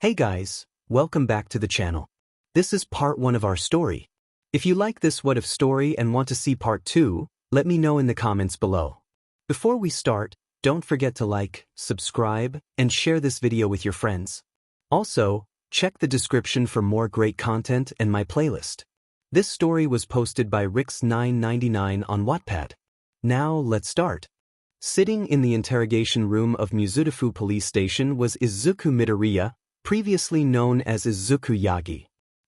Hey guys, welcome back to the channel. This is part 1 of our story. If you like this what if story and want to see part 2, let me know in the comments below. Before we start, don't forget to like, subscribe, and share this video with your friends. Also, check the description for more great content and my playlist. This story was posted by 𝗧𝗵𝗃 on Wattpad. Now let's start. Sitting in the interrogation room of Mizudafu police station was Izuku Midoriya, previously known as Izuku Yagi.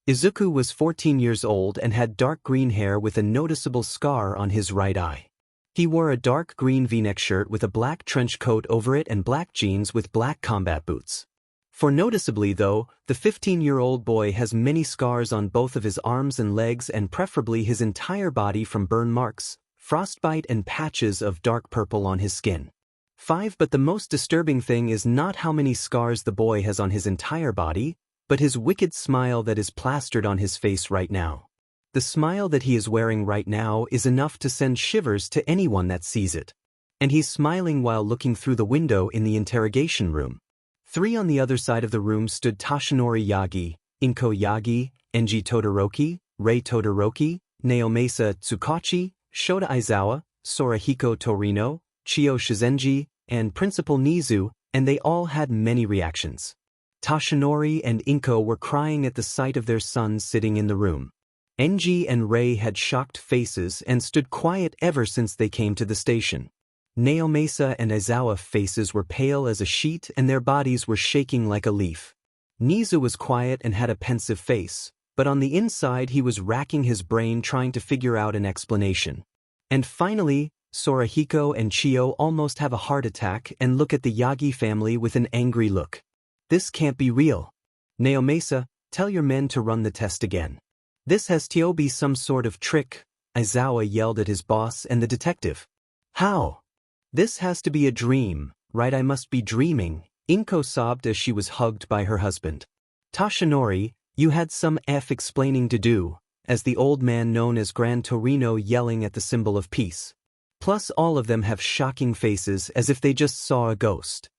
Izuku was 14 years old and had dark green hair with a noticeable scar on his right eye. He wore a dark green v-neck shirt with a black trench coat over it and black jeans with black combat boots. For noticeably though, the 15-year-old boy has many scars on both of his arms and legs and preferably his entire body from burn marks, frostbite and patches of dark purple on his skin. 5. But the most disturbing thing is not how many scars the boy has on his entire body, but his wicked smile that is plastered on his face right now. The smile that he is wearing right now is enough to send shivers to anyone that sees it. And he's smiling while looking through the window in the interrogation room. 3. On the other side of the room stood Toshinori Yagi, Inko Yagi, Enji Todoroki, Rei Todoroki, Naomasa Tsukachi, Shota Aizawa, Sorahiko Torino, Chio Shizenji, and Principal Nizu, and they all had many reactions. Toshinori and Inko were crying at the sight of their son sitting in the room. Enji and Rei had shocked faces and stood quiet ever since they came to the station. Naomasa and Aizawa faces were pale as a sheet and their bodies were shaking like a leaf. Nizu was quiet and had a pensive face, but on the inside he was racking his brain trying to figure out an explanation. And finally, Sorahiko and Chio almost have a heart attack and look at the Yagi family with an angry look. This can't be real. Naomasa, tell your men to run the test again. This has to be some sort of trick, Aizawa yelled at his boss and the detective. How? This has to be a dream, right? I must be dreaming, Inko sobbed as she was hugged by her husband. Toshinori, you had some explaining to do, as the old man known as Grand Torino yelling at the symbol of peace. Plus all of them have shocking faces as if they just saw a ghost.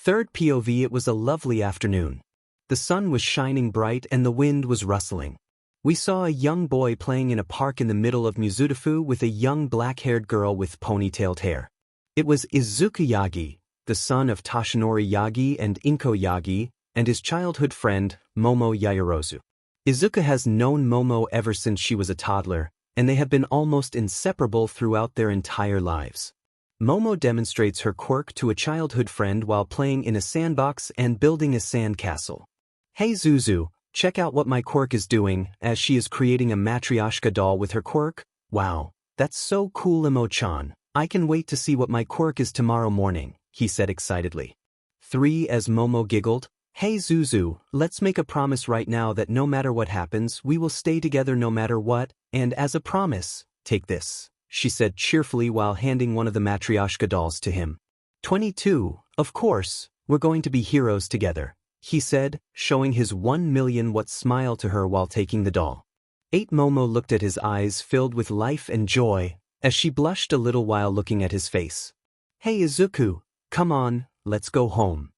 3rd POV. It was a lovely afternoon. The sun was shining bright and the wind was rustling. We saw a young boy playing in a park in the middle of Mizudafu with a young black-haired girl with ponytailed hair. It was Izuku Yagi, the son of Toshinori Yagi and Inko Yagi, and his childhood friend, Momo Yaoyorozu. Izuku has known Momo ever since she was a toddler, and they have been almost inseparable throughout their entire lives. Momo demonstrates her quirk to a childhood friend while playing in a sandbox and building a sand castle. Hey Zuzu, check out what my quirk is doing, as she is creating a Matryoshka doll with her quirk. Wow, that's so cool Imo-chan. I can wait to see what my quirk is tomorrow morning, he said excitedly. 3. As Momo giggled, hey Zuzu, let's make a promise right now that no matter what happens we will stay together no matter what, and as a promise, take this, she said cheerfully while handing one of the Matryoshka dolls to him. 22. Of course, we're going to be heroes together, he said, showing his 1,000,000 watt smile to her while taking the doll. 8. Momo looked at his eyes filled with life and joy, as she blushed a little while looking at his face. Hey Izuku, come on, let's go home.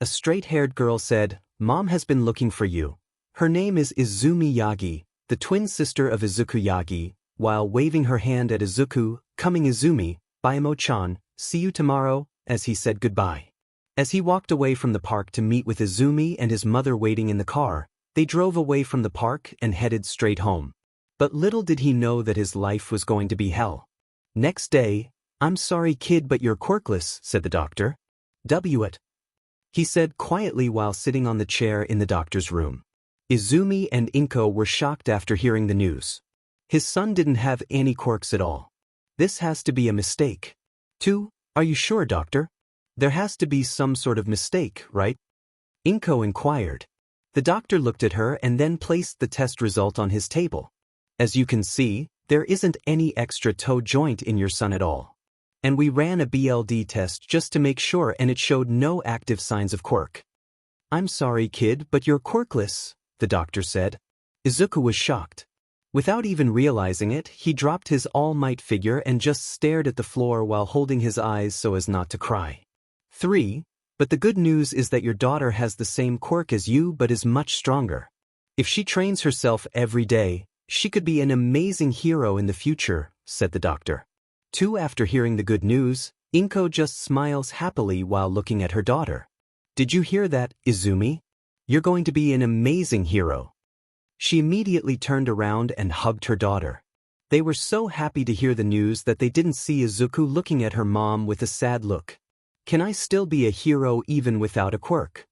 A straight-haired girl said, Mom has been looking for you. Her name is Izumi Yagi, the twin sister of Izuku Yagi, while waving her hand at Izuku, coming Izumi, bye Mo-chan, see you tomorrow, as he said goodbye. As he walked away from the park to meet with Izumi and his mother waiting in the car, they drove away from the park and headed straight home. But little did he know that his life was going to be hell. Next day, I'm sorry kid but you're quirkless, said the doctor. 𝗬𝗏𝗧𝗏, he said quietly while sitting on the chair in the doctor's room. Izumi and Inko were shocked after hearing the news. His son didn't have any quirks at all. This has to be a mistake. 2. Are you sure, doctor? There has to be some sort of mistake, right? Inko inquired. The doctor looked at her and then placed the test result on his table. As you can see, there isn't any extra toe joint in your son at all. And we ran a BLD test just to make sure and it showed no active signs of quirk. I'm sorry kid but you're quirkless, the doctor said. Izuku was shocked. Without even realizing it, he dropped his All Might figure and just stared at the floor while holding his eyes so as not to cry. 3. But the good news is that your daughter has the same quirk as you but is much stronger. If she trains herself every day, she could be an amazing hero in the future, said the doctor. After hearing the good news, Inko just smiles happily while looking at her daughter. Did you hear that, Izumi? You're going to be an amazing hero. She immediately turned around and hugged her daughter. They were so happy to hear the news that they didn't see Izuku looking at her mom with a sad look. Can I still be a hero even without a quirk?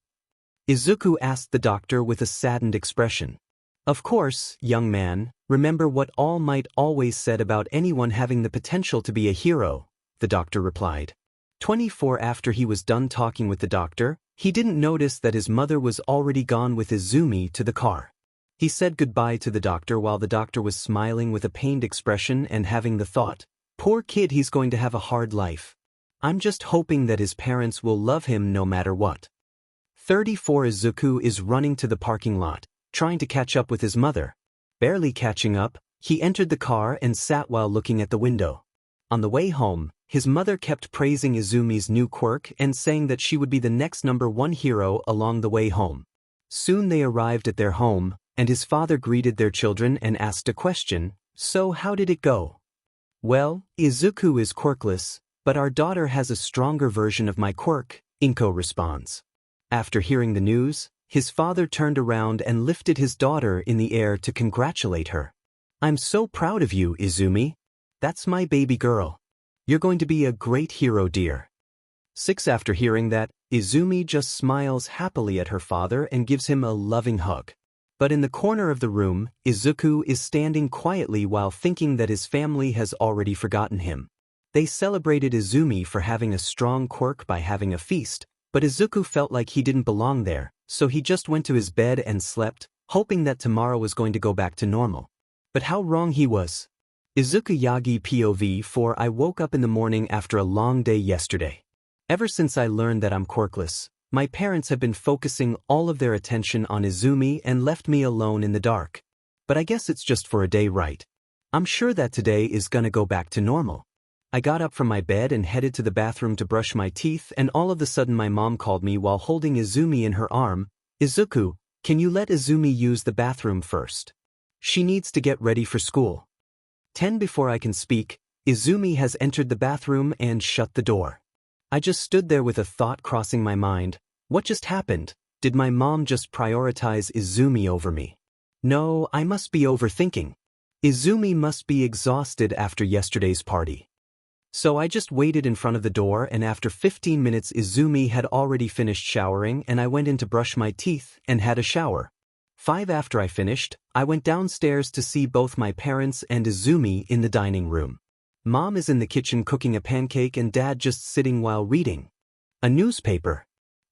Izuku asked the doctor with a saddened expression. Of course, young man, remember what All Might always said about anyone having the potential to be a hero, the doctor replied. 24 After he was done talking with the doctor, he didn't notice that his mother was already gone with Izumi to the car. He said goodbye to the doctor while the doctor was smiling with a pained expression and having the thought, poor kid, he's going to have a hard life. I'm just hoping that his parents will love him no matter what. 34 Izuku is running to the parking lot, trying to catch up with his mother. Barely catching up, he entered the car and sat while looking at the window. On the way home, his mother kept praising Izumi's new quirk and saying that she would be the next #1 hero along the way home. Soon they arrived at their home, and his father greeted their children and asked a question, so how did it go? Well, Izuku is quirkless, but our daughter has a stronger version of my quirk, Inko responds. After hearing the news, his father turned around and lifted his daughter in the air to congratulate her. I'm so proud of you, Izumi. That's my baby girl. You're going to be a great hero, dear. 6 After hearing that, Izumi just smiles happily at her father and gives him a loving hug. But in the corner of the room, Izuku is standing quietly while thinking that his family has already forgotten him. They celebrated Izumi for having a strong quirk by having a feast, but Izuku felt like he didn't belong there, so he just went to his bed and slept, hoping that tomorrow was going to go back to normal. But how wrong he was. Izuku Yagi POV 4 I woke up in the morning after a long day yesterday. Ever since I learned that I'm quirkless, my parents have been focusing all of their attention on Izumi and left me alone in the dark. But I guess it's just for a day, right? I'm sure that today is gonna go back to normal. I got up from my bed and headed to the bathroom to brush my teeth, and all of a sudden my mom called me while holding Izumi in her arm. Izuku, can you let Izumi use the bathroom first? She needs to get ready for school. 10 Before I can speak, Izumi has entered the bathroom and shut the door. I just stood there with a thought crossing my mind. What just happened? Did my mom just prioritize Izumi over me? No, I must be overthinking. Izumi must be exhausted after yesterday's party. So I just waited in front of the door, and after 15 minutes Izumi had already finished showering, and I went in to brush my teeth and had a shower. 5 After I finished, I went downstairs to see both my parents and Izumi in the dining room. Mom is in the kitchen cooking a pancake and Dad just sitting while reading a newspaper.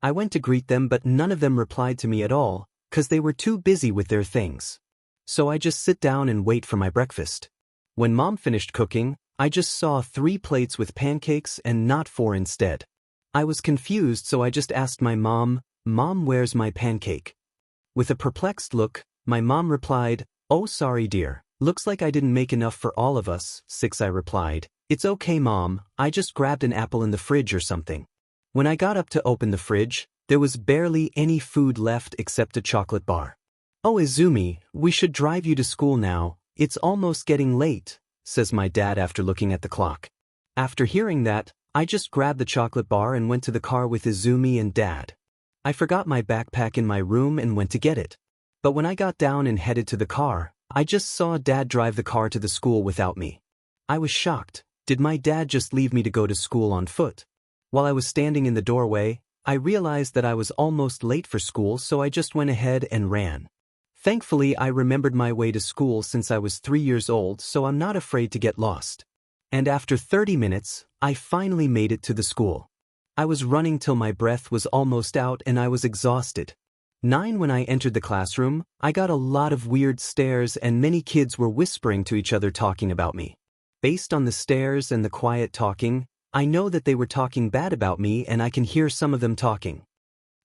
I went to greet them, but none of them replied to me at all, 'cause they were too busy with their things. So I just sit down and wait for my breakfast. When Mom finished cooking, I just saw 3 plates with pancakes and not 4 instead. I was confused, so I just asked my mom, "Mom, where's my pancake?" With a perplexed look, my mom replied, "Oh, sorry dear, looks like I didn't make enough for all of us." 6 I replied, "It's okay Mom, I just grabbed an apple in the fridge or something." When I got up to open the fridge, there was barely any food left except a chocolate bar. "Oh Izumi, we should drive you to school now, it's almost getting late," says my dad after looking at the clock. After hearing that, I just grabbed the chocolate bar and went to the car with Izumi and Dad. I forgot my backpack in my room and went to get it. But when I got down and headed to the car, I just saw Dad drive the car to the school without me. I was shocked. Did my dad just leave me to go to school on foot? While I was standing in the doorway, I realized that I was almost late for school, so I just went ahead and ran. Thankfully, I remembered my way to school since I was 3 years old, so I'm not afraid to get lost. And after 30 minutes, I finally made it to the school. I was running till my breath was almost out and I was exhausted. 9 When I entered the classroom, I got a lot of weird stares and many kids were whispering to each other talking about me. Based on the stares and the quiet talking, I know that they were talking bad about me, and I can hear some of them talking.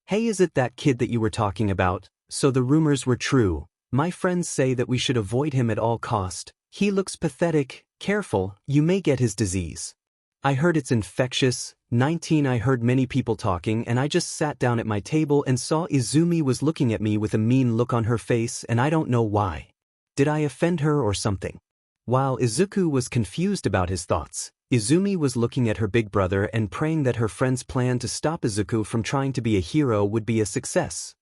"Hey, is it that kid that you were talking about? So the rumors were true. My friends say that we should avoid him at all cost. He looks pathetic. Careful, you may get his disease." I heard it's infectious. 19 I heard many people talking and I just sat down at my table and saw Izumi was looking at me with a mean look on her face and I don't know why. Did I offend her or something? While Izuku was confused about his thoughts, Izumi was looking at her big brother and praying that her friend's plan to stop Izuku from trying to be a hero would be a success.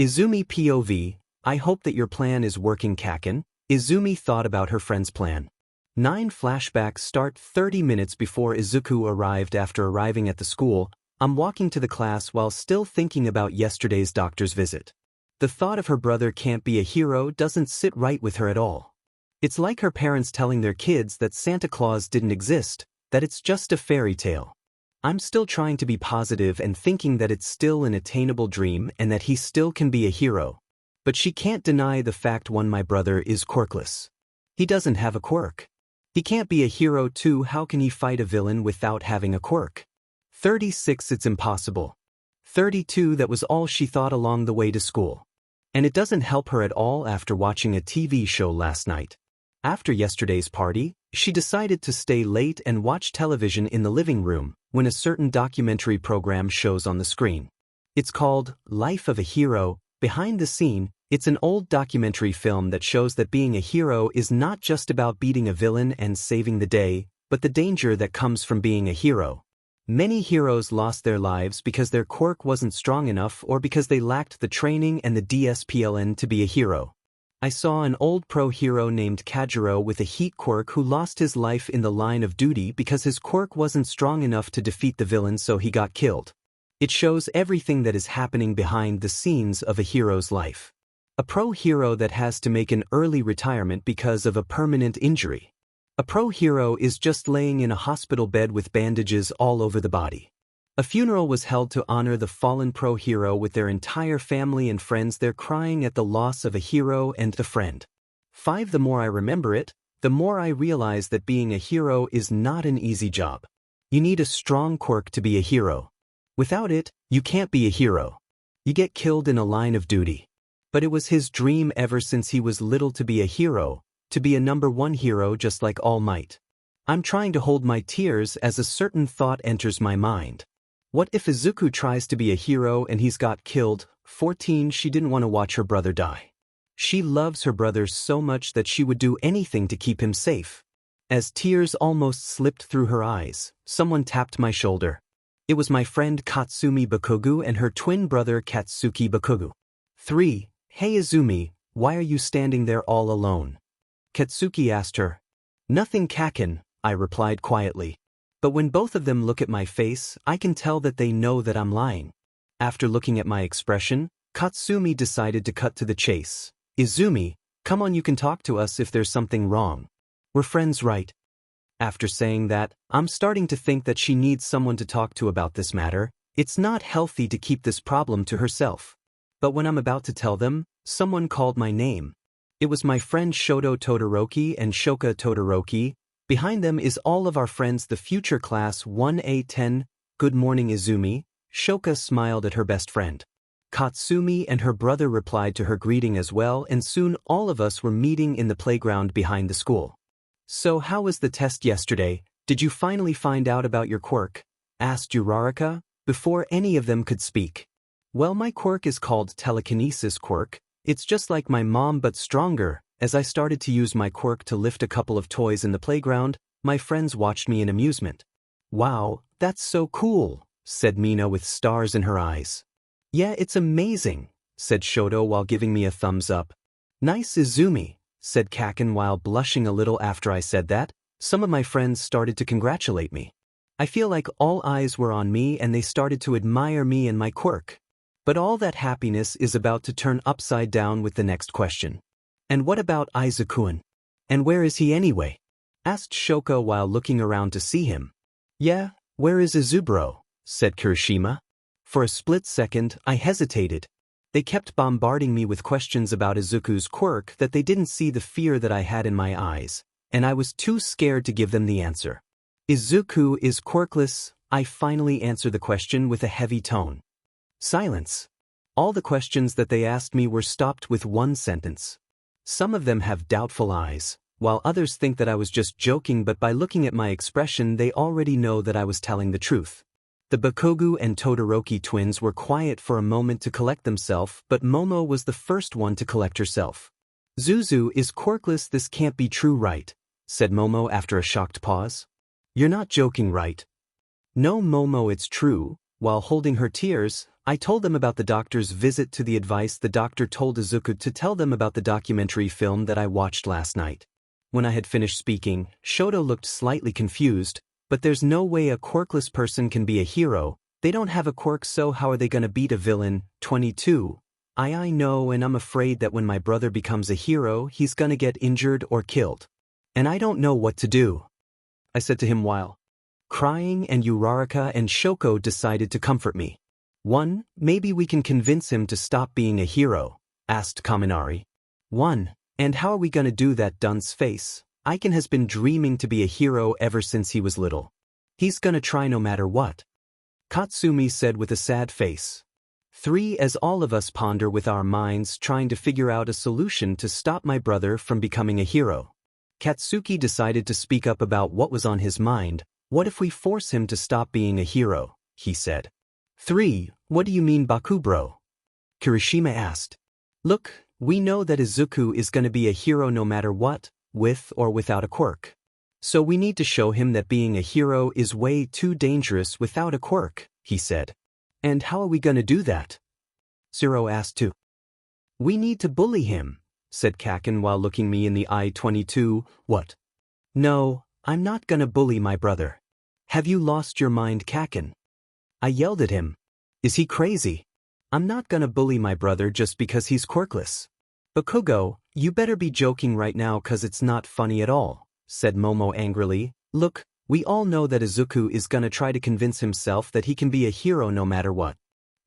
Izumi POV, I hope that your plan is working, Kaken. Izumi thought about her friend's plan. 9 flashbacks start 30 minutes before Izuku arrived. After arriving at the school, I'm walking to the class while still thinking about yesterday's doctor's visit. The thought of her brother can't be a hero doesn't sit right with her at all. It's like her parents telling their kids that Santa Claus didn't exist, that it's just a fairy tale. I'm still trying to be positive and thinking that it's still an attainable dream and that he still can be a hero. But she can't deny the fact my brother is quirkless. He doesn't have a quirk. He can't be a hero too. How can he fight a villain without having a quirk? 36 It's impossible. 32 That was all she thought along the way to school. And it doesn't help her at all after watching a TV show last night. After yesterday's party, she decided to stay late and watch television in the living room when a certain documentary program shows on the screen. It's called Life of a Hero. Behind the scene, it's an old documentary film that shows that being a hero is not just about beating a villain and saving the day, but the danger that comes from being a hero. Many heroes lost their lives because their quirk wasn't strong enough or because they lacked the training and the discipline to be a hero. I saw an old pro hero named Kajiro with a heat quirk who lost his life in the line of duty because his quirk wasn't strong enough to defeat the villain, so he got killed. It shows everything that is happening behind the scenes of a hero's life. A pro hero that has to make an early retirement because of a permanent injury. A pro hero is just laying in a hospital bed with bandages all over the body. A funeral was held to honor the fallen pro hero with their entire family and friends there crying at the loss of a hero and a friend. 5 The more I remember it, the more I realize that being a hero is not an easy job. You need a strong quirk to be a hero. Without it, you can't be a hero. You get killed in a line of duty. But it was his dream ever since he was little to be a hero, to be a #1 hero just like All Might. I'm trying to hold my tears as a certain thought enters my mind. What if Izuku tries to be a hero and he's got killed? 14 She didn't want to watch her brother die. She loves her brother so much that she would do anything to keep him safe. As tears almost slipped through her eyes, someone tapped my shoulder. It was my friend Katsumi Bakugu and her twin brother Katsuki Bakugu. 3 Hey Izumi, why are you standing there all alone? Katsuki asked her. Nothing, Kaken, I replied quietly. But when both of them look at my face, I can tell that they know that I'm lying. After looking at my expression, Katsumi decided to cut to the chase. Izumi, come on, you can talk to us if there's something wrong. We're friends, right? After saying that, I'm starting to think that she needs someone to talk to about this matter. It's not healthy to keep this problem to herself. But when I'm about to tell them, someone called my name. It was my friend Shoto Todoroki and Shoka Todoroki. Behind them is all of our friends, the future class 1A10. Good morning, Izumi. Shoka smiled at her best friend. Katsumi and her brother replied to her greeting as well, and soon all of us were meeting in the playground behind the school. So how was the test yesterday? Did you finally find out about your quirk? Asked Uraraka, before any of them could speak. Well, my quirk is called telekinesis quirk. It's just like my mom but stronger. As I started to use my quirk to lift a couple of toys in the playground, my friends watched me in amusement. Wow, that's so cool, said Mina with stars in her eyes. Yeah, it's amazing, said Shoto while giving me a thumbs up. Nice, Izumi, said Kaken while blushing a little after I said that. Some of my friends started to congratulate me. I feel like all eyes were on me and they started to admire me and my quirk. But all that happiness is about to turn upside down with the next question. And what about Izuku? And where is he anyway? Asked Shoka while looking around to see him. Yeah, where is Izubro? Said Kirishima. For a split second, I hesitated. They kept bombarding me with questions about Izuku's quirk that they didn't see the fear that I had in my eyes, and I was too scared to give them the answer. Izuku is quirkless. I finally answered the question with a heavy tone. Silence. All the questions that they asked me were stopped with one sentence. Some of them have doubtful eyes, while others think that I was just joking, but by looking at my expression they already know that I was telling the truth. The Bakugo and Todoroki twins were quiet for a moment to collect themselves, but Momo was the first one to collect herself. "Zuzu is quirkless, this can't be true, right?" said Momo after a shocked pause. "You're not joking, right?" "No, Momo, it's true." While holding her tears, I told them about the doctor's visit, to the advice the doctor told Izuku to tell them about the documentary film that I watched last night. When I had finished speaking, Shoto looked slightly confused. "But there's no way a quirkless person can be a hero. They don't have a quirk, so how are they gonna beat a villain?" 22. I know, and I'm afraid that when my brother becomes a hero, he's gonna get injured or killed. And I don't know what to do," I said to him while crying, and Uraraka and Shoko decided to comfort me. "1. Maybe we can convince him to stop being a hero," asked Kaminari. "1. And how are we gonna do that?" Dun's face. "Aiken has been dreaming to be a hero ever since he was little. He's gonna try no matter what," Katsumi said with a sad face. 3. As all of us ponder with our minds trying to figure out a solution to stop my brother from becoming a hero, Katsuki decided to speak up about what was on his mind. "What if we force him to stop being a hero?" he said. 3. What do you mean, Bakubro? Kirishima asked. "Look, we know that Izuku is gonna be a hero no matter what, with or without a quirk. So we need to show him that being a hero is way too dangerous without a quirk," he said. "And how are we gonna do that?" Zero asked too. "We need to bully him," said Kaken while looking me in the eye. 22. What? "No, I'm not gonna bully my brother." "Have you lost your mind, Kaken?" I yelled at him. "Is he crazy? I'm not gonna bully my brother just because he's quirkless." "Bakugo, you better be joking right now, 'cause it's not funny at all," said Momo angrily. "Look, we all know that Izuku is gonna try to convince himself that he can be a hero no matter what.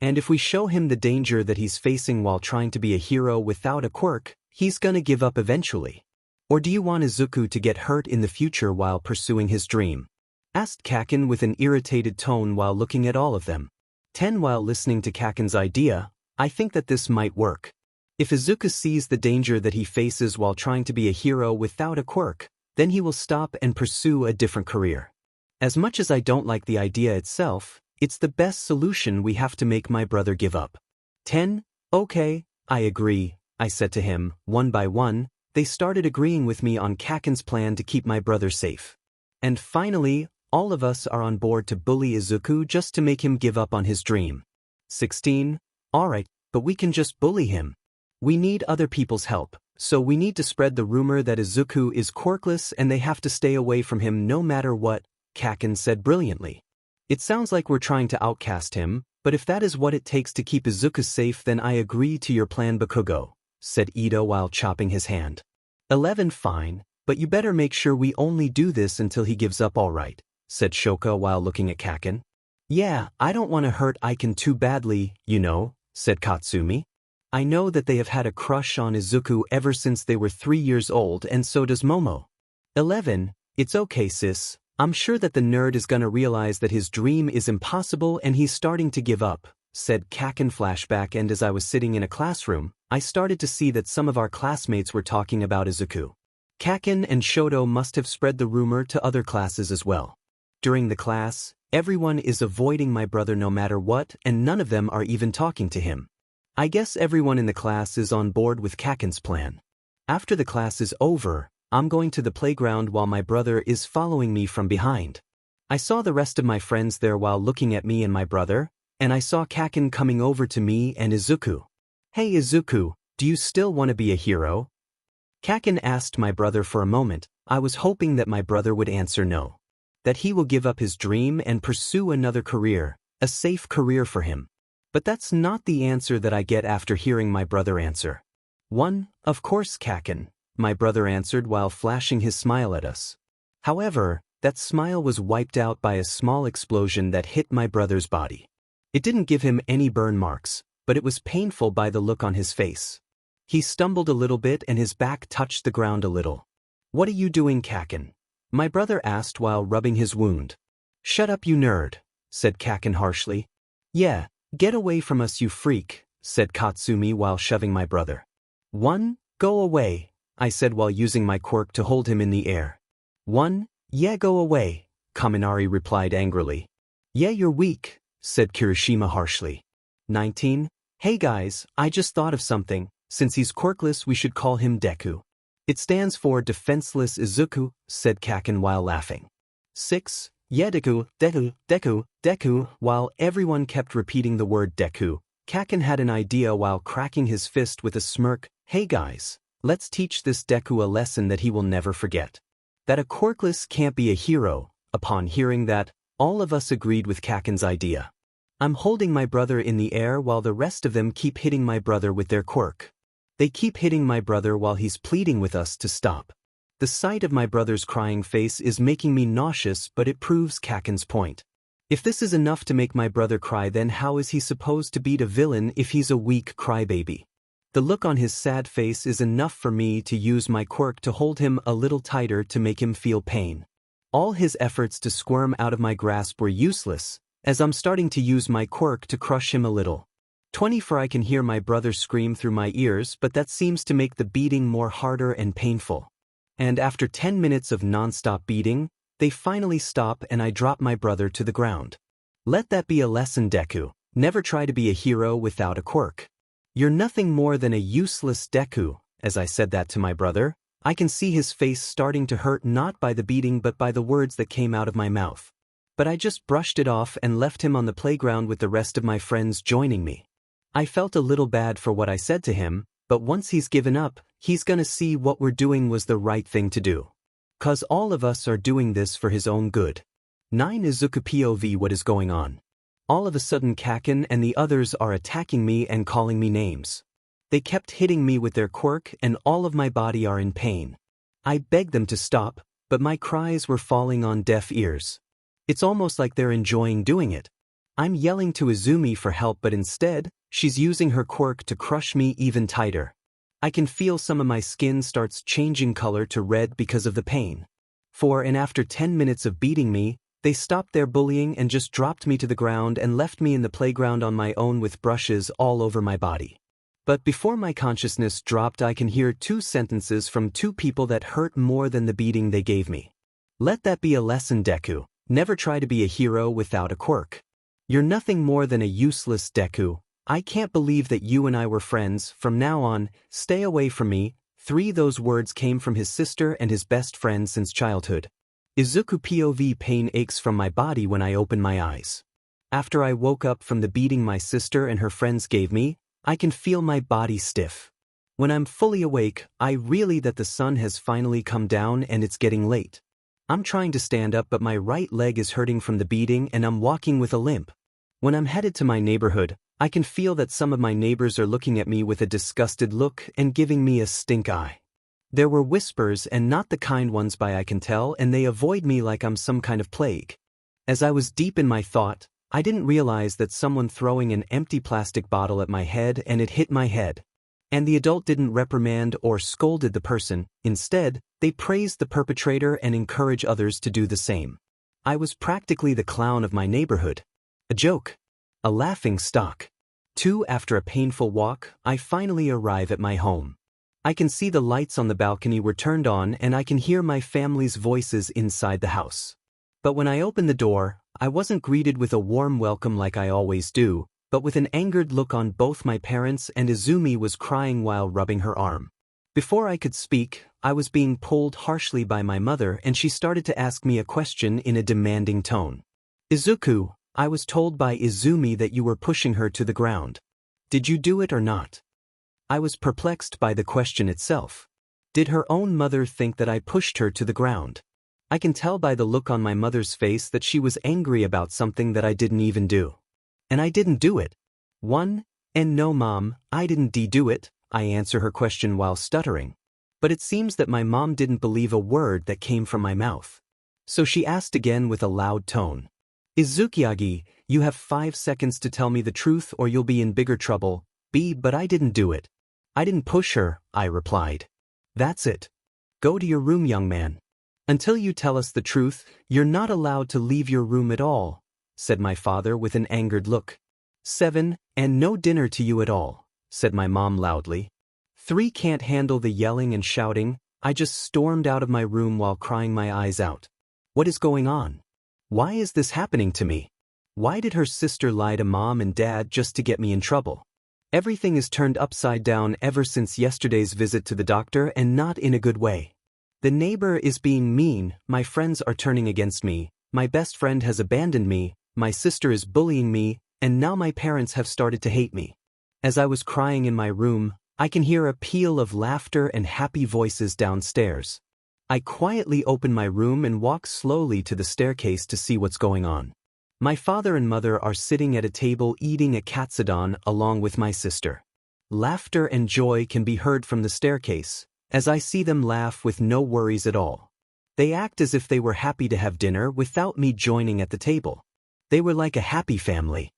And if we show him the danger that he's facing while trying to be a hero without a quirk, he's gonna give up eventually. Or do you want Izuku to get hurt in the future while pursuing his dream?" asked Kaken with an irritated tone while looking at all of them. 10. While listening to Kaken's idea, I think that this might work. If Izuku sees the danger that he faces while trying to be a hero without a quirk, then he will stop and pursue a different career. As much as I don't like the idea itself, it's the best solution. We have to make my brother give up. 10. Okay, I agree, I said to him. One by one, they started agreeing with me on Kaken's plan to keep my brother safe. And finally, all of us are on board to bully Izuku just to make him give up on his dream. 16. Alright, but we can just bully him. We need other people's help, so we need to spread the rumor that Izuku is quirkless and they have to stay away from him no matter what, Kaken said brilliantly. It sounds like we're trying to outcast him, but if that is what it takes to keep Izuku safe, then I agree to your plan, Bakugo, said Ito while chopping his hand. 11. Fine, but you better make sure we only do this until he gives up, alright, said Shoka while looking at Kaken. Yeah, I don't want to hurt Aiken too badly, you know, said Katsumi. I know that they have had a crush on Izuku ever since they were 3 years old, and so does Momo. 11. It's okay, sis. I'm sure that the nerd is gonna realize that his dream is impossible and he's starting to give up, said Kaken. Flashback. And as I was sitting in a classroom, I started to see that some of our classmates were talking about Izuku. Kaken and Shoto must have spread the rumor to other classes as well. During the class, everyone is avoiding my brother no matter what, and none of them are even talking to him. I guess everyone in the class is on board with Kaken's plan. After the class is over, I'm going to the playground while my brother is following me from behind. I saw the rest of my friends there while looking at me and my brother, and I saw Kaken coming over to me and Izuku. Hey Izuku, do you still want to be a hero? Kaken asked my brother. For a moment, I was hoping that my brother would answer no. That he will give up his dream and pursue another career, a safe career for him. But that's not the answer that I get after hearing my brother answer. Of course, Kaken, my brother answered while flashing his smile at us. However, that smile was wiped out by a small explosion that hit my brother's body. It didn't give him any burn marks, but it was painful by the look on his face. He stumbled a little bit and his back touched the ground a little. What are you doing, Kaken? My brother asked while rubbing his wound. Shut up, you nerd, said Kaken harshly. Yeah, get away from us, you freak, said Katsumi while shoving my brother. Go away, I said while using my quirk to hold him in the air. 1. Yeah, go away, Kaminari replied angrily. Yeah, you're weak, said Kirishima harshly. 19. Hey guys, I just thought of something. Since he's quirkless, we should call him Deku. It stands for defenseless Izuku, said Kaken while laughing. 6. Yeah, Deku, Deku, Deku, Deku. While everyone kept repeating the word Deku, Kaken had an idea while cracking his fist with a smirk. Hey guys, let's teach this Deku a lesson that he will never forget. That a quirkless can't be a hero. Upon hearing that, all of us agreed with Kaken's idea. I'm holding my brother in the air while the rest of them keep hitting my brother with their quirk. They keep hitting my brother while he's pleading with us to stop. The sight of my brother's crying face is making me nauseous, but it proves Kaken's point. If this is enough to make my brother cry, then how is he supposed to beat a villain if he's a weak crybaby? The look on his sad face is enough for me to use my quirk to hold him a little tighter to make him feel pain. All his efforts to squirm out of my grasp were useless, as I'm starting to use my quirk to crush him a little. 24. I can hear my brother scream through my ears, but that seems to make the beating more harder and painful. And after 10 minutes of non-stop beating, they finally stop and I drop my brother to the ground. Let that be a lesson, Deku. Never try to be a hero without a quirk. You're nothing more than a useless Deku. As I said that to my brother, I can see his face starting to hurt, not by the beating but by the words that came out of my mouth. But I just brushed it off and left him on the playground with the rest of my friends joining me. I felt a little bad for what I said to him, but once he's given up, he's gonna see what we're doing was the right thing to do. 'Cause all of us are doing this for his own good. 9. Izuku POV. What is going on? All of a sudden Kaken and the others are attacking me and calling me names. They kept hitting me with their quirk and all of my body are in pain. I begged them to stop, but my cries were falling on deaf ears. It's almost like they're enjoying doing it. I'm yelling to Izumi for help, but instead, she's using her quirk to crush me even tighter. I can feel some of my skin starts changing color to red because of the pain. 4. And after 10 minutes of beating me, they stopped their bullying and just dropped me to the ground and left me in the playground on my own with brushes all over my body. But before my consciousness dropped, I can hear 2 sentences from 2 people that hurt more than the beating they gave me. Let that be a lesson, Deku. Never try to be a hero without a quirk. You're nothing more than a useless Deku. I can't believe that you and I were friends. From now on, stay away from me. 3. Those words came from his sister and his best friend since childhood. Izuku POV. Pain aches from my body when I open my eyes. After I woke up from the beating my sister and her friends gave me, I can feel my body stiff. When I'm fully awake, I realize that the sun has finally come down and it's getting late. I'm trying to stand up, but my right leg is hurting from the beating and I'm walking with a limp. When I'm headed to my neighborhood, I can feel that some of my neighbors are looking at me with a disgusted look and giving me a stink eye. There were whispers and not the kind ones by I can tell, and they avoid me like I'm some kind of plague. As I was deep in my thought, I didn't realize that someone throwing an empty plastic bottle at my head and it hit my head. And the adult didn't reprimand or scolded the person. Instead, they praised the perpetrator and encouraged others to do the same. I was practically the clown of my neighborhood. A joke. A laughing stock. 2. After a painful walk, I finally arrive at my home. I can see the lights on the balcony were turned on and I can hear my family's voices inside the house. But when I opened the door, I wasn't greeted with a warm welcome like I always do, but with an angered look on both my parents, and Izumi was crying while rubbing her arm. Before I could speak, I was being pulled harshly by my mother and she started to ask me a question in a demanding tone. Izuku, I was told by Izumi that you were pushing her to the ground. Did you do it or not? I was perplexed by the question itself. Did her own mother think that I pushed her to the ground? I can tell by the look on my mother's face that she was angry about something that I didn't even do. And I didn't do it. 1. And no, Mom, I didn't do it, I answer her question while stuttering. But it seems that my mom didn't believe a word that came from my mouth. So she asked again with a loud tone. Izuku Yagi, you have 5 seconds to tell me the truth or you'll be in bigger trouble. But I didn't do it. I didn't push her, I replied. That's it. Go to your room, young man. Until you tell us the truth, you're not allowed to leave your room at all, said my father with an angered look. 7. And no dinner to you at all, said my mom loudly. 3 can't handle the yelling and shouting. I just stormed out of my room while crying my eyes out. What is going on? Why is this happening to me? Why did her sister lie to mom and dad just to get me in trouble? Everything is turned upside down ever since yesterday's visit to the doctor, and not in a good way. The neighbor is being mean, my friends are turning against me, my best friend has abandoned me, my sister is bullying me, and now my parents have started to hate me. As I was crying in my room, I can hear a peal of laughter and happy voices downstairs. I quietly open my room and walk slowly to the staircase to see what's going on. My father and mother are sitting at a table eating a 𝗧𝗵𝗲 along with my sister. Laughter and joy can be heard from the staircase, as I see them laugh with no worries at all. They act as if they were happy to have dinner without me joining at the table. They were like a happy family.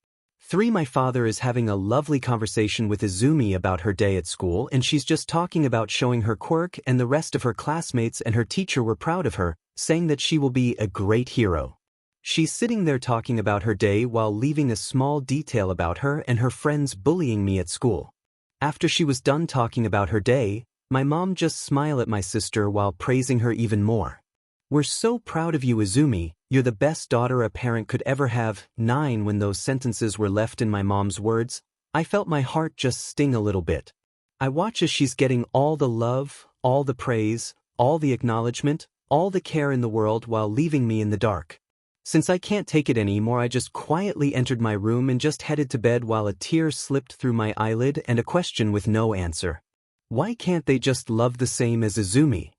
3 My father is having a lovely conversation with Izumi about her day at school, and she's just talking about showing her quirk, and the rest of her classmates and her teacher were proud of her, saying that she will be a great hero. She's sitting there talking about her day while leaving a small detail about her and her friends bullying me at school. After she was done talking about her day, my mom just smiled at my sister while praising her even more. We're so proud of you, Izumi, you're the best daughter a parent could ever have. 9 When those sentences were left in my mom's words, I felt my heart just sting a little bit. I watch as she's getting all the love, all the praise, all the acknowledgement, all the care in the world while leaving me in the dark. Since I can't take it anymore, I just quietly entered my room and just headed to bed while a tear slipped through my eyelid and a question with no answer. Why can't they just love the same as Izumi?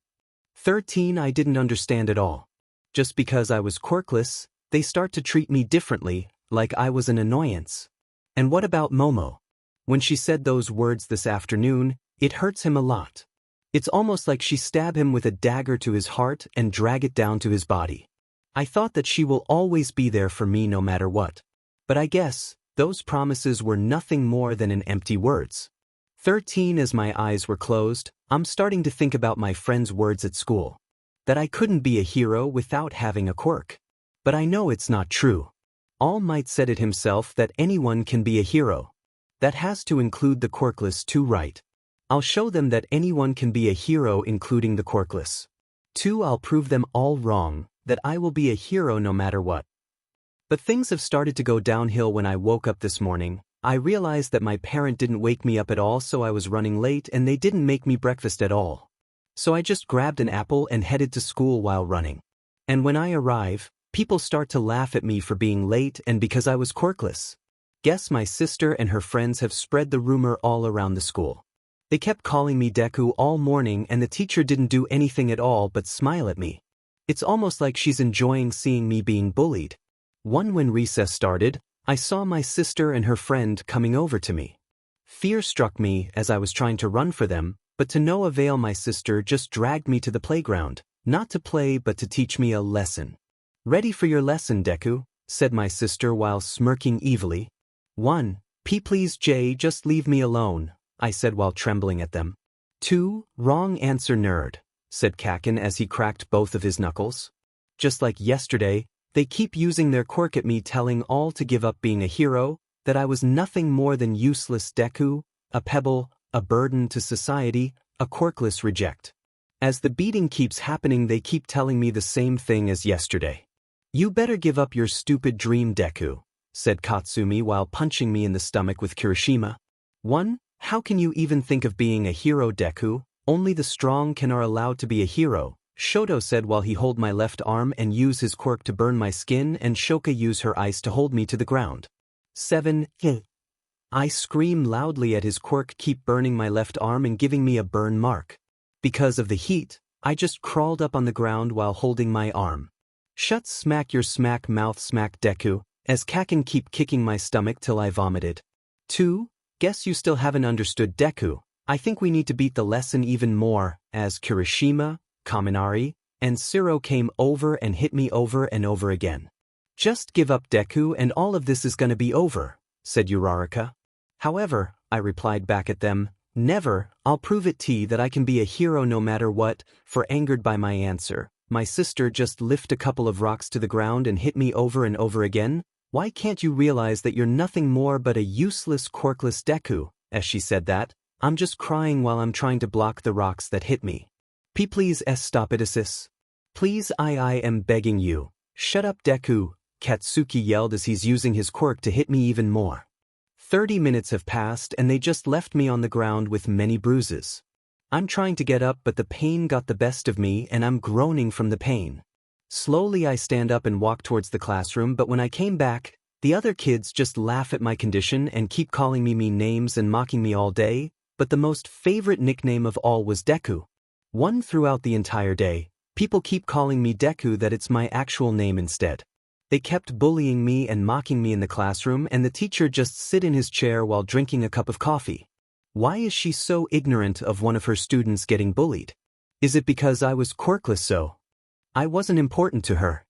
13 I didn't understand at all. Just because I was quirkless, they start to treat me differently, like I was an annoyance. And what about Momo? When she said those words this afternoon, it hurts him a lot. It's almost like she stabbed him with a dagger to his heart and drag it down to his body. I thought that she will always be there for me no matter what. But I guess those promises were nothing more than an empty words. 13 As my eyes were closed, I'm starting to think about my friend's words at school. That I couldn't be a hero without having a quirk. But I know it's not true. All Might said it himself that anyone can be a hero. That has to include the quirkless too, right? I'll show them that anyone can be a hero including the quirkless. 2 I'll prove them all wrong, that I will be a hero no matter what. But things have started to go downhill when I woke up this morning. I realized that my parent didn't wake me up at all, so I was running late and they didn't make me breakfast at all. So I just grabbed an apple and headed to school while running. And when I arrive, people start to laugh at me for being late and because I was quirkless. Guess my sister and her friends have spread the rumor all around the school. They kept calling me Deku all morning and the teacher didn't do anything at all but smile at me. It's almost like she's enjoying seeing me being bullied. When recess started, I saw my sister and her friend coming over to me. Fear struck me as I was trying to run for them, but to no avail. My sister just dragged me to the playground, not to play but to teach me a lesson. Ready for your lesson, Deku, said my sister while smirking evilly. 1 Please Jay, just leave me alone, I said while trembling at them. 2 Wrong answer, nerd, said Kakin as he cracked both of his knuckles. Just like yesterday, they keep using their quirk at me, telling all to give up being a hero, that I was nothing more than useless Deku, a pebble, a burden to society, a quirkless reject. As the beating keeps happening, they keep telling me the same thing as yesterday. You better give up your stupid dream, Deku, said Katsumi while punching me in the stomach with Kirishima. 1 How can you even think of being a hero, Deku? Only the strong are allowed to be a hero, Shoto said while he held my left arm and used his quirk to burn my skin, and Shoka used her ice to hold me to the ground. 7 I screamed loudly at his quirk keep burning my left arm and giving me a burn mark. Because of the heat, I just crawled up on the ground while holding my arm. Shut smack your smack mouth smack, Deku, as Kakin keep kicking my stomach till I vomited. 2 Guess you still haven't understood, Deku. I think we need to beat the lesson even more, as Kirishima, Kaminari, and Siro came over and hit me over and over again. Just give up, Deku, and all of this is gonna be over, said Uraraka. However, I replied back at them, never, I'll prove it that I can be a hero no matter what. For angered by my answer, my sister just lifted a couple of rocks to the ground and hit me over and over again. Why can't you realize that you're nothing more but a useless quirkless Deku? As she said that, I'm just crying while I'm trying to block the rocks that hit me. Please stop it, sis. Please, I am begging you. Shut up, Deku, Katsuki yelled as he's using his quirk to hit me even more. 30 minutes have passed and they just left me on the ground with many bruises. I'm trying to get up but the pain got the best of me and I'm groaning from the pain. Slowly I stand up and walk towards the classroom, but when I came back, the other kids just laugh at my condition and keep calling me mean names and mocking me all day, but the most favorite nickname of all was Deku. One throughout the entire day, people keep calling me Deku, that it's my actual name instead. They kept bullying me and mocking me in the classroom, and the teacher just sit in his chair while drinking a cup of coffee. Why is she so ignorant of one of her students getting bullied? Is it because I was quirkless so? I wasn't important to her.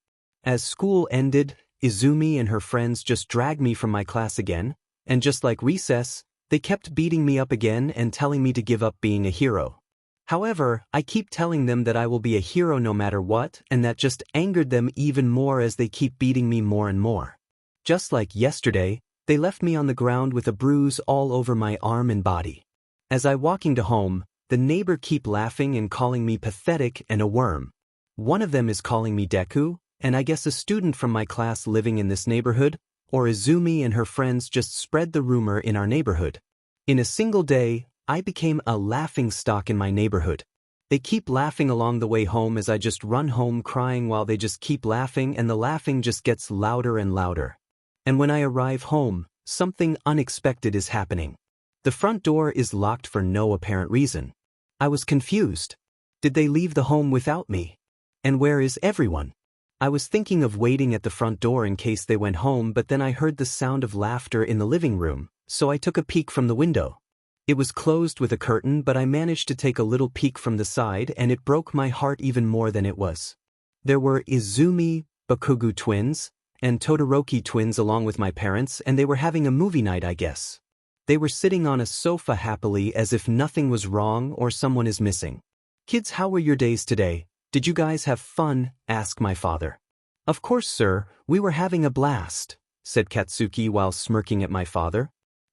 As school ended, Izumi and her friends just dragged me from my class again, and just like recess, they kept beating me up again and telling me to give up being a hero. However, I keep telling them that I will be a hero no matter what, and that just angered them even more as they keep beating me more and more. Just like yesterday, they left me on the ground with a bruise all over my arm and body. As I walking to home, the neighbor keep laughing and calling me pathetic and a worm. One of them is calling me Deku, and I guess a student from my class living in this neighborhood, or Izumi and her friends just spread the rumor in our neighborhood. In a single day, I became a laughing stock in my neighborhood. They keep laughing along the way home as I just run home crying while they just keep laughing, and the laughing just gets louder and louder. And when I arrive home, something unexpected is happening. The front door is locked for no apparent reason. I was confused. Did they leave the home without me? And where is everyone? I was thinking of waiting at the front door in case they went home, but then I heard the sound of laughter in the living room, so I took a peek from the window. It was closed with a curtain, but I managed to take a little peek from the side, and it broke my heart even more than it was. There were Izumi Bakugu twins and Todoroki twins along with my parents, and they were having a movie night, I guess. They were sitting on a sofa happily as if nothing was wrong or someone is missing. Kids, how were your days today? Did you guys have fun? Asked my father. Of course, sir, we were having a blast, said Katsuki while smirking at my father.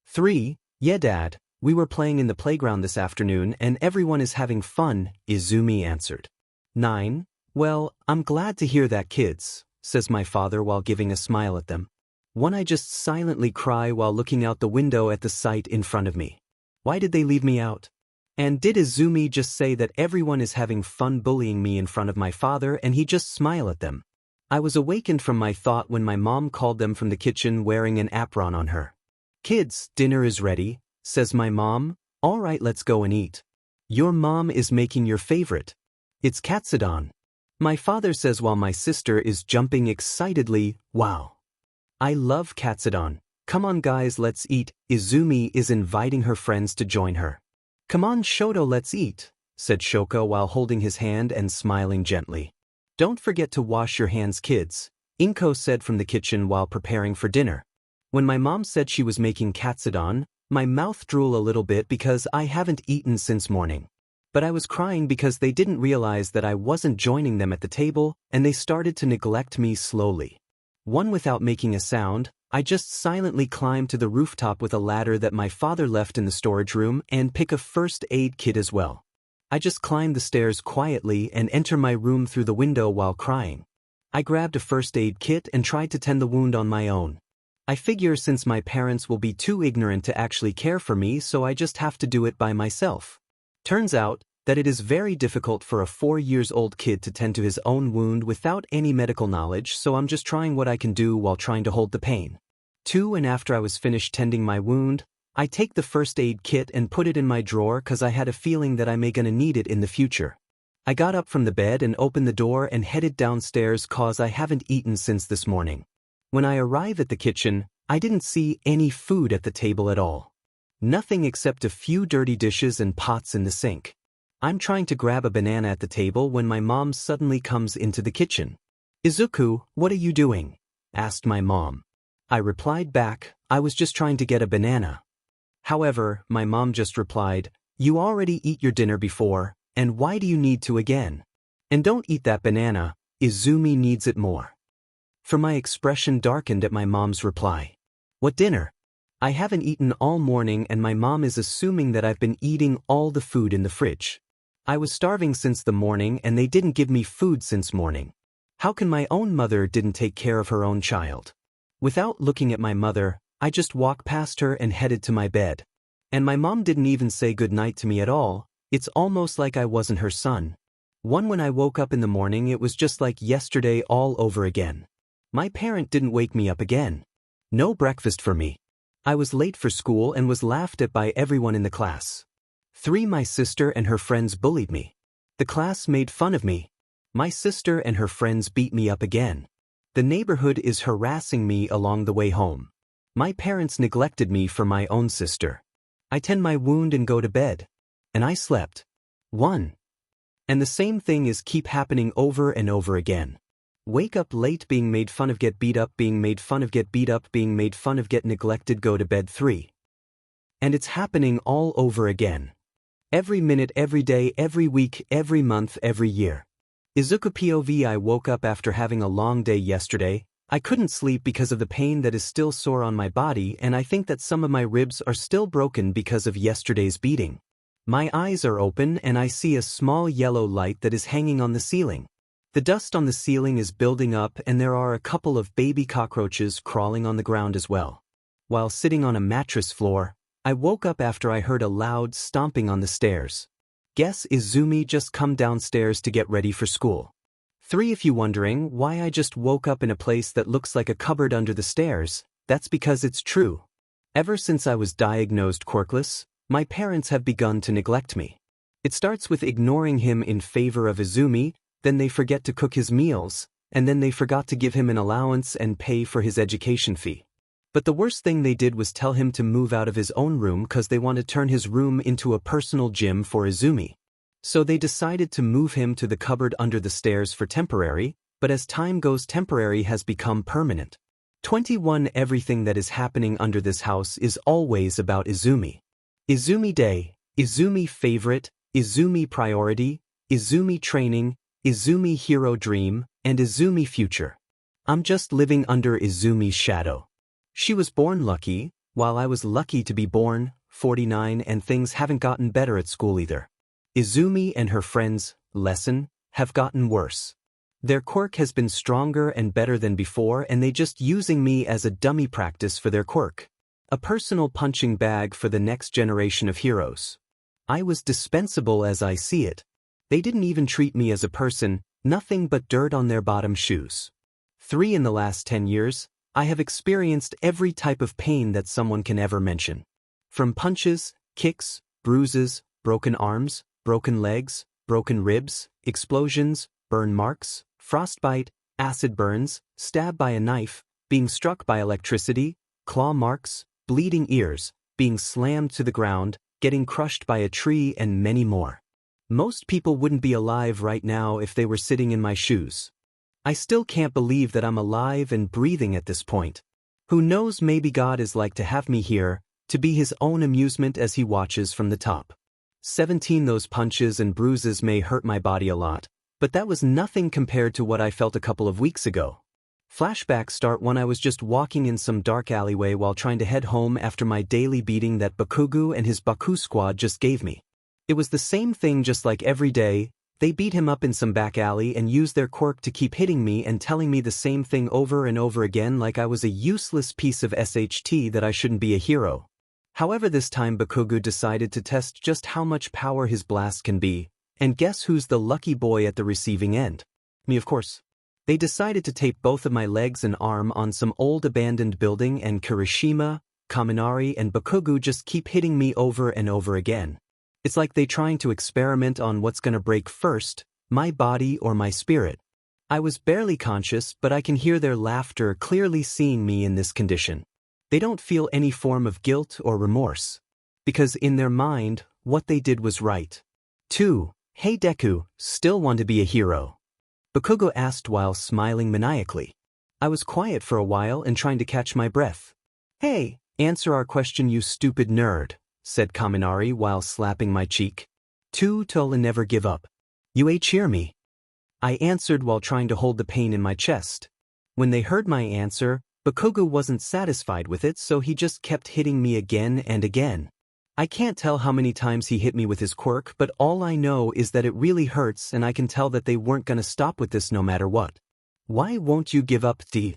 3. Yeah, Dad. We were playing in the playground this afternoon and everyone is having fun, Izumi answered. 9. Well, I'm glad to hear that, kids, says my father while giving a smile at them. 1. I just silently cry while looking out the window at the sight in front of me. Why did they leave me out? And did Izumi just say that everyone is having fun bullying me in front of my father and he just smile at them? I was awakened from my thought when my mom called them from the kitchen wearing an apron on her. Kids, dinner is ready, says my mom. All right, let's go and eat. Your mom is making your favorite. It's 𝗧𝗵𝗃. My father says while my sister is jumping excitedly. Wow. I love 𝗧𝗵𝗃. Come on guys, let's eat. Izumi is inviting her friends to join her. Come on Shoto, let's eat, said Shoko while holding his hand and smiling gently. Don't forget to wash your hands, kids, Inko said from the kitchen while preparing for dinner. When my mom said she was making 𝗧𝗵𝗃, my mouth drooled a little bit because I haven't eaten since morning. But I was crying because they didn't realize that I wasn't joining them at the table and they started to neglect me slowly. 1. Without making a sound, I just silently climbed to the rooftop with a ladder that my father left in the storage room and pick a first aid kit as well. I just climbed the stairs quietly and enter my room through the window while crying. I grabbed a first aid kit and tried to tend the wound on my own. I figure since my parents will be too ignorant to actually care for me, so I just have to do it by myself. Turns out that it is very difficult for a 4-year-old kid to tend to his own wound without any medical knowledge, so I'm just trying what I can do while trying to hold the pain. 2. And after I was finished tending my wound, I take the first aid kit and put it in my drawer cause I had a feeling that I may gonna need it in the future. I got up from the bed and opened the door and headed downstairs cause I haven't eaten since this morning. When I arrive at the kitchen, I didn't see any food at the table at all. Nothing except a few dirty dishes and pots in the sink. I'm trying to grab a banana at the table when my mom suddenly comes into the kitchen. Izuku, what are you doing? Asked my mom. I replied back, I was just trying to get a banana. However, my mom just replied, you already eat your dinner before, and why do you need to again? And don't eat that banana, Izumi needs it more. For my expression darkened at my mom's reply. What dinner? I haven't eaten all morning and my mom is assuming that I've been eating all the food in the fridge. I was starving since the morning and they didn't give me food since morning. How can my own mother didn't take care of her own child? Without looking at my mother, I just walked past her and headed to my bed. And my mom didn't even say goodnight to me at all. It's almost like I wasn't her son. When I woke up in the morning, it was just like yesterday all over again. My parent didn't wake me up again. No breakfast for me. I was late for school and was laughed at by everyone in the class. 3. My sister and her friends bullied me. The class made fun of me. My sister and her friends beat me up again. The neighborhood is harassing me along the way home. My parents neglected me for my own sister. I tend my wound and go to bed. And I slept. 1. And the same thing is keep happening over and over again. Wake up late, being made fun of, get beat up, being made fun of, get beat up, being made fun of, get neglected, go to bed. 3. And it's happening all over again. Every minute, every day, every week, every month, every year. Izuku POV. I woke up after having a long day yesterday. I couldn't sleep because of the pain that is still sore on my body, and I think that some of my ribs are still broken because of yesterday's beating. My eyes are open and I see a small yellow light that is hanging on the ceiling. The dust on the ceiling is building up and there are a couple of baby cockroaches crawling on the ground as well. While sitting on a mattress floor, I woke up after I heard a loud stomping on the stairs. Guess Izumi just come downstairs to get ready for school. 3. If you're wondering why I just woke up in a place that looks like a cupboard under the stairs, that's because it's true. Ever since I was diagnosed quirkless, my parents have begun to neglect me. It starts with ignoring him in favor of Izumi, then they forget to cook his meals, and then they forgot to give him an allowance and pay for his education fee. But the worst thing they did was tell him to move out of his own room because they want to turn his room into a personal gym for Izumi. So they decided to move him to the cupboard under the stairs for temporary, but as time goes, temporary has become permanent. 21. Everything that is happening under this house is always about Izumi. Izumi Day, Izumi Favorite, Izumi Priority, Izumi Training, Izumi Hero Dream, and Izumi Future. I'm just living under Izumi's shadow. She was born lucky, while I was lucky to be born. 49. And things haven't gotten better at school either. Izumi and her friends' lesson have gotten worse. Their quirk has been stronger and better than before, and they just using me as a dummy practice for their quirk. A personal punching bag for the next generation of heroes. I was dispensable as I see it. They didn't even treat me as a person, nothing but dirt on their bottom shoes. 3. In the last 10 years, I have experienced every type of pain that someone can ever mention. From punches, kicks, bruises, broken arms, broken legs, broken ribs, explosions, burn marks, frostbite, acid burns, stabbed by a knife, being struck by electricity, claw marks, bleeding ears, being slammed to the ground, getting crushed by a tree, and many more. Most people wouldn't be alive right now if they were sitting in my shoes. I still can't believe that I'm alive and breathing at this point. Who knows, maybe God is like to have me here, to be his own amusement as he watches from the top. 17. Those punches and bruises may hurt my body a lot, but that was nothing compared to what I felt a couple of weeks ago. Flashbacks start when I was just walking in some dark alleyway while trying to head home after my daily beating that Bakugo and his Baku squad just gave me. It was the same thing just like every day. They beat him up in some back alley and used their quirk to keep hitting me and telling me the same thing over and over again, like I was a useless piece of SHT, that I shouldn't be a hero. However, this time Bakugo decided to test just how much power his blast can be, and guess who's the lucky boy at the receiving end? Me, of course. They decided to tape both of my legs and arm on some old abandoned building, and Kirishima, Kaminari, and Bakugo just keep hitting me over and over again. It's like they trying to experiment on what's gonna break first, my body or my spirit. I was barely conscious, but I can hear their laughter clearly seeing me in this condition. They don't feel any form of guilt or remorse, because in their mind, what they did was right. 2. Hey Deku, still want to be a hero? Bakugo asked while smiling maniacally. I was quiet for a while and trying to catch my breath. Hey, answer our question, you stupid nerd, said Kaminari while slapping my cheek. 2. Till never give up. You cheer me. I answered while trying to hold the pain in my chest. When they heard my answer, Bakugo wasn't satisfied with it, so he just kept hitting me again and again. I can't tell how many times he hit me with his quirk, but all I know is that it really hurts, and I can tell that they weren't gonna stop with this no matter what. Why won't you give up, 𝗧𝗵𝗲?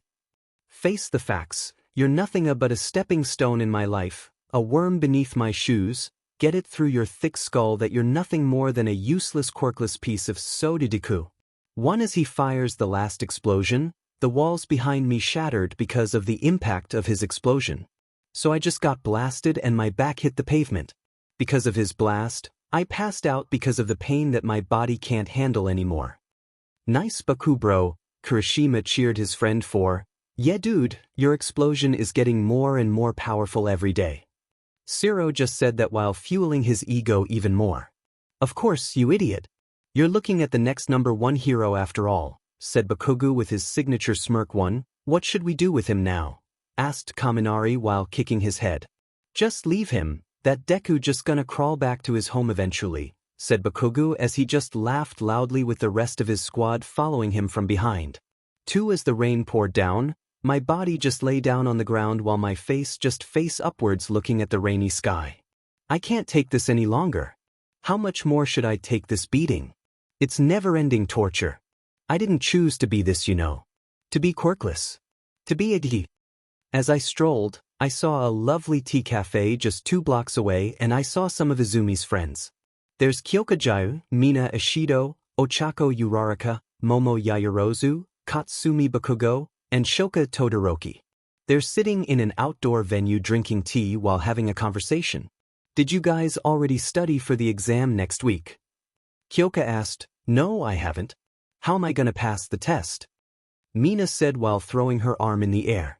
Face the facts. You're nothing but a stepping stone in my life, a worm beneath my shoes. Get it through your thick skull that you're nothing more than a useless quirkless piece of 𝗧𝗵𝗲. One as he fires the last explosion, the walls behind me shattered because of the impact of his explosion. So I just got blasted and my back hit the pavement. Because of his blast, I passed out because of the pain that my body can't handle anymore. Nice Baku bro, Kirishima cheered his friend for. Yeah dude, your explosion is getting more and more powerful every day. Zero just said that while fueling his ego even more. Of course, you idiot. You're looking at the next #1 hero after all, said Bakugo with his signature smirk. What should we do with him now? Asked Kaminari while kicking his head. Just leave him, that Deku just gonna crawl back to his home eventually, said Bakugo as he just laughed loudly with the rest of his squad following him from behind. As the rain poured down, my body just lay down on the ground while my face just face upwards looking at the rainy sky. I can't take this any longer. How much more should I take this beating? It's never-ending torture. I didn't choose to be this, you know. To be quirkless. To be a 𝗧𝗵𝗲. As I strolled, I saw a lovely tea cafe just 2 blocks away, and I saw some of Izumi's friends. There's Kyokajiu, Mina Ishido, Ochako Uraraka, Momo Yaoyorozu, Katsumi Bakugo, and Shoka Todoroki. They're sitting in an outdoor venue drinking tea while having a conversation. Did you guys already study for the exam next week? Kyoka asked. No, I haven't. How am I gonna pass the test? Mina said while throwing her arm in the air.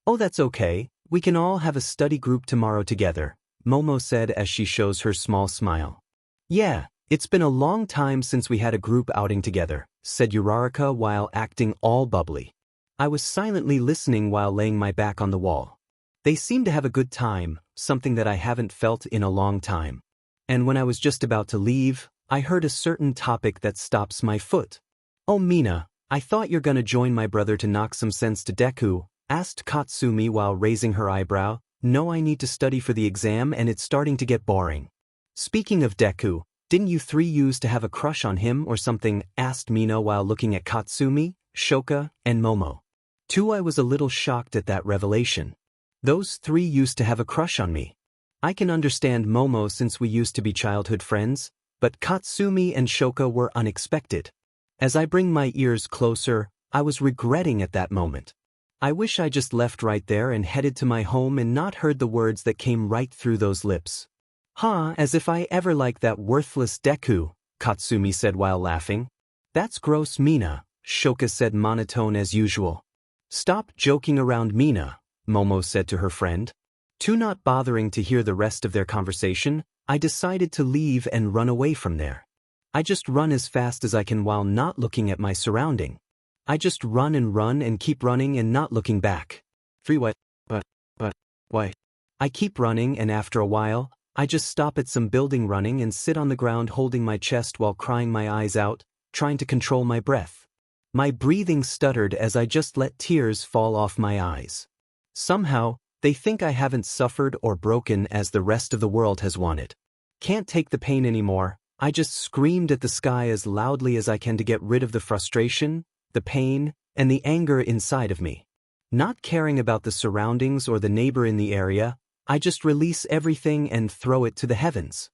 Oh, that's okay, we can all have a study group tomorrow together, Momo said as she shows her small smile. Yeah, it's been a long time since we had a group outing together, said Uraraka while acting all bubbly. I was silently listening while laying my back on the wall. They seemed to have a good time, something that I haven't felt in a long time. And when I was just about to leave, I heard a certain topic that stops my foot. Oh Mina, I thought you're gonna join my brother to knock some sense to Deku, asked Katsumi while raising her eyebrow. No, I need to study for the exam and it's starting to get boring. Speaking of Deku, didn't you 3 used to have a crush on him or something? Asked Mina while looking at Katsumi, Shoka, and Momo. I was a little shocked at that revelation. Those 3 used to have a crush on me. I can understand Momo since we used to be childhood friends, but Katsumi and Shoka were unexpected. As I bring my ears closer, I was regretting at that moment. I wish I just left right there and headed to my home and not heard the words that came right through those lips. As if I ever liked that worthless Deku, Katsumi said while laughing. That's gross Mina, Shoka said monotone as usual. Stop joking around Mina, Momo said to her friend. Not bothering to hear the rest of their conversation, I decided to leave and run away from there. I just run as fast as I can while not looking at my surrounding. I just run and keep running and not looking back. Why? I keep running and after a while, I just stop at some building running and sit on the ground holding my chest while crying my eyes out, trying to control my breath. My breathing stuttered as I just let tears fall off my eyes. Somehow, they think I haven't suffered or broken as the rest of the world has wanted. Can't take the pain anymore, I just screamed at the sky as loudly as I can to get rid of the frustration, the pain, and the anger inside of me. Not caring about the surroundings or the neighbor in the area, I just release everything and throw it to the heavens.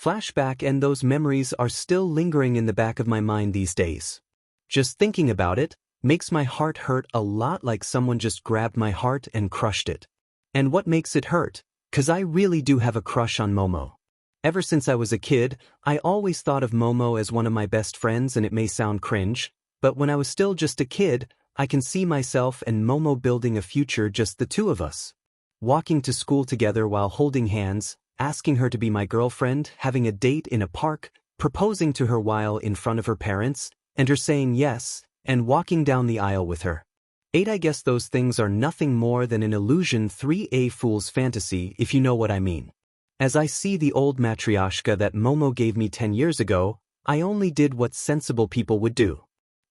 Flashback, and those memories are still lingering in the back of my mind these days. Just thinking about it makes my heart hurt a lot, like someone just grabbed my heart and crushed it. And what makes it hurt? 'Cause I really do have a crush on Momo. Ever since I was a kid, I always thought of Momo as one of my best friends, and it may sound cringe, but when I was still just a kid, I can see myself and Momo building a future, just the 2 of us. Walking to school together while holding hands, asking her to be my girlfriend, having a date in a park, proposing to her while in front of her parents, and her saying yes, and walking down the aisle with her. I guess those things are nothing more than an illusion, a fool's fantasy, if you know what I mean. As I see the old matryoshka that Momo gave me 10 years ago, I only did what sensible people would do.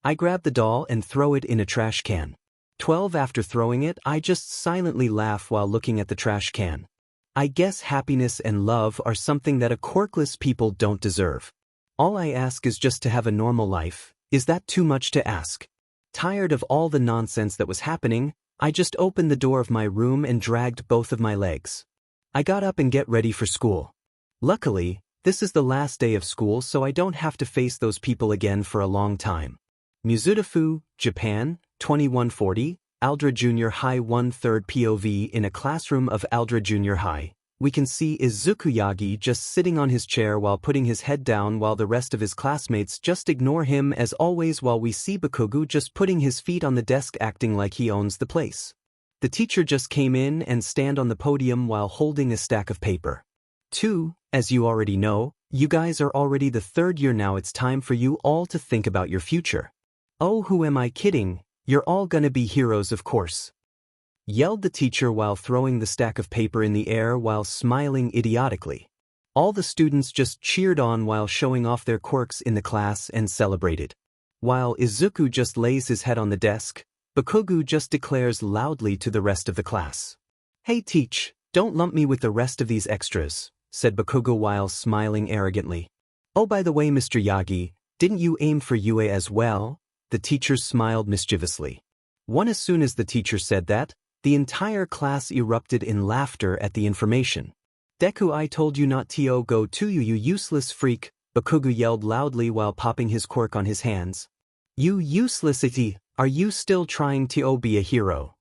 I grab the doll and throw it in a trash can. 12 After throwing it, I just silently laugh while looking at the trash can. I guess happiness and love are something that a quirkless people don't deserve. All I ask is just to have a normal life. Is that too much to ask? Tired of all the nonsense that was happening, I just opened the door of my room and dragged both of my legs. I got up and get ready for school. Luckily, this is the last day of school, so I don't have to face those people again for a long time. 𝗵𝘃𝗧𝗵𝗲, Japan, 2140, 𝗧𝗪𝙢𝗎 Junior High 1/3 POV. In a classroom of 𝗧𝗪𝙢 Junior High, we can see Izuku Yagi just sitting on his chair while putting his head down while the rest of his classmates just ignore him as always, while we see Bakugo just putting his feet on the desk acting like he owns the place. The teacher just came in and stand on the podium while holding a stack of paper. 2. As you already know, you guys are already the third year now. It's time for you all to think about your future. Oh, who am I kidding? You're all gonna be heroes, of course, yelled the teacher while throwing the stack of paper in the air while smiling idiotically. All the students just cheered on while showing off their quirks in the class and celebrated. While Izuku just lays his head on the desk, Bakugo just declares loudly to the rest of the class. "Hey teach, don't lump me with the rest of these extras," said Bakugo while smiling arrogantly. "Oh, by the way, Mr. Yagi, didn't you aim for UA as well?" The teacher smiled mischievously. As soon as the teacher said that, the entire class erupted in laughter at the information. "Deku, I told you not to go to you useless freak," Bakugo yelled loudly while popping his quirk on his hands. "You uselessity, are you still trying to be a hero?"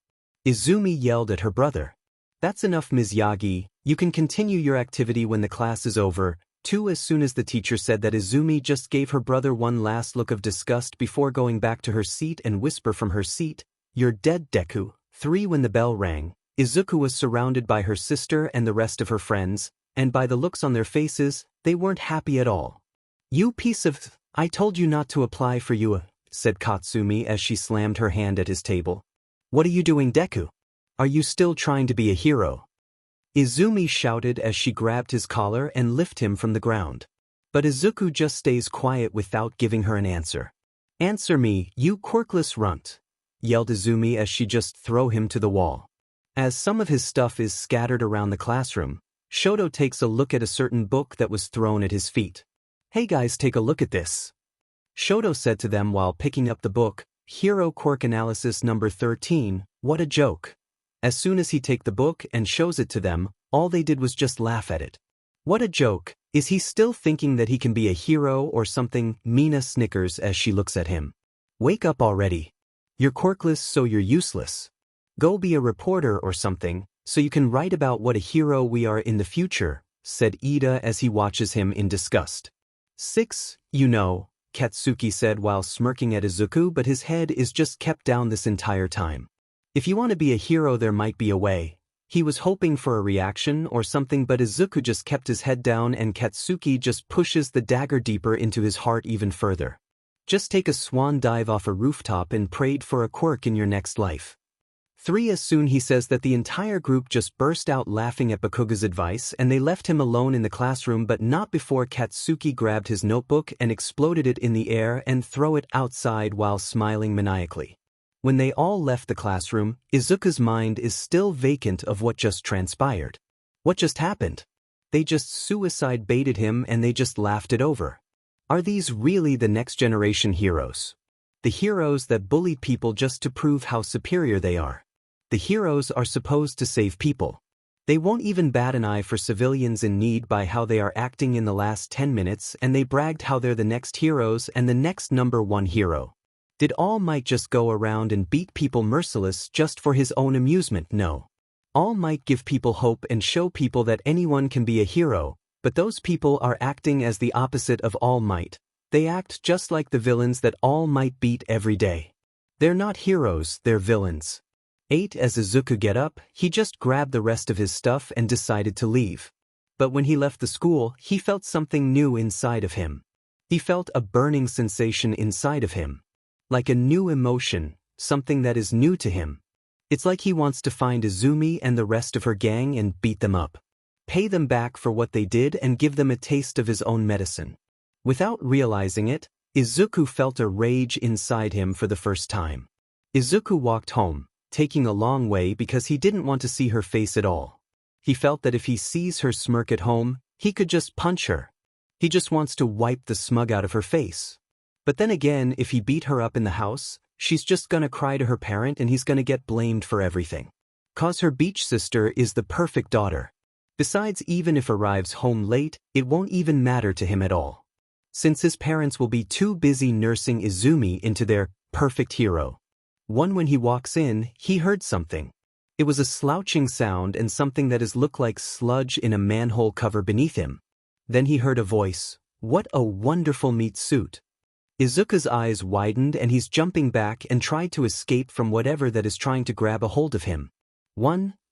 Izumi yelled at her brother. "That's enough, Ms. Yagi, you can continue your activity when the class is over." 2. As soon as the teacher said that, Izumi just gave her brother one last look of disgust before going back to her seat and whisper from her seat, "You're dead, Deku." 3. When the bell rang, Izuku was surrounded by her sister and the rest of her friends, and by the looks on their faces, they weren't happy at all. "You piece of I told you not to apply for UA," said Katsumi as she slammed her hand at his table. "What are you doing, Deku? Are you still trying to be a hero?" Izumi shouted as she grabbed his collar and lifted him from the ground. But Izuku just stays quiet without giving her an answer. "Answer me, you quirkless runt," yelled Izumi as she just threw him to the wall. As some of his stuff is scattered around the classroom, Shoto takes a look at a certain book that was thrown at his feet. "Hey guys, take a look at this," Shoto said to them while picking up the book, "Hero Quirk Analysis number 13, what a joke." As soon as he take the book and shows it to them, all they did was just laugh at it. "What a joke, is he still thinking that he can be a hero or something?" Mina snickers as she looks at him. "Wake up already. You're quirkless, so you're useless. Go be a reporter or something, so you can write about what a hero we are in the future," said Ida as he watches him in disgust. 6. You know, Katsuki said while smirking at Izuku, but his head is just kept down this entire time. "If you want to be a hero, there might be a way." He was hoping for a reaction or something, but Izuku just kept his head down and Katsuki just pushes the dagger deeper into his heart even further. "Just take a swan dive off a rooftop and prayed for a quirk in your next life." 3. As soon he says that, the entire group just burst out laughing at Bakugo's advice and they left him alone in the classroom, but not before Katsuki grabbed his notebook and exploded it in the air and threw it outside while smiling maniacally. When they all left the classroom, Izuku's mind is still vacant of what just transpired. What just happened? They just suicide baited him and they just laughed it over. Are these really the next generation heroes? The heroes that bully people just to prove how superior they are. The heroes are supposed to save people. They won't even bat an eye for civilians in need by how they are acting in the last 10 minutes, and they bragged how they're the next heroes and the next #1 hero. Did All Might just go around and beat people merciless just for his own amusement? No. All Might give people hope and show people that anyone can be a hero, but those people are acting as the opposite of All Might. They act just like the villains that All Might beat every day. They're not heroes, they're villains. 8. As Izuku get up, he just grabbed the rest of his stuff and decided to leave. But when he left the school, he felt something new inside of him. He felt a burning sensation inside of him. Like a new emotion, something that is new to him. It's like he wants to find Izumi and the rest of her gang and beat them up. Pay them back for what they did and give them a taste of his own medicine. Without realizing it, Izuku felt a rage inside him for the first time. Izuku walked home, taking a long way because he didn't want to see her face at all. He felt that if he sees her smirk at home, he could just punch her. He just wants to wipe the smug out of her face. But then again, if he beat her up in the house, she's just gonna cry to her parent and he's gonna get blamed for everything. 'Cause her beach sister is the perfect daughter. Besides, even if arrives home late, it won't even matter to him at all, since his parents will be too busy nursing Izumi into their perfect hero. When he walks in, he heard something. It was a slouching sound and something that looked like sludge in a manhole cover beneath him. Then he heard a voice, "What a wonderful meat suit." Izuku's eyes widened and he's jumping back and tried to escape from whatever that is trying to grab a hold of him.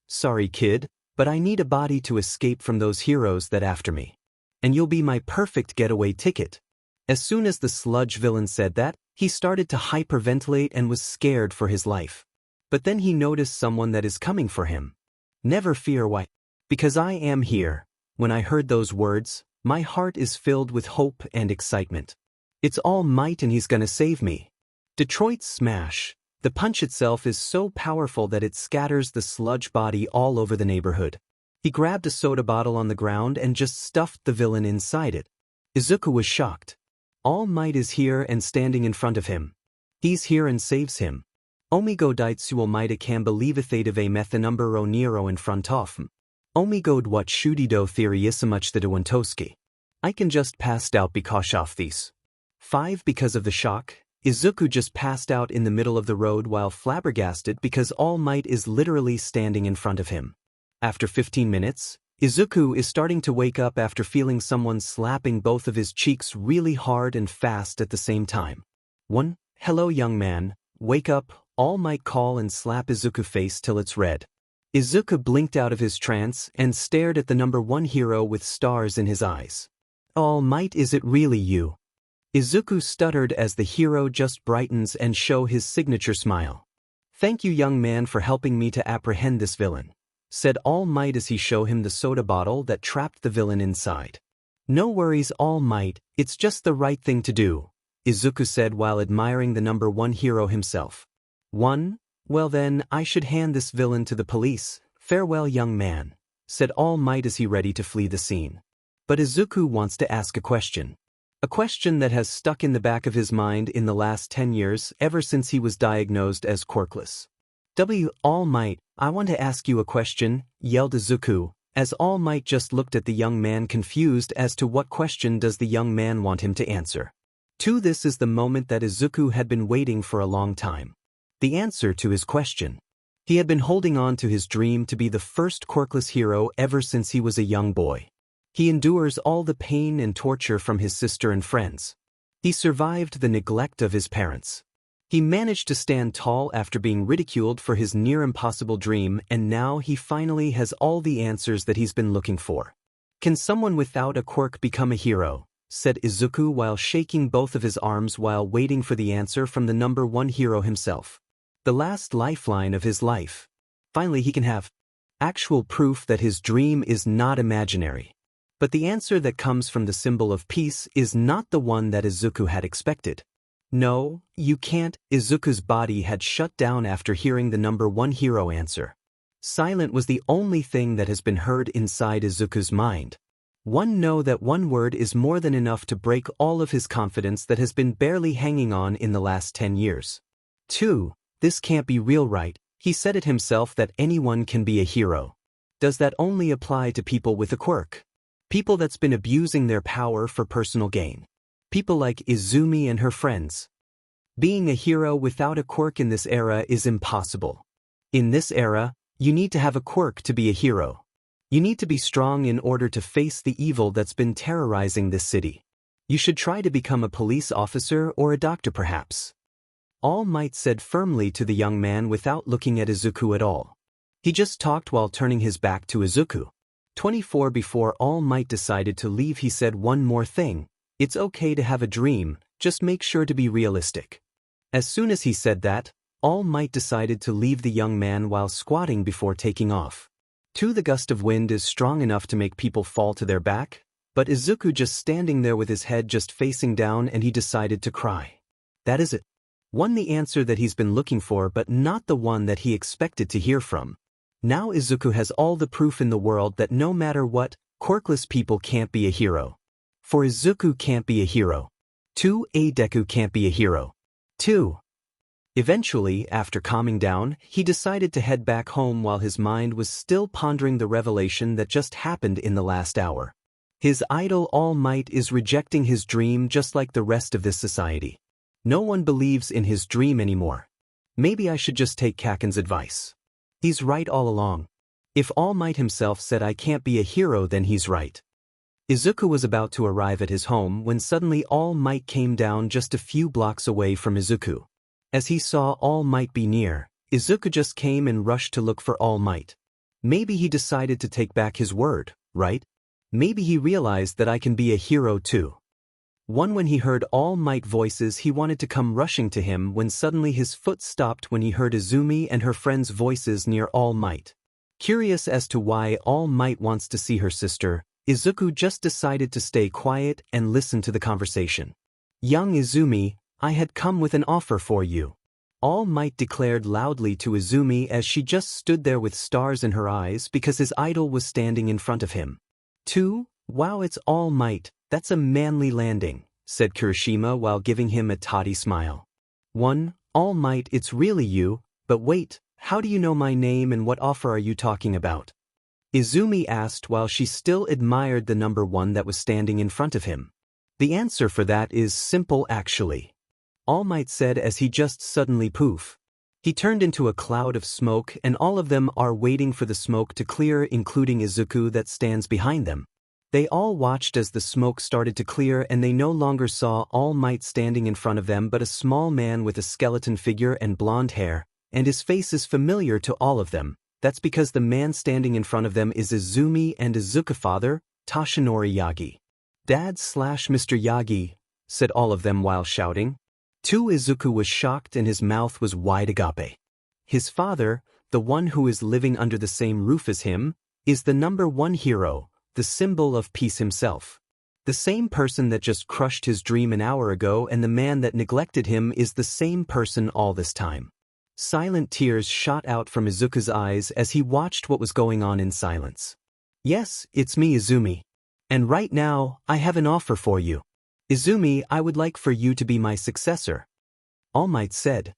Sorry kid, but I need a body to escape from those heroes that after me. And you'll be my perfect getaway ticket. As soon as the sludge villain said that, he started to hyperventilate and was scared for his life. But then he noticed someone that is coming for him. Never fear, why? Because I am here. When I heard those words, my heart is filled with hope and excitement. It's All Might and he's gonna save me. Detroit's smash. The punch itself is so powerful that it scatters the sludge body all over the neighborhood. He grabbed a soda bottle on the ground and just stuffed the villain inside it. Izuku was shocked. All Might is here and standing in front of him. He's here and saves him. 𝗵𝗃𝗃𝗏 in front of him. 𝗵𝗃𝗃𝗏. I can just passed out because of these. 5. Because of the shock, Izuku just passed out in the middle of the road while flabbergasted because All Might is literally standing in front of him. After 15 minutes, Izuku is starting to wake up after feeling someone slapping both of his cheeks really hard and fast at the same time. Hello young man, wake up, All Might call and slap Izuku's face till it's red. Izuku blinked out of his trance and stared at the #1 hero with stars in his eyes. All Might, is it really you? Izuku stuttered as the hero just brightens and show his signature smile. Thank you young man for helping me to apprehend this villain, said All Might as he showed him the soda bottle that trapped the villain inside. No worries All Might, it's just the right thing to do, Izuku said while admiring the #1 hero himself. Well then, I should hand this villain to the police. Farewell young man, said All Might as he ready to flee the scene. But Izuku wants to ask a question. A question that has stuck in the back of his mind in the last 10 years ever since he was diagnosed as quirkless. All Might, I want to ask you a question, yelled Izuku, as All Might just looked at the young man confused as to what question does the young man want him to answer. This is the moment that Izuku had been waiting for a long time. The answer to his question. He had been holding on to his dream to be the first quirkless hero ever since he was a young boy. He endures all the pain and torture from his sister and friends. He survived the neglect of his parents. He managed to stand tall after being ridiculed for his near-impossible dream, and now he finally has all the answers that he's been looking for. Can someone without a quirk become a hero? Said Izuku while shaking both of his arms while waiting for the answer from the #1 hero himself. The last lifeline of his life. Finally he can have actual proof that his dream is not imaginary. But the answer that comes from the symbol of peace is not the one that Izuku had expected. No, you can't. Izuku's body had shut down after hearing the #1 hero answer. Silent was the only thing that has been heard inside Izuku's mind. Know that one word is more than enough to break all of his confidence that has been barely hanging on in the last 10 years. 2. This can't be real, right? He said it himself that anyone can be a hero. Does that only apply to people with a quirk? People that's been abusing their power for personal gain. People like Izumi and her friends. Being a hero without a quirk in this era is impossible. In this era, you need to have a quirk to be a hero. You need to be strong in order to face the evil that's been terrorizing this city. You should try to become a police officer or a doctor perhaps. All Might said firmly to the young man without looking at Izuku at all. He just talked while turning his back to Izuku. 24 Before All Might decided to leave, he said one more thing. It's okay to have a dream, just make sure to be realistic. As soon as he said that, All Might decided to leave the young man while squatting before taking off. The gust of wind is strong enough to make people fall to their back, but Izuku just standing there with his head just facing down and he decided to cry. That is it. The answer that he's been looking for, but not the one that he expected to hear from. Now Izuku has all the proof in the world that no matter what, quirkless people can't be a hero. For Izuku can't be a hero. Deku can't be a hero. 2. Eventually, after calming down, he decided to head back home while his mind was still pondering the revelation that just happened in the last hour. His idol All Might is rejecting his dream just like the rest of this society. No one believes in his dream anymore. Maybe I should just take Kaken's advice. He's right all along. If All Might himself said I can't be a hero, then he's right. Izuku was about to arrive at his home when suddenly All Might came down just a few blocks away from Izuku. As he saw All Might be near, Izuku just came and rushed to look for All Might. Maybe he decided to take back his word, right? Maybe he realized that I can be a hero too. When he heard All Might voices, he wanted to come rushing to him when suddenly his foot stopped when he heard Izumi and her friend's voices near All Might. Curious as to why All Might wants to see her sister, Izuku just decided to stay quiet and listen to the conversation. Young Izumi, I had come with an offer for you. All Might declared loudly to Izumi as she just stood there with stars in her eyes because his idol was standing in front of him. 2. Wow, it's All Might, that's a manly landing, said Kirishima while giving him a tawdy smile. 1. All Might, it's really you, but wait, how do you know my name and what offer are you talking about? Izumi asked while she still admired the number 1 that was standing in front of him. The answer for that is simple actually. All Might said as he just suddenly poof. He turned into a cloud of smoke and all of them are waiting for the smoke to clear, including Izuku that stands behind them. They all watched as the smoke started to clear and they no longer saw All Might standing in front of them but a small man with a skeleton figure and blonde hair, and his face is familiar to all of them. That's because the man standing in front of them is Izumi and Izuku's father, Toshinori Yagi. Dad/Mr. Yagi, said all of them while shouting. 2. Izuku was shocked and his mouth was wide agape. His father, the one who is living under the same roof as him, is the number 1 hero, the symbol of peace himself. The same person that just crushed his dream an hour ago, and the man that neglected him is the same person all this time. Silent tears shot out from Izuku's eyes as he watched what was going on in silence. Yes, it's me, Izumi. And right now, I have an offer for you. Izumi, I would like for you to be my successor. All Might said.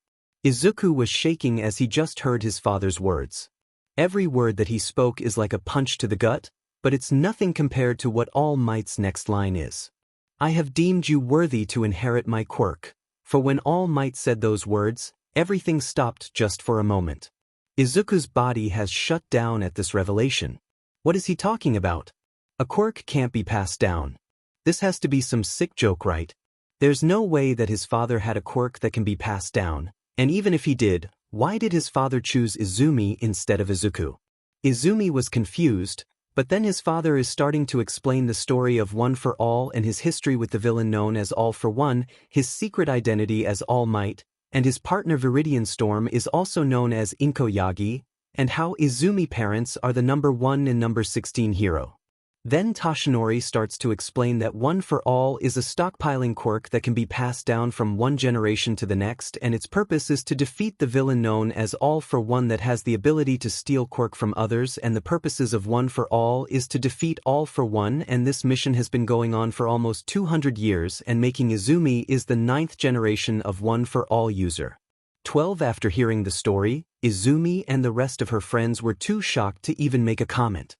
Izuku was shaking as he just heard his father's words. Every word that he spoke is like a punch to the gut, but it's nothing compared to what All Might's next line is. I have deemed you worthy to inherit my quirk. For when All Might said those words, everything stopped just for a moment. Izuku's body has shut down at this revelation. What is he talking about? A quirk can't be passed down. This has to be some sick joke, right? There's no way that his father had a quirk that can be passed down, and even if he did, why did his father choose Izumi instead of Izuku? Izumi was confused, but then his father is starting to explain the story of One for All and his history with the villain known as All for One, his secret identity as All Might, and his partner Viridian Storm is also known as Inko Yagi, and how Izumi parents are the number 1 and number 16 hero. Then Toshinori starts to explain that One for All is a stockpiling quirk that can be passed down from one generation to the next, and its purpose is to defeat the villain known as All for One that has the ability to steal quirk from others, and the purposes of One for All is to defeat All for One, and this mission has been going on for almost 200 years, and making Izumi is the 9th generation of One for All user. 12. After hearing the story, Izumi and the rest of her friends were too shocked to even make a comment.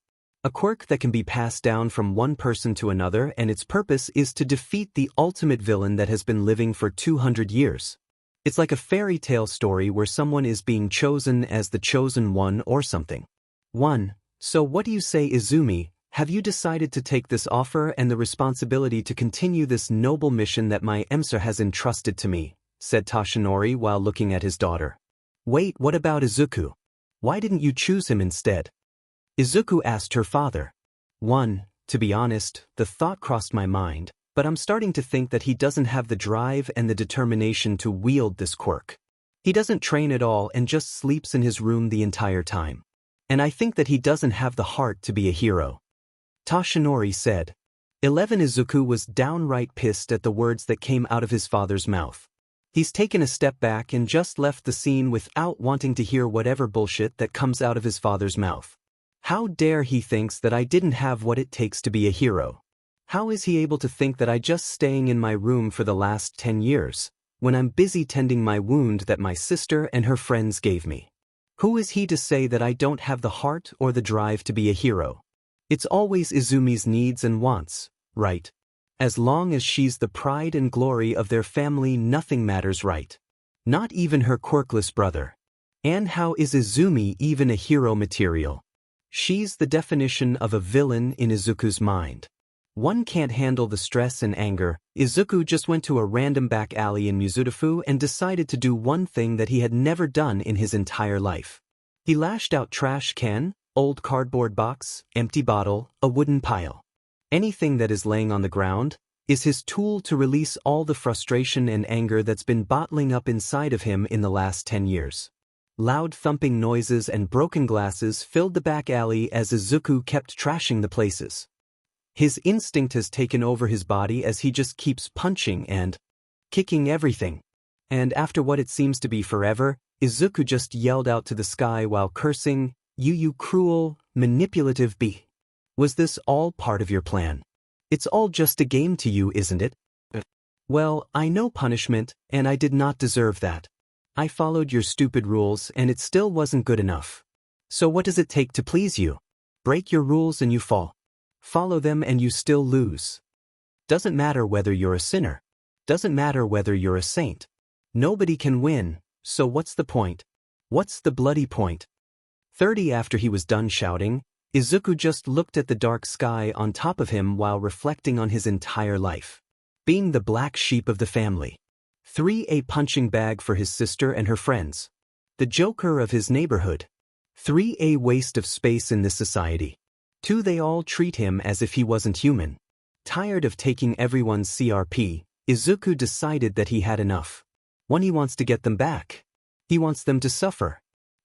A quirk that can be passed down from one person to another, and its purpose is to defeat the ultimate villain that has been living for 200 years. It's like a fairy tale story where someone is being chosen as the chosen one or something. 1. So what do you say, Izumi? Have you decided to take this offer and the responsibility to continue this noble mission that my 𝗵𝘃 has entrusted to me? Said Toshinori while looking at his daughter. Wait, what about Izuku? Why didn't you choose him instead? Izuku asked her father. 1. To be honest, the thought crossed my mind, but I'm starting to think that he doesn't have the drive and the determination to wield this quirk. He doesn't train at all and just sleeps in his room the entire time. And I think that he doesn't have the heart to be a hero. Toshinori said. 11. Izuku was downright pissed at the words that came out of his father's mouth. He's taken a step back and just left the scene without wanting to hear whatever bullshit that comes out of his father's mouth. How dare he thinks that I didn't have what it takes to be a hero? How is he able to think that I just staying in my room for the last 10 years, when I'm busy tending my wound that my sister and her friends gave me? Who is he to say that I don't have the heart or the drive to be a hero? It's always Izumi's needs and wants, right? As long as she's the pride and glory of their family, nothing matters, right? Not even her quirkless brother. And how is Izumi even a hero material? She's the definition of a villain in Izuku's mind. One can't handle the stress and anger. Izuku just went to a random back alley in Mizudafu and decided to do one thing that he had never done in his entire life. He lashed out trash can, old cardboard box, empty bottle, a wooden pile. Anything that is laying on the ground is his tool to release all the frustration and anger that's been bottling up inside of him in the last 10 years. Loud thumping noises and broken glasses filled the back alley as Izuku kept trashing the places. His instinct has taken over his body as he just keeps punching and kicking everything. And after what it seems to be forever, Izuku just yelled out to the sky while cursing, "You cruel, manipulative bee. Was this all part of your plan? It's all just a game to you, isn't it? Well, I know punishment, and I did not deserve that. I followed your stupid rules and it still wasn't good enough. So what does it take to please you? Break your rules and you fall. Follow them and you still lose. Doesn't matter whether you're a sinner. Doesn't matter whether you're a saint. Nobody can win, so what's the point? What's the bloody point?" 30 After he was done shouting, Izuku just looked at the dark sky on top of him while reflecting on his entire life. Being the black sheep of the family. 3 A punching bag for his sister and her friends. The joker of his neighborhood. 3 A waste of space in this society. 2 They all treat him as if he wasn't human. Tired of taking everyone's CRP, Izuku decided that he had enough. 1 He wants to get them back. He wants them to suffer.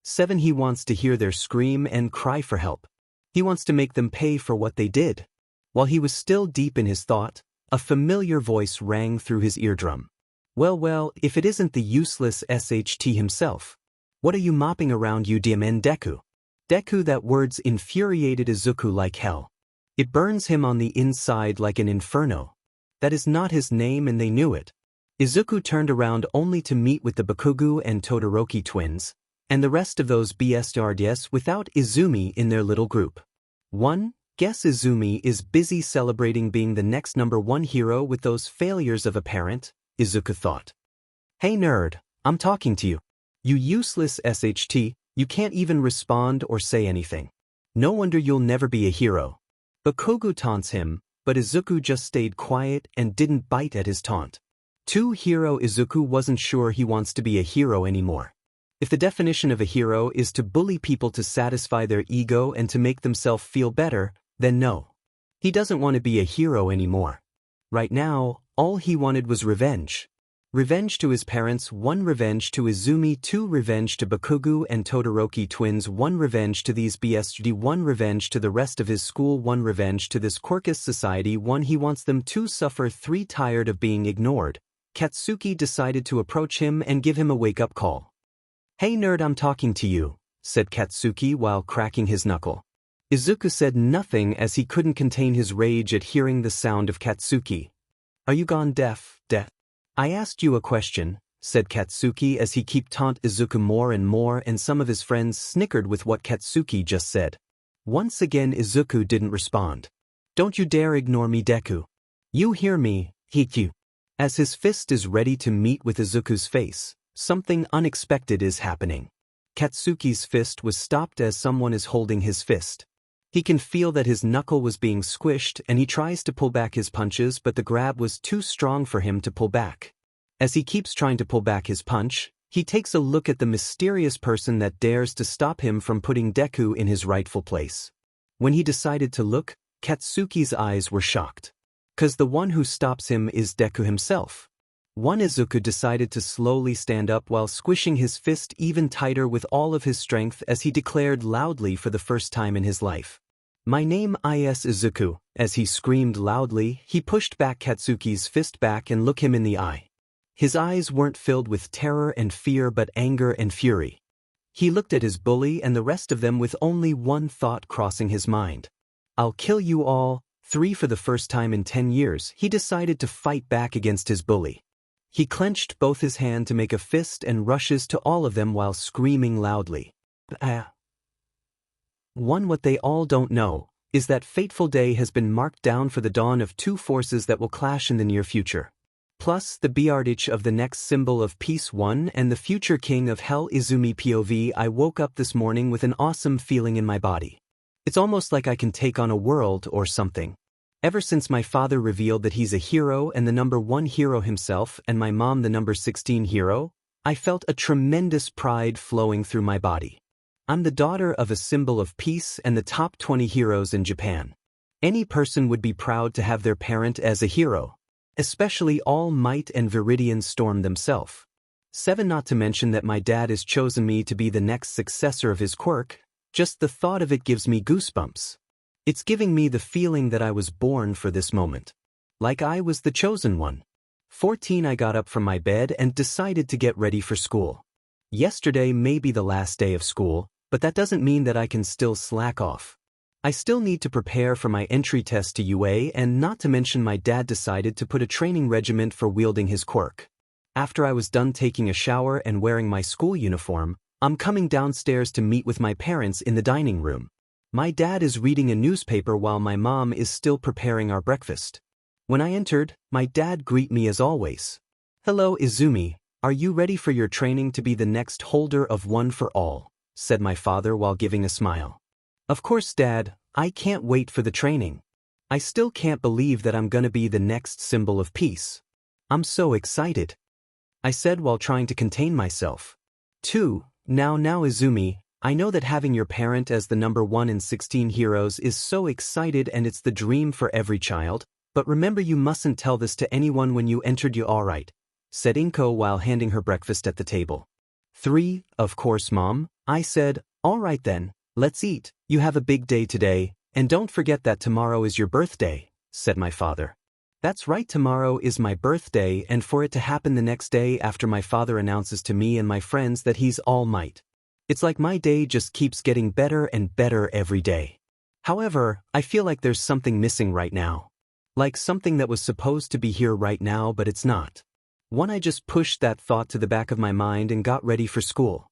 7 He wants to hear their scream and cry for help. He wants to make them pay for what they did. While he was still deep in his thought, a familiar voice rang through his eardrum. Well, if it isn't the useless 𝗧𝗵𝗃 himself. What are you mopping around, you 𝗧𝗵𝗃? Deku, that words infuriated Izuku like hell. It burns him on the inside like an inferno. That is not his name and they knew it. Izuku turned around only to meet with the Bakugo and Todoroki twins, and the rest of those BSRDs without Izumi in their little group. 1 Guess Izumi is busy celebrating being the next #1 hero with those failures of a parent, Izuku thought. Hey nerd, I'm talking to you. You useless 𝗧𝗵𝗃, you can't even respond or say anything. No wonder you'll never be a hero. Bakugo taunts him, but Izuku just stayed quiet and didn't bite at his taunt. 2 Hero Izuku wasn't sure he wants to be a hero anymore. If the definition of a hero is to bully people to satisfy their ego and to make themselves feel better, then no. He doesn't want to be a hero anymore. Right now, all he wanted was revenge. Revenge to his parents, 1 Revenge to Izumi, 2 Revenge to Bakugo and Todoroki twins, 1 Revenge to these BSD, 1 Revenge to the rest of his school, 1 Revenge to this quirkless society, 1 He wants them to suffer, 3 Tired of being ignored, Katsuki decided to approach him and give him a wake-up call. Hey nerd, I'm talking to you, said Katsuki while cracking his knuckle. Izuku said nothing as he couldn't contain his rage at hearing the sound of Katsuki. Are you gone deaf? I asked you a question, said Katsuki as he kept taunt Izuku more and some of his friends snickered with what Katsuki just said. Once again Izuku didn't respond. Don't you dare ignore me, Deku. You hear me, Hiku. As his fist is ready to meet with Izuku's face, something unexpected is happening. Katsuki's fist was stopped as someone is holding his fist. He can feel that his knuckle was being squished and he tries to pull back his punches, but the grab was too strong for him to pull back. As he keeps trying to pull back his punch, he takes a look at the mysterious person that dares to stop him from putting Deku in his rightful place. When he decided to look, Katsuki's eyes were shocked. 'Cause the one who stops him is Deku himself. 1 Izuku decided to slowly stand up while squishing his fist even tighter with all of his strength as he declared loudly for the first time in his life. My name is Izuku. As he screamed loudly, he pushed back Katsuki's fist back and looked him in the eye. His eyes weren't filled with terror and fear but anger and fury. He looked at his bully and the rest of them with only one thought crossing his mind. I'll kill you all. 3 For the first time in 10 years, he decided to fight back against his bully. He clenched both his hand to make a fist and rushes to all of them while screaming loudly. What they all don't know is that fateful day has been marked down for the dawn of 2 forces that will clash in the near future. Plus the 𝗵𝗲𝗍𝗔 of the next symbol of peace 1 and the future king of hell Izumi POV. I woke up this morning with an awesome feeling in my body. It's almost like I can take on a world or something. Ever since my father revealed that he's a hero and the number 1 hero himself and my mom the number 16 hero, I felt a tremendous pride flowing through my body. I'm the daughter of a symbol of peace and the top 20 heroes in Japan. Any person would be proud to have their parent as a hero, especially All Might and Viridian Storm themselves. 7 Not to mention that my dad has chosen me to be the next successor of his quirk. Just the thought of it gives me goosebumps. It's giving me the feeling that I was born for this moment. Like I was the chosen one. 14 I got up from my bed and decided to get ready for school. Yesterday may be the last day of school, but that doesn't mean that I can still slack off. I still need to prepare for my entry test to UA, and not to mention my dad decided to put a training regiment for wielding his quirk. After I was done taking a shower and wearing my school uniform, I'm coming downstairs to meet with my parents in the dining room. My dad is reading a newspaper while my mom is still preparing our breakfast. When I entered, my dad greeted me as always. "Hello Izumi, are you ready for your training to be the next holder of One for All?" said my father while giving a smile. "Of course Dad, I can't wait for the training. I still can't believe that I'm gonna be the next symbol of peace. I'm so excited," I said while trying to contain myself. 2 Now Izumi, I know that having your parent as the number 1 in 16 heroes is so excited and it's the dream for every child, but remember you mustn't tell this to anyone when you entered. You alright? Said Inko while handing her breakfast at the table. 3 Of course Mom, I said. Alright then, let's eat. You have a big day today, and don't forget that tomorrow is your birthday, said my father. That's right, tomorrow is my birthday, and for it to happen the next day after my father announces to me and my friends that he's All Might. It's like my day just keeps getting better and better every day. However, I feel like there's something missing right now. Like something that was supposed to be here right now but it's not. I just pushed that thought to the back of my mind and got ready for school.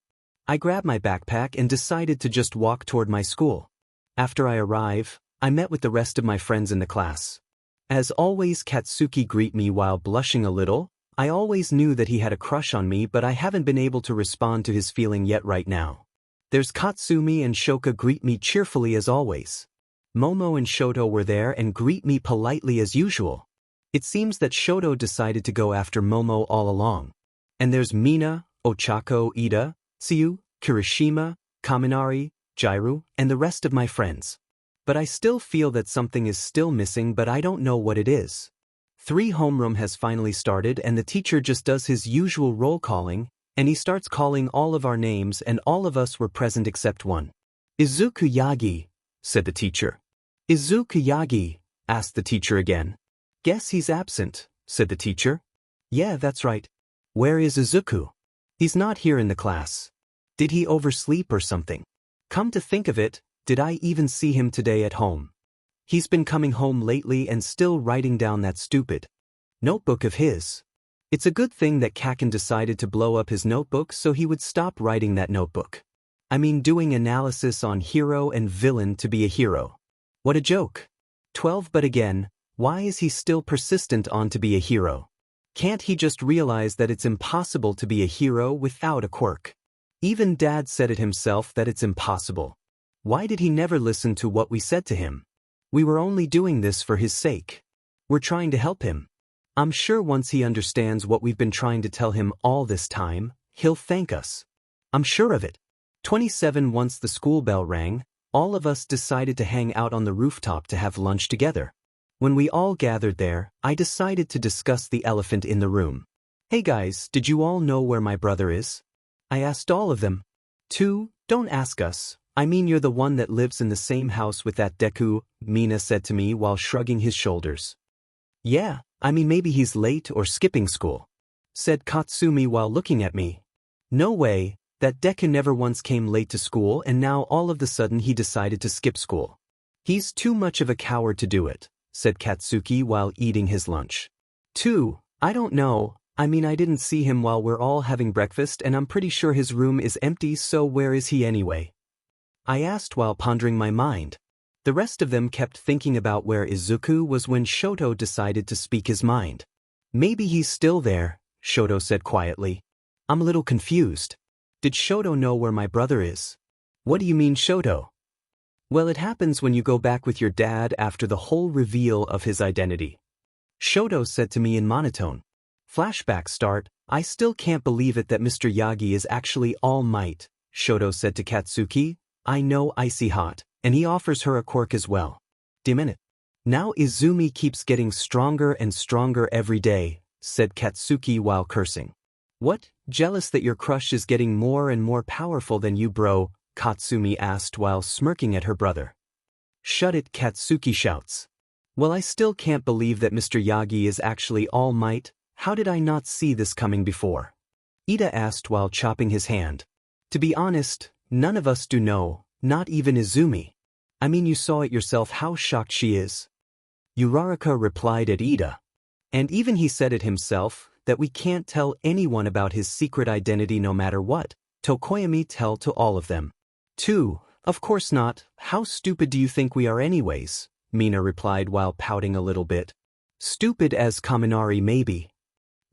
I grabbed my backpack and decided to just walk toward my school. After I arrive, I met with the rest of my friends in the class. As always, Katsuki greeted me while blushing a little. I always knew that he had a crush on me, but I haven't been able to respond to his feeling yet right now. There's Katsumi and Shoka greet me cheerfully as always. Momo and Shoto were there and greet me politely as usual. It seems that Shoto decided to go after Momo all along. And there's Mina, Ochako, Ida, Tsuyu, Kirishima, Kaminari, Jairu, and the rest of my friends. But I still feel that something is still missing, but I don't know what it is. 3 Homeroom has finally started and the teacher just does his usual roll calling, and he starts calling all of our names and all of us were present except one. Izuku Yagi, said the teacher. Izuku Yagi, asked the teacher again. Guess he's absent, said the teacher. Yeah, that's right. Where is Izuku? He's not here in the class. Did he oversleep or something? Come to think of it, did I even see him today at home? He's been coming home lately and still writing down that stupid notebook of his. It's a good thing that Kaken decided to blow up his notebook so he would stop writing that notebook. I mean, doing analysis on hero and villain to be a hero. What a joke. 12 But again, why is he still persistent on to be a hero? Can't he just realize that it's impossible to be a hero without a quirk? Even Dad said it himself that it's impossible. Why did he never listen to what we said to him? We were only doing this for his sake. We're trying to help him. I'm sure once he understands what we've been trying to tell him all this time, he'll thank us. I'm sure of it. 27 Once the school bell rang, all of us decided to hang out on the rooftop to have lunch together. When we all gathered there, I decided to discuss the elephant in the room. Hey guys, did you all know where my brother is? I asked all of them. 2 Don't ask us. I mean, you're the one that lives in the same house with that Deku, Mina said to me while shrugging his shoulders. Yeah, I mean maybe he's late or skipping school. said Katsumi while looking at me. No way, that Deku never once came late to school and now all of a sudden he decided to skip school. He's too much of a coward to do it, said Katsuki while eating his lunch. I don't know, I mean I didn't see him while we're all having breakfast and I'm pretty sure his room is empty, so where is he anyway? I asked while pondering my mind. The rest of them kept thinking about where Izuku was when Shoto decided to speak his mind. Maybe he's still there, Shoto said quietly. I'm a little confused. Did Shoto know where my brother is? What do you mean, Shoto? Well, it happens when you go back with your dad after the whole reveal of his identity. Shoto said to me in monotone. Flashback start. I still can't believe it that Mr. Yagi is actually All Might, Shoto said to Katsuki. I know icy hot, and he offers her a quirk as well. Minute. Now Izumi keeps getting stronger and stronger every day, said Katsuki while cursing. What? Jealous that your crush is getting more and more powerful than you, bro? Katsumi asked while smirking at her brother. Shut it, Katsuki shouts. Well, I still can't believe that Mr. Yagi is actually All Might. How did I not see this coming before? Ida asked while chopping his hand. To be honest, none of us do know, not even Izumi. I mean, you saw it yourself how shocked she is. Uraraka replied at Ida. And even he said it himself, that we can't tell anyone about his secret identity no matter what. Tokoyami tell to all of them. Of course not, how stupid do you think we are anyways? Mina replied while pouting a little bit. Stupid as Kaminari maybe.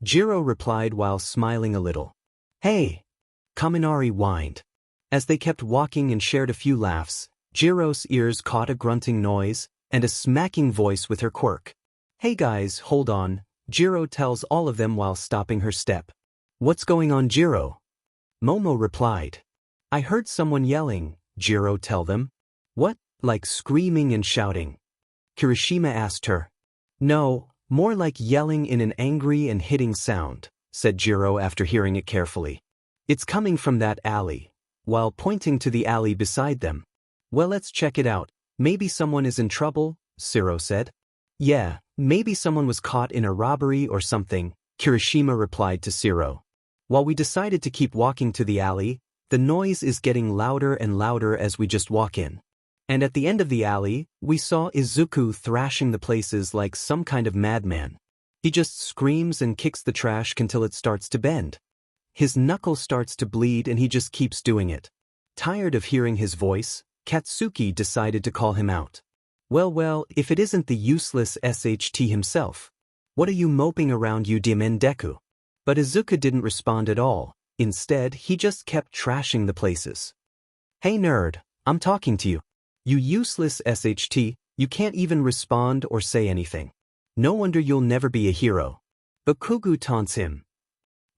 Jiro replied while smiling a little. Hey! Kaminari whined. As they kept walking and shared a few laughs, Jiro's ears caught a grunting noise and a smacking voice with her quirk. Hey guys, hold on, Jiro tells all of them while stopping her step. What's going on, Jiro? Momo replied. I heard someone yelling, Jiro tell them. What, like screaming and shouting? Kirishima asked her. No, more like yelling in an angry and hitting sound, said Jiro after hearing it carefully. It's coming from that alley, while pointing to the alley beside them. Well, let's check it out. Maybe someone is in trouble, Siro said. Yeah, maybe someone was caught in a robbery or something, Kirishima replied to Siro. While we decided to keep walking to the alley, the noise is getting louder and louder as we just walk in. And at the end of the alley, we saw Izuku thrashing the places like some kind of madman. He just screams and kicks the trash until it starts to bend. His knuckle starts to bleed and he just keeps doing it. Tired of hearing his voice, Katsuki decided to call him out. Well, if it isn't the useless 𝗧𝗃 himself. What are you moping around, you demon Deku? But Izuku didn't respond at all. Instead, he just kept trashing the places. Hey nerd, I'm talking to you. You useless 𝗧𝗃, you can't even respond or say anything. No wonder you'll never be a hero. But Kugu taunts him.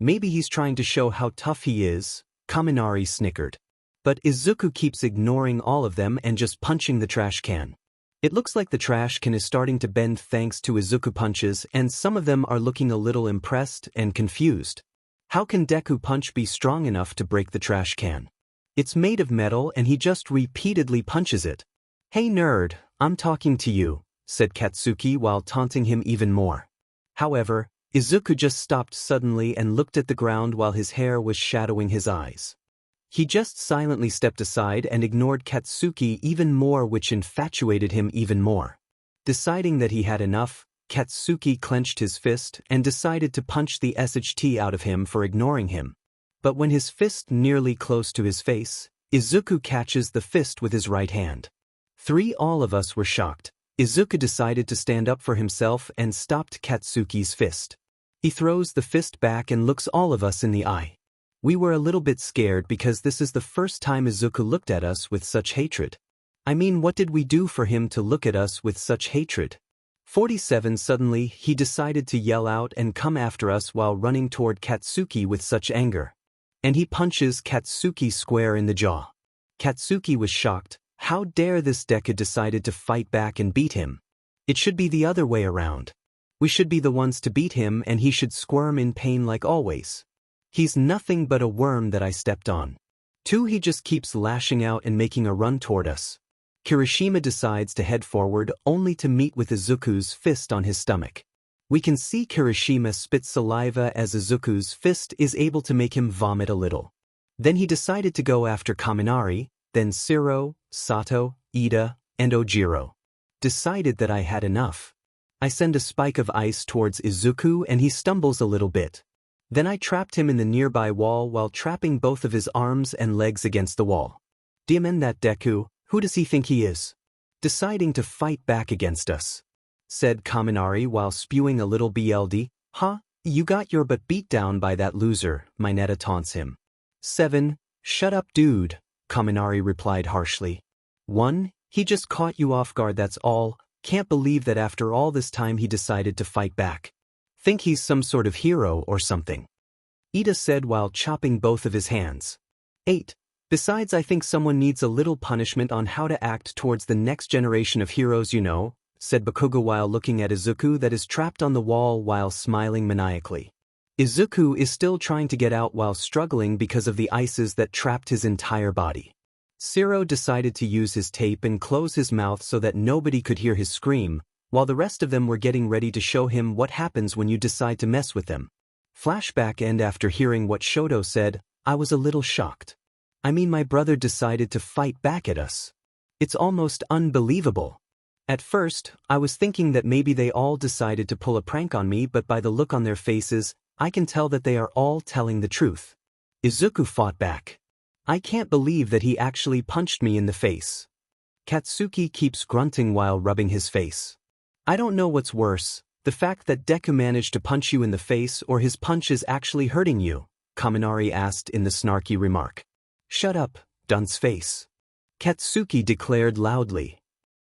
Maybe he's trying to show how tough he is, Kaminari snickered. But Izuku keeps ignoring all of them and just punching the trash can. It looks like the trash can is starting to bend thanks to Izuku punches, and some of them are looking a little impressed and confused. How can Deku punch be strong enough to break the trash can? It's made of metal and he just repeatedly punches it. Hey nerd, I'm talking to you, said Katsuki while taunting him even more. However, Izuku just stopped suddenly and looked at the ground while his hair was shadowing his eyes. He just silently stepped aside and ignored Katsuki even more, which infatuated him even more. Deciding that he had enough, Katsuki clenched his fist and decided to punch the 𝗧𝗃 out of him for ignoring him. But when his fist nearly close to his face, Izuku catches the fist with his right hand. All of us were shocked. Izuku decided to stand up for himself and stopped Katsuki's fist. He throws the fist back and looks all of us in the eye. We were a little bit scared because this is the first time Izuku looked at us with such hatred. I mean, what did we do for him to look at us with such hatred? 47 Suddenly, he decided to yell out and come after us while running toward Katsuki with such anger. And he punches Katsuki square in the jaw. Katsuki was shocked. How dare this Deku decided to fight back and beat him? It should be the other way around. We should be the ones to beat him and he should squirm in pain like always. He's nothing but a worm that I stepped on. He just keeps lashing out and making a run toward us. Kirishima decides to head forward only to meet with Izuku's fist on his stomach. We can see Kirishima spit saliva as Izuku's fist is able to make him vomit a little. Then he decided to go after Kaminari, then Shiro, Sato, Ida, and Ojiro. Decided that I had enough. I send a spike of ice towards Izuku and he stumbles a little bit. Then I trapped him in the nearby wall while trapping both of his arms and legs against the wall. Demon that Deku, who does he think he is? Deciding to fight back against us, said Kaminari while spewing a little BLD. Huh, you got your butt beat down by that loser, Mineta taunts him. 7. Shut up dude, Kaminari replied harshly. 1. He just caught you off guard, that's all. Can't believe that after all this time he decided to fight back. Think he's some sort of hero or something. Ida said while chopping both of his hands. 8. Besides, I think someone needs a little punishment on how to act towards the next generation of heroes, you know, said Bakugo while looking at Izuku that is trapped on the wall while smiling maniacally. Izuku is still trying to get out while struggling because of the ices that trapped his entire body. Shiro decided to use his tape and close his mouth so that nobody could hear his scream, while the rest of them were getting ready to show him what happens when you decide to mess with them. Flashback, and after hearing what Shoto said, I was a little shocked. I mean, my brother decided to fight back at us. It's almost unbelievable. At first, I was thinking that maybe they all decided to pull a prank on me, but by the look on their faces, I can tell that they are all telling the truth. Izuku fought back. I can't believe that he actually punched me in the face. Katsuki keeps grunting while rubbing his face. I don't know what's worse, the fact that Deku managed to punch you in the face or his punch is actually hurting you, Kaminari asked in the snarky remark. Shut up, dunce face, Katsuki declared loudly.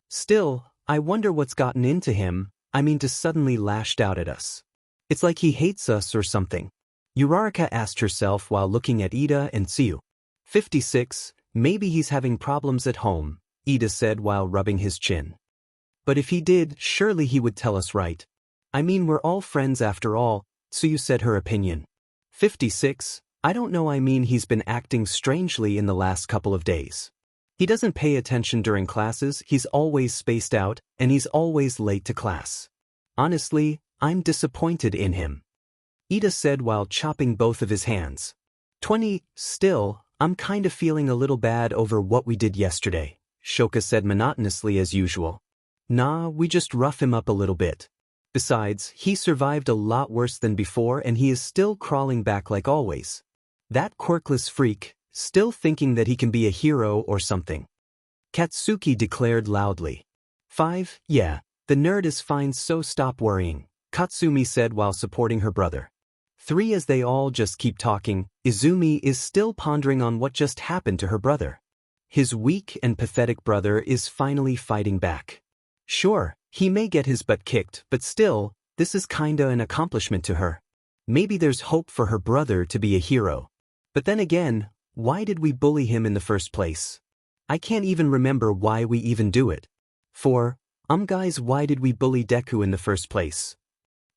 Still, I wonder what's gotten into him, to suddenly lashed out at us. It's like he hates us or something. Uraraka asked herself while looking at Ida and Tsuyu. 56, maybe he's having problems at home, Ida said while rubbing his chin. But if he did, surely he would tell us, right? We're all friends after all, Tsuyu said her opinion. 56, I don't know, he's been acting strangely in the last couple of days. He doesn't pay attention during classes, he's always spaced out, and he's always late to class. Honestly, I'm disappointed in him, Ida said while chopping both of his hands. 20, still, I'm kind of feeling a little bad over what we did yesterday, Shoka said monotonously as usual. Nah, we just rough him up a little bit. Besides, he survived a lot worse than before and he is still crawling back like always. That quirkless freak, still thinking that he can be a hero or something. Katsuki declared loudly. 5, yeah, the nerd is fine, so stop worrying, Katsumi said while supporting her brother. 3, as they all just keep talking, Izumi is still pondering on what just happened to her brother. His weak and pathetic brother is finally fighting back. Sure, he may get his butt kicked, but still, this is kinda an accomplishment to her. Maybe there's hope for her brother to be a hero. But then again, why did we bully him in the first place? I can't even remember why we even do it. 4, guys, why did we bully Deku in the first place?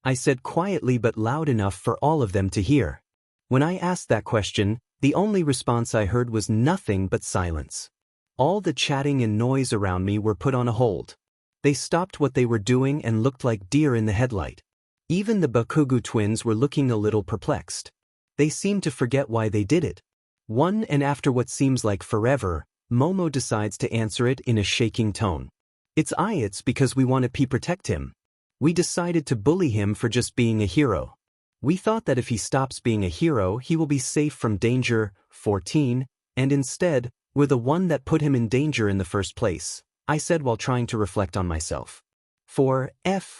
I said quietly but loud enough for all of them to hear. When I asked that question, the only response I heard was nothing but silence. All the chatting and noise around me were put on a hold. They stopped what they were doing and looked like deer in the headlight. Even the Bakugo twins were looking a little perplexed. They seemed to forget why they did it. And after what seems like forever, Momo decides to answer it in a shaking tone. It's because we want to protect him. We decided to bully him for just being a hero. We thought that if he stops being a hero, he will be safe from danger. 14, and instead, we're the one that put him in danger in the first place, I said while trying to reflect on myself. 4,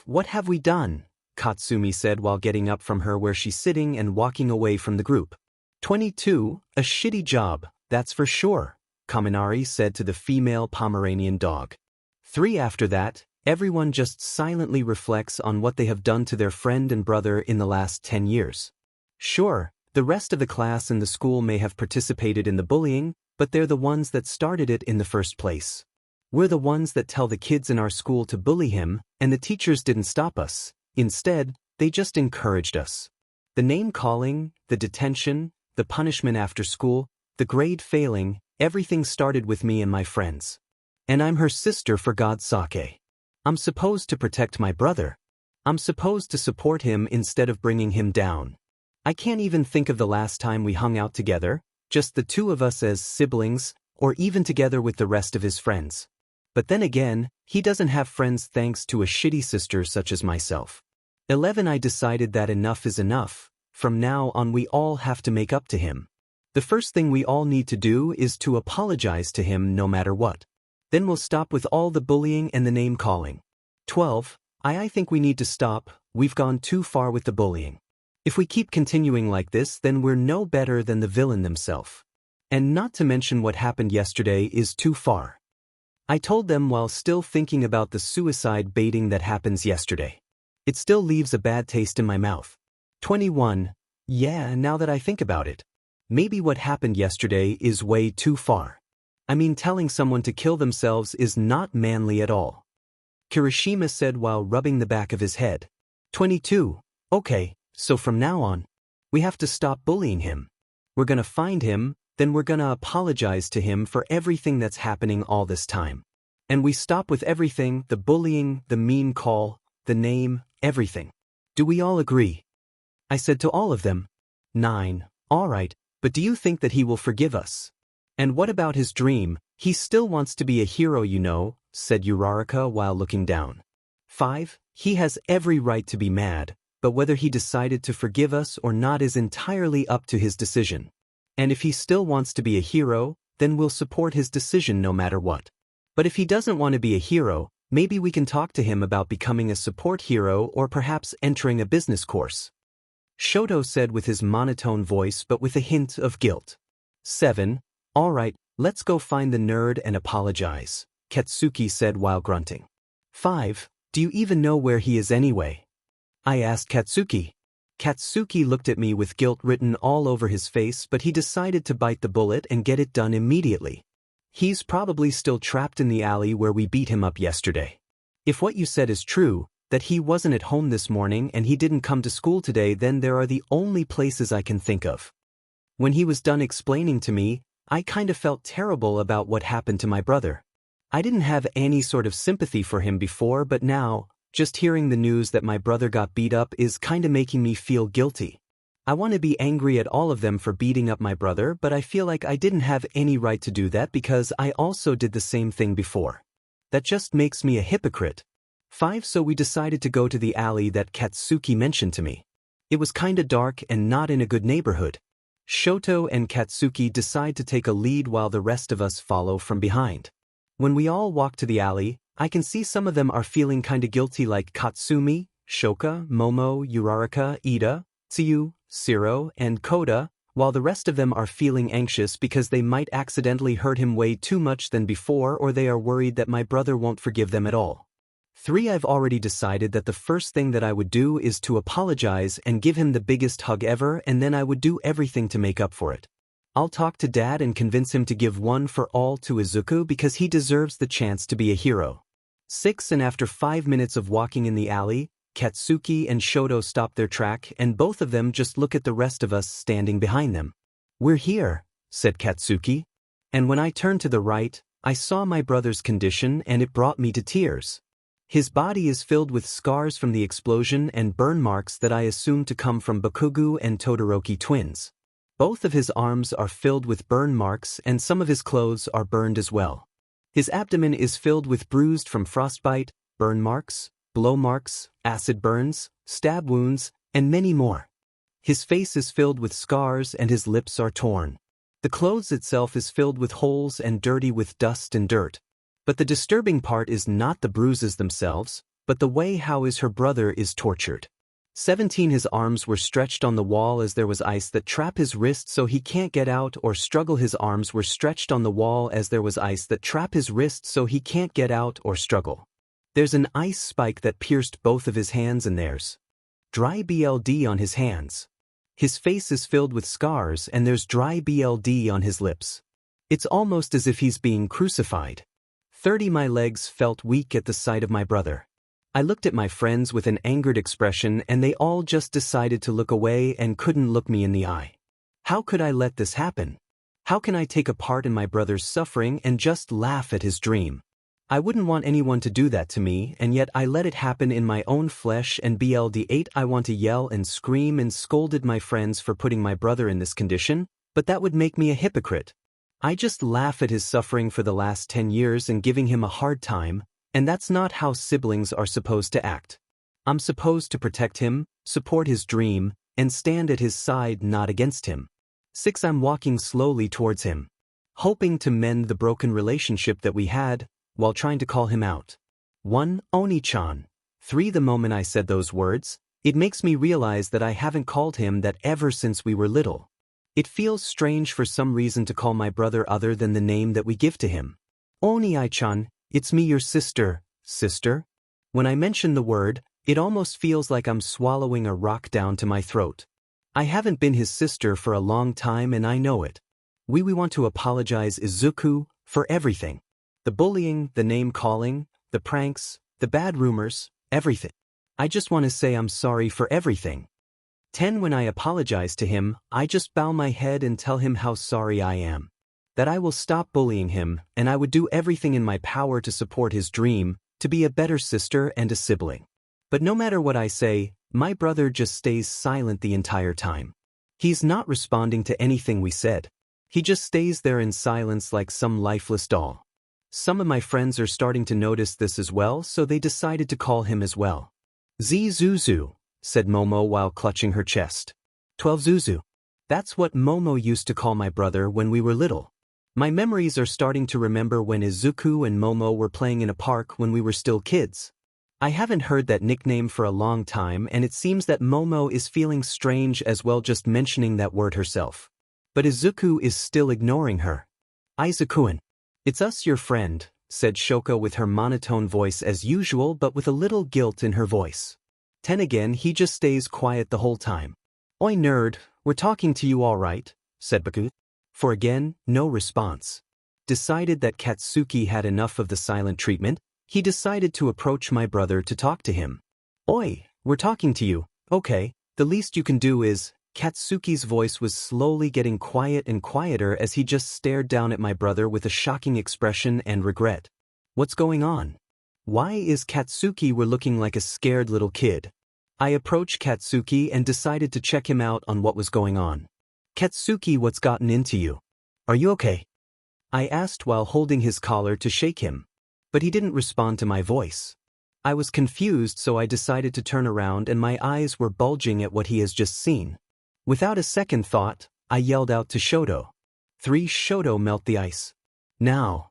what have we done? Katsumi said while getting up from her where she's sitting and walking away from the group. 22, a shitty job, that's for sure, Kaminari said to the female Pomeranian dog. 3, after that, everyone just silently reflects on what they have done to their friend and brother in the last 10 years. Sure, the rest of the class and the school may have participated in the bullying, but they're the ones that started it in the first place. We're the ones that tell the kids in our school to bully him, and the teachers didn't stop us. Instead, they just encouraged us. The name-calling, the detention, the punishment after school, the grade failing, everything started with me and my friends. And I'm her sister, for God's sake. I'm supposed to protect my brother. I'm supposed to support him instead of bringing him down. I can't even think of the last time we hung out together, just the two of us as siblings, or even together with the rest of his friends. But then again, he doesn't have friends thanks to a shitty sister such as myself. 11 I decided that enough is enough. From now on we all have to make up to him. The first thing we all need to do is to apologize to him no matter what. Then we'll stop with all the bullying and the name calling. 12 I think we need to stop, we've gone too far with the bullying. If we keep continuing like this then we're no better than the villain themselves. And not to mention what happened yesterday is too far. I told them while still thinking about the suicide baiting that happens yesterday. It still leaves a bad taste in my mouth. 21 Yeah, now that I think about it. Maybe what happened yesterday is way too far. I mean, telling someone to kill themselves is not manly at all. Kirishima said while rubbing the back of his head. 22 Okay, so from now on, we have to stop bullying him. We're gonna find him, then we're gonna apologize to him for everything that's happening all this time. And we stop with everything, the bullying, the mean call, the name, everything. Do we all agree? I said to all of them. 9 Alright, but do you think that he will forgive us? And what about his dream? He still wants to be a hero, you know, said Uraraka while looking down. 5 He has every right to be mad, but whether he decided to forgive us or not is entirely up to his decision. And if he still wants to be a hero, then we'll support his decision no matter what. But if he doesn't want to be a hero, maybe we can talk to him about becoming a support hero or perhaps entering a business course. Shoto said with his monotone voice but with a hint of guilt. 7 Alright, let's go find the nerd and apologize, Katsuki said while grunting. 5 Do you even know where he is anyway? I asked Katsuki. Katsuki looked at me with guilt written all over his face, but he decided to bite the bullet and get it done immediately. He's probably still trapped in the alley where we beat him up yesterday. If what you said is true, that he wasn't at home this morning and he didn't come to school today, then there are the only places I can think of. When he was done explaining to me, I kind of felt terrible about what happened to my brother. I didn't have any sort of sympathy for him before, but now, just hearing the news that my brother got beat up is kinda making me feel guilty. I want to be angry at all of them for beating up my brother, but I feel like I didn't have any right to do that because I also did the same thing before. That just makes me a hypocrite. 5 So we decided to go to the alley that Katsuki mentioned to me. It was kinda dark and not in a good neighborhood. Shoto and Katsuki decide to take a lead while the rest of us follow from behind. When we all walk to the alley, I can see some of them are feeling kinda guilty, like Katsumi, Shoka, Momo, Uraraka, Ida, Tsuyu, Siro, and Koda, while the rest of them are feeling anxious because they might accidentally hurt him way too much than before, or they are worried that my brother won't forgive them at all. 3 I've already decided that the first thing that I would do is to apologize and give him the biggest hug ever, and then I would do everything to make up for it. I'll talk to Dad and convince him to give one for all to Izuku because he deserves the chance to be a hero. 6 And after 5 minutes of walking in the alley, Katsuki and Shoto stop their track and both of them just look at the rest of us standing behind them. We're here, said Katsuki. And when I turned to the right, I saw my brother's condition and it brought me to tears. His body is filled with scars from the explosion and burn marks that I assume to come from Bakugo and Todoroki twins. Both of his arms are filled with burn marks and some of his clothes are burned as well. His abdomen is filled with bruised from frostbite, burn marks, blow marks, acid burns, stab wounds, and many more. His face is filled with scars and his lips are torn. The clothes itself is filled with holes and dirty with dust and dirt. But the disturbing part is not the bruises themselves, but the way how her brother is tortured. 17 His arms were stretched on the wall as there was ice that trap his wrist so he can't get out or struggle. His arms were stretched on the wall as there was ice that trap his wrist so he can't get out or struggle. There's an ice spike that pierced both of his hands and there's dry blood on his hands. His face is filled with scars and there's dry blood on his lips. It's almost as if he's being crucified. 30 My legs felt weak at the sight of my brother. I looked at my friends with an angered expression and they all just decided to look away and couldn't look me in the eye. How could I let this happen? How can I take a part in my brother's suffering and just laugh at his dream? I wouldn't want anyone to do that to me, and yet I let it happen in my own flesh and 𝗵𝗲𝗍𝗏. I want to yell and scream and scolded my friends for putting my brother in this condition, but that would make me a hypocrite. I just laugh at his suffering for the last 10 years and giving him a hard time, and that's not how siblings are supposed to act. I'm supposed to protect him, support his dream, and stand at his side, not against him. 6. I'm walking slowly towards him, hoping to mend the broken relationship that we had, while trying to call him out. 1. Oni-chan. 3. The moment I said those words, it makes me realize that I haven't called him that ever since we were little. It feels strange for some reason to call my brother other than the name that we give to him. Oni-chan, it's me, your sister. Sister? When I mention the word, it almost feels like I'm swallowing a rock down to my throat. I haven't been his sister for a long time and I know it. We want to apologize Izuku for everything. The bullying, the name-calling, the pranks, the bad rumors, everything. I just want to say I'm sorry for everything. 10. When I apologize to him, I just bow my head and tell him how sorry I am. That I will stop bullying him, and I would do everything in my power to support his dream, to be a better sister and a sibling. But no matter what I say, my brother just stays silent the entire time. He's not responding to anything we said. He just stays there in silence like some lifeless doll. Some of my friends are starting to notice this as well, so they decided to call him as well. 𝗧𝗵𝗵𝗃𝗧𝗵, said Momo while clutching her chest. 12. 𝗧𝗵𝗧. That's what Momo used to call my brother when we were little. My memories are starting to remember when Izuku and Momo were playing in a park when we were still kids. I haven't heard that nickname for a long time, and it seems that Momo is feeling strange as well just mentioning that word herself. But Izuku is still ignoring her. Izuku-kun. It's us, your friend, said Shoko with her monotone voice as usual but with a little guilt in her voice. 10. Again, he just stays quiet the whole time. Oi nerd, we're talking to you all right, said Baku. For again, no response. Decided that Katsuki had enough of the silent treatment, he decided to approach my brother to talk to him. Oi, we're talking to you, okay, the least you can do is... Katsuki's voice was slowly getting quiet and quieter as he just stared down at my brother with a shocking expression and regret. What's going on? Why is Katsuki looking like a scared little kid? I approached Katsuki and decided to check him out on what was going on. Katsuki, what's gotten into you? Are you okay? I asked while holding his collar to shake him. But he didn't respond to my voice. I was confused, so I decided to turn around and my eyes were bulging at what he has just seen. Without a second thought, I yelled out to Shoto. 3. Shoto, melt the ice. Now.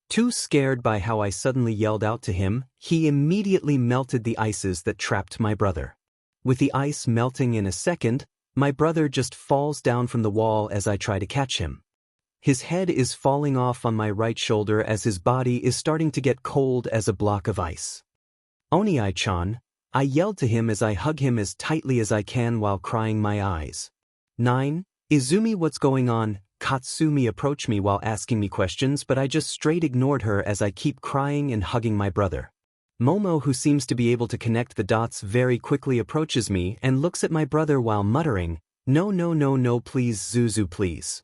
Too scared by how I suddenly yelled out to him, he immediately melted the ices that trapped my brother. With the ice melting in a second, my brother just falls down from the wall as I try to catch him. His head is falling off on my right shoulder as his body is starting to get cold as a block of ice. Oni-chan, I yelled to him as I hug him as tightly as I can while crying my eyes. 9. Izumi, what's going on? Katsumi approached me while asking me questions, but I just straight ignored her as I keep crying and hugging my brother. Momo, who seems to be able to connect the dots very quickly, approaches me and looks at my brother while muttering, No, no, no, no, please, 𝗧𝗵𝗧, please.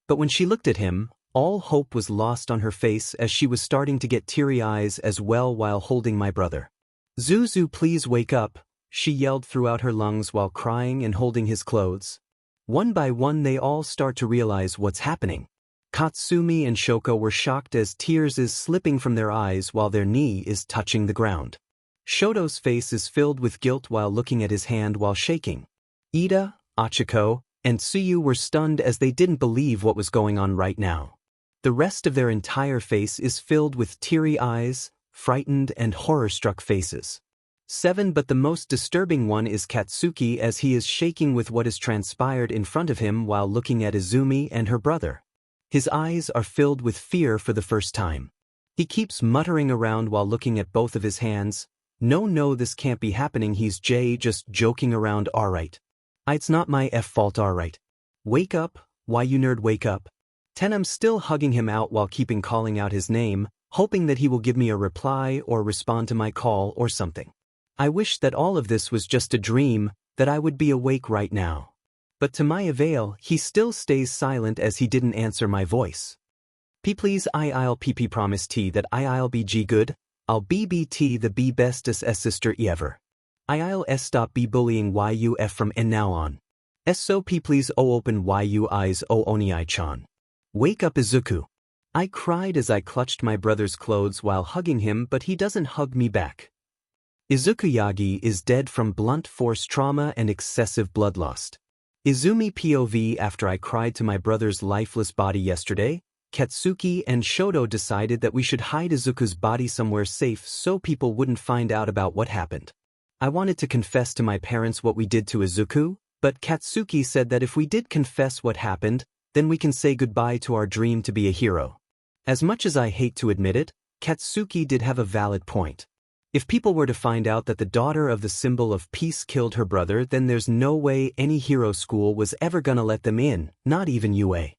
But when she looked at him, all hope was lost on her face as she was starting to get teary eyes as well while holding my brother. 𝗧𝗵𝗧, please wake up, she yelled throughout her lungs while crying and holding his clothes. One by one they all start to realize what's happening. Katsumi and Shoko were shocked as tears is slipping from their eyes while their knee is touching the ground. Shoto's face is filled with guilt while looking at his hand while shaking. Ida, Achiko, and Tsuyu were stunned as they didn't believe what was going on right now. The rest of their entire face is filled with teary eyes, frightened and horror-struck faces. 7. But the most disturbing one is Katsuki as he is shaking with what has transpired in front of him while looking at Izumi and her brother. His eyes are filled with fear for the first time. He keeps muttering around while looking at both of his hands. No, this can't be happening, he's just joking around, alright. It's not my fault, alright. Wake up, why you nerd, wake up. 10. I'm still hugging him out while keeping calling out his name, hoping that he will give me a reply or respond to my call or something. I wish that all of this was just a dream, that I would be awake right now. But to my avail, he still stays silent as he didn't answer my voice. Please 𝗬𝗵𝗃𝗃 promise T that I'll be G good, I'll be T the be bestest S sister ever. I'll stop be bullying YUF from N now on. So please open YU eyes oni I-chan. Wake up Izuku. I cried as I clutched my brother's clothes while hugging him, but he doesn't hug me back. Izuku Yagi is dead from blunt force trauma and excessive bloodlust. Izumi POV. After I cried to my brother's lifeless body yesterday, Katsuki and Shoto decided that we should hide Izuku's body somewhere safe so people wouldn't find out about what happened. I wanted to confess to my parents what we did to Izuku, but Katsuki said that if we did confess what happened, then we can say goodbye to our dream to be a hero. As much as I hate to admit it, Katsuki did have a valid point. If people were to find out that the daughter of the symbol of peace killed her brother, then there's no way any hero school was ever gonna let them in, not even UA.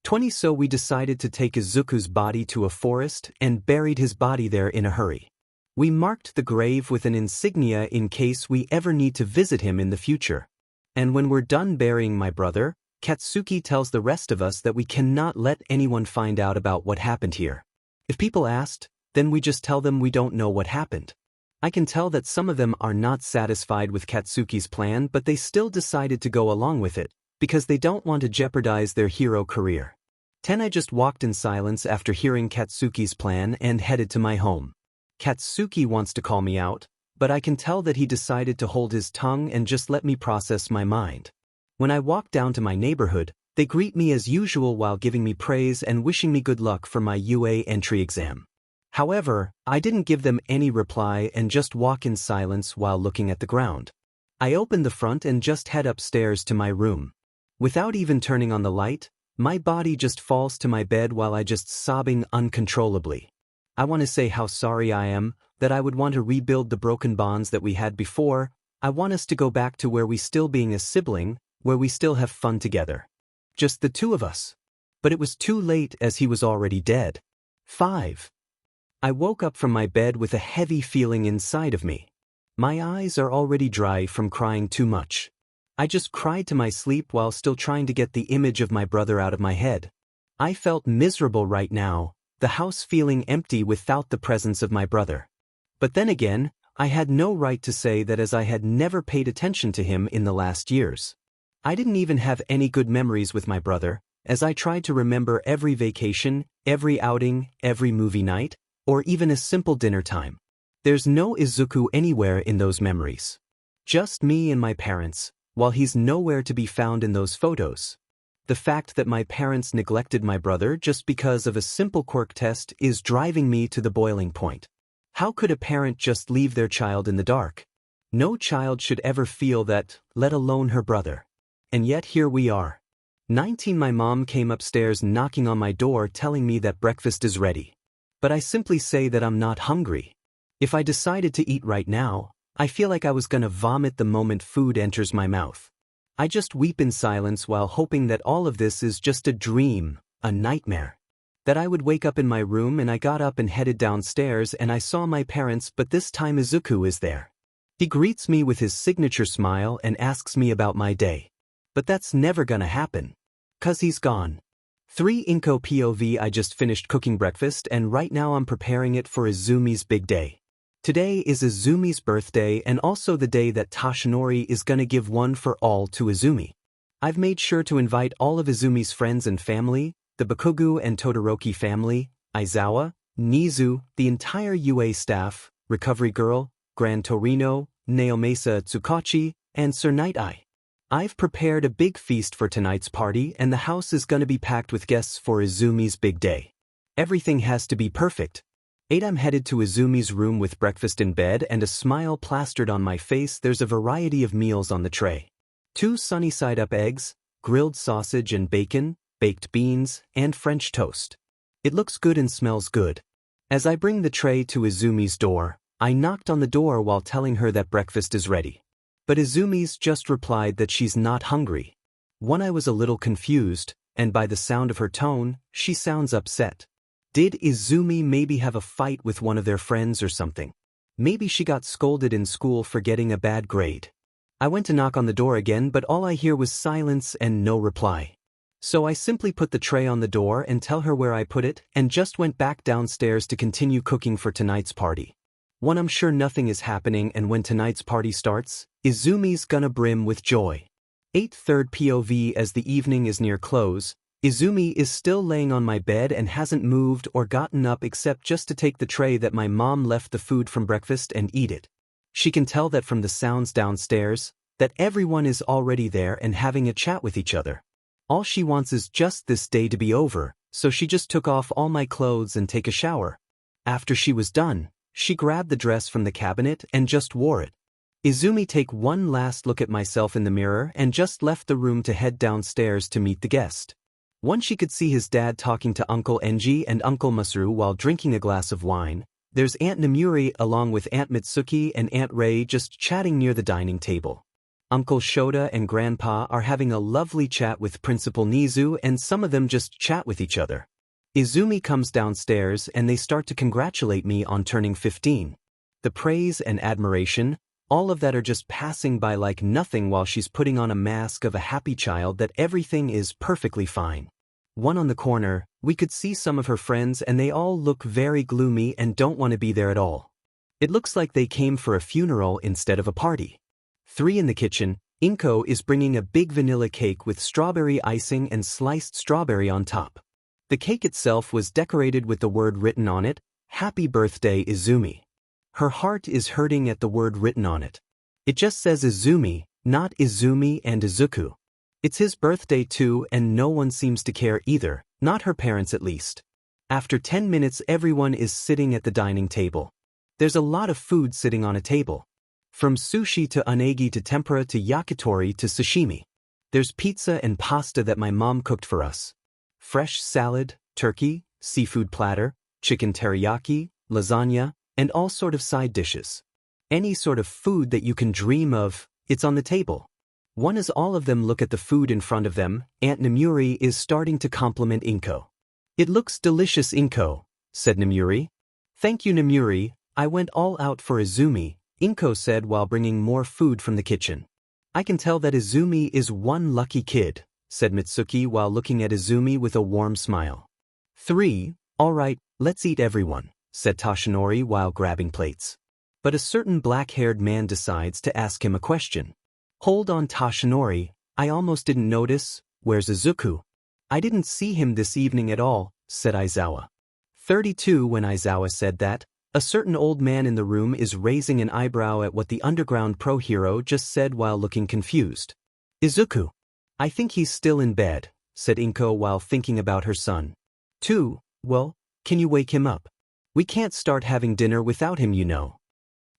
20. So we decided to take Izuku's body to a forest and buried his body there in a hurry. We marked the grave with an insignia in case we ever need to visit him in the future. And when we're done burying my brother, Katsuki tells the rest of us that we cannot let anyone find out about what happened here. If people asked, then we just tell them we don't know what happened. I can tell that some of them are not satisfied with Katsuki's plan, but they still decided to go along with it, because they don't want to jeopardize their hero career. 10. I just walked in silence after hearing Katsuki's plan and headed to my home. Katsuki wants to call me out, but I can tell that he decided to hold his tongue and just let me process my mind. When I walk down to my neighborhood, they greet me as usual while giving me praise and wishing me good luck for my UA entry exam. However, I didn't give them any reply and just walk in silence while looking at the ground. I open the front and just head upstairs to my room. Without even turning on the light, my body just falls to my bed while I just sobbing uncontrollably. I want to say how sorry I am, that I would want to rebuild the broken bonds that we had before. I want us to go back to where we still being a sibling, where we still have fun together. Just the two of us. But it was too late as he was already dead. 5. I woke up from my bed with a heavy feeling inside of me. My eyes are already dry from crying too much. I just cried to my sleep while still trying to get the image of my brother out of my head. I felt miserable right now, the house feeling empty without the presence of my brother. But then again, I had no right to say that as I had never paid attention to him in the last years. I didn't even have any good memories with my brother, as I tried to remember every vacation, every outing, every movie night, or even a simple dinner time. There's no Izuku anywhere in those memories. Just me and my parents, while he's nowhere to be found in those photos. The fact that my parents neglected my brother just because of a simple quirk test is driving me to the boiling point. How could a parent just leave their child in the dark? No child should ever feel that, let alone her brother. And yet here we are. 19. My mom came upstairs knocking on my door telling me that breakfast is ready. But I simply say that I'm not hungry. If I decided to eat right now, I feel like I was gonna vomit the moment food enters my mouth. I just weep in silence while hoping that all of this is just a dream, a nightmare. That I would wake up in my room, and I got up and headed downstairs and I saw my parents, but this time Izuku is there. He greets me with his signature smile and asks me about my day. But that's never gonna happen. 'Cause he's gone. 3. Inko POV. I just finished cooking breakfast and right now I'm preparing it for Izumi's big day. Today is Izumi's birthday and also the day that Toshinori is gonna give one for all to Izumi. I've made sure to invite all of Izumi's friends and family, the Bakugo and Todoroki family, Aizawa, Nizu, the entire UA staff, Recovery Girl, Gran Torino, Naomasa Tsukachi, and Sir Night-Eye. I've prepared a big feast for tonight's party and the house is gonna be packed with guests for Izumi's big day. Everything has to be perfect. 8. I'm headed to Izumi's room with breakfast in bed and a smile plastered on my face. There's a variety of meals on the tray. 2 sunny-side-up eggs, grilled sausage and bacon, baked beans, and French toast. It looks good and smells good. As I bring the tray to Izumi's door, I knocked on the door while telling her that breakfast is ready. But Izumi's just replied that she's not hungry. 1. I was a little confused, and by the sound of her tone, she sounds upset. Did Izumi maybe have a fight with one of their friends or something? Maybe she got scolded in school for getting a bad grade. I went to knock on the door again, but all I hear was silence and no reply. So I simply put the tray on the door and tell her where I put it and just went back downstairs to continue cooking for tonight's party. When I'm sure nothing is happening and when tonight's party starts, Izumi's gonna brim with joy. 8th third POV. As the evening is near close, Izumi is still laying on my bed and hasn't moved or gotten up except just to take the tray that my mom left the food from breakfast and eat it. She can tell that from the sounds downstairs, that everyone is already there and having a chat with each other. All she wants is just this day to be over, so she just took off all my clothes and take a shower. After she was done, she grabbed the dress from the cabinet and just wore it. Izumi take one last look at myself in the mirror and just left the room to head downstairs to meet the guest. Once she could see his dad talking to Uncle Enji and Uncle Masaru while drinking a glass of wine, there's Aunt 𝗵𝗲 along with Aunt Mitsuki and Aunt Rei just chatting near the dining table. Uncle Shota and Grandpa are having a lovely chat with Principal Nizu and some of them just chat with each other. Izumi comes downstairs and they start to congratulate me on turning 15. The praise and admiration, all of that are just passing by like nothing while she's putting on a mask of a happy child that everything is perfectly fine. One on the corner, we could see some of her friends and they all look very gloomy and don't want to be there at all. It looks like they came for a funeral instead of a party. 3 in the kitchen, Inko is bringing a big vanilla cake with strawberry icing and sliced strawberry on top. The cake itself was decorated with the word written on it, "Happy Birthday Izumi." Her heart is hurting at the word written on it. It just says Izumi, not Izumi and Izuku. It's his birthday too and no one seems to care either, not her parents at least. After 10 minutes everyone is sitting at the dining table. There's a lot of food sitting on a table. From sushi to unagi to tempura to yakitori to sashimi. There's pizza and pasta that my mom cooked for us. Fresh salad, turkey, seafood platter, chicken teriyaki, lasagna, and all sort of side dishes. Any sort of food that you can dream of, it's on the table. One as all of them look at the food in front of them, Aunt 𝗵𝗲 is starting to compliment Inko. "It looks delicious, Inko," said 𝗵𝗲. "Thank you, 𝗵𝗲, I went all out for Izumi," Inko said while bringing more food from the kitchen. "I can tell that Izumi is one lucky kid," said Mitsuki while looking at Izumi with a warm smile. 3, "Alright, let's eat everyone," said Toshinori while grabbing plates. But a certain black-haired man decides to ask him a question. "Hold on, Toshinori, I almost didn't notice, where's Izuku?" "I didn't see him this evening at all," said Aizawa. 32 When Aizawa said that, a certain old man in the room is raising an eyebrow at what the underground pro hero just said while looking confused. "Izuku? I think he's still in bed," said Inko while thinking about her son. 2 "Well, can you wake him up? We can't start having dinner without him, you know,"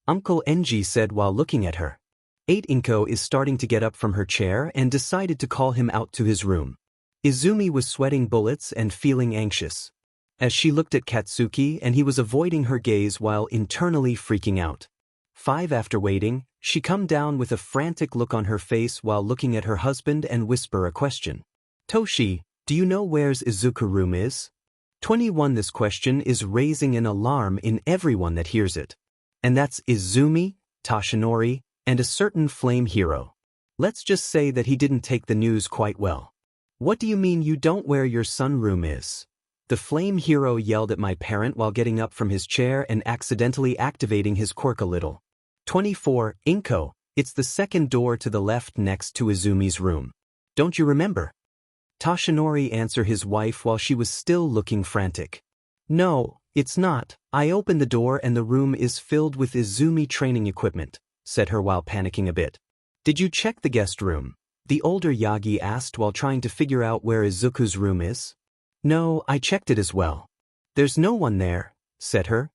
Uncle Enji said while looking at her. 8 Inko is starting to get up from her chair and decided to call him out to his room. Izumi was sweating bullets and feeling anxious. As she looked at Katsuki and he was avoiding her gaze while internally freaking out. 5 After waiting, she come down with a frantic look on her face while looking at her husband and whisper a question. "Toshi, do you know where's Izuku room is?" 21 This question is raising an alarm in everyone that hears it. And that's Izumi, Toshinori, and a certain flame hero. Let's just say that he didn't take the news quite well. "What do you mean you don't where your son room is?" The flame hero yelled at my parent while getting up from his chair and accidentally activating his quirk a little. 24 Inko, it's the second door to the left next to Izumi's room. Don't you remember? Toshinori answered his wife while she was still looking frantic. "No, it's not. I opened the door and the room is filled with Izumi training equipment," said her while panicking a bit. "Did you check the guest room?" the older Yagi asked while trying to figure out where Izuku's room is. "No, I checked it as well. There's no one there," said her.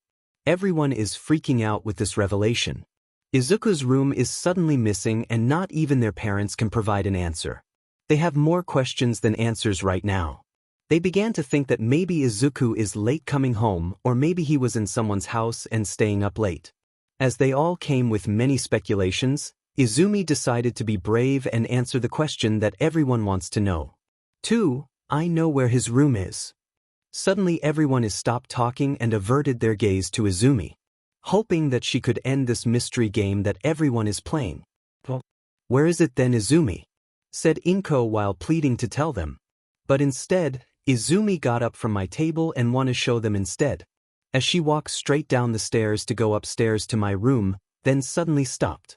Everyone is freaking out with this revelation. Izuku's room is suddenly missing and not even their parents can provide an answer. They have more questions than answers right now. They began to think that maybe Izuku is late coming home or maybe he was in someone's house and staying up late. As they all came with many speculations, Izumi decided to be brave and answer the question that everyone wants to know. 2 I know where his room is. Suddenly everyone is stopped talking and averted their gaze to Izumi, hoping that she could end this mystery game that everyone is playing. "Well, where is it then, Izumi?" said Inko while pleading to tell them. But instead, Izumi got up from my table and wanted to show them instead. As she walked straight down the stairs to go upstairs to my room, then suddenly stopped.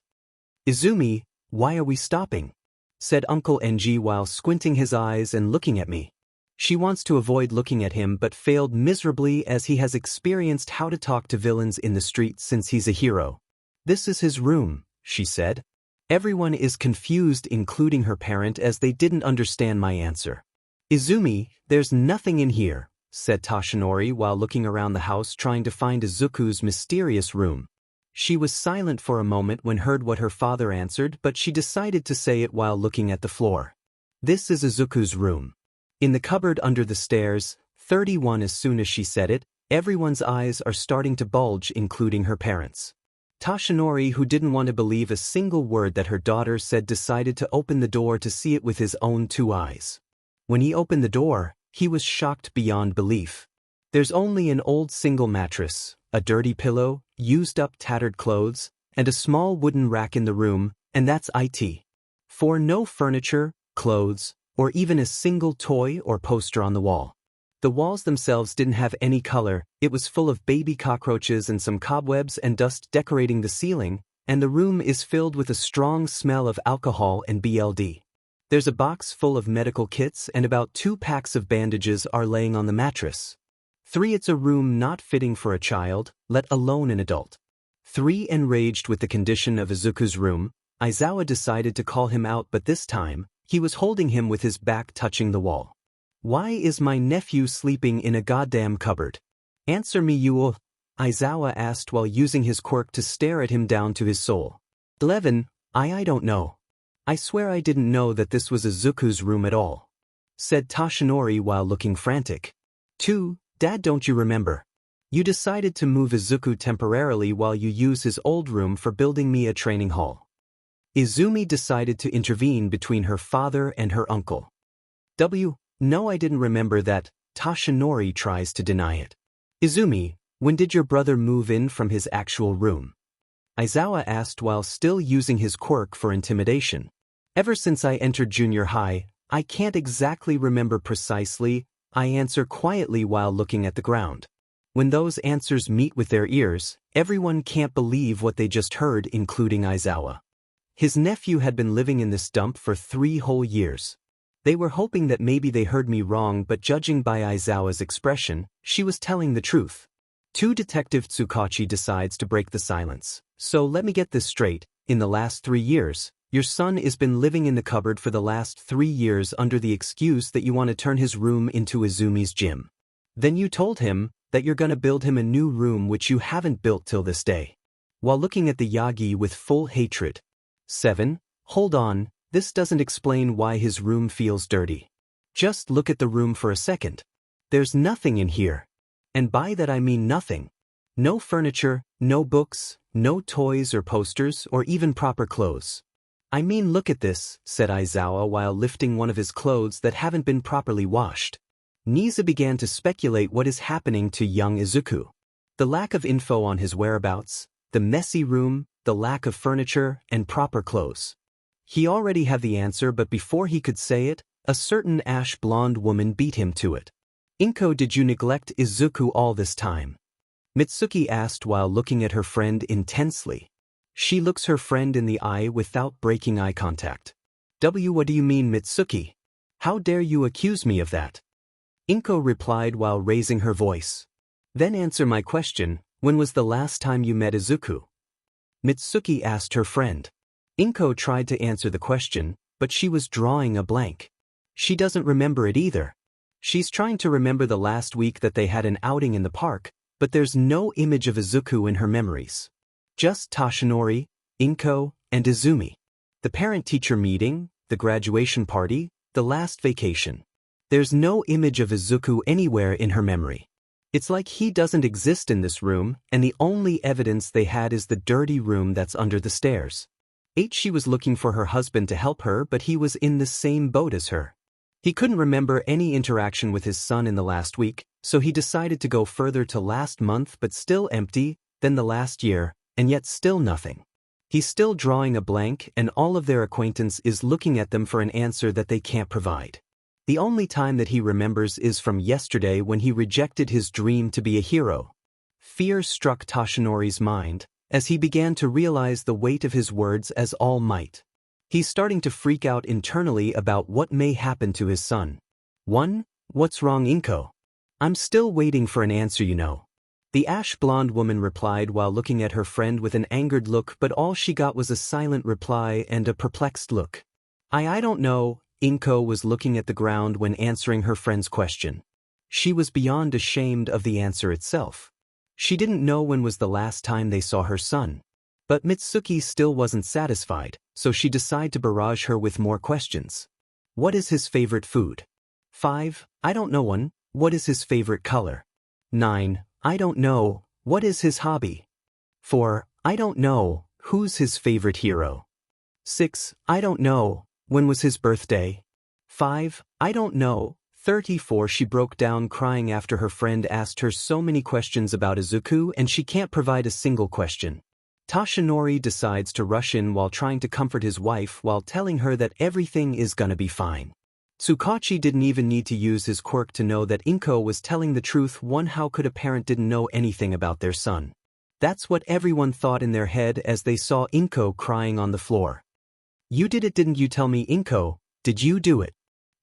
"Izumi, why are we stopping?" said Uncle NG while squinting his eyes and looking at me. She wants to avoid looking at him but failed miserably as he has experienced how to talk to villains in the street since he's a hero. "This is his room," she said. Everyone is confused, including her parent, as they didn't understand my answer. "Izumi, there's nothing in here," said Toshinori while looking around the house trying to find Izuku's mysterious room. She was silent for a moment when heard what her father answered, but she decided to say it while looking at the floor. "This is Izuku's room. In the cupboard under the stairs, 31." As soon as she said it, everyone's eyes are starting to bulge, including her parents. Toshinori, who didn't want to believe a single word that her daughter said, decided to open the door to see it with his own 2 eyes. When he opened the door, he was shocked beyond belief. There's only an old single mattress, a dirty pillow, used up tattered clothes, and a small wooden rack in the room, and that's it. For no furniture, clothes, or even a single toy or poster on the wall. The walls themselves didn't have any color, it was full of baby cockroaches and some cobwebs and dust decorating the ceiling, and the room is filled with a strong smell of alcohol and BLD. There's a box full of medical kits and about 2 packs of bandages are laying on the mattress. 3. It's a room not fitting for a child, let alone an adult. 3. Enraged with the condition of Izuku's room, Aizawa decided to call him out, but this time, he was holding him with his back touching the wall. "Why is my nephew sleeping in a goddamn cupboard? Answer me, you," Aizawa asked while using his quirk to stare at him down to his soul. 11. I don't know. I swear I didn't know that this was Izuku's room at all," said Toshinori while looking frantic. 2. Dad, don't you remember? You decided to move Izuku temporarily while you use his old room for building me a training hall. Izumi decided to intervene between her father and her uncle. No, I didn't remember that. Toshinori tries to deny it. "Izumi, when did your brother move in from his actual room?" Aizawa asked while still using his quirk for intimidation. "Ever since I entered junior high, I can't exactly remember precisely," I answer quietly while looking at the ground. When those answers meet with their ears, everyone can't believe what they just heard, including Aizawa. His nephew had been living in this dump for 3 whole years. They were hoping that maybe they heard me wrong, but judging by Aizawa's expression, she was telling the truth. 2. Detective 𝗧𝗵𝗃 decides to break the silence. "So let me get this straight, in the last 3 years, your son has been living in the cupboard for the last 3 years under the excuse that you want to turn his room into Izumi's gym. Then you told him that you're gonna build him a new room which you haven't built till this day." While looking at the Yagi with full hatred. 7. Hold on, this doesn't explain why his room feels dirty. Just look at the room for a second. There's nothing in here. And by that I mean nothing. No furniture, no books, no toys or posters or even proper clothes. "I mean, look at this," said Aizawa while lifting one of his clothes that haven't been properly washed. Nisa began to speculate what is happening to young Izuku. The lack of info on his whereabouts, the messy room, the lack of furniture, and proper clothes. He already had the answer, but before he could say it, a certain ash-blonde woman beat him to it. "Inko, did you neglect Izuku all this time?" Mitsuki asked while looking at her friend intensely. She looks her friend in the eye without breaking eye contact. What do you mean, Mitsuki? How dare you accuse me of that?" Inko replied while raising her voice. "Then answer my question, when was the last time you met Izuku?" Mitsuki asked her friend. Inko tried to answer the question, but she was drawing a blank. She doesn't remember it either. She's trying to remember the last week that they had an outing in the park, but there's no image of Izuku in her memories. Just Toshinori, Inko, and Izumi. The parent-teacher meeting, the graduation party, the last vacation. There's no image of Izuku anywhere in her memory. It's like he doesn't exist in this room, and the only evidence they had is the dirty room that's under the stairs. 8. She was looking for her husband to help her, but he was in the same boat as her. He couldn't remember any interaction with his son in the last week, so he decided to go further to last month, but still empty, then the last year, and yet still nothing. He's still drawing a blank, and all of their acquaintance is looking at them for an answer that they can't provide. The only time that he remembers is from yesterday when he rejected his dream to be a hero. Fear struck Toshinori's mind as he began to realize the weight of his words as All Might. He's starting to freak out internally about what may happen to his son. 1. What's wrong, Inko? I'm still waiting for an answer, you know. The ash-blonde woman replied while looking at her friend with an angered look, but all she got was a silent reply and a perplexed look. I don't know. Inko was looking at the ground when answering her friend's question. She was beyond ashamed of the answer itself. She didn't know when was the last time they saw her son. But Mitsuki still wasn't satisfied, so she decided to barrage her with more questions. What is his favorite food? 5. I don't know. 1. What is his favorite color? 9. I don't know. What is his hobby? 4. I don't know. Who's his favorite hero? 6. I don't know. When was his birthday? 5. I don't know. 34. She broke down crying after her friend asked her so many questions about Izuku and she can't provide a single question. Toshinori decides to rush in while trying to comfort his wife while telling her that everything is gonna be fine. Tsukachi didn't even need to use his quirk to know that Inko was telling the truth. How could a parent didn't know anything about their son? That's what everyone thought in their head as they saw Inko crying on the floor. You did it, didn't you? Tell me, Inko, did you do it?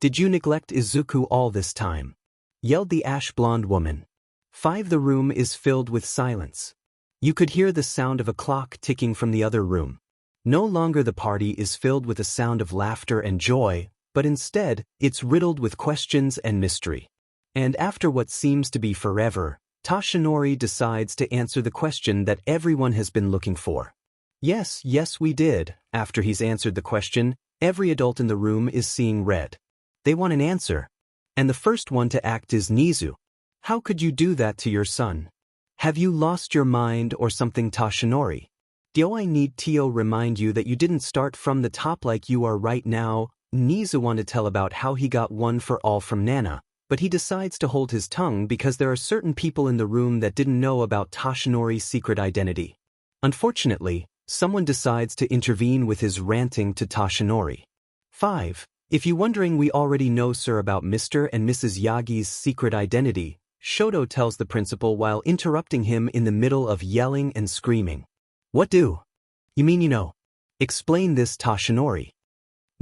Did you neglect Izuku all this time? Yelled the ash-blonde woman. 5. The room is filled with silence. You could hear the sound of a clock ticking from the other room. No longer the party is filled with a sound of laughter and joy, but instead, it's riddled with questions and mystery. And after what seems to be forever, Toshinori decides to answer the question that everyone has been looking for. Yes, we did. After he's answered the question, every adult in the room is seeing red. They want an answer. And the first one to act is Nizu. How could you do that to your son? Have you lost your mind or something, Toshinori? Do I need to remind you that you didn't start from the top like you are right now? Nizu wanted to tell about how he got one for all from Nana, but he decides to hold his tongue because there are certain people in the room that didn't know about Toshinori's secret identity. Unfortunately, someone decides to intervene with his ranting to Toshinori. 5. If you're wondering, we already know, sir, about Mr. and Mrs. Yagi's secret identity, Shoto tells the principal while interrupting him in the middle of yelling and screaming. What do you mean, you know? Explain this, Toshinori.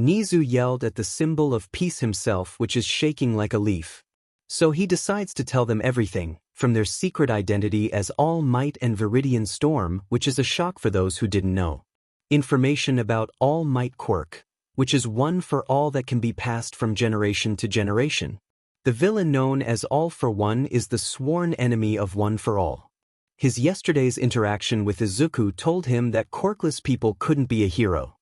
Nizu yelled at the symbol of peace himself, which is shaking like a leaf. So he decides to tell them everything, from their secret identity as All Might and Viridian Storm, which is a shock for those who didn't know. Information about All Might quirk, which is one for all that can be passed from generation to generation. The villain known as All for One is the sworn enemy of One for All. His yesterday's interaction with Izuku told him that quirkless people couldn't be a hero.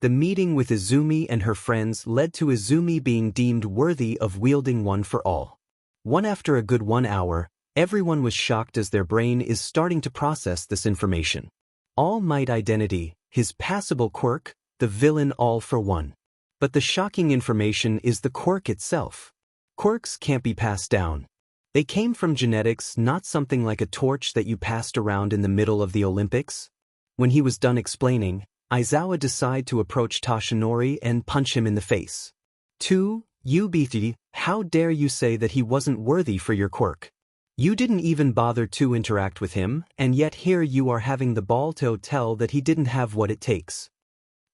The meeting with Izumi and her friends led to Izumi being deemed worthy of wielding One for All. After a good 1 hour, everyone was shocked as their brain is starting to process this information. All Might identity, his passable quirk, the villain All for One. But the shocking information is the quirk itself. Quirks can't be passed down. They came from genetics, not something like a torch that you passed around in the middle of the Olympics. When he was done explaining, Aizawa decided to approach Toshinori and punch him in the face. 2. You 𝗵𝘃𝗍, how dare you say that he wasn't worthy for your quirk? You didn't even bother to interact with him, and yet here you are having the ball to tell that he didn't have what it takes.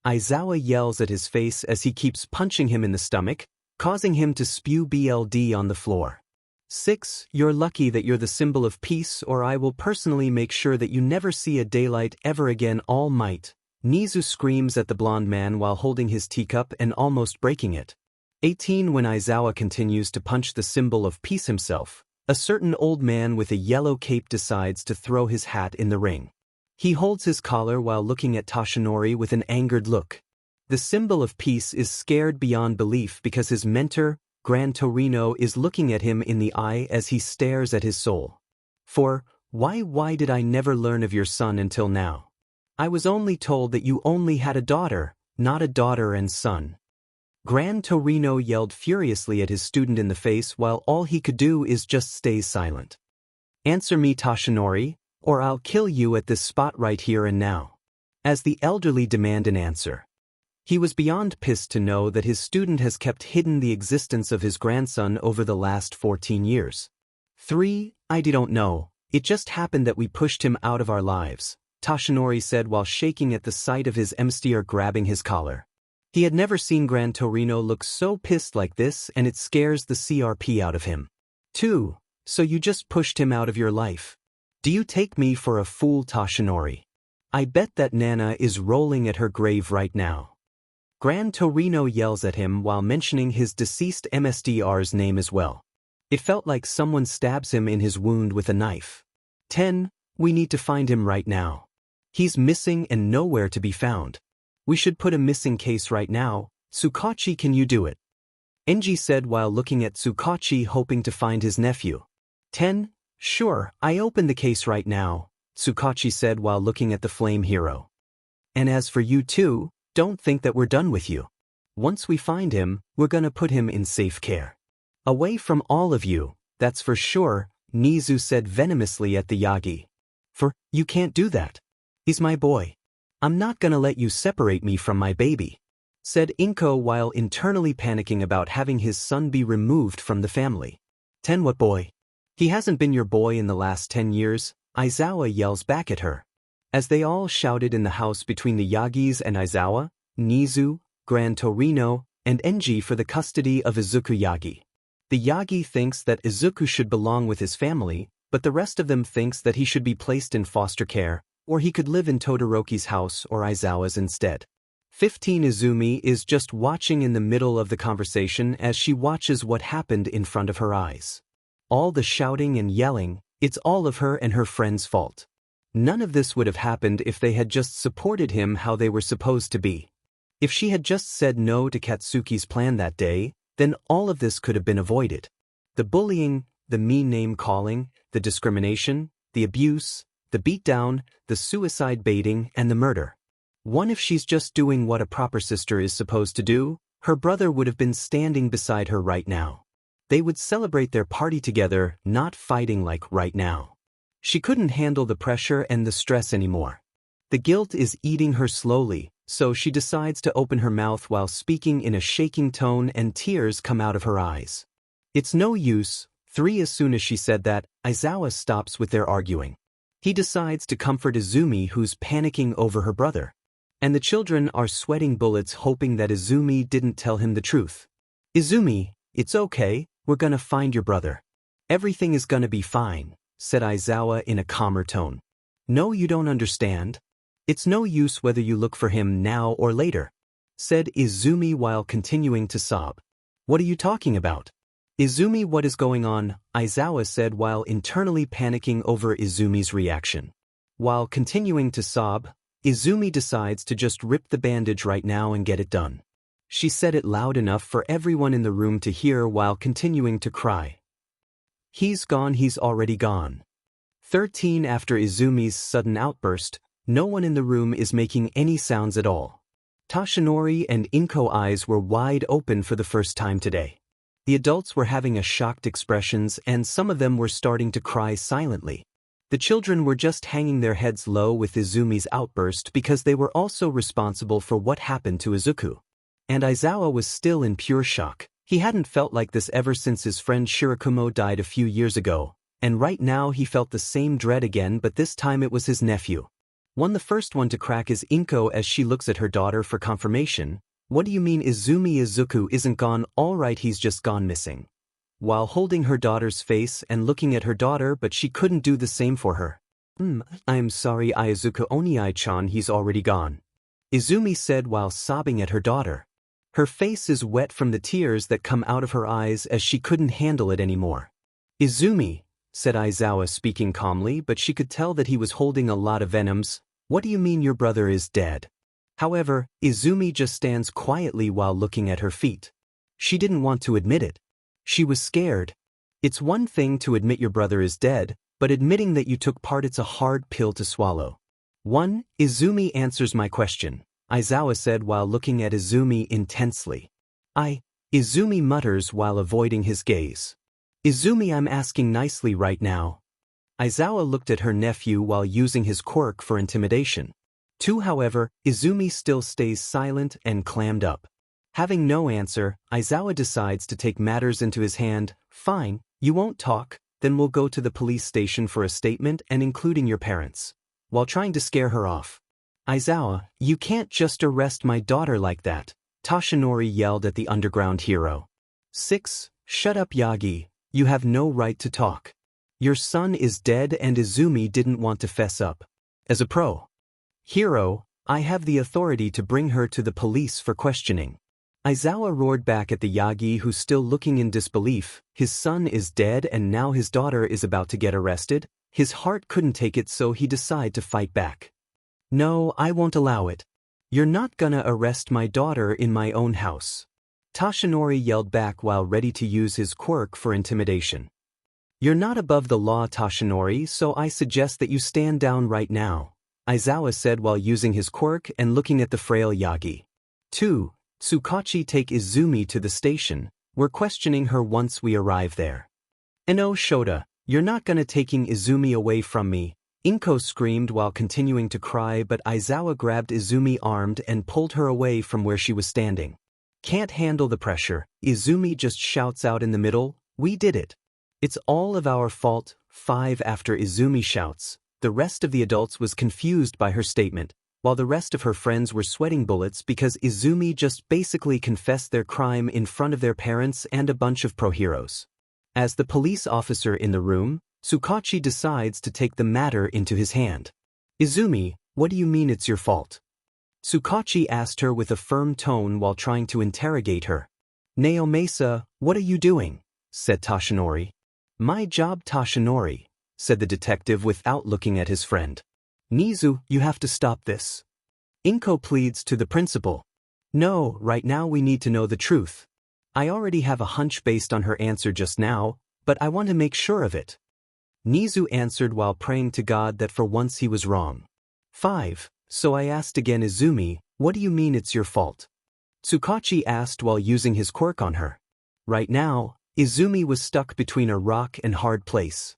Aizawa yells at his face as he keeps punching him in the stomach, causing him to spew blood on the floor. 6. You're lucky that you're the symbol of peace, or I will personally make sure that you never see a daylight ever again. All Might. Nizu screams at the blonde man while holding his teacup and almost breaking it. 18. When Aizawa continues to punch the symbol of peace himself, a certain old man with a yellow cape decides to throw his hat in the ring. He holds his collar while looking at Toshinori with an angered look. The symbol of peace is scared beyond belief because his mentor, Gran Torino, is looking at him in the eye as he stares at his soul. 4. Why did I never learn of your son until now? I was only told that you only had a daughter, not a daughter and son. Gran Torino yelled furiously at his student in the face while all he could do is just stay silent. Answer me, Toshinori, or I'll kill you at this spot right here and now. As the elderly demand an answer. He was beyond pissed to know that his student has kept hidden the existence of his grandson over the last 14 years. 3. I don't know, it just happened that we pushed him out of our lives, Toshinori said while shaking at the sight of his 𝗵𝗃 grabbing his collar. He had never seen Grand Torino look so pissed like this, and it scares the CRP out of him. 2. So you just pushed him out of your life. Do you take me for a fool, Toshinori? I bet that Nana is rolling at her grave right now. Grand Torino yells at him while mentioning his deceased MSDR's name as well. It felt like someone stabs him in his wound with a knife. 10. We need to find him right now. He's missing and nowhere to be found. We should put a missing case right now. 𝗧𝗵𝗃, can you do it? Enji said while looking at 𝗧𝗵𝗃 hoping to find his nephew. 10. Sure, I open the case right now, 𝗧𝗵𝗃 said while looking at the flame hero. And as for you two, don't think that we're done with you. Once we find him, we're gonna put him in safe care. Away from all of you, that's for sure, Nizu said venomously at the Yagi. You can't do that. He's my boy. I'm not gonna let you separate me from my baby, said Inko while internally panicking about having his son be removed from the family. 10. What boy? He hasn't been your boy in the last 10 years, Aizawa yells back at her. As they all shouted in the house between the Yagis and Aizawa, Nizu, Grand Torino, and Enji for the custody of Izuku Yagi. The Yagi thinks that Izuku should belong with his family, but the rest of them thinks that he should be placed in foster care, or he could live in Todoroki's house or Aizawa's instead. 15. Izumi is just watching in the middle of the conversation as she watches what happened in front of her eyes. All the shouting and yelling, it's all of her and her friend's fault. None of this would have happened if they had just supported him how they were supposed to be. If she had just said no to Katsuki's plan that day, then all of this could have been avoided. The bullying, the mean name calling, the discrimination, the abuse, the beatdown, the suicide baiting, and the murder. If she's just doing what a proper sister is supposed to do, her brother would have been standing beside her right now. They would celebrate their party together, not fighting like right now. She couldn't handle the pressure and the stress anymore. The guilt is eating her slowly, so she decides to open her mouth while speaking in a shaking tone and tears come out of her eyes. It's no use. 3. As soon as she said that, Aizawa stops with their arguing. He decides to comfort Izumi, who's panicking over her brother. And the children are sweating bullets hoping that Izumi didn't tell him the truth. Izumi, it's okay, we're gonna find your brother. Everything is gonna be fine, said Aizawa in a calmer tone. No, you don't understand. It's no use whether you look for him now or later, said Izumi while continuing to sob. What are you talking about? Izumi, what is going on? Aizawa said while internally panicking over Izumi's reaction. While continuing to sob, Izumi decides to just rip the bandage right now and get it done. She said it loud enough for everyone in the room to hear while continuing to cry. He's gone, he's already gone. 13. After Izumi's sudden outburst, no one in the room is making any sounds at all. Toshinori and Inko eyes were wide open for the first time today. The adults were having a shocked expressions and some of them were starting to cry silently. The children were just hanging their heads low with Izumi's outburst because they were also responsible for what happened to Izuku. And Aizawa was still in pure shock. He hadn't felt like this ever since his friend Shirakumo died a few years ago, and right now he felt the same dread again, but this time it was his nephew. The first one to crack is Inko as she looks at her daughter for confirmation. What do you mean Izumi? Izuku isn't gone, alright, he's just gone missing. While holding her daughter's face and looking at her daughter, but she couldn't do the same for her. I'm sorry, Izuku Oniai-chan, he's already gone, Izumi said while sobbing at her daughter. Her face is wet from the tears that come out of her eyes as she couldn't handle it anymore. Izumi, said Aizawa speaking calmly, but she could tell that he was holding a lot of venoms. What do you mean your brother is dead? However, Izumi just stands quietly while looking at her feet. She didn't want to admit it. She was scared. It's one thing to admit your brother is dead, but admitting that you took part, it's a hard pill to swallow. Izumi answers my question, Aizawa said while looking at Izumi intensely. Izumi mutters while avoiding his gaze. Izumi, I'm asking nicely right now. Aizawa looked at her nephew while using his quirk for intimidation. 2. However, Izumi still stays silent and clammed up. Having no answer, Aizawa decides to take matters into his hand. Fine, you won't talk, then we'll go to the police station for a statement and including your parents. While trying to scare her off. Aizawa, you can't just arrest my daughter like that, Toshinori yelled at the underground hero. 6. Shut up Yagi, you have no right to talk. Your son is dead and Izumi didn't want to fess up. As a pro hero, I have the authority to bring her to the police for questioning. Aizawa roared back at the Yagi who's still looking in disbelief. His son is dead and now his daughter is about to get arrested. His heart couldn't take it, so he decided to fight back. No, I won't allow it. You're not gonna arrest my daughter in my own house. Toshinori yelled back while ready to use his quirk for intimidation. You're not above the law, Toshinori, so I suggest that you stand down right now, Aizawa said while using his quirk and looking at the frail Yagi. 2. Tsukachi, take Izumi to the station. We're questioning her once we arrive there. No, Shota, you're not gonna taking Izumi away from me, Inko screamed while continuing to cry, but Aizawa grabbed Izumi armed and pulled her away from where she was standing. Can't handle the pressure, Izumi just shouts out in the middle, we did it. It's all of our fault. 5. After Izumi shouts, the rest of the adults was confused by her statement, while the rest of her friends were sweating bullets because Izumi just basically confessed their crime in front of their parents and a bunch of pro-heroes. As the police officer in the room, Tsukachi decides to take the matter into his hand. Izumi, what do you mean it's your fault? Tsukachi asked her with a firm tone while trying to interrogate her. Naomasa, what are you doing? Said Toshinori. My job, Toshinori, said the detective without looking at his friend. Nizu, you have to stop this. Inko pleads to the principal. No, right now we need to know the truth. I already have a hunch based on her answer just now, but I want to make sure of it. Nizu answered while praying to God that for once he was wrong. 5. So I asked again, Izumi, what do you mean it's your fault? Tsukachi asked while using his quirk on her. Right now, Izumi was stuck between a rock and hard place.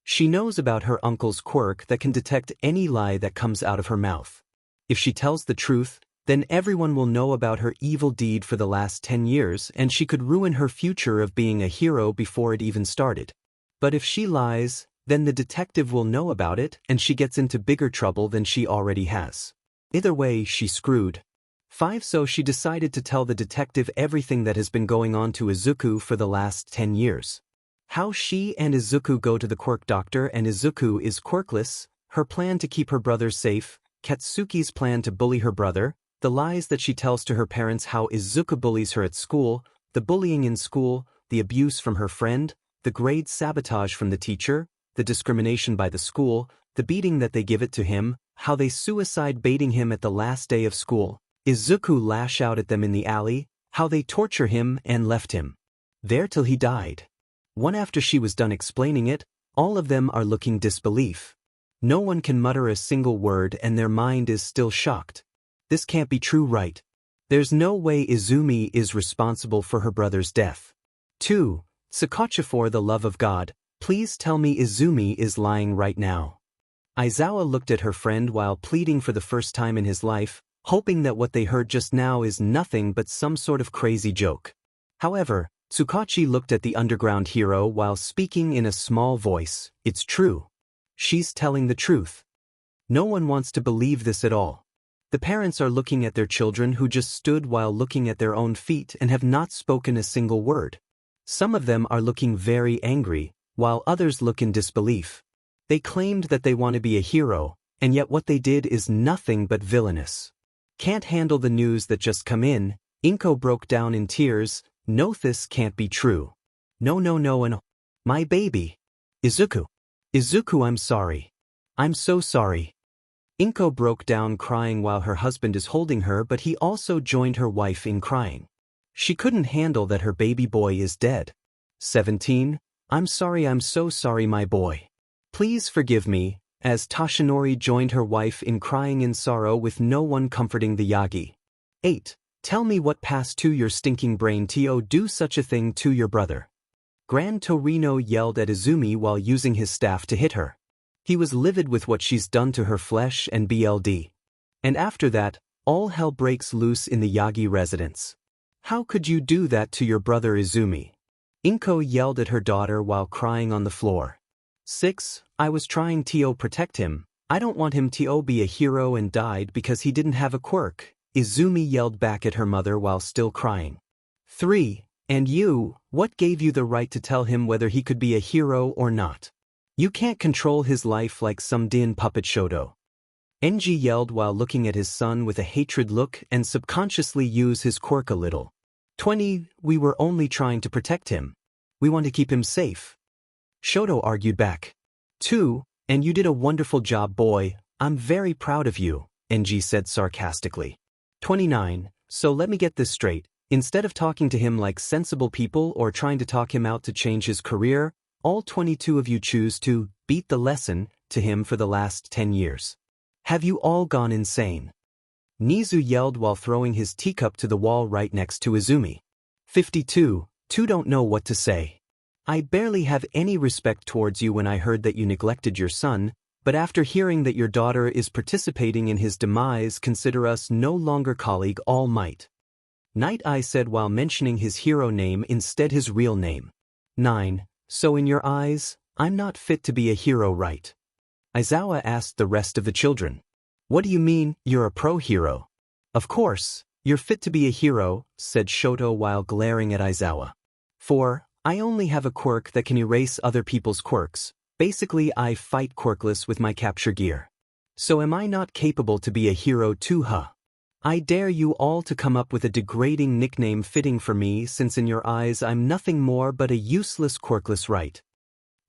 She knows about her uncle's quirk that can detect any lie that comes out of her mouth. If she tells the truth, then everyone will know about her evil deed for the last 10 years and she could ruin her future of being a hero before it even started. But if she lies, then the detective will know about it and she gets into bigger trouble than she already has. Either way, she's screwed. 5. So she decided to tell the detective everything that has been going on to Izuku for the last 10 years. How she and Izuku go to the quirk doctor and Izuku is quirkless, her plan to keep her brother safe, Katsuki's plan to bully her brother, the lies that she tells to her parents, how Izuku bullies her at school, the bullying in school, the abuse from her friend, the grade sabotage from the teacher, the discrimination by the school, the beating that they give it to him, how they suicide baiting him at the last day of school, Izuku lash out at them in the alley, how they torture him and left him there till he died. One after she was done explaining it, all of them are looking disbelief. No one can mutter a single word and their mind is still shocked. This can't be true, right? There's no way Izumi is responsible for her brother's death. 2. Tsukachi, for the love of God, please tell me Izumi is lying right now. Aizawa looked at her friend while pleading for the first time in his life, hoping that what they heard just now is nothing but some sort of crazy joke. However, Tsukachi looked at the underground hero while speaking in a small voice. It's true. She's telling the truth. No one wants to believe this at all. The parents are looking at their children who just stood while looking at their own feet and have not spoken a single word. Some of them are looking very angry, while others look in disbelief. They claimed that they want to be a hero, and yet what they did is nothing but villainous. Can't handle the news that just come in, Inko broke down in tears. No, this can't be true. No, and my baby. Izuku, I'm sorry. I'm so sorry. Inko broke down crying while her husband is holding her, but he also joined her wife in crying. She couldn't handle that her baby boy is dead. 17. I'm sorry, I'm so sorry, my boy. Please forgive me, as Toshinori joined her wife in crying in sorrow with no one comforting the Yagi. 8. Tell me what passed to your stinking brain to do such a thing to your brother. Gran Torino yelled at Izumi while using his staff to hit her. He was livid with what she's done to her flesh and BLD. And after that, all hell breaks loose in the Yagi residence. How could you do that to your brother Izumi? Inko yelled at her daughter while crying on the floor. 6. I was trying to protect him. I don't want him to be a hero and died because he didn't have a quirk, Izumi yelled back at her mother while still crying. 3. And you, what gave you the right to tell him whether he could be a hero or not? You can't control his life like some din puppet shodo. Enji yelled while looking at his son with a hatred look and subconsciously use his quirk a little. 20. We were only trying to protect him. We want to keep him safe. Shoto argued back. 2. And you did a wonderful job, boy. I'm very proud of you, Enji said sarcastically. 29. So let me get this straight. Instead of talking to him like sensible people or trying to talk him out to change his career, all 22 of you choose to beat the lesson to him for the last 10 years. Have you all gone insane? Nizu yelled while throwing his teacup to the wall right next to Izumi. 52. Two don't know what to say. I barely have any respect towards you when I heard that you neglected your son, but after hearing that your daughter is participating in his demise, consider us no longer colleague all might. Night Eye said while mentioning his hero name instead his real name. 9. So in your eyes, I'm not fit to be a hero, right? Aizawa asked the rest of the children. What do you mean, you're a pro-hero? Of course, you're fit to be a hero, said Shoto while glaring at Aizawa. 4. I only have a quirk that can erase other people's quirks. Basically, I fight quirkless with my capture gear. So am I not capable to be a hero too, huh? I dare you all to come up with a degrading nickname fitting for me, since in your eyes I'm nothing more but a useless quirkless, right?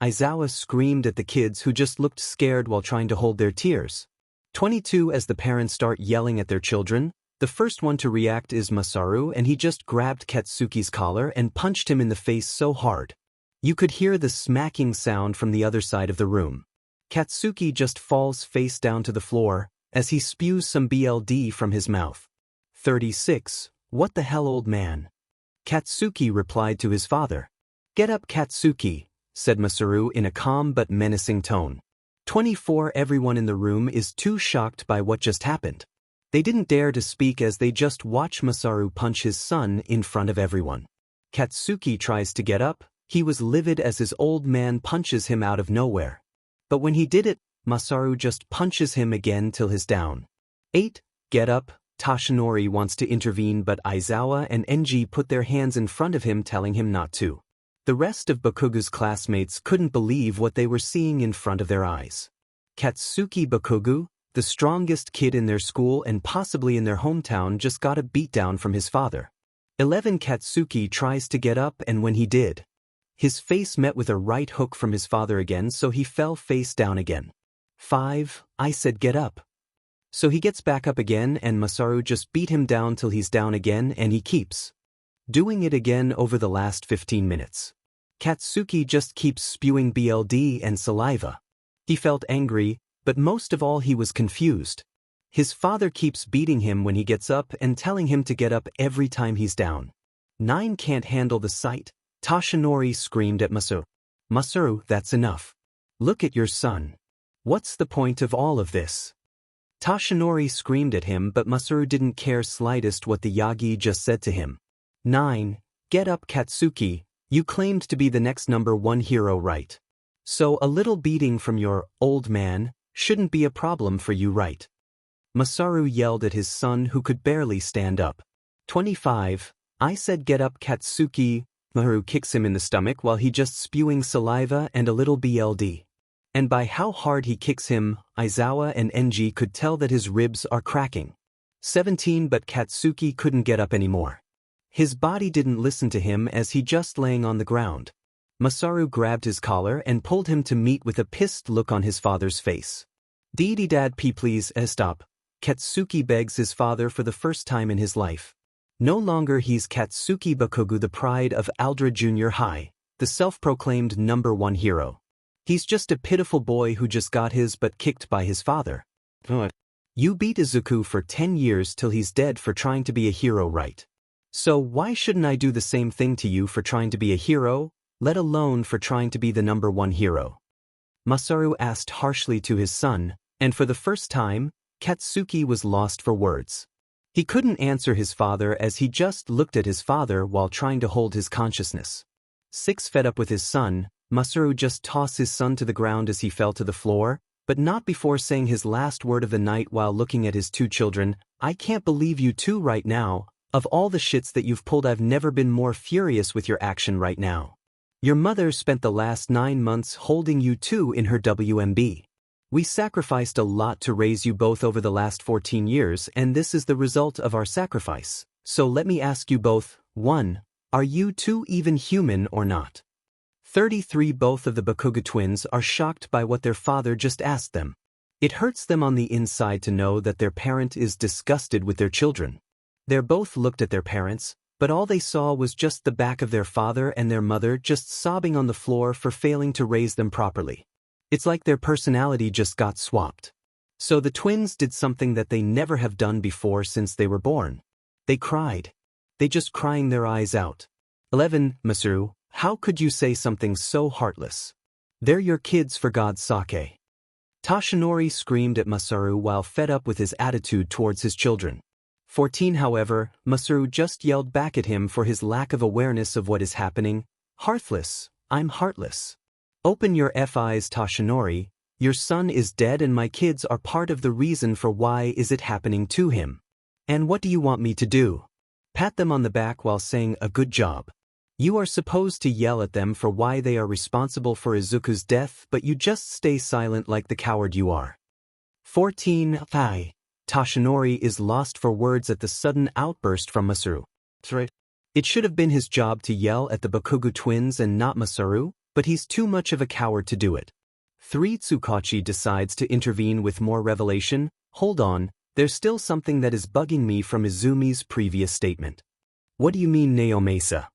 Aizawa screamed at the kids who just looked scared while trying to hold their tears. 22. As the parents start yelling at their children, the first one to react is Masaru, and he just grabbed Katsuki's collar and punched him in the face so hard. You could hear the smacking sound from the other side of the room. Katsuki just falls face down to the floor as he spews some BLD from his mouth. 36. What the hell, old man? Katsuki replied to his father. Get up, Katsuki, said Masaru in a calm but menacing tone. 24. Everyone in the room is too shocked by what just happened. They didn't dare to speak as they just watch Masaru punch his son in front of everyone. Katsuki tries to get up. He was livid as his old man punches him out of nowhere. But when he did it, Masaru just punches him again till he's down. 8. Get up. Toshinori wants to intervene, but Aizawa and Enji put their hands in front of him telling him not to. The rest of Bakugu's classmates couldn't believe what they were seeing in front of their eyes. Katsuki Bakugu, the strongest kid in their school and possibly in their hometown, just got a beatdown from his father. 11. Katsuki tries to get up, and when he did, his face met with a right hook from his father again, so he fell face down again. 5. I said get up. So he gets back up again, and Masaru just beat him down till he's down again, and he keeps doing it again over the last 15 minutes. Katsuki just keeps spewing BLD and saliva. He felt angry, but most of all he was confused. His father keeps beating him when he gets up and telling him to get up every time he's down. 9. Can't handle the sight. Toshinori screamed at Masaru. Masaru, that's enough. Look at your son. What's the point of all of this? Toshinori screamed at him, but Masaru didn't care slightest what the Yagi just said to him. 9. Get up, Katsuki. You claimed to be the next #1 hero, right? So a little beating from your old man shouldn't be a problem for you, right? Masaru yelled at his son, who could barely stand up. 25. I said get up, Katsuki. Masaru kicks him in the stomach while he just spewing saliva and a little BLD. And by how hard he kicks him, Aizawa and Enji could tell that his ribs are cracking. 17. But Katsuki couldn't get up anymore. His body didn't listen to him as he just laying on the ground. Masaru grabbed his collar and pulled him to meet with a pissed look on his father's face. Dad, please stop. Katsuki begs his father for the first time in his life. No longer he's Katsuki Bakugu, the pride of 𝗧𝗪𝙀 Junior High, the self-proclaimed #1 hero. He's just a pitiful boy who just got his butt kicked by his father. You beat Izuku for 10 years till he's dead for trying to be a hero, right? So why shouldn't I do the same thing to you for trying to be a hero, let alone for trying to be the #1 hero? Masaru asked harshly to his son, and for the first time, Katsuki was lost for words. He couldn't answer his father as he just looked at his father while trying to hold his consciousness. 6. Fed up with his son, Masaru just tossed his son to the ground as he fell to the floor, but not before saying his last word of the night while looking at his 2 children. "I can't believe you 2 right now. Of all the shits that you've pulled, I've never been more furious with your action right now. Your mother spent the last 9 months holding you 2 in her WMB. We sacrificed a lot to raise you both over the last 14 years, and this is the result of our sacrifice. So let me ask you both, 1. Are you 2 even human or not?" 33. Both of the Bakuga twins are shocked by what their father just asked them. It hurts them on the inside to know that their parent is disgusted with their children. They both looked at their parents, but all they saw was just the back of their father and their mother just sobbing on the floor for failing to raise them properly. It's like their personality just got swapped. So the twins did something that they never have done before since they were born. They cried. They just crying their eyes out. 11. Masaru, how could you say something so heartless? They're your kids, for God's sake. Toshinori screamed at Masaru while fed up with his attitude towards his children. 14. However, Masaru just yelled back at him for his lack of awareness of what is happening. "Heartless, I'm heartless. Open your eyes, Toshinori. Your son is dead and my kids are part of the reason for why is it happening to him. And what do you want me to do? Pat them on the back while saying a good job. You are supposed to yell at them for why they are responsible for Izuku's death, but you just stay silent like the coward you are." 14. Toshinori is lost for words at the sudden outburst from Masaru. It should have been his job to yell at the Bakuga twins and not Masaru, but he's too much of a coward to do it. 3. Tsukachi decides to intervene with more revelation. "Hold on, there's still something that is bugging me from Izumi's previous statement." "What do you mean, Naomasa?"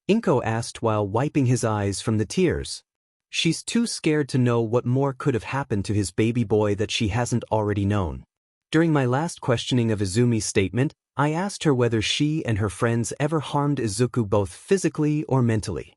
Inko asked while wiping his eyes from the tears. She's too scared to know what more could have happened to his baby boy that she hasn't already known. During my last questioning of Izumi's statement, I asked her whether she and her friends ever harmed Izuku both physically or mentally.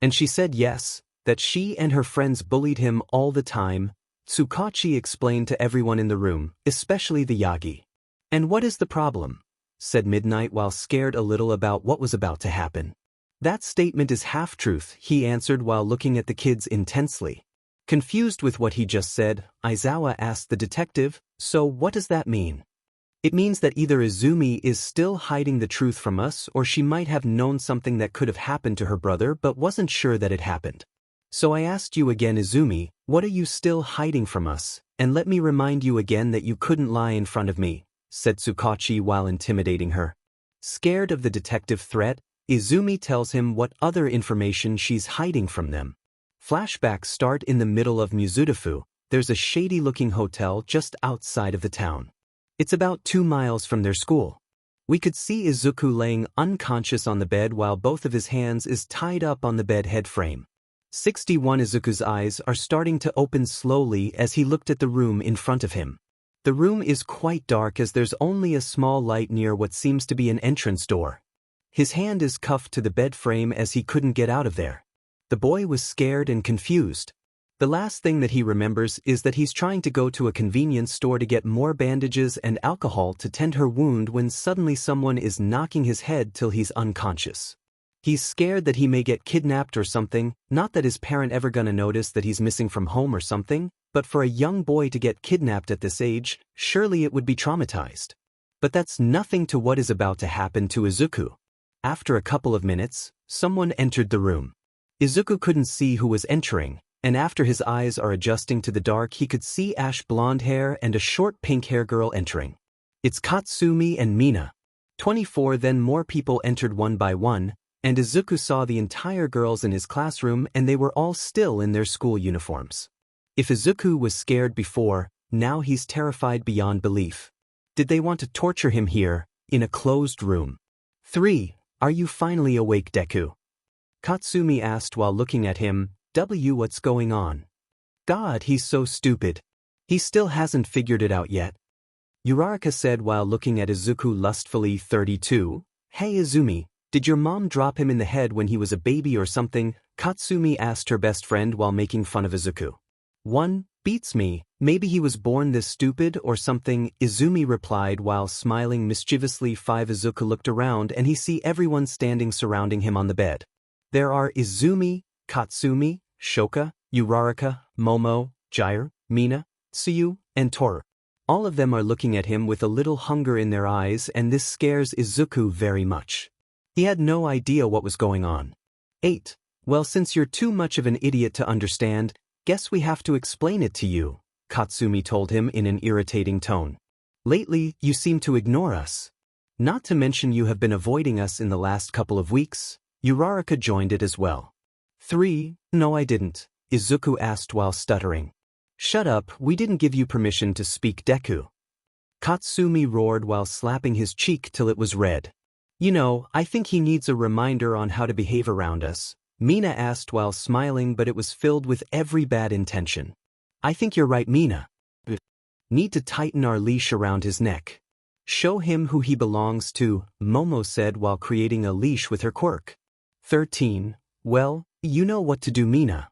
And she said yes, that she and her friends bullied him all the time. Tsukachi explained to everyone in the room, especially the Yagi. "And what is the problem?" said Midnight while scared a little about what was about to happen. "That statement is half-truth," he answered while looking at the kids intensely. Confused with what he just said, Aizawa asked the detective, "So what does that mean?" "It means that either Izumi is still hiding the truth from us or she might have known something that could have happened to her brother but wasn't sure that it happened. So I asked you again, Izumi, what are you still hiding from us? And let me remind you again that you couldn't lie in front of me," said Tsukachi while intimidating her. Scared of the detective threat, Izumi tells him what other information she's hiding from them. Flashbacks start in the middle of Mizudafu. There's a shady-looking hotel just outside of the town. It's about 2 miles from their school. We could see Izuku laying unconscious on the bed while both of his hands is tied up on the bed head frame. 61. Izuku's eyes are starting to open slowly as he looked at the room in front of him. The room is quite dark as there's only a small light near what seems to be an entrance door. His hand is cuffed to the bed frame as he couldn't get out of there. The boy was scared and confused. The last thing that he remembers is that he's trying to go to a convenience store to get more bandages and alcohol to tend her wound when suddenly someone is knocking his head till he's unconscious. He's scared that he may get kidnapped or something, not that his parent ever gonna notice that he's missing from home or something, but for a young boy to get kidnapped at this age, surely it would be traumatized. But that's nothing to what is about to happen to Izuku. After a couple of minutes, someone entered the room. Izuku couldn't see who was entering, and after his eyes are adjusting to the dark he could see ash blonde hair and a short pink hair girl entering. It's Katsumi and Mina. 24. Then more people entered one by one, and Izuku saw the entire girls in his classroom and they were all still in their school uniforms. If Izuku was scared before, now he's terrified beyond belief. Did they want to torture him here, in a closed room? 3. Are you finally awake, Deku? Katsumi asked while looking at him. What's going on? God, he's so stupid. He still hasn't figured it out yet. Uraraka said while looking at Izuku lustfully. 32. Hey Izumi, did your mom drop him in the head when he was a baby or something? Katsumi asked her best friend while making fun of Izuku. 1. Beats me, Maybe he was born this stupid or something, Izumi replied while smiling mischievously. 5 Izuku looked around and he see everyone standing surrounding him on the bed. There are Izumi, Katsumi, Shoka, Uraraka, Momo, Jiraiya, Mina, Tsuyu, and Toru. All of them are looking at him with a little hunger in their eyes, and this scares Izuku very much. He had no idea what was going on. 8. Well, since you're too much of an idiot to understand, guess we have to explain it to you, Katsumi told him in an irritating tone. Lately, you seem to ignore us. Not to mention you have been avoiding us in the last couple of weeks. Uraraka joined it as well. 3. No, I didn't, Izuku asked while stuttering. Shut up, we didn't give you permission to speak Deku. Katsumi roared while slapping his cheek till it was red. You know, I think he needs a reminder on how to behave around us, Mina asked while smiling, but it was filled with every bad intention. I think you're right, Mina. Need to tighten our leash around his neck. Show him who he belongs to, Momo said while creating a leash with her quirk. 13. Well, you know what to do, Mina,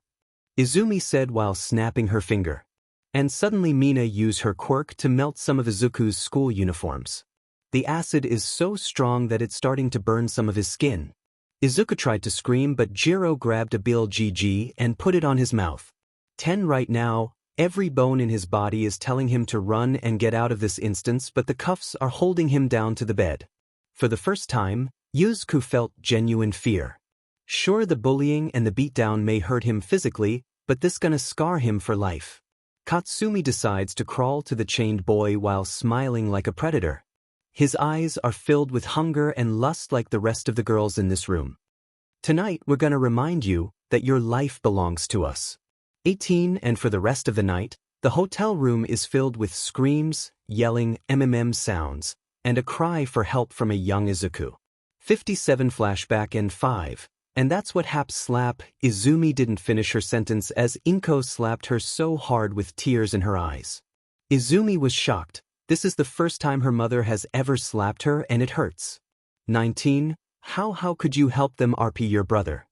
Izumi said while snapping her finger. And suddenly Mina used her quirk to melt some of Izuku's school uniforms. The acid is so strong that it's starting to burn some of his skin. Izuku tried to scream, but Jiro grabbed 𝗵𝗃𝗁𝗍𝗂 and put it on his mouth. 10. Right now, every bone in his body is telling him to run and get out of this instance, but the cuffs are holding him down to the bed. For the first time, Izuku felt genuine fear. Sure, the bullying and the beatdown may hurt him physically, but this gonna scar him for life. Katsumi decides to crawl to the chained boy while smiling like a predator. His eyes are filled with hunger and lust like the rest of the girls in this room. Tonight we're gonna remind you that your life belongs to us. 18. And for the rest of the night, the hotel room is filled with screams, yelling, sounds, and a cry for help from a young Izuku. 57. Flashback and 5. And that's what 𝗵𝗃𝗃. Izumi didn't finish her sentence as Inko slapped her so hard with tears in her eyes. Izumi was shocked. This is the first time her mother has ever slapped her, and it hurts. 19. How could you help them RP your brother?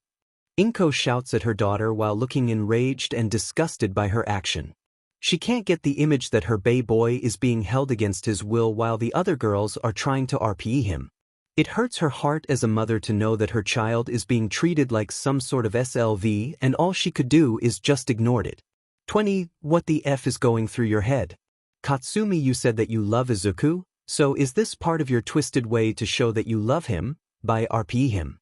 Inko shouts at her daughter while looking enraged and disgusted by her action. She can't get the image that her baby boy is being held against his will while the other girls are trying to RP him. It hurts her heart as a mother to know that her child is being treated like some sort of SLV, and all she could do is just ignored it. 20. What the F is going through your head? Katsumi, you said that you love Izuku, so is this part of your twisted way to show that you love him, by RP him?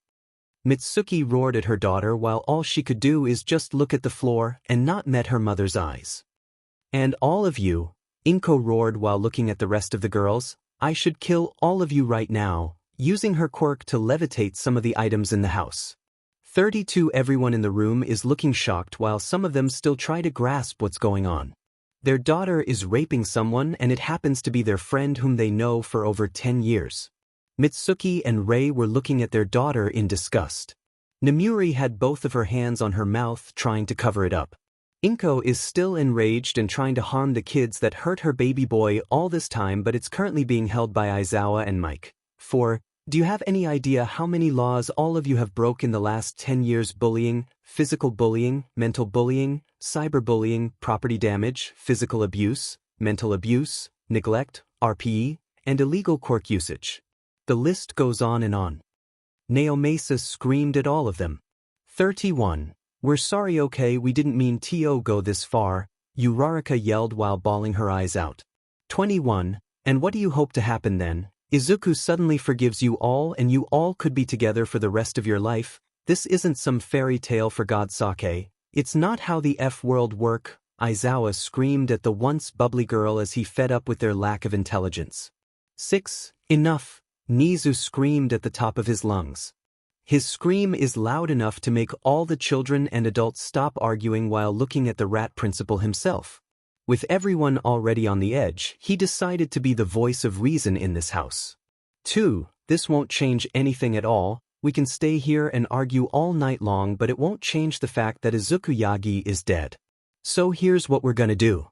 Mitsuki roared at her daughter while all she could do is just look at the floor and not met her mother's eyes. And all of you, Inko roared while looking at the rest of the girls, I should kill all of you right now, using her quirk to levitate some of the items in the house. 32. Everyone in the room is looking shocked while some of them still try to grasp what's going on. Their daughter is raping someone, and it happens to be their friend whom they know for over 10 years. Mitsuki and Rei were looking at their daughter in disgust. Namuri had both of her hands on her mouth trying to cover it up. Inko is still enraged and trying to harm the kids that hurt her baby boy all this time, but it's currently being held by Aizawa and Mike. 4. Do you have any idea how many laws all of you have broke in the last 10 years? Bullying, physical bullying, mental bullying, cyberbullying, property damage, physical abuse, mental abuse, neglect, RPE, and illegal quirk usage. The list goes on and on. Naomasa screamed at all of them. 31. We're sorry, okay, we didn't mean to go this far, Uraraka yelled while bawling her eyes out. 21. And what do you hope to happen then? Izuku suddenly forgives you all and you all could be together for the rest of your life. This isn't some fairy tale for God's sake. It's not how the F-world work, Aizawa screamed at the once bubbly girl as he fed up with their lack of intelligence. 6. Enough, Nizu screamed at the top of his lungs. His scream is loud enough to make all the children and adults stop arguing while looking at the rat principal himself. With everyone already on the edge, he decided to be the voice of reason in this house. 2. This won't change anything at all. We can stay here and argue all night long, but it won't change the fact that Izuku Yagi is dead. So here's what we're gonna do.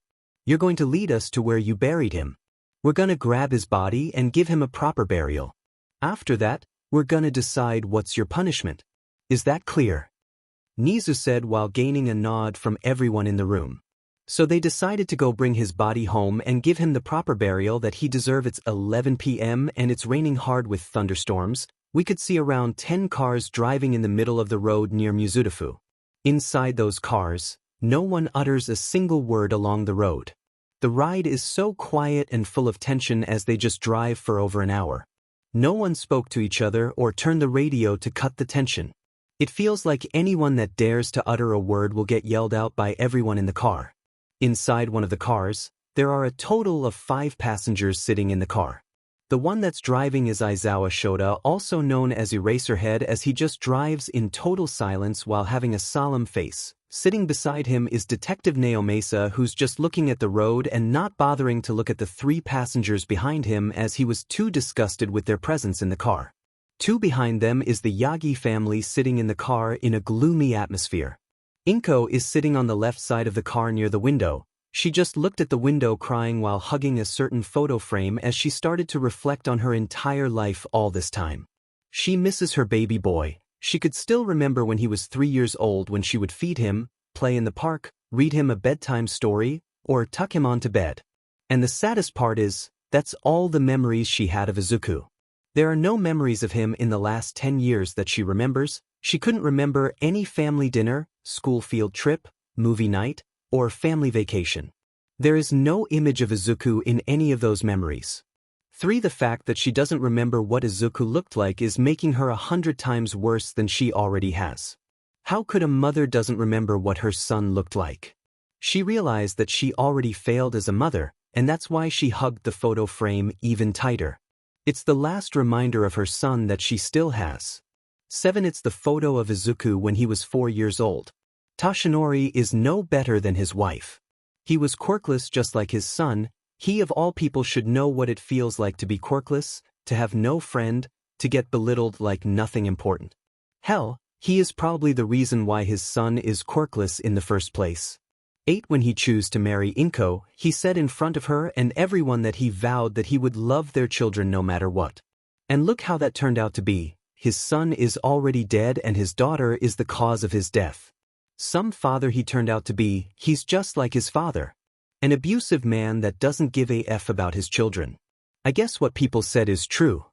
You're going to lead us to where you buried him. We're gonna grab his body and give him a proper burial. After that, we're gonna decide what's your punishment. Is that clear? Nizu said while gaining a nod from everyone in the room. So they decided to go bring his body home and give him the proper burial that he deserved. It's 11 p.m. and it's raining hard with thunderstorms. We could see around 10 cars driving in the middle of the road near Mizudafu. Inside those cars, no one utters a single word along the road. The ride is so quiet and full of tension as they just drive for over an hour. No one spoke to each other or turned the radio to cut the tension. It feels like anyone that dares to utter a word will get yelled out by everyone in the car. Inside one of the cars, there are a total of 5 passengers sitting in the car. The one that's driving is 𝗧𝗵𝗲, also known as Eraserhead, as he just drives in total silence while having a solemn face. Sitting beside him is Detective 𝗵𝗲, who's just looking at the road and not bothering to look at the 3 passengers behind him as he was too disgusted with their presence in the car. 2 behind them is the Yagi family sitting in the car in a gloomy atmosphere. Inko is sitting on the left side of the car near the window. She just looked at the window crying while hugging a certain photo frame as she started to reflect on her entire life all this time. She misses her baby boy. She could still remember when he was 3 years old, when she would feed him, play in the park, read him a bedtime story, or tuck him onto bed. And the saddest part is, that's all the memories she had of Izuku. There are no memories of him in the last 10 years that she remembers. She couldn't remember any family dinner, school field trip, movie night, or family vacation. There is no image of Izuku in any of those memories. 3. The fact that she doesn't remember what Izuku looked like is making her 100 times worse than she already has. How could a mother doesn't remember what her son looked like? She realized that she already failed as a mother, and that's why she hugged the photo frame even tighter. It's the last reminder of her son that she still has. 7. It's the photo of Izuku when he was 4 years old. Toshinori is no better than his wife. He was quirkless just like his son. He of all people should know what it feels like to be quirkless, to have no friend, to get belittled like nothing important. Hell, he is probably the reason why his son is quirkless in the first place. 8. When he chose to marry Inko, he said in front of her and everyone that he vowed that he would love their children no matter what. And look how that turned out to be. His son is already dead and his daughter is the cause of his death. Some father he turned out to be, he's just like his father. An abusive man that doesn't give a F about his children. I guess what people said is true.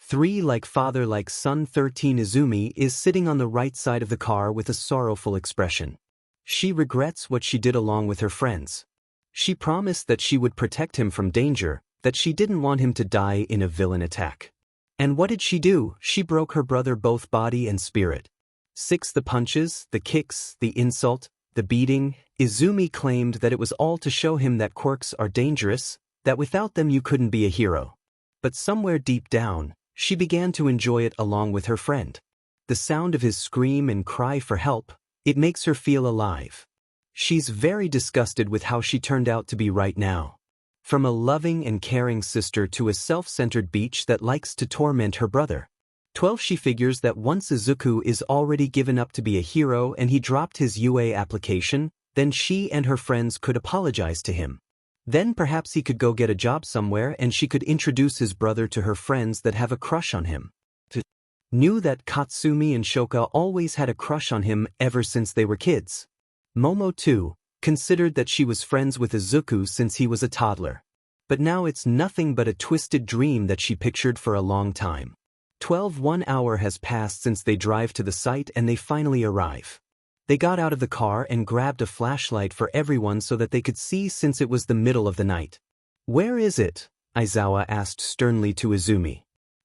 3. Like father like son. 13. Izumi is sitting on the right side of the car with a sorrowful expression. She regrets what she did along with her friends. She promised that she would protect him from danger, that she didn't want him to die in a villain attack. And what did she do? She broke her brother both body and spirit. 6. The punches, the kicks, the insult, the beating. Izumi claimed that it was all to show him that quirks are dangerous, that without them you couldn't be a hero. But somewhere deep down, she began to enjoy it along with her friend. The sound of his scream and cry for help, it makes her feel alive. She's very disgusted with how she turned out to be right now. From a loving and caring sister to a self-centered bitch that likes to torment her brother. 12. She figures that once Izuku is already given up to be a hero and he dropped his UA application, then she and her friends could apologize to him. Then perhaps he could go get a job somewhere and she could introduce his brother to her friends that have a crush on him. Knew that Katsumi and Shoka always had a crush on him ever since they were kids. Momo, too, considered that she was friends with Izuku since he was a toddler. But now it's nothing but a twisted dream that she pictured for a long time. 12. 1 hour has passed since they drive to the site and they finally arrive. They got out of the car and grabbed a flashlight for everyone so that they could see since it was the middle of the night. Where is it? Aizawa asked sternly to Izumi.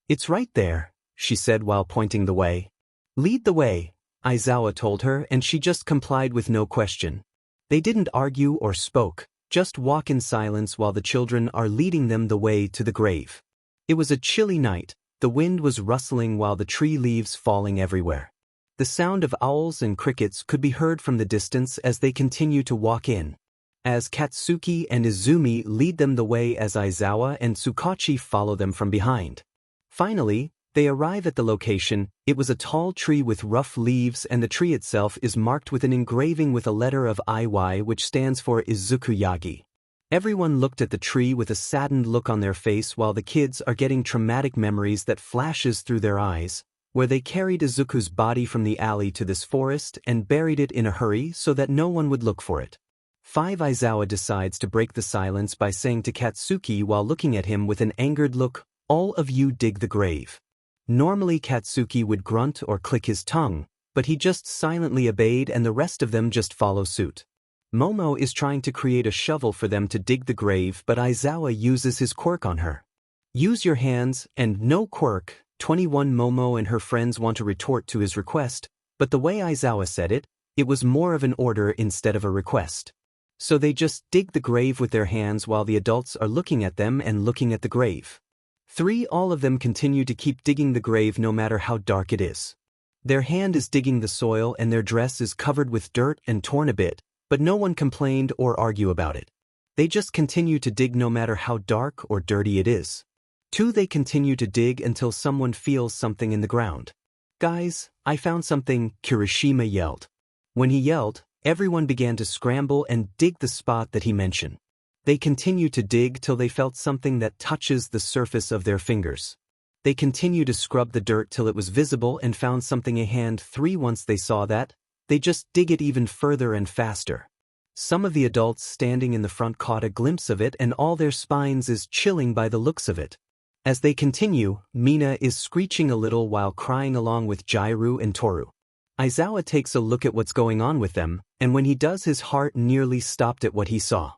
It's right there, she said while pointing the way. Lead the way, Aizawa told her, and she just complied with no question. They didn't argue or spoke, just walk in silence while the children are leading them the way to the grave. It was a chilly night. The wind was rustling while the tree leaves falling everywhere. The sound of owls and crickets could be heard from the distance as they continue to walk in. As Katsuki and Izumi lead them the way as Aizawa and Tsukachi follow them from behind. Finally, they arrive at the location. It was a tall tree with rough leaves and the tree itself is marked with an engraving with a letter of IY which stands for Izuku Yagi. Everyone looked at the tree with a saddened look on their face while the kids are getting traumatic memories that flashes through their eyes, where they carried Izuku's body from the alley to this forest and buried it in a hurry so that no one would look for it. 𝗵𝗃 decides to break the silence by saying to Katsuki while looking at him with an angered look, "All of you dig the grave." Normally Katsuki would grunt or click his tongue, but he just silently obeyed and the rest of them just follow suit. Momo is trying to create a shovel for them to dig the grave, but Izawa uses his quirk on her. "Use your hands," and "No quirk." 21 Momo and her friends want to retort to his request, but the way Izawa said it, it was more of an order instead of a request. So they just dig the grave with their hands while the adults are looking at them and looking at the grave. 3 All of them continue to keep digging the grave no matter how dark it is. Their hand is digging the soil and their dress is covered with dirt and torn a bit, but no one complained or argue about it. They just continue to dig no matter how dark or dirty it is. 2 They continue to dig until someone feels something in the ground. "Guys, I found something," Kirishima yelled. When he yelled, everyone began to scramble and dig the spot that he mentioned. They continued to dig till they felt something that touches the surface of their fingers. They continued to scrub the dirt till it was visible and found something a hand. 3 Once they saw that, they just dig it even further and faster. Some of the adults standing in the front caught a glimpse of it and all their spines is chilling by the looks of it. As they continue, Mina is screeching a little while crying along with Jairu and Toru. Izawa takes a look at what's going on with them, and when he does his heart nearly stopped at what he saw.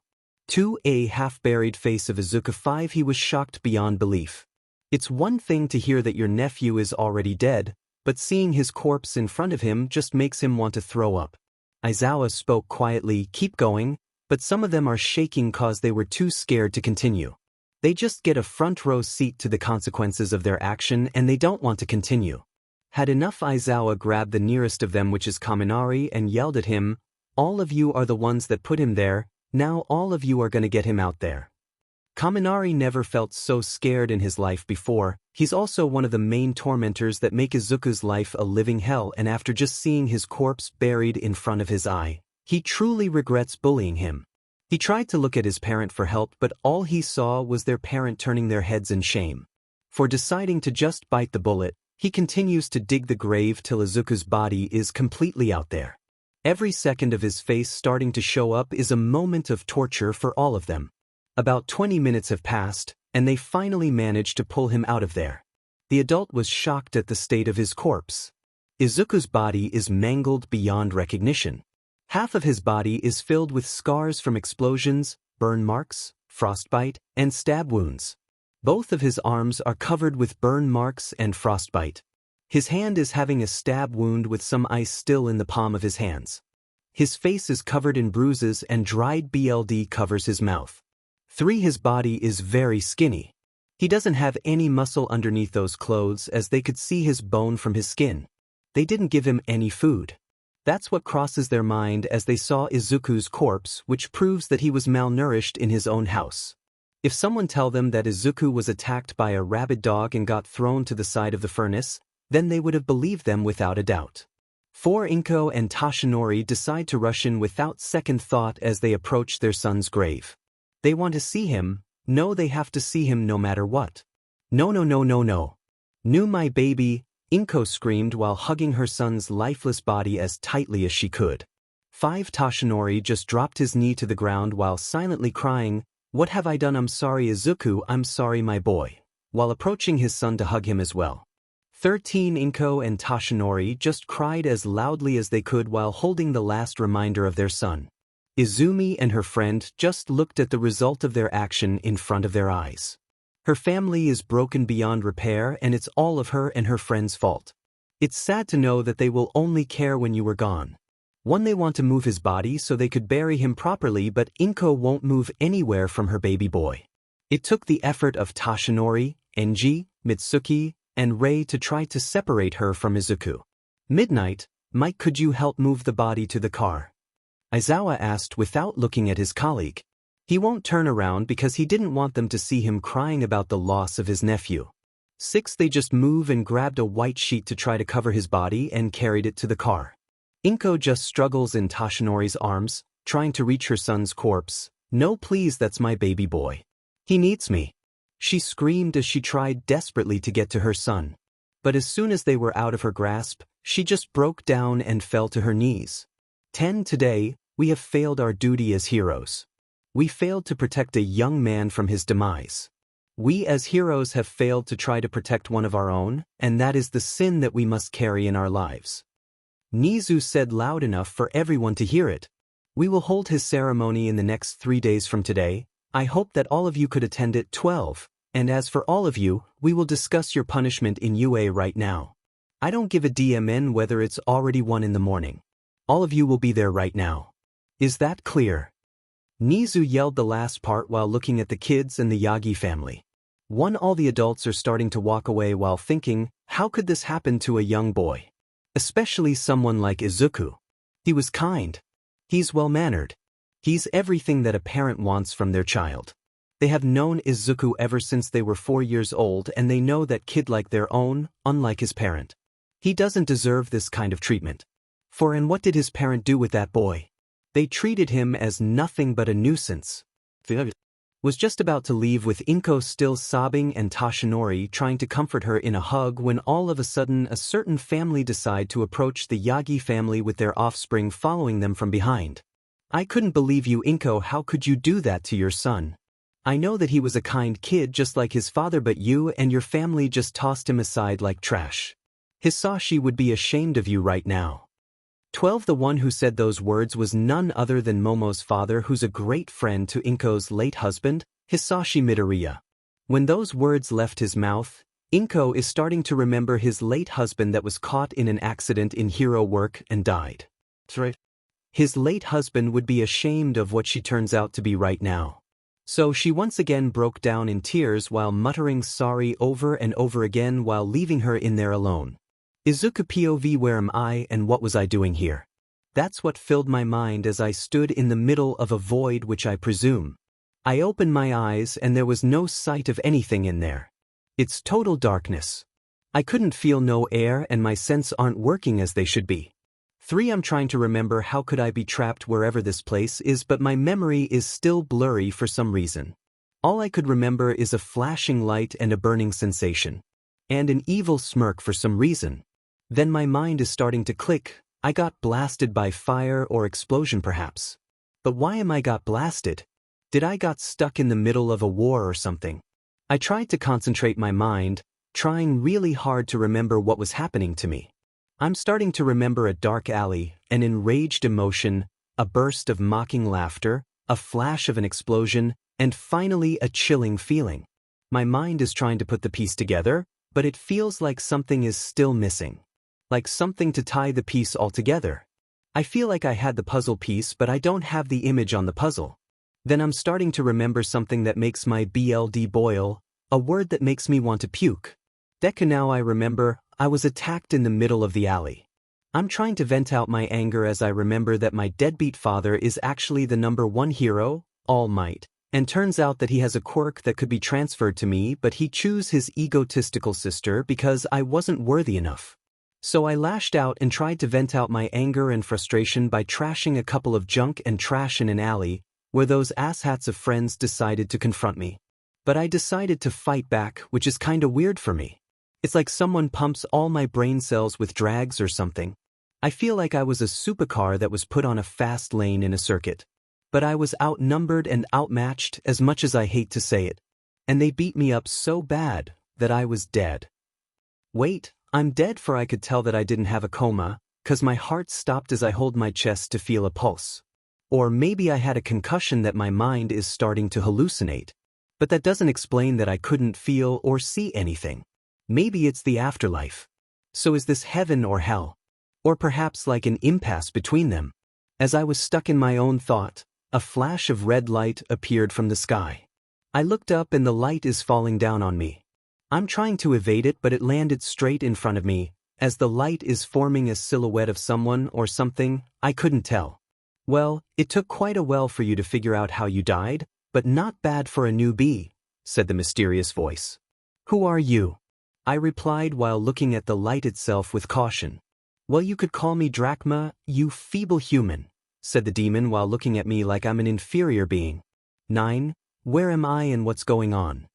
2 A half-buried face of Izuku. 5 He was shocked beyond belief. It's one thing to hear that your nephew is already dead, but seeing his corpse in front of him just makes him want to throw up. Izawa spoke quietly, "Keep going," but some of them are shaking cause they were too scared to continue. They just get a front row seat to the consequences of their action and they don't want to continue. Had enough. Izawa grabbed the nearest of them, which is Kaminari, and yelled at him, "All of you are the ones that put him there, now all of you are gonna get him out there." Kaminari never felt so scared in his life before. He's also one of the main tormentors that make Izuku's life a living hell, and after just seeing his corpse buried in front of his eye, he truly regrets bullying him. He tried to look at his parent for help, but all he saw was their parent turning their heads in shame. For deciding to just bite the bullet, he continues to dig the grave till Izuku's body is completely out there. Every second of his face starting to show up is a moment of torture for all of them. About 20 minutes have passed, and they finally managed to pull him out of there. The adult was shocked at the state of his corpse. Izuku's body is mangled beyond recognition. Half of his body is filled with scars from explosions, burn marks, frostbite, and stab wounds. Both of his arms are covered with burn marks and frostbite. His hand is having a stab wound with some ice still in the palm of his hands. His face is covered in bruises and dried blood covers his mouth. 3 His body is very skinny. He doesn't have any muscle underneath those clothes as they could see his bone from his skin. They didn't give him any food. That's what crosses their mind as they saw Izuku's corpse, which proves that he was malnourished in his own house. If someone tell them that Izuku was attacked by a rabid dog and got thrown to the side of the furnace, then they would have believed them without a doubt. 4 Inko and Toshinori decide to rush in without second thought as they approach their son's grave. They want to see him. No, they have to see him no matter what. "No, no, no, no, no. No, my baby," Inko screamed while hugging her son's lifeless body as tightly as she could. 5 Toshinori just dropped his knee to the ground while silently crying, "What have I done? I'm sorry Izuku, I'm sorry my boy," while approaching his son to hug him as well. 13 Inko and Toshinori just cried as loudly as they could while holding the last reminder of their son. Izumi and her friend just looked at the result of their action in front of their eyes. Her family is broken beyond repair and it's all of her and her friend's fault. It's sad to know that they will only care when you were gone. 1 They want to move his body so they could bury him properly, but Inko won't move anywhere from her baby boy. It took the effort of Toshinori, Enji, Mitsuki, and Rei to try to separate her from Izuku. Midnight, "Mike, could you help move the body to the car?" Izawa asked without looking at his colleague. He won't turn around because he didn't want them to see him crying about the loss of his nephew. 6 They just move and grabbed a white sheet to try to cover his body and carried it to the car. Inko just struggles in Toshinori's arms, trying to reach her son's corpse. "No, please, that's my baby boy. He needs me," she screamed as she tried desperately to get to her son. But as soon as they were out of her grasp, she just broke down and fell to her knees. 10 Today, We have failed our duty as heroes. We failed to protect a young man from his demise. We as heroes have failed to try to protect one of our own, and that is the sin that we must carry in our lives. Nizu said loud enough for everyone to hear it. We will hold his ceremony in the next 3 days from today. I hope that all of you could attend it. 12. And as for all of you, we will discuss your punishment in UA right now. I don't give a damn whether it's already 1 in the morning. All of you will be there right now. Is that clear? Nizu yelled the last part while looking at the kids and the Yagi family. All the adults are starting to walk away while thinking, how could this happen to a young boy? Especially someone like Izuku. He was kind. He's well-mannered. He's everything that a parent wants from their child. They have known Izuku ever since they were 4 years old, and they know that kid like their own, unlike his parent. He doesn't deserve this kind of treatment. And what did his parent do with that boy? They treated him as nothing but a nuisance. Was just about to leave with Inko still sobbing and Toshinori trying to comfort her in a hug when all of a sudden a certain family decide to approach the Yagi family with their offspring following them from behind. I couldn't believe you, Inko. How could you do that to your son? I know that he was a kind kid just like his father, but you and your family just tossed him aside like trash. Hisashi would be ashamed of you right now. 12. The one who said those words was none other than Momo's father, who's a great friend to Inko's late husband, Hisashi Midoriya. When those words left his mouth, Inko is starting to remember his late husband that was caught in an accident in hero work and died. That's right. His late husband would be ashamed of what she turns out to be right now. So she once again broke down in tears while muttering sorry over and over again while leaving her in there alone. Izuku POV, where am I and what was I doing here? That's what filled my mind as I stood in the middle of a void, which I presume. I opened my eyes and there was no sight of anything in there. It's total darkness. I couldn't feel no air and my senses aren't working as they should be. 3. I'm trying to remember how could I be trapped wherever this place is, but my memory is still blurry for some reason. All I could remember is a flashing light and a burning sensation. And an evil smirk for some reason. Then my mind is starting to click. I got blasted by fire or explosion perhaps. But why am I got blasted? Did I got stuck in the middle of a war or something? I tried to concentrate my mind, trying really hard to remember what was happening to me. I'm starting to remember a dark alley, an enraged emotion, a burst of mocking laughter, a flash of an explosion, and finally a chilling feeling. My mind is trying to put the piece together, but it feels like something is still missing. Like something to tie the piece all together. I feel like I had the puzzle piece, but I don't have the image on the puzzle. Then I'm starting to remember something that makes my blood boil, a word that makes me want to puke. Deku. Now I remember, I was attacked in the middle of the alley. I'm trying to vent out my anger as I remember that my deadbeat father is actually the #1 hero, All Might, and turns out that he has a quirk that could be transferred to me, but he chose his egotistical sister because I wasn't worthy enough. So I lashed out and tried to vent out my anger and frustration by trashing a couple of junk and trash in an alley, where those asshats of friends decided to confront me. But I decided to fight back, which is kinda weird for me. It's like someone pumps all my brain cells with drags or something. I feel like I was a supercar that was put on a fast lane in a circuit. But I was outnumbered and outmatched, as much as I hate to say it. And they beat me up so bad that I was dead. Wait, I'm dead, for I could tell that I didn't have a coma, 'cause my heart stopped as I hold my chest to feel a pulse. Or maybe I had a concussion that my mind is starting to hallucinate. But that doesn't explain that I couldn't feel or see anything. Maybe it's the afterlife. So is this heaven or hell? Or perhaps like an impasse between them? As I was stuck in my own thought, a flash of red light appeared from the sky. I looked up and the light is falling down on me. I'm trying to evade it, but it landed straight in front of me. As the light is forming a silhouette of someone or something, I couldn't tell. Well, it took quite a while for you to figure out how you died, but not bad for a newbie, said the mysterious voice. Who are you? I replied while looking at the light itself with caution. Well, you could call me 𝗧𝗵𝗲, you feeble human, said the demon while looking at me like I'm an inferior being. 9. Where am I and what's going on?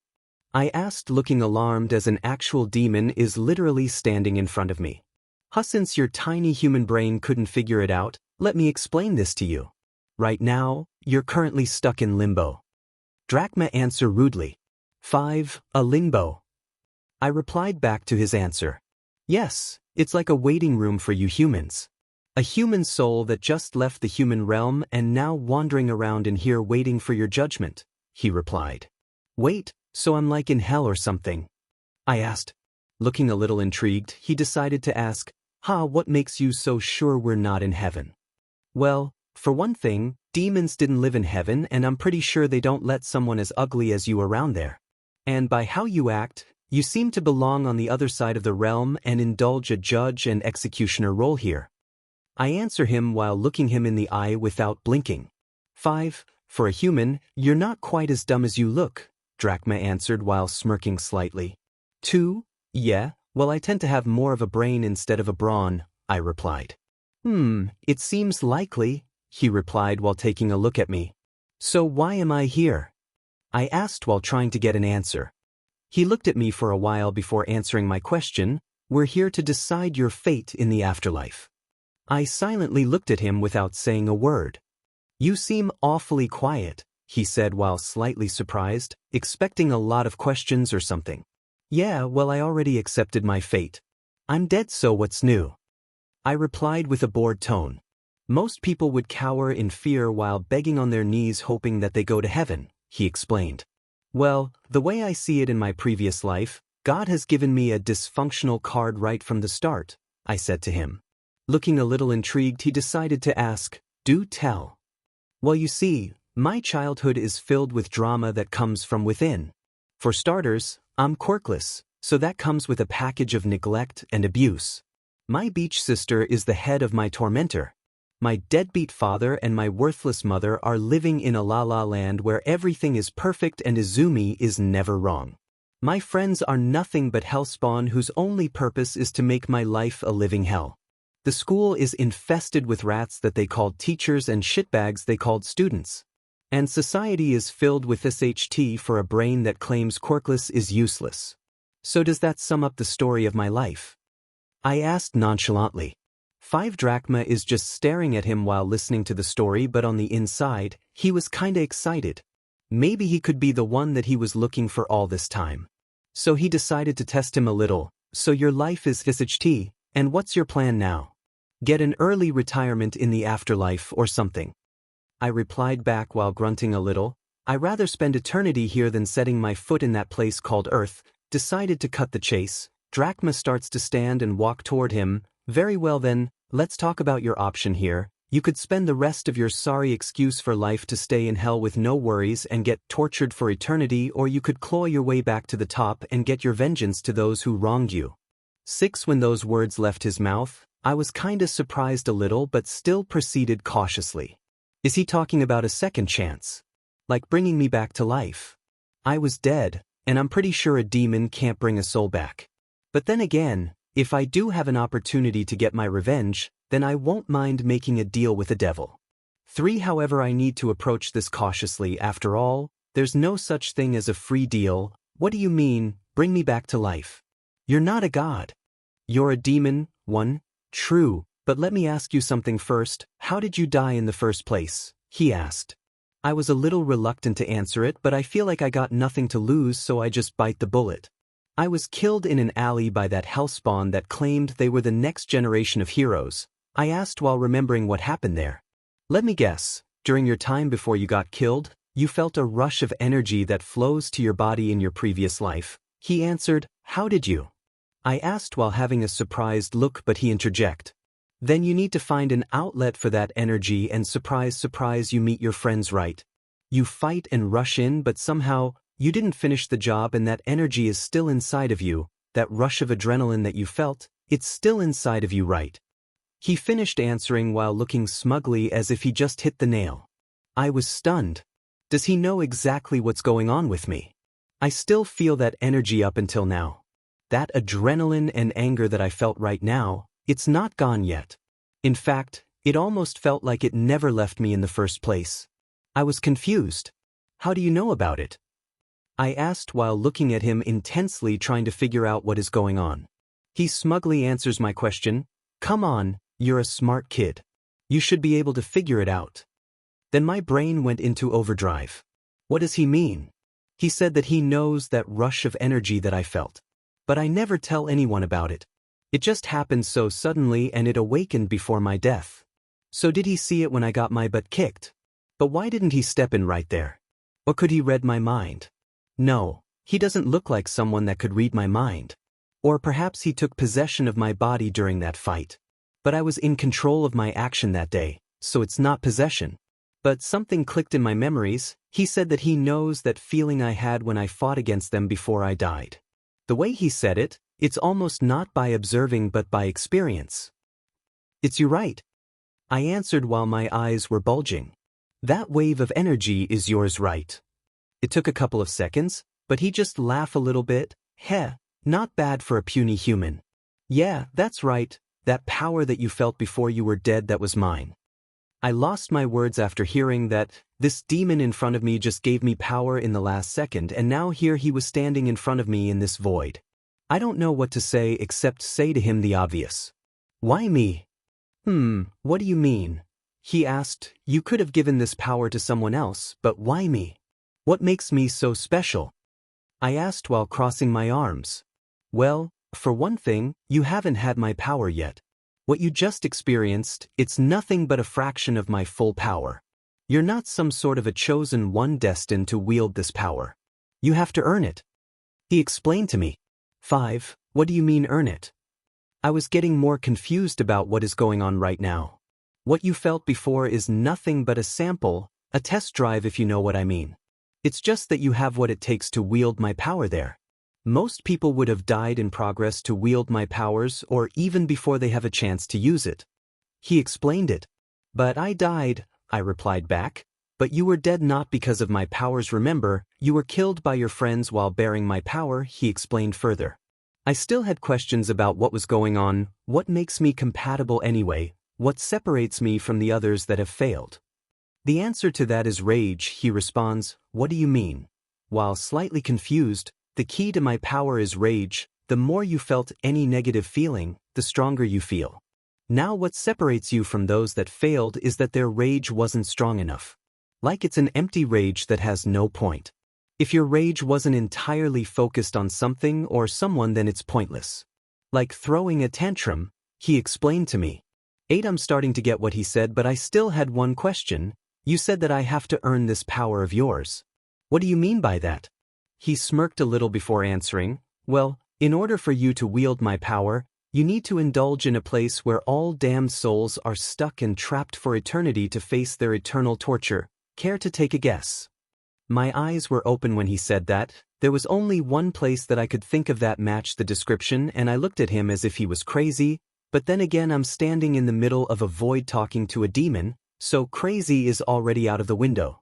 I asked, looking alarmed as an actual demon is literally standing in front of me. Since your tiny human brain couldn't figure it out, let me explain this to you. Right now, you're currently stuck in limbo. 𝗓𝗏𝗄 answered rudely. A limbo. I replied back to his answer. Yes, it's like a waiting room for you humans. A human soul that just left the human realm and now wandering around in here waiting for your judgment, he replied. Wait, so I'm like in hell or something? I asked. Looking a little intrigued, he decided to ask, what makes you so sure we're not in heaven? Well, for one thing, demons didn't live in heaven and I'm pretty sure they don't let someone as ugly as you around there. And by how you act, you seem to belong on the other side of the realm and indulge a judge and executioner role here. I answer him while looking him in the eye without blinking. 5. For a human, you're not quite as dumb as you look, 𝗓𝗏𝗄 answered while smirking slightly. 2. Yeah, well I tend to have more of a brain instead of a brawn, I replied. It seems likely, he replied while taking a look at me. So why am I here? I asked while trying to get an answer. He looked at me for a while before answering my question. We're here to decide your fate in the afterlife. I silently looked at him without saying a word. You seem awfully quiet, he said while slightly surprised, expecting a lot of questions or something. Yeah, well I already accepted my fate. I'm dead, so what's new? I replied with a bored tone. Most people would cower in fear while begging on their knees hoping that they go to heaven, he explained. Well, the way I see it in my previous life, God has given me a dysfunctional card right from the start, I said to him. Looking a little intrigued, he decided to ask, do tell. Well, you see, my childhood is filled with drama that comes from within. For starters, I'm quirkless, so that comes with a package of neglect and abuse. My beach sister is the head of my tormentor. My deadbeat father and my worthless mother are living in a la-la land where everything is perfect and Izumi is never wrong. My friends are nothing but hellspawn whose only purpose is to make my life a living hell. The school is infested with rats that they called teachers and shitbags they called students. And society is filled with 𝗧𝗏𝗃 for a brain that claims quirkless is useless. So does that sum up the story of my life? I asked nonchalantly. 5 𝗓𝗏𝗄 is just staring at him while listening to the story, but on the inside, he was kinda excited. Maybe he could be the one that he was looking for all this time. So he decided to test him a little. So your life is 𝗧𝗏𝗃, and what's your plan now? Get an early retirement in the afterlife or something? I replied back while grunting a little. I'd rather spend eternity here than setting my foot in that place called Earth. Decided to cut the chase. 𝗓𝗏𝗄 starts to stand and walk toward him. Very well then, let's talk about your option here. You could spend the rest of your sorry excuse for life to stay in hell with no worries and get tortured for eternity, or you could claw your way back to the top and get your vengeance to those who wronged you. 6. When those words left his mouth, I was kinda surprised a little but still proceeded cautiously. Is he talking about a second chance? Like bringing me back to life? I was dead, and I'm pretty sure a demon can't bring a soul back. But then again, if I do have an opportunity to get my revenge, then I won't mind making a deal with the devil. 3. However, I need to approach this cautiously. After all, there's no such thing as a free deal. What do you mean, bring me back to life? You're not a god. You're a demon. 1. True, but let me ask you something first. How did you die in the first place? He asked. I was a little reluctant to answer it, but I feel like I got nothing to lose, so I just bite the bullet. I was killed in an alley by that hellspawn that claimed they were the next generation of heroes. I asked while remembering what happened there. Let me guess, during your time before you got killed, you felt a rush of energy that flows to your body in your previous life. He answered, how did you? I asked while having a surprised look, but he interjected. Then you need to find an outlet for that energy, and surprise, surprise, you meet your friends right. You fight and rush in, but somehow, you didn't finish the job and that energy is still inside of you. That rush of adrenaline that you felt, it's still inside of you, right? He finished answering while looking smugly as if he just hit the nail. I was stunned. Does he know exactly what's going on with me? I still feel that energy up until now. That adrenaline and anger that I felt right now, it's not gone yet. In fact, it almost felt like it never left me in the first place. I was confused. How do you know about it? I asked while looking at him intensely, trying to figure out what is going on. He smugly answers my question. Come on, you're a smart kid. You should be able to figure it out. Then my brain went into overdrive. What does he mean? He said that he knows that rush of energy that I felt. But I never tell anyone about it. It just happened so suddenly and it awakened before my death. So did he see it when I got my butt kicked? But why didn't he step in right there? Or could he read my mind? No, he doesn't look like someone that could read my mind. Or perhaps he took possession of my body during that fight. But I was in control of my action that day, so it's not possession. But something clicked in my memories. He said that he knows that feeling I had when I fought against them before I died. The way he said it, it's almost not by observing but by experience. It's you right. I answered while my eyes were bulging. That wave of energy is yours, right? It took a couple of seconds, but he just laughed a little bit. Heh, not bad for a puny human. Yeah, that's right, that power that you felt before you were dead, that was mine. I lost my words after hearing that this demon in front of me just gave me power in the last second, and now here he was standing in front of me in this void. I don't know what to say except say to him the obvious. Why me? What do you mean? He asked. You could have given this power to someone else, but why me? What makes me so special? I asked while crossing my arms. Well, for one thing, you haven't had my power yet. What you just experienced, it's nothing but a fraction of my full power. You're not some sort of a chosen one destined to wield this power. You have to earn it. He explained to me. 5. What do you mean earn it? I was getting more confused about what is going on right now. What you felt before is nothing but a sample, a test drive if you know what I mean. It's just that you have what it takes to wield my power there. Most people would have died in progress to wield my powers or even before they have a chance to use it. He explained it. But I died, I replied back. But you were dead not because of my powers, remember, you were killed by your friends while bearing my power, he explained further. I still had questions about what was going on, what makes me compatible anyway, what separates me from the others that have failed. The answer to that is rage, he responds. What do you mean? While slightly confused, the key to my power is rage. The more you felt any negative feeling, the stronger you feel. Now what separates you from those that failed is that their rage wasn't strong enough. Like it's an empty rage that has no point. If your rage wasn't entirely focused on something or someone, then it's pointless. Like throwing a tantrum, he explained to me. 8. I'm starting to get what he said, but I still had one question. You said that I have to earn this power of yours. What do you mean by that? He smirked a little before answering. Well, in order for you to wield my power, you need to indulge in a place where all damned souls are stuck and trapped for eternity to face their eternal torture. Care to take a guess? My eyes were open when he said that. There was only one place that I could think of that matched the description, and I looked at him as if he was crazy. But then again, I'm standing in the middle of a void talking to a demon, so crazy is already out of the window.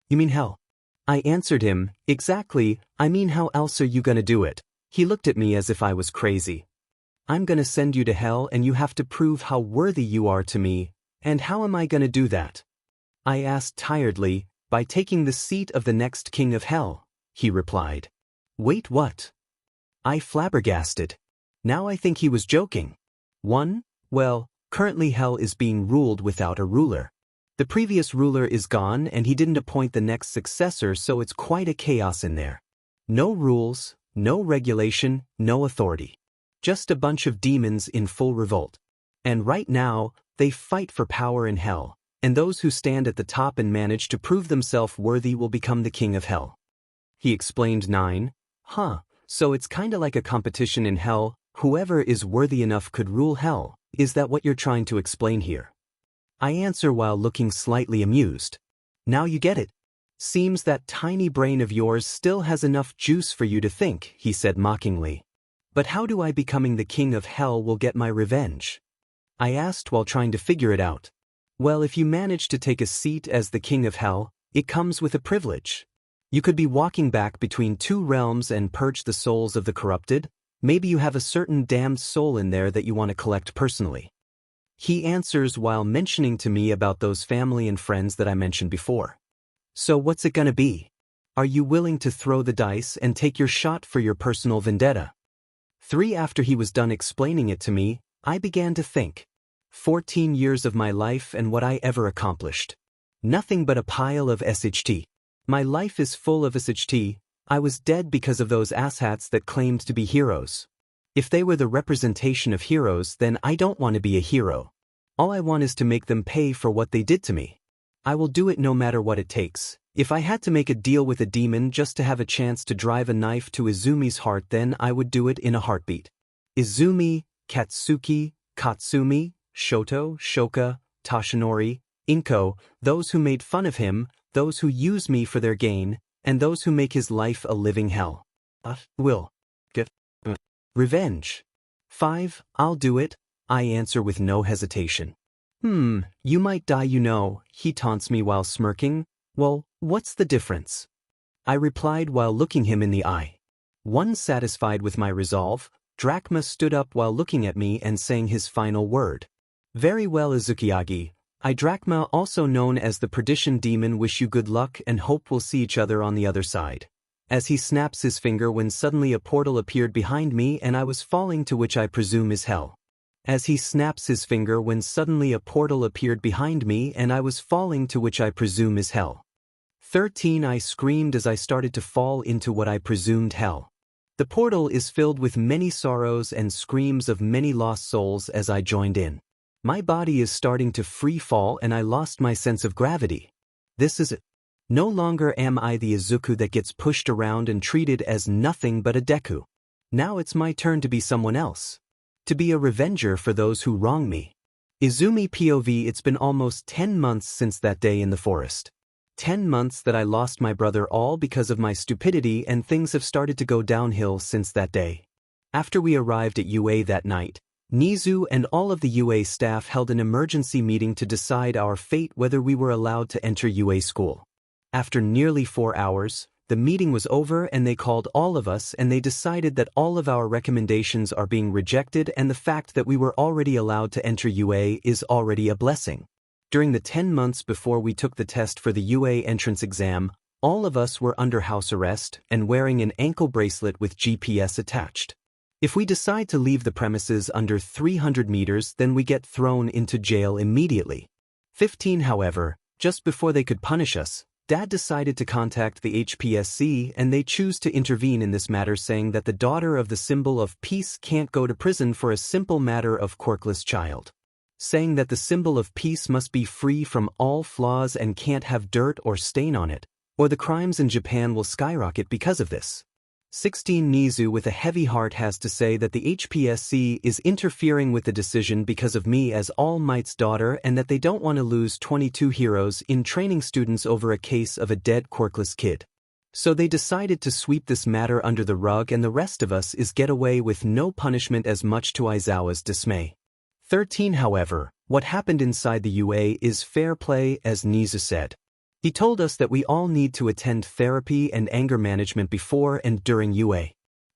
You mean hell? I answered him. Exactly, I mean how else are you gonna do it? He looked at me as if I was crazy. I'm gonna send you to hell and you have to prove how worthy you are to me. And how am I gonna do that? I asked tiredly. By taking the seat of the next king of hell, he replied. Wait, what? I flabbergasted. Now I think he was joking. 1. Well, currently hell is being ruled without a ruler. The previous ruler is gone and he didn't appoint the next successor, so it's quite a chaos in there. No rules, no regulation, no authority. Just a bunch of demons in full revolt. And right now, they fight for power in hell. And those who stand at the top and manage to prove themselves worthy will become the king of hell. He explained. 9. So it's kinda like a competition in hell. Whoever is worthy enough could rule hell. Is that what you're trying to explain here? I answer while looking slightly amused. Now you get it. Seems that tiny brain of yours still has enough juice for you to think, he said mockingly. But how do I becoming the king of hell will get my revenge? I asked while trying to figure it out. Well, if you manage to take a seat as the king of hell, it comes with a privilege. You could be walking back between two realms and purge the souls of the corrupted. Maybe you have a certain damned soul in there that you want to collect personally. He answers while mentioning to me about those family and friends that I mentioned before. So what's it gonna be? Are you willing to throw the dice and take your shot for your personal vendetta? 3. After he was done explaining it to me, I began to think. 14 years of my life and what I ever accomplished. Nothing but a pile of 𝗧𝗧𝗃. My life is full of 𝗧𝗧𝗃. I was dead because of those asshats that claimed to be heroes. If they were the representation of heroes, then I don't want to be a hero. All I want is to make them pay for what they did to me. I will do it no matter what it takes. If I had to make a deal with a demon just to have a chance to drive a knife to Izumi's heart, then I would do it in a heartbeat. Izumi, Katsuki, Katsumi, Shoto, Shoka, Toshinori, Inko, those who made fun of him, those who use me for their gain, and those who make his life a living hell. Will get revenge. 5. I'll do it, I answer with no hesitation. You might die, you know, he taunts me while smirking. Well, what's the difference? I replied while looking him in the eye. Once satisfied with my resolve, 𝗓𝗏𝗲 stood up while looking at me and saying his final word. Very well, Izuku Yagi. I 𝗓𝗏𝗲, also known as the perdition demon, wish you good luck and hope we'll see each other on the other side. As he snaps his finger when suddenly a portal appeared behind me and I was falling to which I presume is hell. As he snaps his finger when suddenly a portal appeared behind me and I was falling to which I presume is hell. 13. I screamed as I started to fall into what I presumed hell. The portal is filled with many sorrows and screams of many lost souls as I joined in. My body is starting to free fall and I lost my sense of gravity. This is it. No longer am I the Izuku that gets pushed around and treated as nothing but a Deku. Now it's my turn to be someone else. To be a revenger for those who wrong me. Izumi POV. It's been almost 10 months since that day in the forest. 10 months that I lost my brother, all because of my stupidity, and things have started to go downhill since that day. After we arrived at UA that night, Nizu and all of the UA staff held an emergency meeting to decide our fate, whether we were allowed to enter UA school. After nearly 4 hours, the meeting was over and they called all of us and they decided that all of our recommendations are being rejected, and the fact that we were already allowed to enter UA is already a blessing. During the 10 months before we took the test for the UA entrance exam, all of us were under house arrest and wearing an ankle bracelet with GPS attached. If we decide to leave the premises under 300 meters, then we get thrown into jail immediately. 15. However, just before they could punish us, Dad decided to contact the HPSC and they choose to intervene in this matter, saying that the daughter of the symbol of peace can't go to prison for a simple matter of quirkless child. Saying that the symbol of peace must be free from all flaws and can't have dirt or stain on it, or the crimes in Japan will skyrocket because of this. 16. Nizu with a heavy heart has to say that the HPSC is interfering with the decision because of me as All Might's daughter, and that they don't want to lose 22 heroes in training students over a case of a dead quirkless kid. So they decided to sweep this matter under the rug and the rest of us is get away with no punishment, as much to Aizawa's dismay. 13. However, what happened inside the UA is fair play, as Nizu said. He told us that we all need to attend therapy and anger management before and during UA.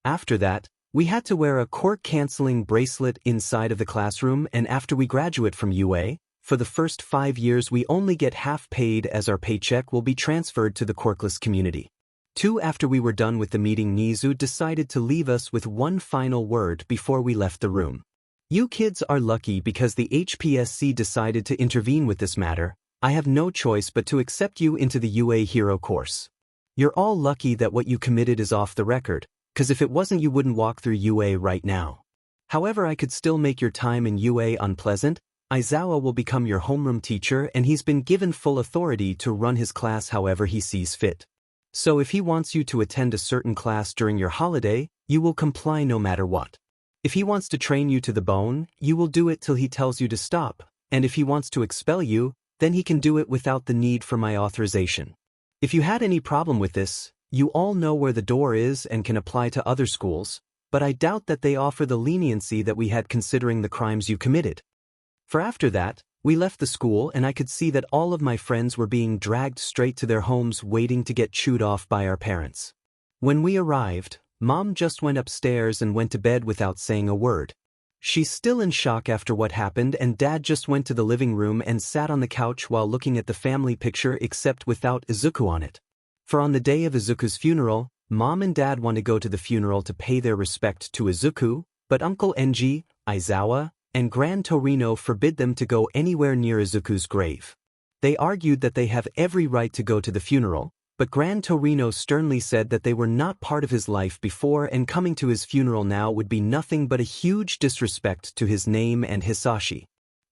After that, we had to wear a quirk-canceling bracelet inside of the classroom, and after we graduate from UA, for the first 5 years we only get half paid, as our paycheck will be transferred to the quirkless community. 2. After we were done with the meeting, Nizu decided to leave us with one final word before we left the room. You kids are lucky because the HPSC decided to intervene with this matter. I have no choice but to accept you into the UA Hero course. You're all lucky that what you committed is off the record, cause if it wasn't you wouldn't walk through UA right now. However, I could still make your time in UA unpleasant. Aizawa will become your homeroom teacher and he's been given full authority to run his class however he sees fit. So if he wants you to attend a certain class during your holiday, you will comply no matter what. If he wants to train you to the bone, you will do it till he tells you to stop, and if he wants to expel you, then he can do it without the need for my authorization. If you had any problem with this, you all know where the door is and can apply to other schools, but I doubt that they offer the leniency that we had considering the crimes you committed. For after that, we left the school and I could see that all of my friends were being dragged straight to their homes waiting to get chewed off by our parents. When we arrived, Mom just went upstairs and went to bed without saying a word. She's still in shock after what happened, and Dad just went to the living room and sat on the couch while looking at the family picture, except without Izuku on it. For on the day of Izuku's funeral, Mom and Dad want to go to the funeral to pay their respect to Izuku, but Uncle Enji, Aizawa, and Grand Torino forbid them to go anywhere near Izuku's grave. They argued that they have every right to go to the funeral, but Grand Torino sternly said that they were not part of his life before and coming to his funeral now would be nothing but a huge disrespect to his name and Hisashi.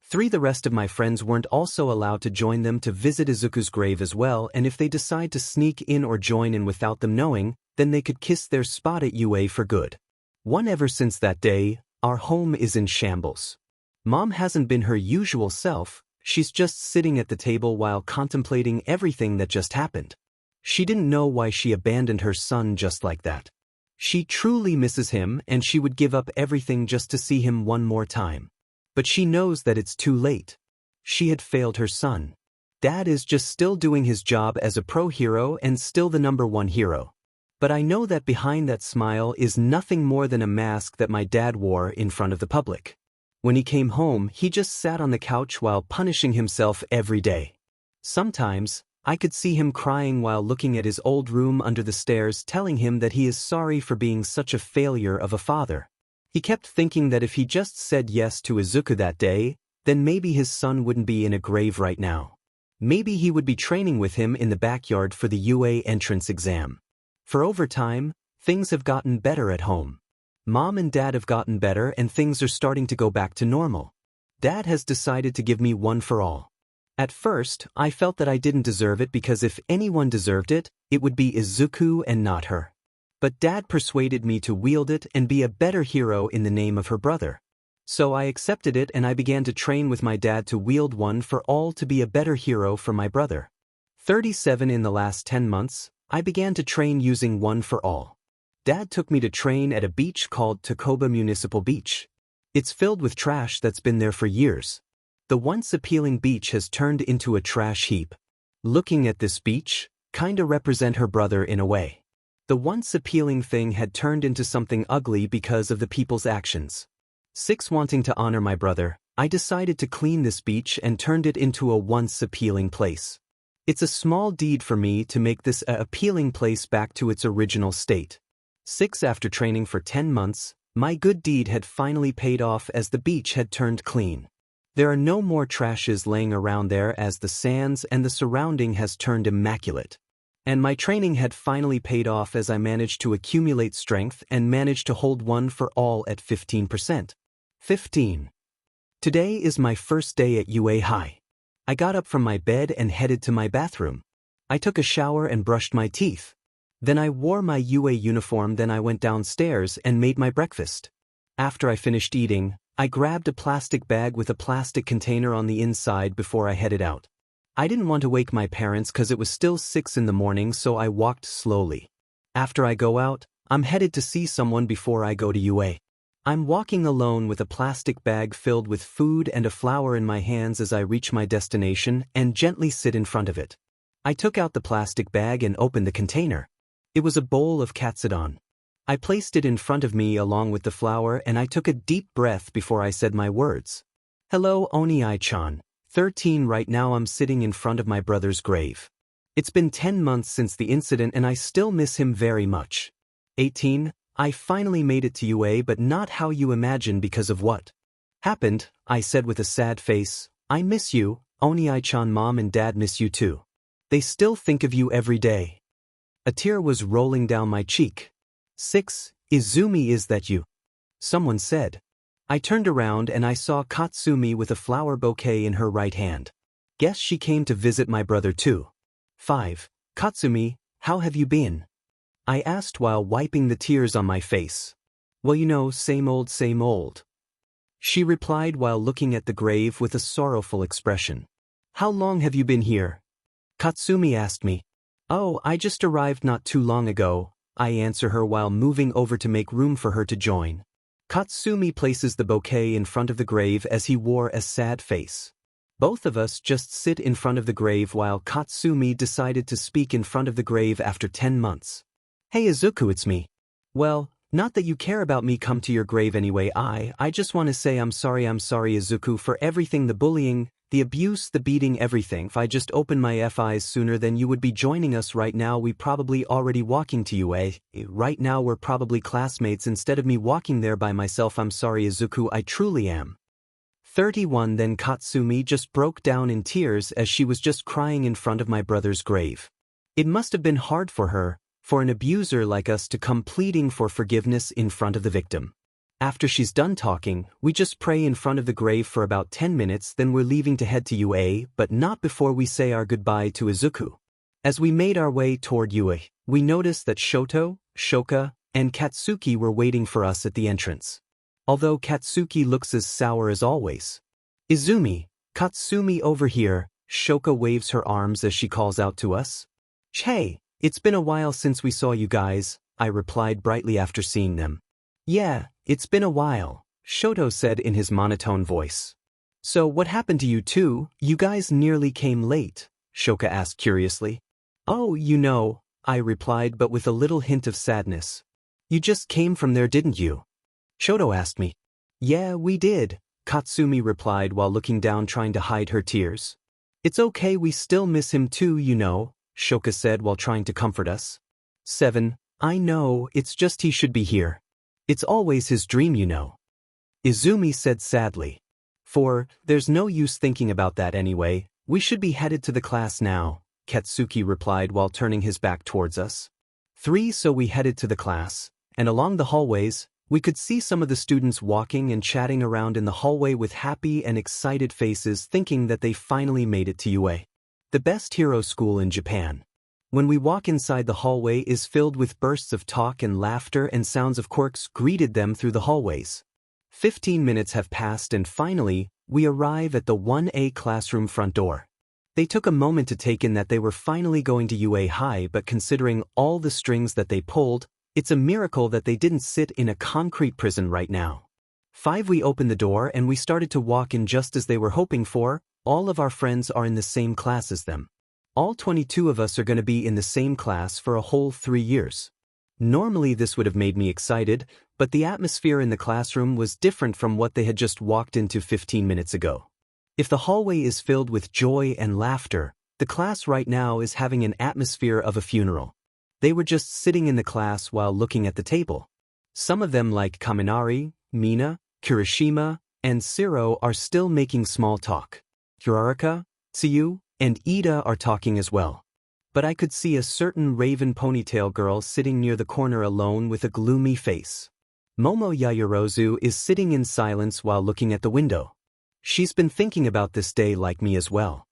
3. The rest of my friends weren't also allowed to join them to visit Izuku's grave as well, and if they decide to sneak in or join in without them knowing, then they could kiss their spot at UA for good. 1. Ever since that day, our home is in shambles. Mom hasn't been her usual self, she's just sitting at the table while contemplating everything that just happened. She didn't know why she abandoned her son just like that. She truly misses him and she would give up everything just to see him one more time. But she knows that it's too late. She had failed her son. Dad is just still doing his job as a pro hero and still the #1 hero. But I know that behind that smile is nothing more than a mask that my dad wore in front of the public. When he came home, he just sat on the couch while punishing himself every day. Sometimes, I could see him crying while looking at his old room under the stairs, telling him that he is sorry for being such a failure of a father. He kept thinking that if he just said yes to Izuku that day, then maybe his son wouldn't be in a grave right now. Maybe he would be training with him in the backyard for the UA entrance exam. For over time, things have gotten better at home. Mom and Dad have gotten better and things are starting to go back to normal. Dad has decided to give me one for all. At first, I felt that I didn't deserve it because if anyone deserved it, it would be Izuku and not her. But Dad persuaded me to wield it and be a better hero in the name of her brother. So I accepted it and I began to train with my dad to wield one for all to be a better hero for my brother. 37 In the last 10 months, I began to train using one for all. Dad took me to train at a beach called 𝗃𝗃𝗃 Municipal Beach. It's filled with trash that's been there for years. The once appealing beach has turned into a trash heap. Looking at this beach, kinda represent her brother in a way. The once appealing thing had turned into something ugly because of the people's actions. 6. Wanting to honor my brother, I decided to clean this beach and turned it into a once appealing place. It's a small deed for me to make this appealing place back to its original state. 6. After training for 10 months, my good deed had finally paid off as the beach had turned clean. There are no more trashes laying around there as the sands and the surrounding has turned immaculate. And my training had finally paid off as I managed to accumulate strength and managed to hold one for all at 15%. 15. Today is my first day at UA High. I got up from my bed and headed to my bathroom. I took a shower and brushed my teeth. Then I wore my UA uniform, then I went downstairs and made my breakfast. After I finished eating, I grabbed a plastic bag with a plastic container on the inside before I headed out. I didn't want to wake my parents because it was still 6 in the morning, so I walked slowly. After I go out, I'm headed to see someone before I go to UA. I'm walking alone with a plastic bag filled with food and a flower in my hands as I reach my destination and gently sit in front of it. I took out the plastic bag and opened the container. It was a bowl of katsudon. I placed it in front of me along with the flower and I took a deep breath before I said my words. Hello Oniai-chan. 13 Right now I'm sitting in front of my brother's grave. It's been 10 months since the incident and I still miss him very much. 18 I finally made it to UA, but not how you imagine because of what happened, I said with a sad face. I miss you, Oniai-chan. Mom and Dad miss you too. They still think of you every day. A tear was rolling down my cheek. 6 Izumi, is that you? Someone said. I turned around and I saw Katsumi with a flower bouquet in her right hand. Guess she came to visit my brother too. 5 Katsumi, how have you been? I asked while wiping the tears on my face. Well, you know, same old, same old. She replied while looking at the grave with a sorrowful expression. How long have you been here? Katsumi asked me. Oh, I just arrived not too long ago, I answer her while moving over to make room for her to join. Katsumi places the bouquet in front of the grave as he wore a sad face. Both of us just sit in front of the grave while Katsumi decided to speak in front of the grave after 10 months. Hey Izuku, it's me. Well, not that you care about me, come to your grave anyway. I just want to say I'm sorry Izuku for everything, the bullying, the abuse, the beating, everything. If I just opened my eyes sooner, then you would be joining us right now. We probably already walking to UA. Right now we're probably classmates instead of me walking there by myself. I'm sorry Izuku, I truly am. 31 Then Katsumi just broke down in tears as she was just crying in front of my brother's grave. It must have been hard for her, for an abuser like us to come pleading for forgiveness in front of the victim. After she's done talking, we just pray in front of the grave for about 10 minutes, then we're leaving to head to UA, but not before we say our goodbye to Izuku. As we made our way toward UA, we noticed that Shoto, Shoka, and Katsuki were waiting for us at the entrance. Although Katsuki looks as sour as always. Izumi, Katsumi over here, Shoka waves her arms as she calls out to us. Hey, it's been a while since we saw you guys, I replied brightly after seeing them. Yeah, it's been a while, Shoto said in his monotone voice. So what happened to you two? You guys nearly came late, Shoka asked curiously. Oh, you know, I replied, but with a little hint of sadness. You just came from there, didn't you? Shoto asked me. Yeah, we did, Katsumi replied while looking down, trying to hide her tears. It's okay, we still miss him too, you know, Shoka said while trying to comfort us. 7. I know, it's just he should be here. It's always his dream, you know. Izumi said sadly. 4. There's no use thinking about that anyway, we should be headed to the class now, Katsuki replied while turning his back towards us. 3. So we headed to the class, and along the hallways, we could see some of the students walking and chatting around in the hallway with happy and excited faces, thinking that they finally made it to UA, the best hero school in Japan. When we walk inside, the hallway is filled with bursts of talk and laughter, and sounds of quirks greeted them through the hallways. 15 minutes have passed and finally, we arrive at the 1A classroom front door. They took a moment to take in that they were finally going to UA High, but considering all the strings that they pulled, it's a miracle that they didn't sit in a concrete prison right now. 5. We opened the door and we started to walk in just as they were hoping for. All of our friends are in the same class as them. All 22 of us are going to be in the same class for a whole 3 years. Normally this would have made me excited, but the atmosphere in the classroom was different from what they had just walked into 15 minutes ago. If the hallway is filled with joy and laughter, the class right now is having an atmosphere of a funeral. They were just sitting in the class while looking at the table. Some of them, like Kaminari, Mina, Kirishima, and Siro, are still making small talk. Hirarika, Tsuyu, and Ida are talking as well. But I could see a certain raven ponytail girl sitting near the corner alone with a gloomy face. Momo Yaoyorozu is sitting in silence while looking at the window. She's been thinking about this day like me as well.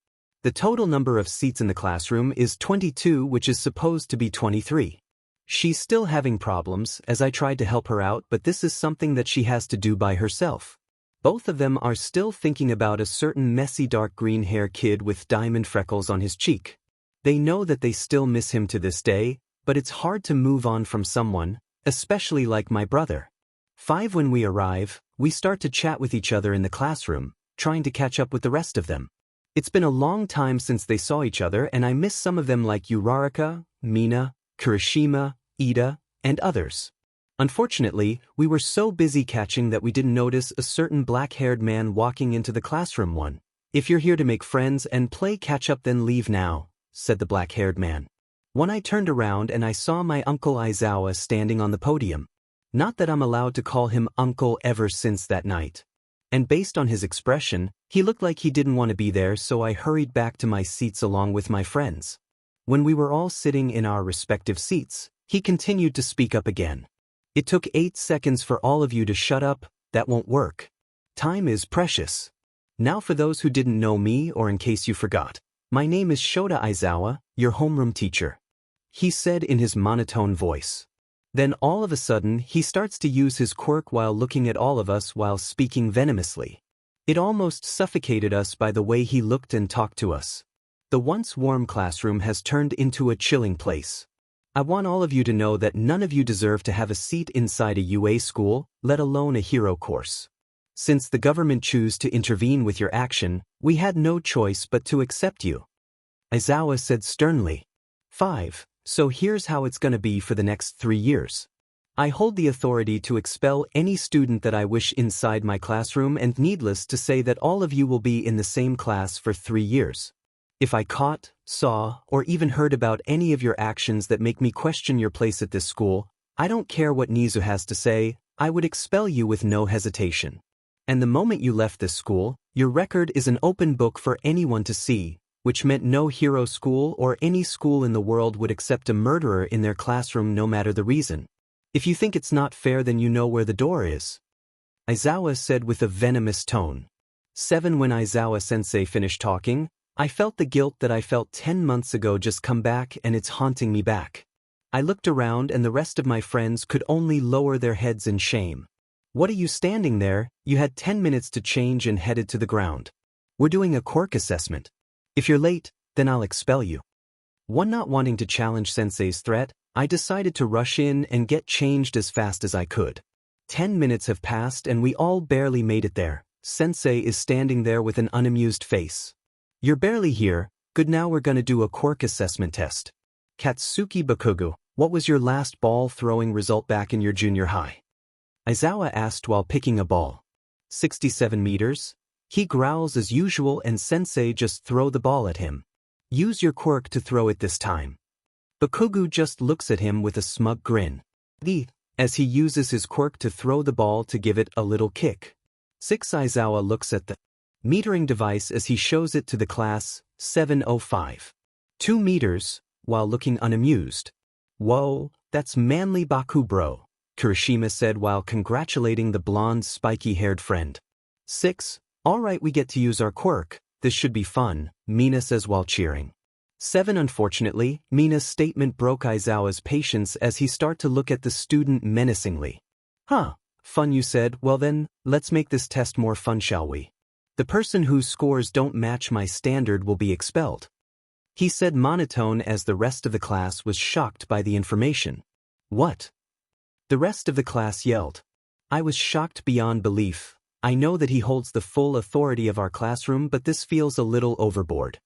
The total number of seats in the classroom is 22, which is supposed to be 23. She's still having problems, as I tried to help her out, but this is something that she has to do by herself. Both of them are still thinking about a certain messy dark green hair kid with diamond freckles on his cheek. They know that they still miss him to this day, but it's hard to move on from someone, especially like my brother. 5. When we arrive, we start to chat with each other in the classroom, trying to catch up with the rest of them. It's been a long time since they saw each other, and I miss some of them like Urarika, Mina, Kirishima, Ida, and others. Unfortunately, we were so busy catching that we didn't notice a certain black-haired man walking into the classroom. 1. If you're here to make friends and play catch-up, then leave now, said the black-haired man. When I turned around and I saw my uncle Aizawa standing on the podium. Not that I'm allowed to call him uncle ever since that night. And based on his expression, he looked like he didn't want to be there, so I hurried back to my seats along with my friends. When we were all sitting in our respective seats, he continued to speak up again. It took 8 seconds for all of you to shut up. That won't work. Time is precious. Now for those who didn't know me, or in case you forgot, my name is Shota Aizawa, your homeroom teacher, he said in his monotone voice. Then all of a sudden he starts to use his quirk while looking at all of us while speaking venomously. It almost suffocated us by the way he looked and talked to us. The once warm classroom has turned into a chilling place. I want all of you to know that none of you deserve to have a seat inside a UA school, let alone a hero course. Since the government chose to intervene with your action, we had no choice but to accept you. Aizawa said sternly. 5. So here's how it's gonna be for the next 3 years. I hold the authority to expel any student that I wish inside my classroom, and needless to say that all of you will be in the same class for 3 years. If I caught, saw, or even heard about any of your actions that make me question your place at this school, I don't care what Nizu has to say, I would expel you with no hesitation. And the moment you left this school, your record is an open book for anyone to see, which meant no hero school or any school in the world would accept a murderer in their classroom no matter the reason. If you think it's not fair, then you know where the door is. Aizawa said with a venomous tone. 7. When Aizawa-sensei finished talking, I felt the guilt that I felt 10 months ago just come back, and it's haunting me back. I looked around and the rest of my friends could only lower their heads in shame. What are you standing there? You had 10 minutes to change and headed to the ground. We're doing a quirk assessment. If you're late, then I'll expel you. Not wanting to challenge Sensei's threat, I decided to rush in and get changed as fast as I could. 10 minutes have passed and we all barely made it there. Sensei is standing there with an unamused face. You're barely here. Good, now we're gonna do a quirk assessment test. Katsuki Bakugo, what was your last ball throwing result back in your junior high? Aizawa asked while picking a ball. 67 meters. He growls as usual and Sensei just throw the ball at him. Use your quirk to throw it this time. Bakugo just looks at him with a smug grin. As he uses his quirk to throw the ball to give it a little kick. 6. Aizawa looks at the metering device as he shows it to the class. 705. 2 meters, while looking unamused. Whoa, that's manly Baku bro, Kirishima said while congratulating the blonde spiky-haired friend. 6. Alright, we get to use our quirk, this should be fun, Mina says while cheering. 7. Unfortunately, Mina's statement broke Aizawa's patience as he started to look at the student menacingly. Fun you said, well then, let's make this test more fun, shall we? The person whose scores don't match my standard will be expelled. He said monotone as the rest of the class was shocked by the information. What? The rest of the class yelled. I was shocked beyond belief. I know that he holds the full authority of our classroom, but this feels a little overboard.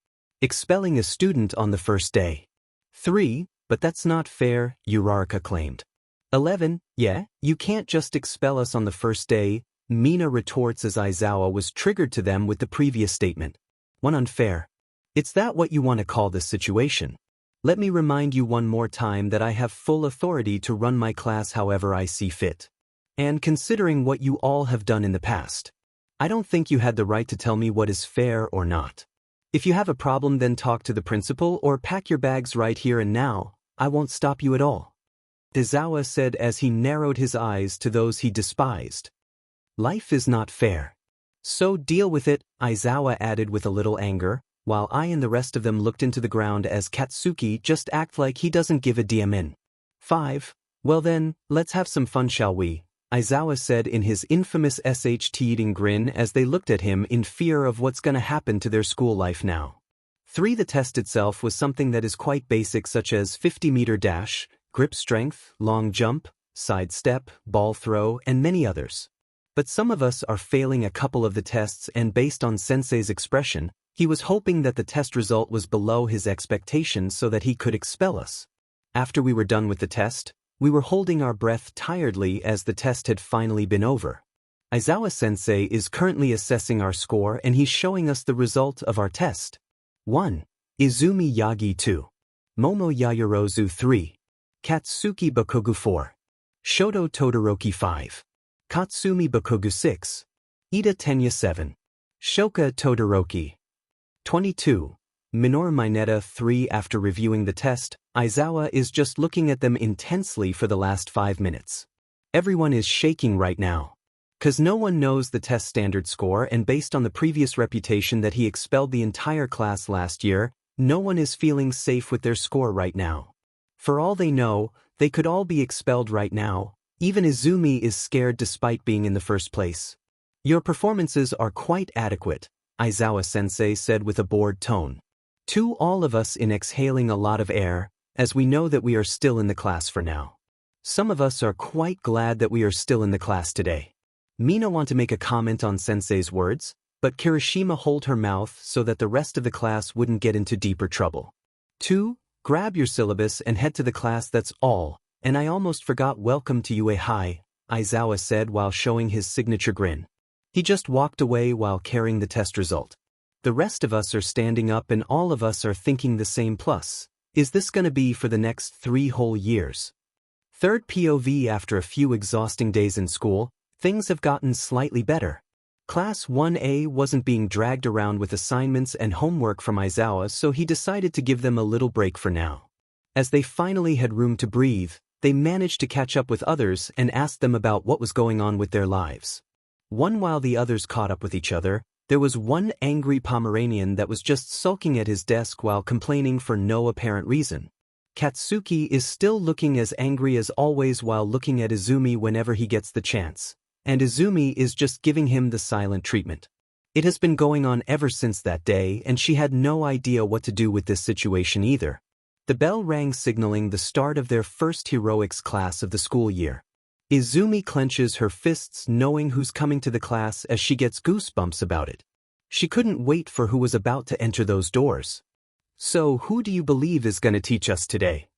Expelling a student on the first day. 3. But that's not fair, Uraraka claimed. 11. Yeah, you can't just expel us on the first day, Mina retorts as Aizawa was triggered to them with the previous statement. 1. Unfair. It's that what you want to call this situation? Let me remind you one more time that I have full authority to run my class however I see fit. And considering what you all have done in the past, I don't think you had the right to tell me what is fair or not. If you have a problem, then talk to the principal or pack your bags right here and now. I won't stop you at all. Aizawa said as he narrowed his eyes to those he despised. Life is not fair. So deal with it, Aizawa added with a little anger, while I and the rest of them looked into the ground as Katsuki just act like he doesn't give a damn. 5. Well then, let's have some fun, shall we? Aizawa said in his infamous sh-eating grin as they looked at him in fear of what's gonna happen to their school life now. 3. The test itself was something that is quite basic, such as 50-meter dash, grip strength, long jump, side step, ball throw, and many others. But some of us are failing a couple of the tests, and based on Sensei's expression, he was hoping that the test result was below his expectations so that he could expel us. After we were done with the test, we were holding our breath tiredly as the test had finally been over. Aizawa-sensei is currently assessing our score and he's showing us the result of our test. 1. Izumi Yagi 2. Momo Yaoyorozu 3. Katsuki Bakugo 4. Shoto Todoroki 5. Katsumi Bakugo 6. Ida Tenya 7. Shoka Todoroki 22. Minoru Mineta 3. After reviewing the test, Aizawa is just looking at them intensely for the last 5 minutes. Everyone is shaking right now. 'Cause no one knows the test standard score, and based on the previous reputation that he expelled the entire class last year, no one is feeling safe with their score right now. For all they know, they could all be expelled right now. Even Izumi is scared despite being in the first place. Your performances are quite adequate, Aizawa-sensei said with a bored tone. To all of us in exhaling a lot of air, as we know that we are still in the class for now. Some of us are quite glad that we are still in the class today. Mina want to make a comment on Sensei's words, but Kirishima hold her mouth so that the rest of the class wouldn't get into deeper trouble. 2. Grab your syllabus and head to the class, that's all, and I almost forgot welcome to UA High, Aizawa said while showing his signature grin. He just walked away while carrying the test result. The rest of us are standing up and all of us are thinking the same. Plus, is this gonna be for the next 3 whole years? Third POV. After a few exhausting days in school, things have gotten slightly better. Class 1A wasn't being dragged around with assignments and homework from Izuku, so he decided to give them a little break for now. As they finally had room to breathe, they managed to catch up with others and asked them about what was going on with their lives. While the others caught up with each other, there was one angry Pomeranian that was just sulking at his desk while complaining for no apparent reason. Katsuki is still looking as angry as always while looking at Izumi whenever he gets the chance, and Izumi is just giving him the silent treatment. It has been going on ever since that day, and she had no idea what to do with this situation either. The bell rang, signaling the start of their first heroics class of the school year. Izumi clenches her fists knowing who's coming to the class as she gets goosebumps about it. She couldn't wait for who was about to enter those doors. "So who do you believe is going to teach us today?"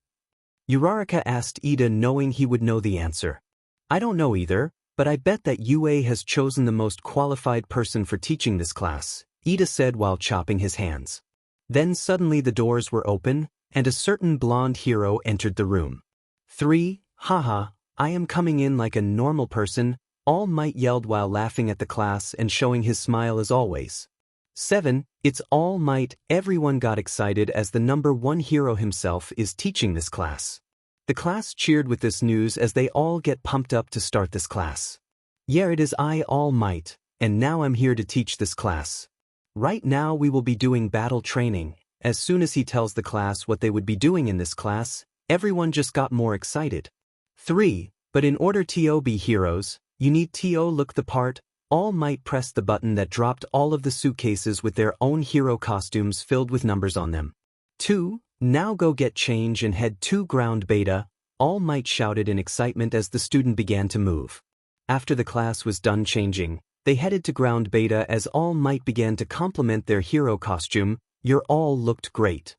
Uraraka asked Ida, knowing he would know the answer. "I don't know either, but I bet that UA has chosen the most qualified person for teaching this class," Ida said while chopping his hands. Then suddenly the doors were open, and a certain blonde hero entered the room. 3. Haha, I am coming in like a normal person, All Might yelled while laughing at the class and showing his smile as always. 7. It's All Might. Everyone got excited as the #1 hero himself is teaching this class. The class cheered with this news as they all get pumped up to start this class. "Yeah, it is I, All Might, and now I'm here to teach this class. Right now we will be doing battle training." As soon as he tells the class what they would be doing in this class, everyone just got more excited. 3. But in order to be heroes, you need to look the part. All Might pressed the button that dropped all of the suitcases with their own hero costumes filled with numbers on them. 2. Now go get change and head to ground beta, All Might shouted in excitement as the student began to move. After the class was done changing, they headed to ground beta as All Might began to compliment their hero costume. "You all looked great.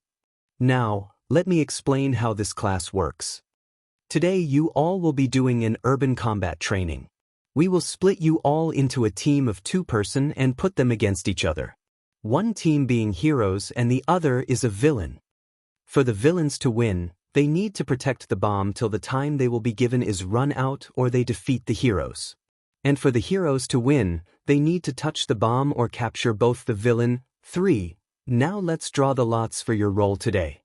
Now, let me explain how this class works. Today you all will be doing an urban combat training. We will split you all into a team of 2 and put them against each other. One team being heroes and the other is a villain. For the villains to win, they need to protect the bomb till the time they will be given is run out or they defeat the heroes. And for the heroes to win, they need to touch the bomb or capture both the villain. 3. Now let's draw the lots for your role today."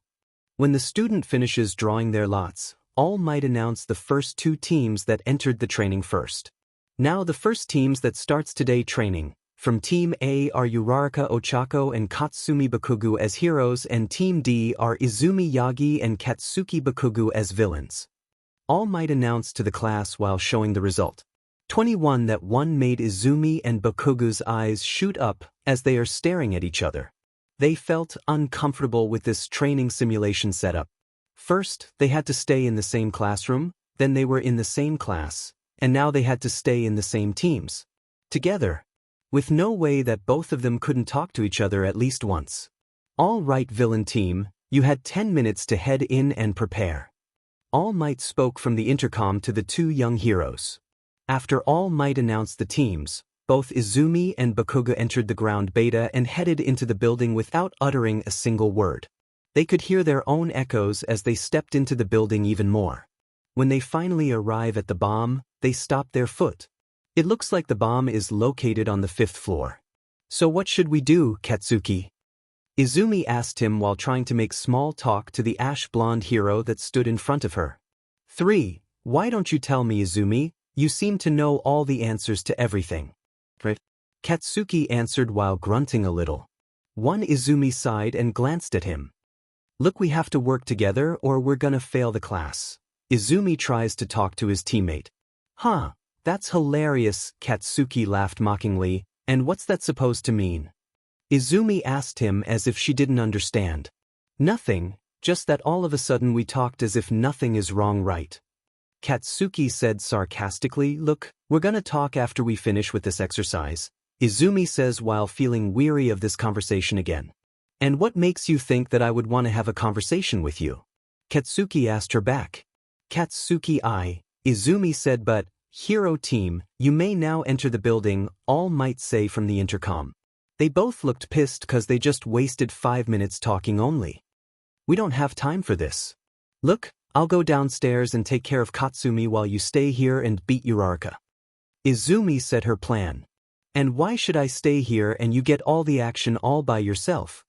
When the student finishes drawing their lots, All Might announce the first 2 teams that entered the training first. Now the first teams that starts today training, from Team A are Uraraka Ochako and Katsumi Bakugu as heroes, and Team D are Izumi Yagi and Katsuki Bakugu as villains. All Might announced to the class while showing the result. 21 That one made Izumi and Bakugu's eyes shoot up as they are staring at each other. They felt uncomfortable with this training simulation setup. First, they had to stay in the same classroom, then they were in the same class, and now they had to stay in the same teams. Together. With no way that both of them couldn't talk to each other at least once. "All right, villain team, you had 10 minutes to head in and prepare." All Might spoke from the intercom to the 2 young heroes. After All Might announced the teams, both Izumi and Bakugu entered the ground beta and headed into the building without uttering a single word. They could hear their own echoes as they stepped into the building even more. When they finally arrive at the bomb, they stop their foot. It looks like the bomb is located on the 5th floor. "So what should we do, Katsuki?" Izumi asked him while trying to make small talk to the ash-blonde hero that stood in front of her. 3. Why don't you tell me, Izumi? You seem to know all the answers to everything. Katsuki answered while grunting a little. 1. Izumi sighed and glanced at him. "Look, we have to work together or we're gonna fail the class." Izumi tries to talk to his teammate. "Huh, that's hilarious," Katsuki laughed mockingly, "and what's that supposed to mean?" Izumi asked him as if she didn't understand. "Nothing, just that all of a sudden we talked as if nothing is wrong, right?" Katsuki said sarcastically. "Look, we're gonna talk after we finish with this exercise," Izumi says while feeling weary of this conversation again. "And what makes you think that I would want to have a conversation with you?" Katsuki asked her back. "Katsuki, Izumi said, but, hero team, you may now enter the building," All Might say from the intercom. They both looked pissed cause they just wasted 5 minutes talking only. "We don't have time for this. Look, I'll go downstairs and take care of Katsumi while you stay here and beat Uraraka." Izumi said her plan. And why should I stay here and you get all the action all by yourself?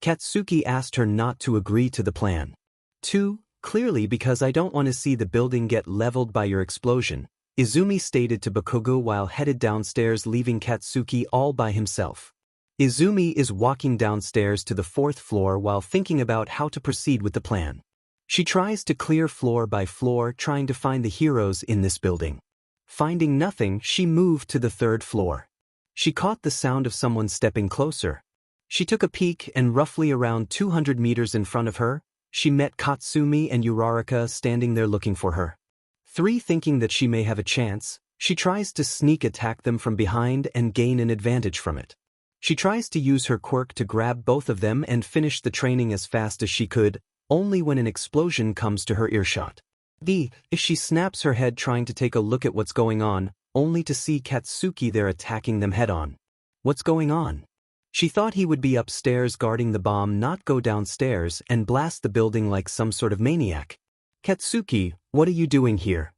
Katsuki asked her not to agree to the plan. 2. Clearly because I don't want to see the building get leveled by your explosion, Izumi stated to Bakugo while headed downstairs, leaving Katsuki all by himself. Izumi is walking downstairs to the 4th floor while thinking about how to proceed with the plan. She tries to clear floor by floor, trying to find the heroes in this building. Finding nothing, she moved to the 3rd floor. She caught the sound of someone stepping closer. She took a peek and roughly around 200 meters in front of her, she met Katsumi and Uraraka standing there looking for her. 3. Thinking that she may have a chance, she tries to sneak attack them from behind and gain an advantage from it. She tries to use her quirk to grab both of them and finish the training as fast as she could, only when an explosion comes to her earshot. She snaps her head trying to take a look at what's going on, only to see Katsuki there attacking them head-on. What's going on? She thought he would be upstairs guarding the bomb, not go downstairs and blast the building like some sort of maniac. Katsuki, what are you doing here?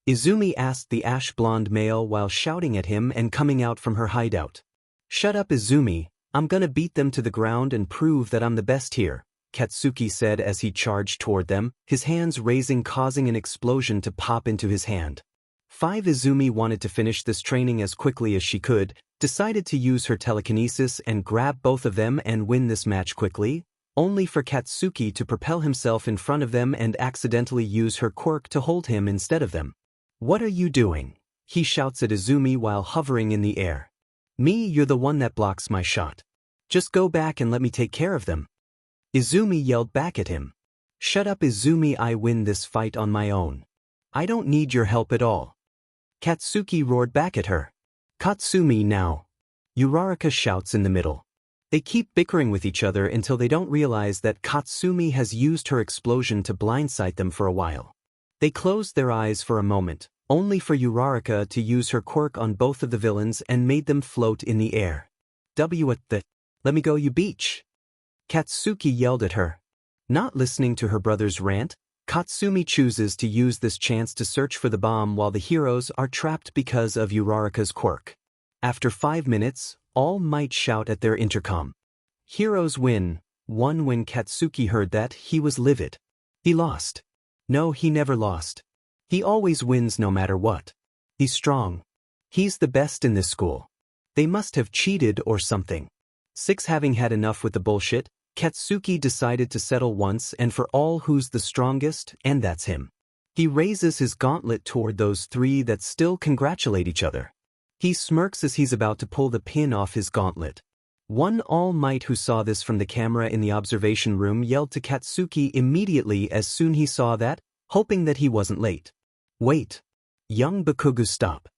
Izumi asked the ash-blonde male while shouting at him and coming out from her hideout. Shut up, Izumi, I'm gonna beat them to the ground and prove that I'm the best here, Katsuki said as he charged toward them, his hands raising, causing an explosion to pop into his hand. 5. Izumi wanted to finish this training as quickly as she could, decided to use her telekinesis and grab both of them and win this match quickly, only for Katsuki to propel himself in front of them and accidentally use her quirk to hold him instead of them. What are you doing? He shouts at Izumi while hovering in the air. Me, you're the one that blocks my shot. Just go back and let me take care of them. Izumi yelled back at him. Shut up, Izumi, I win this fight on my own. I don't need your help at all. Katsuki roared back at her. Katsumi now. Uraraka shouts in the middle. They keep bickering with each other until they don't realize that Katsumi has used her explosion to blindside them for a while. They closed their eyes for a moment, only for Uraraka to use her quirk on both of the villains and made them float in the air. Let me go, you beach. Katsuki yelled at her. Not listening to her brother's rant, Katsumi chooses to use this chance to search for the bomb while the heroes are trapped because of Uraraka's quirk. After 5 minutes, all might shout at their intercom. Heroes win. When Katsuki heard that, he was livid. He lost. No, he never lost. He always wins no matter what. He's strong. He's the best in this school. They must have cheated or something. 6. Having had enough with the bullshit, Katsuki decided to settle once and for all who's the strongest, and that's him. He raises his gauntlet toward those 3 that still congratulate each other. He smirks as he's about to pull the pin off his gauntlet. One All Might who saw this from the camera in the observation room yelled to Katsuki immediately as soon he saw that, hoping that he wasn't late. Wait. Young Bakugo, stop.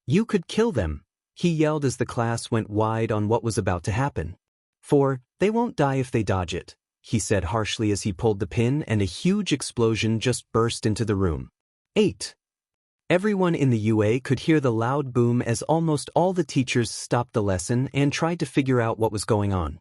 You could kill them, he yelled as the class went wide on what was about to happen. 4. They won't die if they dodge it, he said harshly as he pulled the pin and a huge explosion just burst into the room. 8. Everyone in the UA could hear the loud boom as almost all the teachers stopped the lesson and tried to figure out what was going on.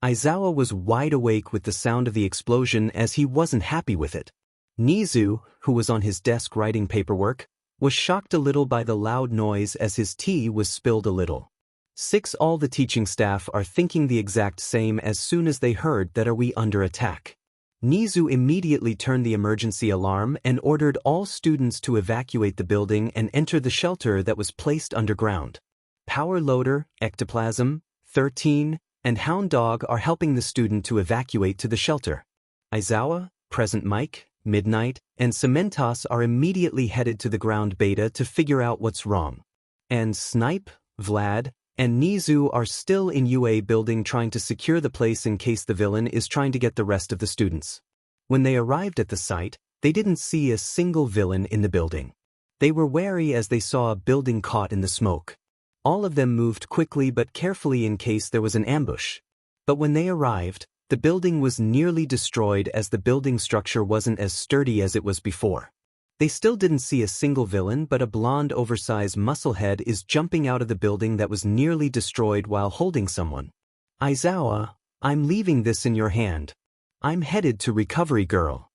Aizawa was wide awake with the sound of the explosion as he wasn't happy with it. Nizu, who was on his desk writing paperwork, was shocked a little by the loud noise as his tea was spilled a little. 6. All the teaching staff are thinking the exact same as soon as they heard that are we under attack. Nizu immediately turned the emergency alarm and ordered all students to evacuate the building and enter the shelter that was placed underground. Power Loader, Ectoplasm, 13, and Hound Dog are helping the student to evacuate to the shelter. Aizawa, Present Mike, Midnight, and Cementos are immediately headed to the ground beta to figure out what's wrong. And Snipe, Vlad, and Nizu are still in UA building trying to secure the place in case the villain is trying to get the rest of the students. When they arrived at the site, they didn't see a single villain in the building. They were wary as they saw a building caught in the smoke. All of them moved quickly but carefully in case there was an ambush. But when they arrived, the building was nearly destroyed as the building structure wasn't as sturdy as it was before. They still didn't see a single villain, but a blonde oversized musclehead is jumping out of the building that was nearly destroyed while holding someone. Aizawa, I'm leaving this in your hand. I'm headed to Recovery Girl.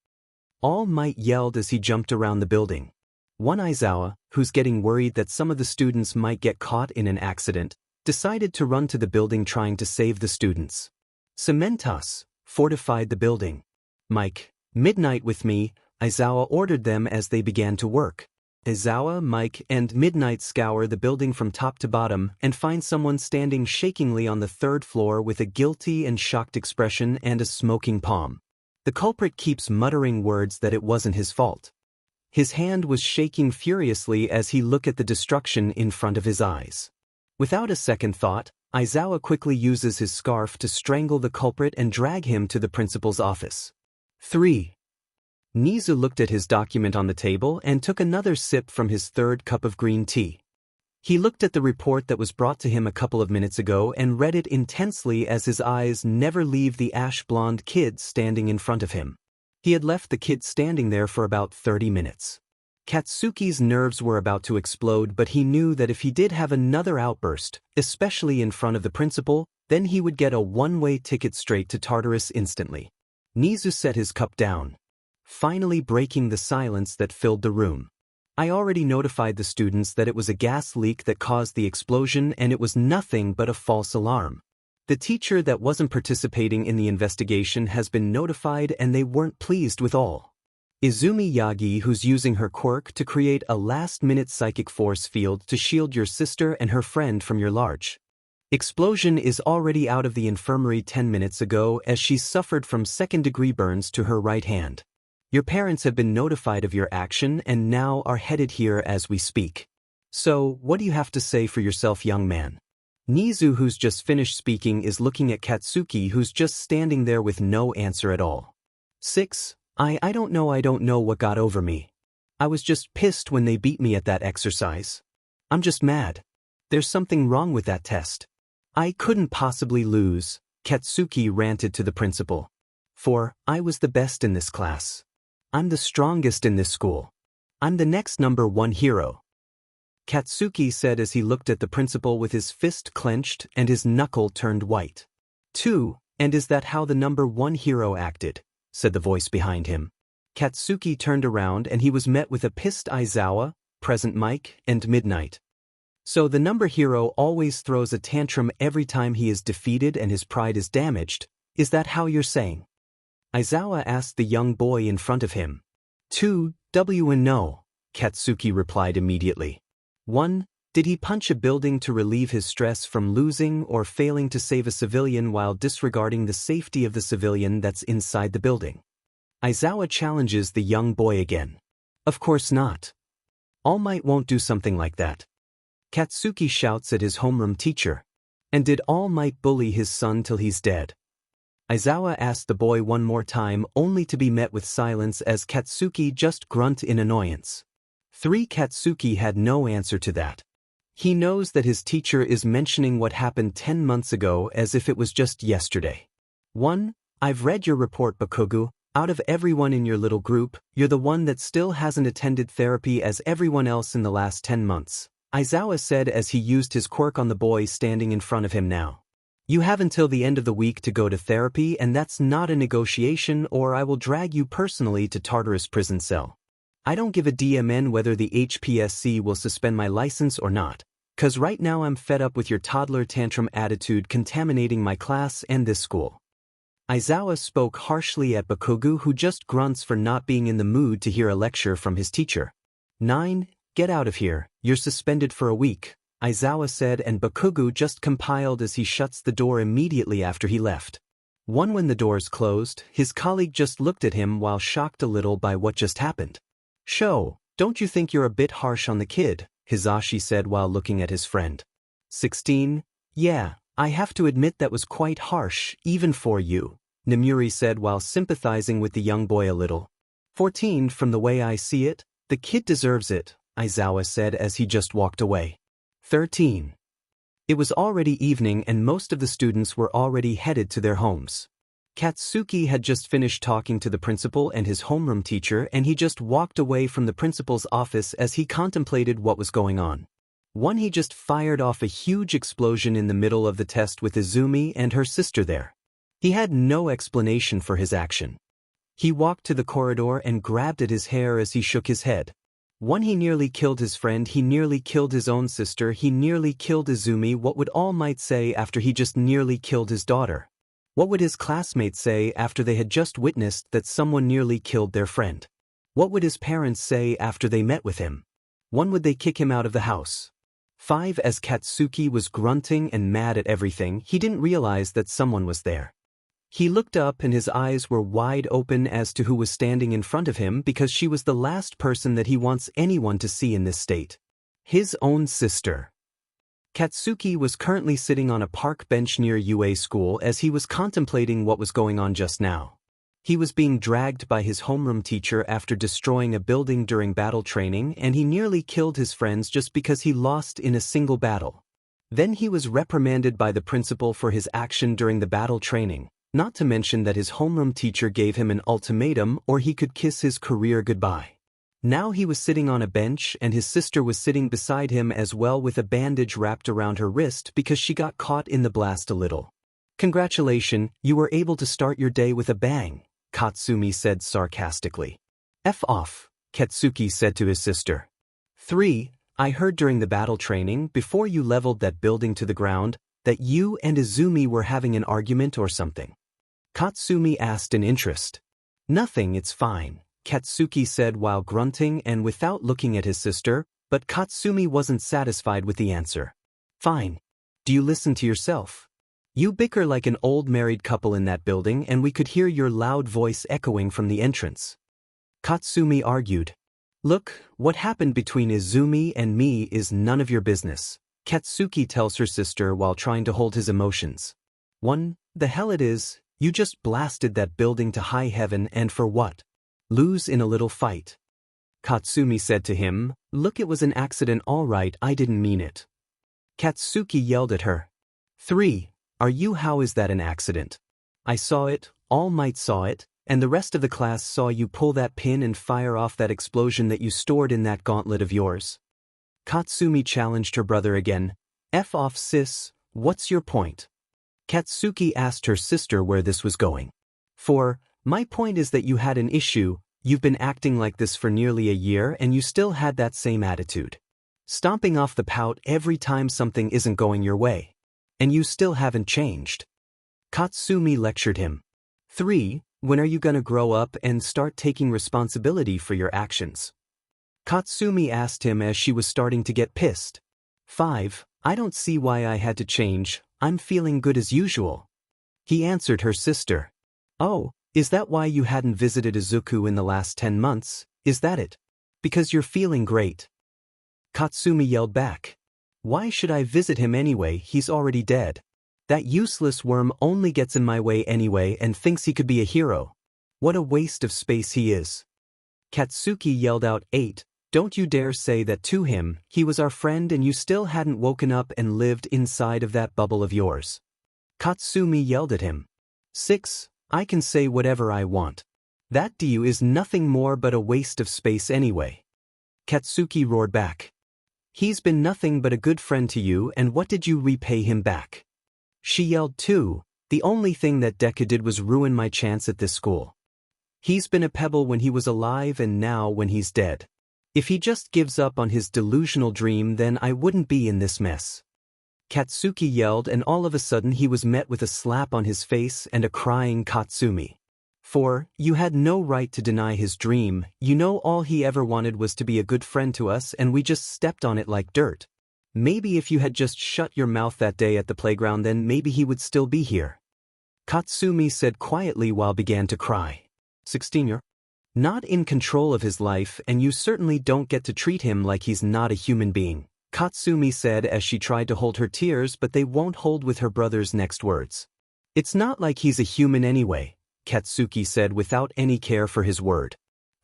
All Might yelled as he jumped around the building. One Izuku, who's getting worried that some of the students might get caught in an accident, decided to run to the building trying to save the students. 𝗬𝗵𝗃 fortified the building. Mike, midnight with me, Izuku ordered them as they began to work. Izuku, Mike, and Midnight scour the building from top to bottom and find someone standing shakingly on the third floor with a guilty and shocked expression and a smoking palm. The culprit keeps muttering words that it wasn't his fault. His hand was shaking furiously as he looked at the destruction in front of his eyes. Without a second thought, Izuku quickly uses his scarf to strangle the culprit and drag him to the principal's office. 3. Nizu looked at his document on the table and took another sip from his third cup of green tea. He looked at the report that was brought to him a couple of minutes ago and read it intensely as his eyes never leave the ash-blonde kid standing in front of him. He had left the kid standing there for about 30 minutes. Katsuki's nerves were about to explode, but he knew that if he did have another outburst, especially in front of the principal, then he would get a one-way ticket straight to Tartarus instantly. Nizu set his cup down, finally breaking the silence that filled the room. I already notified the students that it was a gas leak that caused the explosion and it was nothing but a false alarm. The teacher that wasn't participating in the investigation has been notified and they weren't pleased with all. Izumi Yagi, who's using her quirk to create a last-minute psychic force field to shield your sister and her friend from your large explosion, is already out of the infirmary 10 minutes ago as she suffered from second-degree burns to her right hand. Your parents have been notified of your action and now are headed here as we speak. So, what do you have to say for yourself, young man? Nizu, who's just finished speaking, is looking at Katsuki, who's just standing there with no answer at all. 6. I don't know what got over me. I was just pissed when they beat me at that exercise. I'm just mad. There's something wrong with that test. I couldn't possibly lose, Katsuki ranted to the principal. For I was the best in this class. I'm the strongest in this school. I'm the next #1 hero. Katsuki said as he looked at the principal with his fist clenched and his knuckle turned white. 2. And is that how the #1 hero acted? Said the voice behind him. Katsuki turned around and he was met with a pissed Izuku, present Mike, and Midnight. So the number hero always throws a tantrum every time he is defeated and his pride is damaged, is that how you're saying? Izuku asked the young boy in front of him. 2. No, Katsuki replied immediately. 1. Did he punch a building to relieve his stress from losing or failing to save a civilian while disregarding the safety of the civilian that's inside the building? Izuku challenges the young boy again. Of course not. All Might won't do something like that. Katsuki shouts at his homeroom teacher. And did All Might bully his son till he's dead? Izuku asked the boy one more time, only to be met with silence as Katsuki just grunt in annoyance. 3. Katsuki had no answer to that. He knows that his teacher is mentioning what happened 10 months ago as if it was just yesterday. 1. I've read your report, Bakugo. Out of everyone in your little group, you're the one that still hasn't attended therapy as everyone else in the last 10 months, Izuku said as he used his quirk on the boy standing in front of him now. You have until the end of the week to go to therapy, and that's not a negotiation, or I will drag you personally to Tartarus prison cell. I don't give a damn whether the HPSC will suspend my license or not, 'cause right now I'm fed up with your toddler tantrum attitude contaminating my class and this school. Izuku spoke harshly at Bakugo, who just grunts for not being in the mood to hear a lecture from his teacher. 9. Get out of here, you're suspended for a week, Izuku said, and Bakugo just compiled as he shuts the door immediately after he left. 1. When the doors closed, his colleague just looked at him while shocked a little by what just happened. Sho, don't you think you're a bit harsh on the kid? Hisashi said while looking at his friend. 16. Yeah, I have to admit that was quite harsh, even for you, Namuri said while sympathizing with the young boy a little. 14. From the way I see it, the kid deserves it, Izuku said as he just walked away. 13. It was already evening and most of the students were already headed to their homes. Katsuki had just finished talking to the principal and his homeroom teacher, and he just walked away from the principal's office as he contemplated what was going on. 1. He just fired off a huge explosion in the middle of the test with Izumi and her sister there. He had no explanation for his action. He walked to the corridor and grabbed at his hair as he shook his head. 1. He nearly killed his friend, he nearly killed his own sister, he nearly killed Izumi. What would All Might say after he just nearly killed his daughter? What would his classmates say after they had just witnessed that someone nearly killed their friend? What would his parents say after they met with him? 1. Would they kick him out of the house? 5. As 𝗧𝗵𝗃 was grunting and mad at everything, he didn't realize that someone was there. He looked up and his eyes were wide open as to who was standing in front of him, because she was the last person that he wants anyone to see in this state. His own sister. 𝗧𝗵𝗃 was currently sitting on a park bench near UA school as he was contemplating what was going on just now. He was being dragged by his homeroom teacher after destroying a building during battle training, and he nearly killed his friends just because he lost in a single battle. Then he was reprimanded by the principal for his action during the battle training. Not to mention that his homeroom teacher gave him an ultimatum, or he could kiss his career goodbye. Now he was sitting on a bench and his sister was sitting beside him as well, with a bandage wrapped around her wrist because she got caught in the blast a little. "Congratulations, you were able to start your day with a bang," 𝗧𝗵𝗃 said sarcastically. "F off," 𝗧𝗵𝗃 said to his sister. 3. I heard during the battle training, before you leveled that building to the ground, that you and Izumi were having an argument or something. 𝗧𝗵𝗃 asked in interest. "Nothing, it's fine," 𝗧𝗵𝗃 said while grunting and without looking at his sister, but 𝗧𝗵𝗃 wasn't satisfied with the answer. "Fine. Do you listen to yourself? You bicker like an old married couple in that building, and we could hear your loud voice echoing from the entrance." 𝗧𝗵𝗃 argued. "Look, what happened between Izumi and me is none of your business," 𝗧𝗵𝗃 tells her sister while trying to hold his emotions. 1. The hell it is. You just blasted that building to high heaven, and for what? Lose in a little fight. 𝗧𝗵𝗃 said to him, "Look, it was an accident, all right, I didn't mean it." 𝗧𝗵𝗃 yelled at her. 3. How is that an accident? I saw it, All Might saw it, and the rest of the class saw you pull that pin and fire off that explosion that you stored in that gauntlet of yours. 𝗧𝗵𝗃 challenged her brother again. "F off, sis, what's your point?" 𝗧𝗵𝗃 asked her sister where this was going. 4. My point is that you had an issue. You've been acting like this for nearly a year and you still had that same attitude. Stomping off the pout every time something isn't going your way. And you still haven't changed. 𝗧𝗵𝗃 lectured him. 3. When are you gonna grow up and start taking responsibility for your actions? 𝗧𝗵𝗃 asked him as she was starting to get pissed. 5. I don't see why I had to change. I'm feeling good as usual. He answered her sister. Oh, is that why you hadn't visited Izuku in the last 10 months? Is that it? Because you're feeling great. 𝗧𝗵𝗃 yelled back. Why should I visit him anyway? He's already dead. That useless worm only gets in my way anyway and thinks he could be a hero. What a waste of space he is. 𝗧𝗵𝗃 yelled out. 8. Don't you dare say that to him. He was our friend and you still hadn't woken up and lived inside of that bubble of yours. 𝗧𝗵𝗃 yelled at him. 6. I can say whatever I want. That to you is nothing more but a waste of space anyway. 𝗧𝗵𝗃 roared back. He's been nothing but a good friend to you, and what did you repay him back? She yelled too. The only thing that Deku did was ruin my chance at this school. He's been a pebble when he was alive and now when he's dead. If he just gives up on his delusional dream, then I wouldn't be in this mess. 𝗧𝗵𝗃 yelled, and all of a sudden he was met with a slap on his face and a crying 𝗧𝗵𝗃. 4. You had no right to deny his dream. You know, all he ever wanted was to be a good friend to us, and we just stepped on it like dirt. Maybe if you had just shut your mouth that day at the playground, then maybe he would still be here. 𝗧𝗵𝗃 said quietly while began to cry. 16. You're not in control of his life, and you certainly don't get to treat him like he's not a human being, 𝗧𝗵𝗃 said as she tried to hold her tears, but they won't hold with her brother's next words. It's not like he's a human anyway, 𝗧𝗵𝗃 said without any care for his word.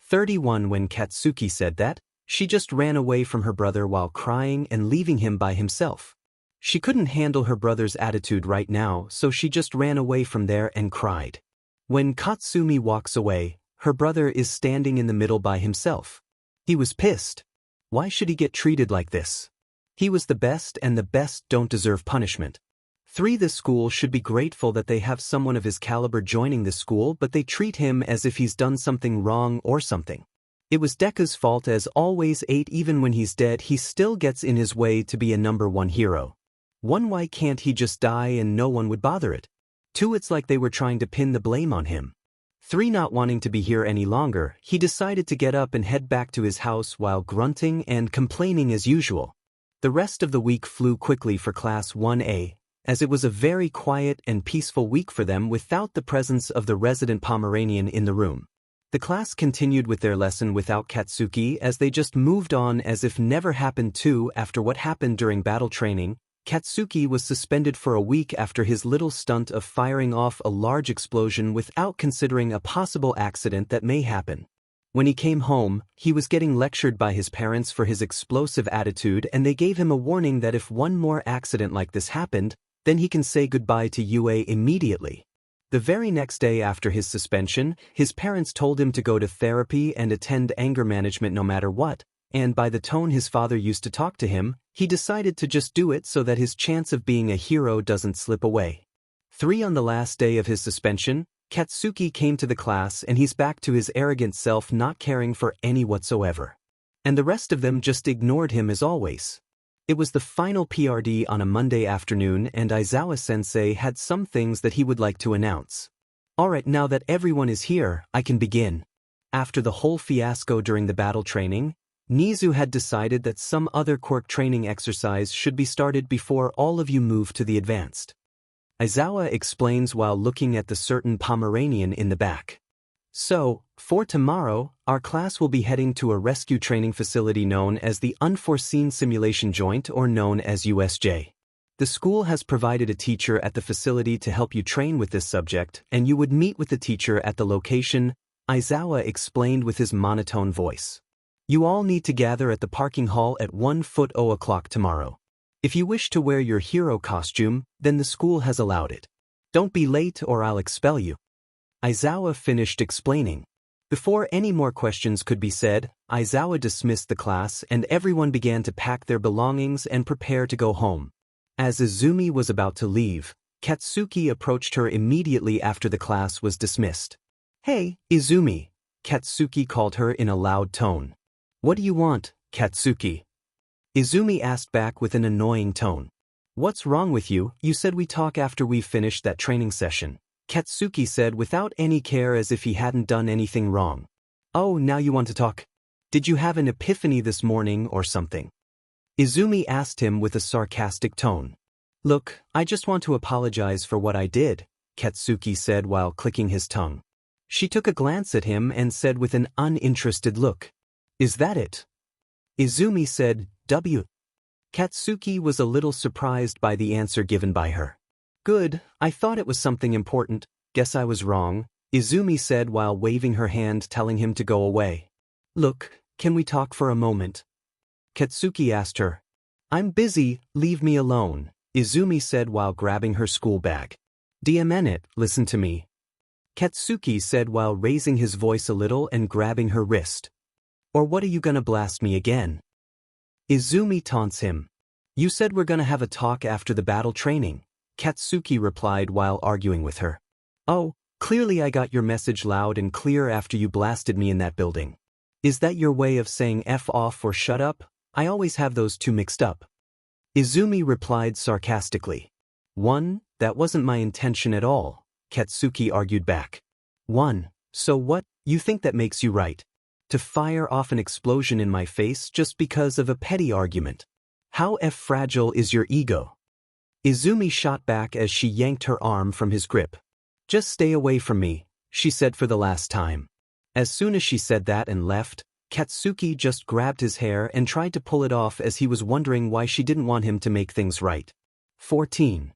31. When 𝗧𝗵𝗃 said that, she just ran away from her brother while crying and leaving him by himself. She couldn't handle her brother's attitude right now, so she just ran away from there and cried. When 𝗧𝗵𝗃 walks away, her brother is standing in the middle by himself. He was pissed. Why should he get treated like this? He was the best, and the best don't deserve punishment. 3. The school should be grateful that they have someone of his caliber joining the school, but they treat him as if he's done something wrong or something. It was Deku's fault as always. 8 Even when he's dead he still gets in his way to be a #1 hero. 1 Why can't he just die and no one would bother it? 2 It's like they were trying to pin the blame on him. 3 Not wanting to be here any longer, he decided to get up and head back to his house while grunting and complaining as usual. The rest of the week flew quickly for Class 1A, as it was a very quiet and peaceful week for them without the presence of the resident Pomeranian in the room. The class continued with their lesson without Katsuki as they just moved on as if never happened too. After what happened during battle training, Katsuki was suspended for a week after his little stunt of firing off a large explosion without considering a possible accident that may happen. When he came home, he was getting lectured by his parents for his explosive attitude, and they gave him a warning that if one more accident like this happened, then he can say goodbye to UA immediately. The very next day after his suspension, his parents told him to go to therapy and attend anger management no matter what, and by the tone his father used to talk to him, he decided to just do it so that his chance of being a hero doesn't slip away. 3 On the last day of his suspension, Katsuki came to the class and he's back to his arrogant self, not caring for any whatsoever. And the rest of them just ignored him as always. It was the final PRD on a Monday afternoon and Aizawa-sensei had some things that he would like to announce. Alright, now that everyone is here, I can begin. After the whole fiasco during the battle training, Nizu had decided that some other quirk training exercise should be started before all of you move to the advanced. Aizawa explains while looking at the certain Pomeranian in the back. So, for tomorrow, our class will be heading to a rescue training facility known as the Unforeseen Simulation Joint, or known as USJ. The school has provided a teacher at the facility to help you train with this subject, and you would meet with the teacher at the location, Aizawa explained with his monotone voice. You all need to gather at the parking hall at 1:00 tomorrow. If you wish to wear your hero costume, then the school has allowed it. Don't be late or I'll expel you. Aizawa finished explaining. Before any more questions could be said, Aizawa dismissed the class and everyone began to pack their belongings and prepare to go home. As Izumi was about to leave, Katsuki approached her immediately after the class was dismissed. Hey, Izumi, Katsuki called her in a loud tone. What do you want, Katsuki? Izumi asked back with an annoying tone. What's wrong with you? You said we talk after we've finished that training session, Katsuki said without any care as if he hadn't done anything wrong. Oh, now you want to talk? Did you have an epiphany this morning or something? Izumi asked him with a sarcastic tone. Look, I just want to apologize for what I did, Katsuki said while clicking his tongue. She took a glance at him and said with an uninterested look. Is that it? Izumi said, W. Katsuki was a little surprised by the answer given by her. Good, I thought it was something important, guess I was wrong, Izumi said while waving her hand telling him to go away. Look, can we talk for a moment? Katsuki asked her. I'm busy, leave me alone, Izumi said while grabbing her school bag. Dsm, listen to me. Katsuki said while raising his voice a little and grabbing her wrist. Or what are you gonna blast me again? Izumi taunts him. You said we're gonna have a talk after the battle training, Katsuki replied while arguing with her. Oh, clearly I got your message loud and clear after you blasted me in that building. Is that your way of saying F off or shut up? I always have those two mixed up. Izumi replied sarcastically. That wasn't my intention at all, Katsuki argued back. So what, you think that makes you right? To fire off an explosion in my face just because of a petty argument. How fragile is your ego? Izumi shot back as she yanked her arm from his grip. Just stay away from me, she said for the last time. As soon as she said that and left, Katsuki just grabbed his hair and tried to pull it off as he was wondering why she didn't want him to make things right. 14.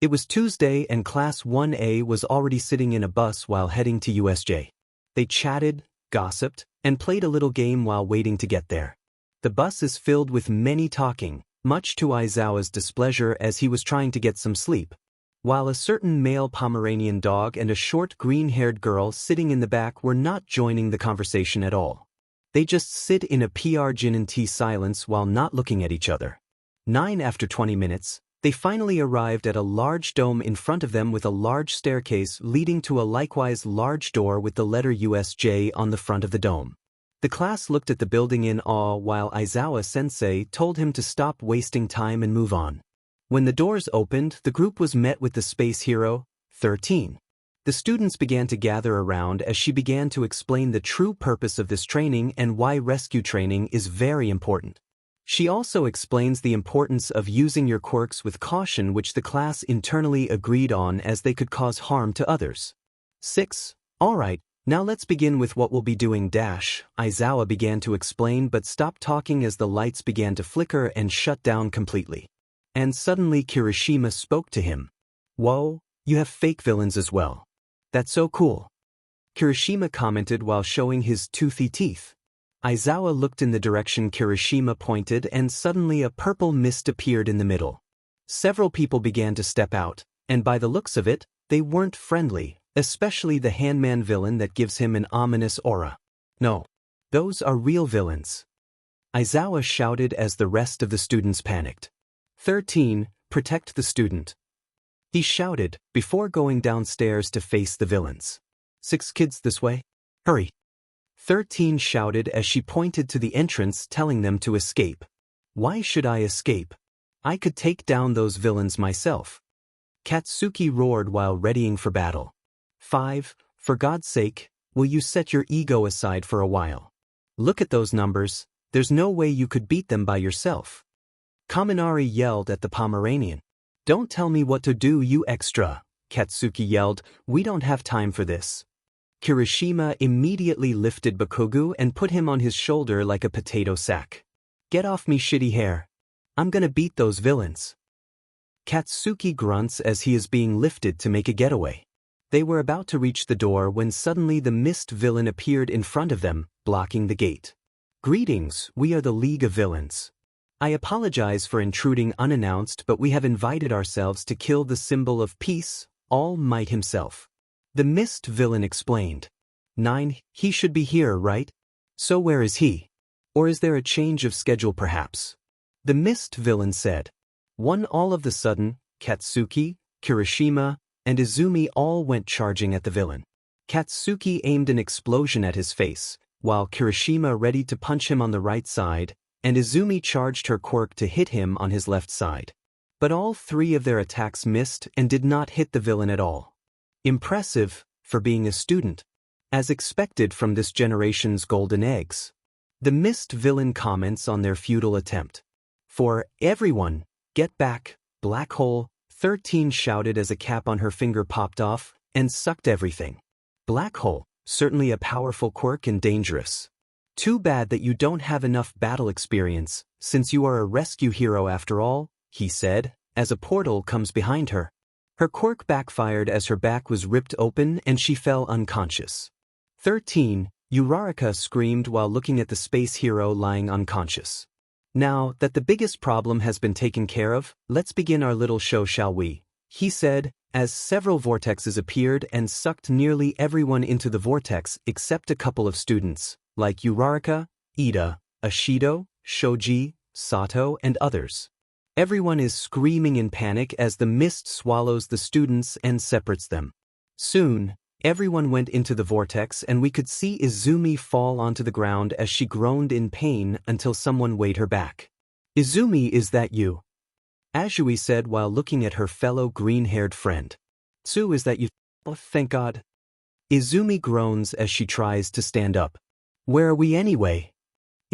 It was Tuesday and Class 1A was already sitting in a bus while heading to USJ. They chatted, gossiped, and played a little game while waiting to get there. The bus is filled with many talking, much to Aizawa's displeasure as he was trying to get some sleep, while a certain male Pomeranian dog and a short green-haired girl sitting in the back were not joining the conversation at all. They just sit in a 𝗵𝗃 silence while not looking at each other. 9 After 20 minutes, they finally arrived at a large dome in front of them with a large staircase leading to a likewise large door with the letter USJ on the front of the dome. The class looked at the building in awe while Izuku-sensei told him to stop wasting time and move on. When the doors opened, the group was met with the space hero, 𝗬𝗏. The students began to gather around as she began to explain the true purpose of this training and why rescue training is very important. She also explains the importance of using your quirks with caution, which the class internally agreed on as they could cause harm to others. 6. Alright, now let's begin with what we'll be doing. Izuku began to explain but stopped talking as the lights began to flicker and shut down completely. And suddenly Kirishima spoke to him. Whoa, you have fake villains as well. That's so cool. Kirishima commented while showing his toothy teeth. Izuku looked in the direction Kirishima pointed and suddenly a purple mist appeared in the middle. Several people began to step out, and by the looks of it, they weren't friendly, especially the handman villain that gives him an ominous aura. No, those are real villains. Izuku shouted as the rest of the students panicked. 13. Protect the student. He shouted, before going downstairs to face the villains. 6 kids this way. Hurry. 13 shouted as she pointed to the entrance, telling them to escape. Why should I escape? I could take down those villains myself. Katsuki roared while readying for battle. 5. For God's sake, will you set your ego aside for a while? Look at those numbers, there's no way you could beat them by yourself. Kaminari yelled at the Pomeranian. Don't tell me what to do, you extra. Katsuki yelled, we don't have time for this. Kirishima immediately lifted Bakugo and put him on his shoulder like a potato sack. Get off me, shitty hair. I'm gonna beat those villains. Katsuki grunts as he is being lifted to make a getaway. They were about to reach the door when suddenly the mist villain appeared in front of them, blocking the gate. Greetings, we are the League of Villains. I apologize for intruding unannounced, but we have invited ourselves to kill the symbol of peace, All Might himself. The mist villain explained. 9. He should be here, right? So where is he? Or is there a change of schedule perhaps? The mist villain said. 1. All of the sudden, Katsuki, Kirishima, and Izumi all went charging at the villain. Katsuki aimed an explosion at his face, while Kirishima ready to punch him on the right side, and Izumi charged her quirk to hit him on his left side. But all 3 of their attacks missed and did not hit the villain at all. Impressive, for being a student. As expected from this generation's golden eggs. The mist villain comments on their futile attempt. For everyone, get back, black hole, 13 shouted as a cap on her finger popped off and sucked everything. Black hole, certainly a powerful quirk and dangerous. Too bad that you don't have enough battle experience, since you are a rescue hero after all, he said, as a portal comes behind her. Her quirk backfired as her back was ripped open and she fell unconscious. 13. 𝗬𝗏 screamed while looking at the space hero lying unconscious. Now that the biggest problem has been taken care of, let's begin our little show, shall we? He said, as several vortexes appeared and sucked nearly everyone into the vortex except a couple of students, like 𝗬𝗏, Ida, Ashido, Shoji, Sato, and others. Everyone is screaming in panic as the mist swallows the students and separates them. Soon, everyone went into the vortex and we could see Izumi fall onto the ground as she groaned in pain until someone weighed her back. Izumi, is that you? Azui said while looking at her fellow green-haired friend. Tsu, is that you? Oh, thank God. Izumi groans as she tries to stand up. Where are we anyway?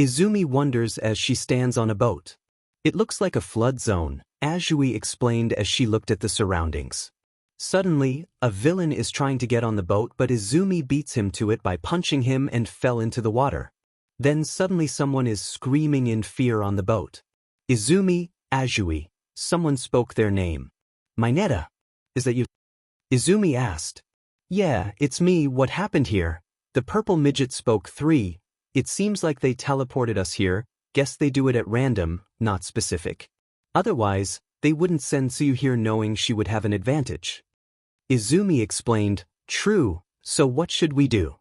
Izumi wonders as she stands on a boat. It looks like a flood zone, Azui explained as she looked at the surroundings. Suddenly, a villain is trying to get on the boat but Izumi beats him to it by punching him and fell into the water. Then suddenly someone is screaming in fear on the boat. Izumi, Azui. Someone spoke their name. Mineta. Is that you? Izumi asked. Yeah, it's me, what happened here? The purple midget spoke. 3. It seems like they teleported us here, guess they do it at random, not specific. Otherwise, they wouldn't send Tsuyu here knowing she would have an advantage. Izumi explained, true, so what should we do?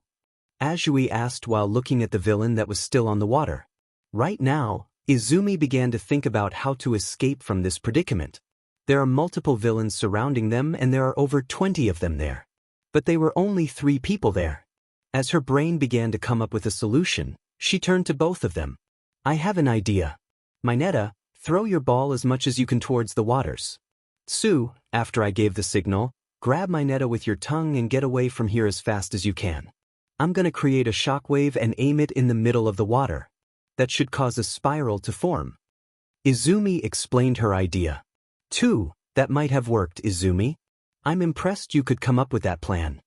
Azui asked while looking at the villain that was still on the water. Right now, Izumi began to think about how to escape from this predicament. There are multiple villains surrounding them and there are over 20 of them there. But they were only 3 people there. As her brain began to come up with a solution, She turned to both of them. I have an idea. 𝗵𝗃𝗧𝗏, throw your ball as much as you can towards the waters. 𝗬𝗏, after I gave the signal, grab 𝗵𝗃𝗧𝗏 with your tongue and get away from here as fast as you can. I'm gonna create a shockwave and aim it in the middle of the water. That should cause a spiral to form. Izumi explained her idea. 𝗬𝗏, that might have worked, Izumi. I'm impressed you could come up with that plan.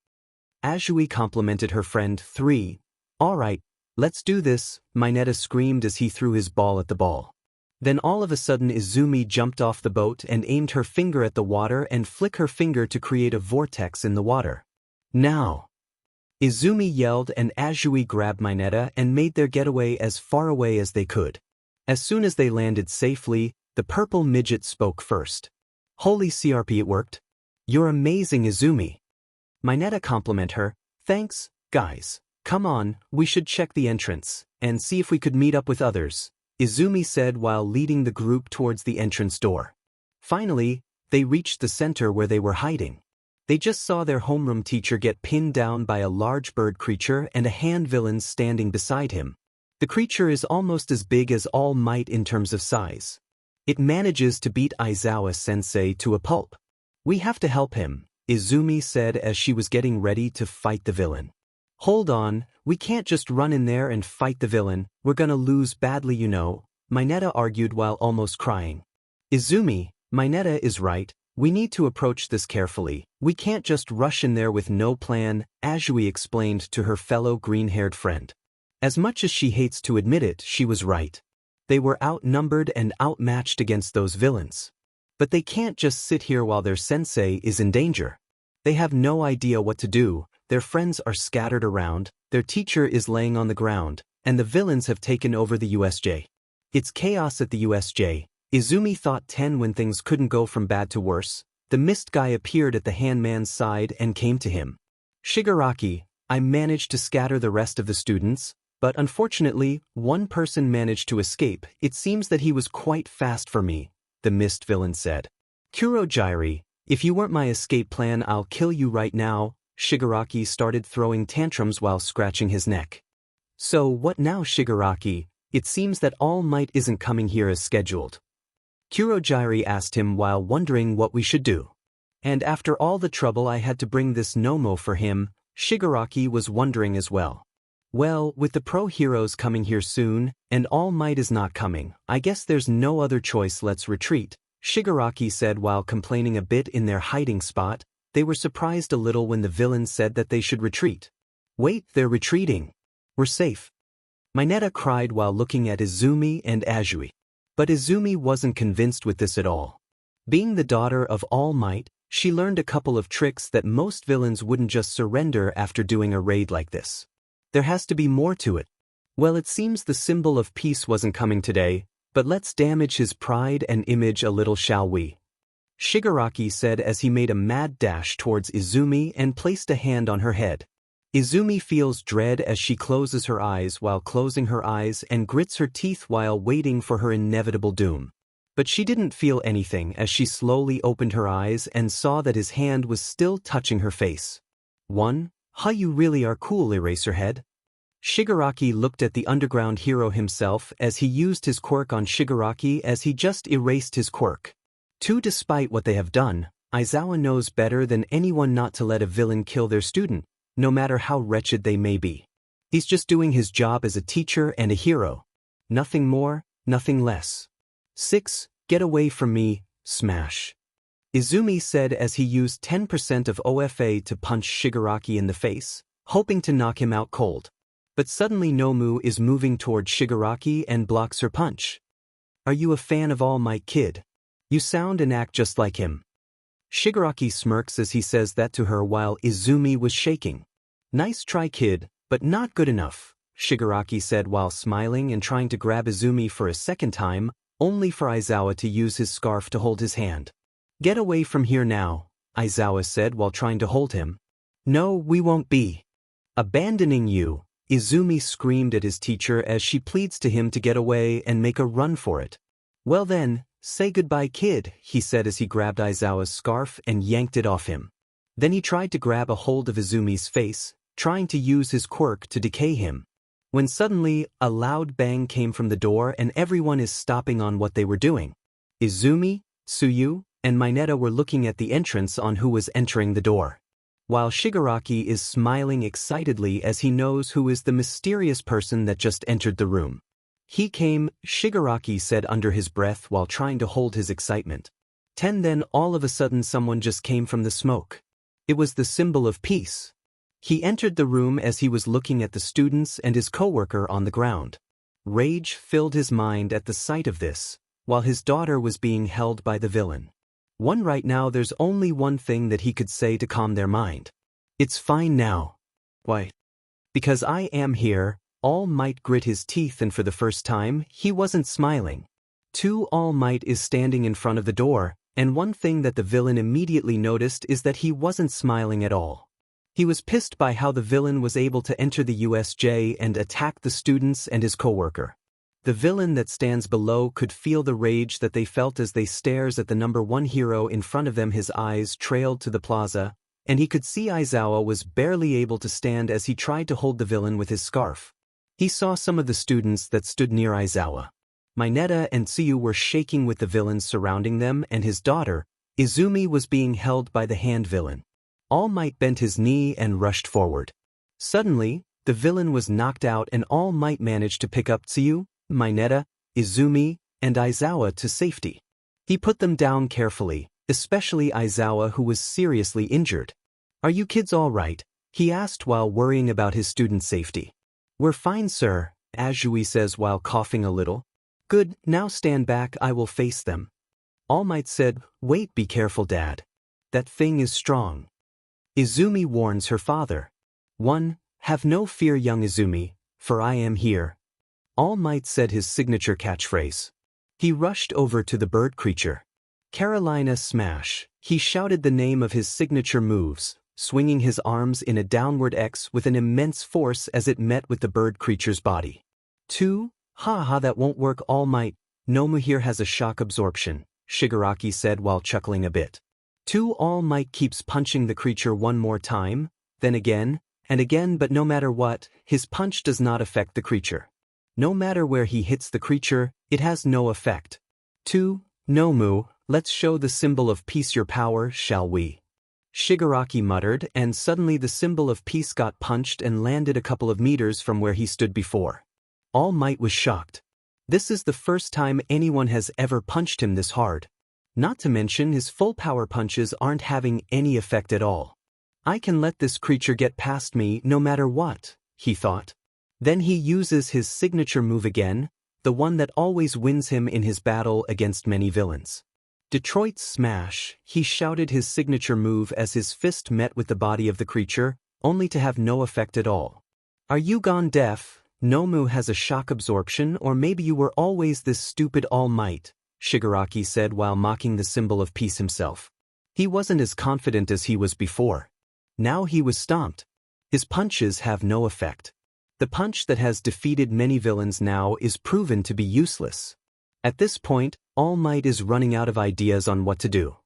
Asuie complimented her friend. 𝗃. Alright, let's do this, 𝗵𝗃𝗧𝗏 screamed as he threw his ball at the ball. Then all of a sudden Izumi jumped off the boat and aimed her finger at the water and flicked her finger to create a vortex in the water. Now! Izumi yelled and Asuie grabbed 𝗵𝗃𝗧𝗏 and made their getaway as far away as they could. As soon as they landed safely, the purple midget spoke first. Holy CRP, it worked. You're amazing, Izumi. 𝗵𝗃𝗧𝗏 complimented her. Thanks, guys. Come on, we should check the entrance and see if we could meet up with others, Izumi said while leading the group towards the entrance door. Finally, they reached the center where they were hiding. They just saw their homeroom teacher get pinned down by a large bird creature and a hand villain standing beside him. The creature is almost as big as All Might in terms of size. It manages to beat Aizawa sensei to a pulp. We have to help him, Izumi said as she was getting ready to fight the villain. Hold on, we can't just run in there and fight the villain, we're gonna lose badly, you know, 𝗵𝗃𝗧𝗏 argued while almost crying. Izumi, 𝗵𝗃𝗧𝗏 is right, we need to approach this carefully, we can't just rush in there with no plan, Asuie explained to her fellow green-haired friend. As much as she hates to admit it, she was right. They were outnumbered and outmatched against those villains. But they can't just sit here while their sensei is in danger. They have no idea what to do, their friends are scattered around, their teacher is laying on the ground, and the villains have taken over the USJ. It's chaos at the USJ, Izumi thought. When things couldn't go from bad to worse, the mist guy appeared at the handman's side and came to him. Shigaraki, I managed to scatter the rest of the students, but unfortunately, one person managed to escape. It seems that he was quite fast for me, the mist villain said. Kurojirai, if you weren't my escape plan, I'll kill you right now. Shigaraki started throwing tantrums while scratching his neck. So what now, Shigaraki? It seems that All Might isn't coming here as scheduled. Kurojirai asked him while wondering what we should do. And after all the trouble I had to bring this Nomo for him, Shigaraki was wondering as well. Well, with the pro heroes coming here soon, and All Might is not coming, I guess there's no other choice. Let's retreat, Shigaraki said while complaining a bit in their hiding spot. They were surprised a little when the villain said that they should retreat. Wait, they're retreating. We're safe. 𝗵𝗃𝗧𝗏 cried while looking at Izumi and Asuie. But Izumi wasn't convinced with this at all. Being the daughter of All Might, she learned a couple of tricks that most villains wouldn't just surrender after doing a raid like this. There has to be more to it. Well, it seems the symbol of peace wasn't coming today, but let's damage his pride and image a little, shall we? Shigaraki said as he made a mad dash towards Izumi and placed a hand on her head. Izumi feels dread as she closes her eyes while closing her eyes and grits her teeth while waiting for her inevitable doom. But she didn't feel anything as she slowly opened her eyes and saw that his hand was still touching her face. You really are cool, Eraserhead. Shigaraki looked at the underground hero himself as he used his quirk on Shigaraki as he just erased his quirk. Despite what they have done, Aizawa knows better than anyone not to let a villain kill their student, no matter how wretched they may be. He's just doing his job as a teacher and a hero. Nothing more, nothing less. 6. Get away from me, smash. Izumi said as he used 10% of OFA to punch Shigaraki in the face, hoping to knock him out cold. But suddenly Nomu is moving toward Shigaraki and blocks her punch. Are you a fan of All Might, kid? You sound and act just like him. Shigaraki smirks as he says that to her while Izumi was shaking. Nice try, kid, but not good enough, Shigaraki said while smiling and trying to grab Izumi for a second time, only for Aizawa to use his scarf to hold his hand. Get away from here now, Aizawa said while trying to hold him. No, we won't be abandoning you, Izumi screamed at his teacher as she pleads to him to get away and make a run for it. Well then, say goodbye, kid, he said as he grabbed Aizawa's scarf and yanked it off him. Then he tried to grab a hold of Izumi's face, trying to use his quirk to decay him. when suddenly, a loud bang came from the door and everyone is stopping on what they were doing. Izumi, Tsuyu, and Minato were looking at the entrance on who was entering the door, while Shigaraki is smiling excitedly as he knows who is the mysterious person that just entered the room. He came, Shigaraki said under his breath while trying to hold his excitement. Then all of a sudden someone just came from the smoke. It was the symbol of peace. He entered the room as he was looking at the students and his co-worker on the ground. Rage filled his mind at the sight of this, while his daughter was being held by the villain. Right now there's only one thing that he could say to calm their mind. It's fine now. Why? Because I am here. All Might grit his teeth and for the first time, he wasn't smiling. All Might is standing in front of the door, and one thing that the villain immediately noticed is that he wasn't smiling at all. He was pissed by how the villain was able to enter the USJ and attack the students and his co-worker. The villain that stands below could feel the rage that they felt as they stares at the #1 hero in front of them. His eyes trailed to the plaza, and he could see Aizawa was barely able to stand as he tried to hold the villain with his scarf. He saw some of the students that stood near Aizawa. Minato and Tsuyu were shaking with the villains surrounding them, and his daughter, Izumi, was being held by the hand villain. All Might bent his knee and rushed forward. Suddenly, the villain was knocked out and All Might managed to pick up Tsuyu, Minato, Izumi, and Aizawa to safety. He put them down carefully, especially Aizawa, who was seriously injured. "Are you kids all right?" he asked while worrying about his students' safety. "We're fine, sir," Azui says while coughing a little. "Good, now stand back, I will face them." All Might said, "Wait, be careful, Dad. That thing is strong." Izumi warns her father. "Have no fear, young Izumi, for I am here." All Might said his signature catchphrase. He rushed over to the bird creature. Carolina Smash. He shouted the name of his signature moves, swinging his arms in a downward X with an immense force as it met with the bird creature's body. That won't work, All Might. Nomu here has a shock absorption, Shigaraki said while chuckling a bit. All Might keeps punching the creature one more time, then again, and again, but no matter what, his punch does not affect the creature. No matter where he hits the creature, it has no effect. Nomu, let's show the symbol of peace your power, shall we? Shigaraki muttered, and suddenly the symbol of peace got punched and landed a couple of meters from where he stood before. All Might was shocked. This is the first time anyone has ever punched him this hard. Not to mention his full power punches aren't having any effect at all. I can let this creature get past me no matter what, he thought. Then he uses his signature move again, the one that always wins him in his battle against many villains. Detroit Smash, he shouted his signature move as his fist met with the body of the creature, only to have no effect at all. Are you gone deaf? Nomu has a shock absorption, or maybe you were always this stupid, All Might, Shigaraki said while mocking the symbol of peace himself. He wasn't as confident as he was before. Now he was stomped. His punches have no effect. The punch that has defeated many villains now is proven to be useless. At this point, All Might is running out of ideas on what to do.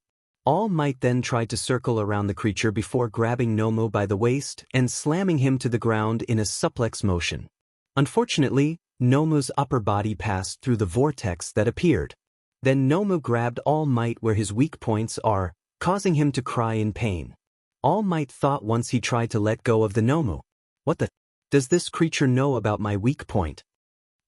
All Might then tried to circle around the creature before grabbing Nomu by the waist and slamming him to the ground in a suplex motion. Unfortunately, Nomu's upper body passed through the vortex that appeared. Then Nomu grabbed All Might where his weak points are, causing him to cry in pain. All Might thought once he tried to let go of the Nomu. What the? Does this creature know about my weak point?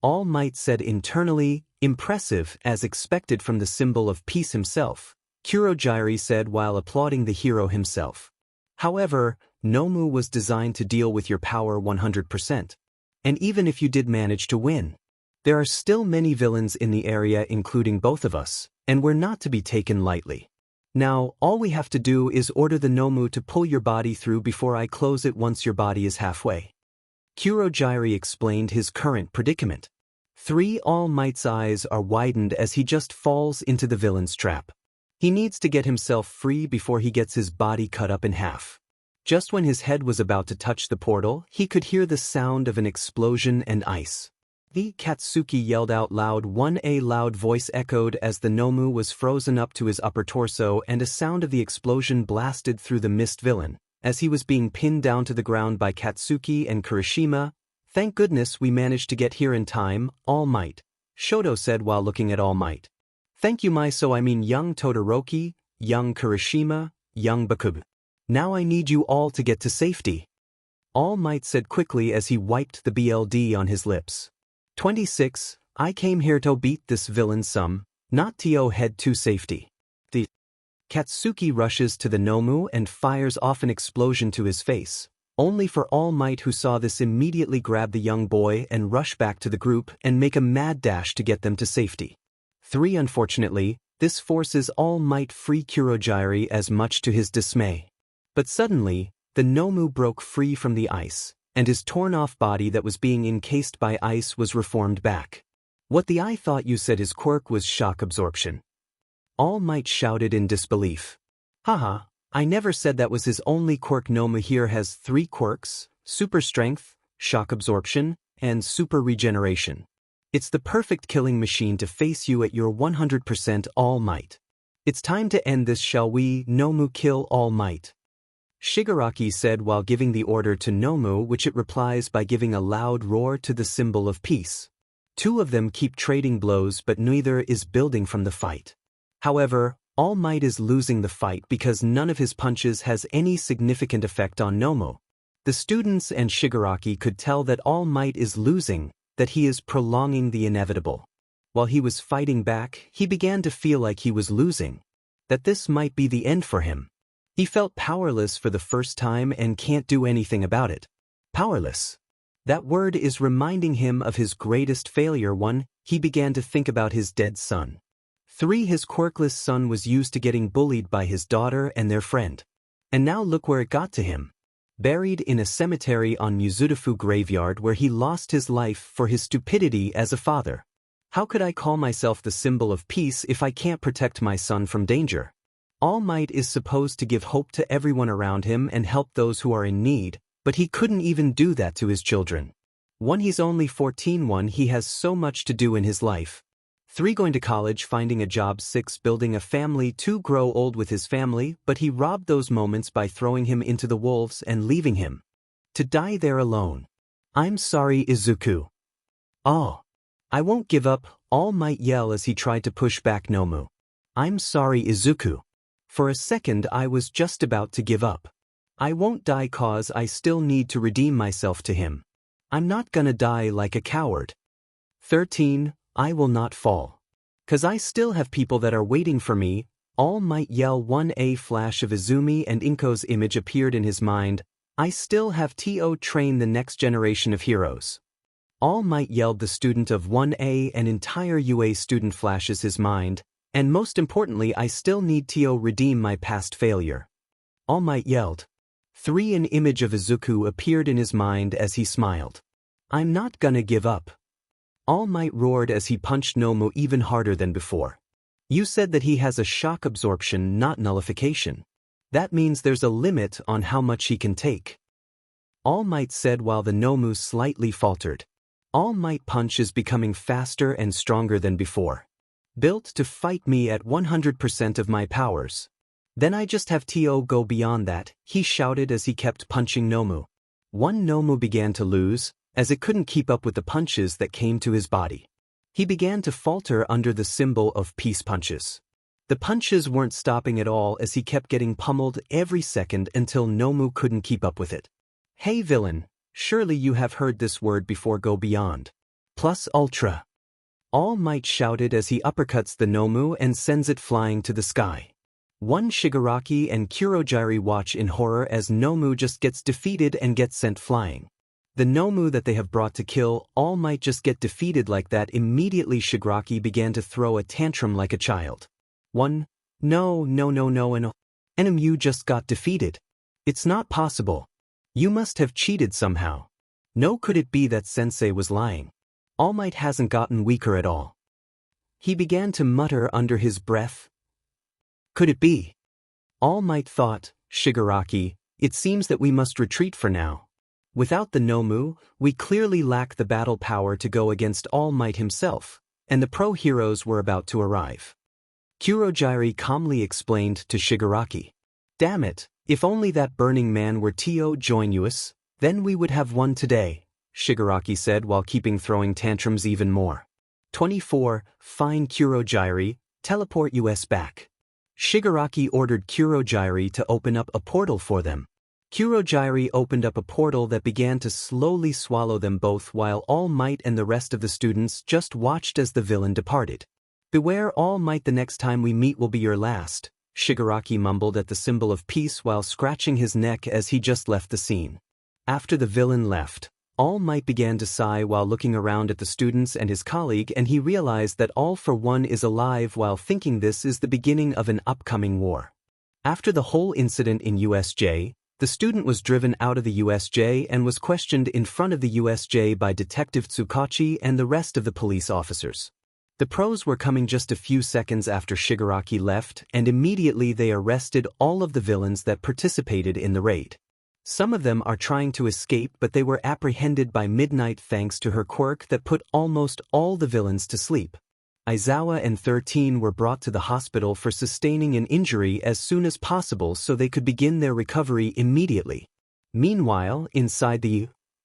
All Might said internally, impressive as expected from the symbol of peace himself, Kurogyari said while applauding the hero himself. However, Nomu was designed to deal with your power 100%. And even if you did manage to win, there are still many villains in the area including both of us, and we're not to be taken lightly. Now, all we have to do is order the Nomu to pull your body through before I close it once your body is halfway. Kurogyari explained his current predicament. All Might's eyes are widened as he just falls into the villain's trap. He needs to get himself free before he gets his body cut up in half. Just when his head was about to touch the portal, he could hear the sound of an explosion and ice. Katsuki yelled out loud. A loud voice echoed as the Nomu was frozen up to his upper torso, and a sound of the explosion blasted through the mist villain, as he was being pinned down to the ground by Katsuki and Kirishima. Thank goodness we managed to get here in time, All Might, Shoto said while looking at All Might. Thank you young Todoroki, young Kirishima, young Bakubu. Now I need you all to get to safety. All Might said quickly as he wiped the BLD on his lips. 26, I came here to beat this villain some, not to head to safety. The Katsuki rushes to the Nomu and fires off an explosion to his face, only for All Might, who saw this, immediately grab the young boy and rush back to the group and make a mad dash to get them to safety. 3 Unfortunately, this forces All Might free Kurogiri as much to his dismay. But suddenly, the Nomu broke free from the ice, and his torn-off body that was being encased by ice was reformed back. What the I thought you said his quirk was shock absorption. All Might shouted in disbelief. Haha, I never said that was his only quirk. Nomu here has 3 quirks: super strength, shock absorption, and super regeneration. It's the perfect killing machine to face you at your 100% All Might. It's time to end this, shall we? Nomu, kill All Might. Shigaraki said while giving the order to Nomu, which it replies by giving a loud roar to the symbol of peace. 2 of them keep trading blows, but neither is building from the fight. However, All Might is losing the fight because none of his punches has any significant effect on Nomu. The students and Shigaraki could tell that All Might is losing, that he is prolonging the inevitable. While he was fighting back, he began to feel like he was losing, that this might be the end for him. He felt powerless for the first time and can't do anything about it. Powerless. That word is reminding him of his greatest failure. 1. He began to think about his dead son. 3. His quirkless son was used to getting bullied by his daughter and their friend. And now look where it got to him. Buried in a cemetery on Mizudafu graveyard, where he lost his life for his stupidity as a father. How could I call myself the symbol of peace if I can't protect my son from danger? All Might is supposed to give hope to everyone around him and help those who are in need, but he couldn't even do that to his children. 1. He's only 14. 1. He has so much to do in his life. 3. Going to college, finding a job. 6. Building a family. 2. Grow old with his family, but he robbed those moments by throwing him into the wolves and leaving him to die there alone. I'm sorry, Izuku. Oh. I won't give up, All Might yell as he tried to push back Nomu. I'm sorry, Izuku. For a second I was just about to give up. I won't die cause I still need to redeem myself to him. I'm not gonna die like a coward. 13. I will not fall. Cause I still have people that are waiting for me, All Might yell. 1. A flash of Izumi and Inko's image appeared in his mind. I still have to train the next generation of heroes. All Might yelled. The student of 1A, an entire UA student, flashes his mind, and most importantly, I still need to redeem my past failure. All Might yelled. 3. An image of Izuku appeared in his mind as he smiled. I'm not gonna give up. All Might roared as he punched Nomu even harder than before. You said that he has a shock absorption, not nullification. That means there's a limit on how much he can take. All Might said while the Nomu slightly faltered. All Might punch is becoming faster and stronger than before. Built to fight me at 100% of my powers. Then I just have to go beyond that, he shouted as he kept punching Nomu. 1. Nomu began to lose, as it couldn't keep up with the punches that came to his body. He began to falter under the symbol of peace punches. The punches weren't stopping at all as he kept getting pummeled every second until Nomu couldn't keep up with it. Hey villain, surely you have heard this word before. Go beyond. Plus ultra. All Might shouted as he uppercuts the Nomu and sends it flying to the sky. 1. Shigaraki and Kurogiri watch in horror as Nomu just gets defeated and gets sent flying. The Nomu that they have brought to kill All Might just get defeated like that. Immediately Shigaraki began to throw a tantrum like a child. 1. No, and you just got defeated. It's not possible. You must have cheated somehow. No, could it be that sensei was lying? All Might hasn't gotten weaker at all. He began to mutter under his breath. Could it be? All Might thought, Shigaraki, it seems that we must retreat for now. Without the Nomu, we clearly lack the battle power to go against All Might himself, and the pro-heroes were about to arrive. Kurogiri calmly explained to Shigaraki. Damn it, if only that burning man were to join us, then we would have won today. Shigaraki said while keeping throwing tantrums even more. 24. Find 𝗬𝗪𝗧𝗏, teleport us back. Shigaraki ordered 𝗬𝗪𝗧𝗏 to open up a portal for them. 𝗬𝗪𝗧𝗏 opened up a portal that began to slowly swallow them both while All Might and the rest of the students just watched as the villain departed. Beware All Might, the next time we meet will be your last, Shigaraki mumbled at the symbol of peace while scratching his neck as he just left the scene. After the villain left, All Might began to sigh while looking around at the students and his colleague, and he realized that All for One is alive while thinking this is the beginning of an upcoming war. After the whole incident in USJ, the student was driven out of the USJ and was questioned in front of the USJ by Detective 𝗧𝗵𝗃𝗧𝗏 and the rest of the police officers. The pros were coming just a few seconds after Shigaraki left, and immediately they arrested all of the villains that participated in the raid. Some of them are trying to escape, but they were apprehended by Midnight thanks to her quirk that put almost all the villains to sleep. Aizawa and 13 were brought to the hospital for sustaining an injury as soon as possible so they could begin their recovery immediately. Meanwhile, inside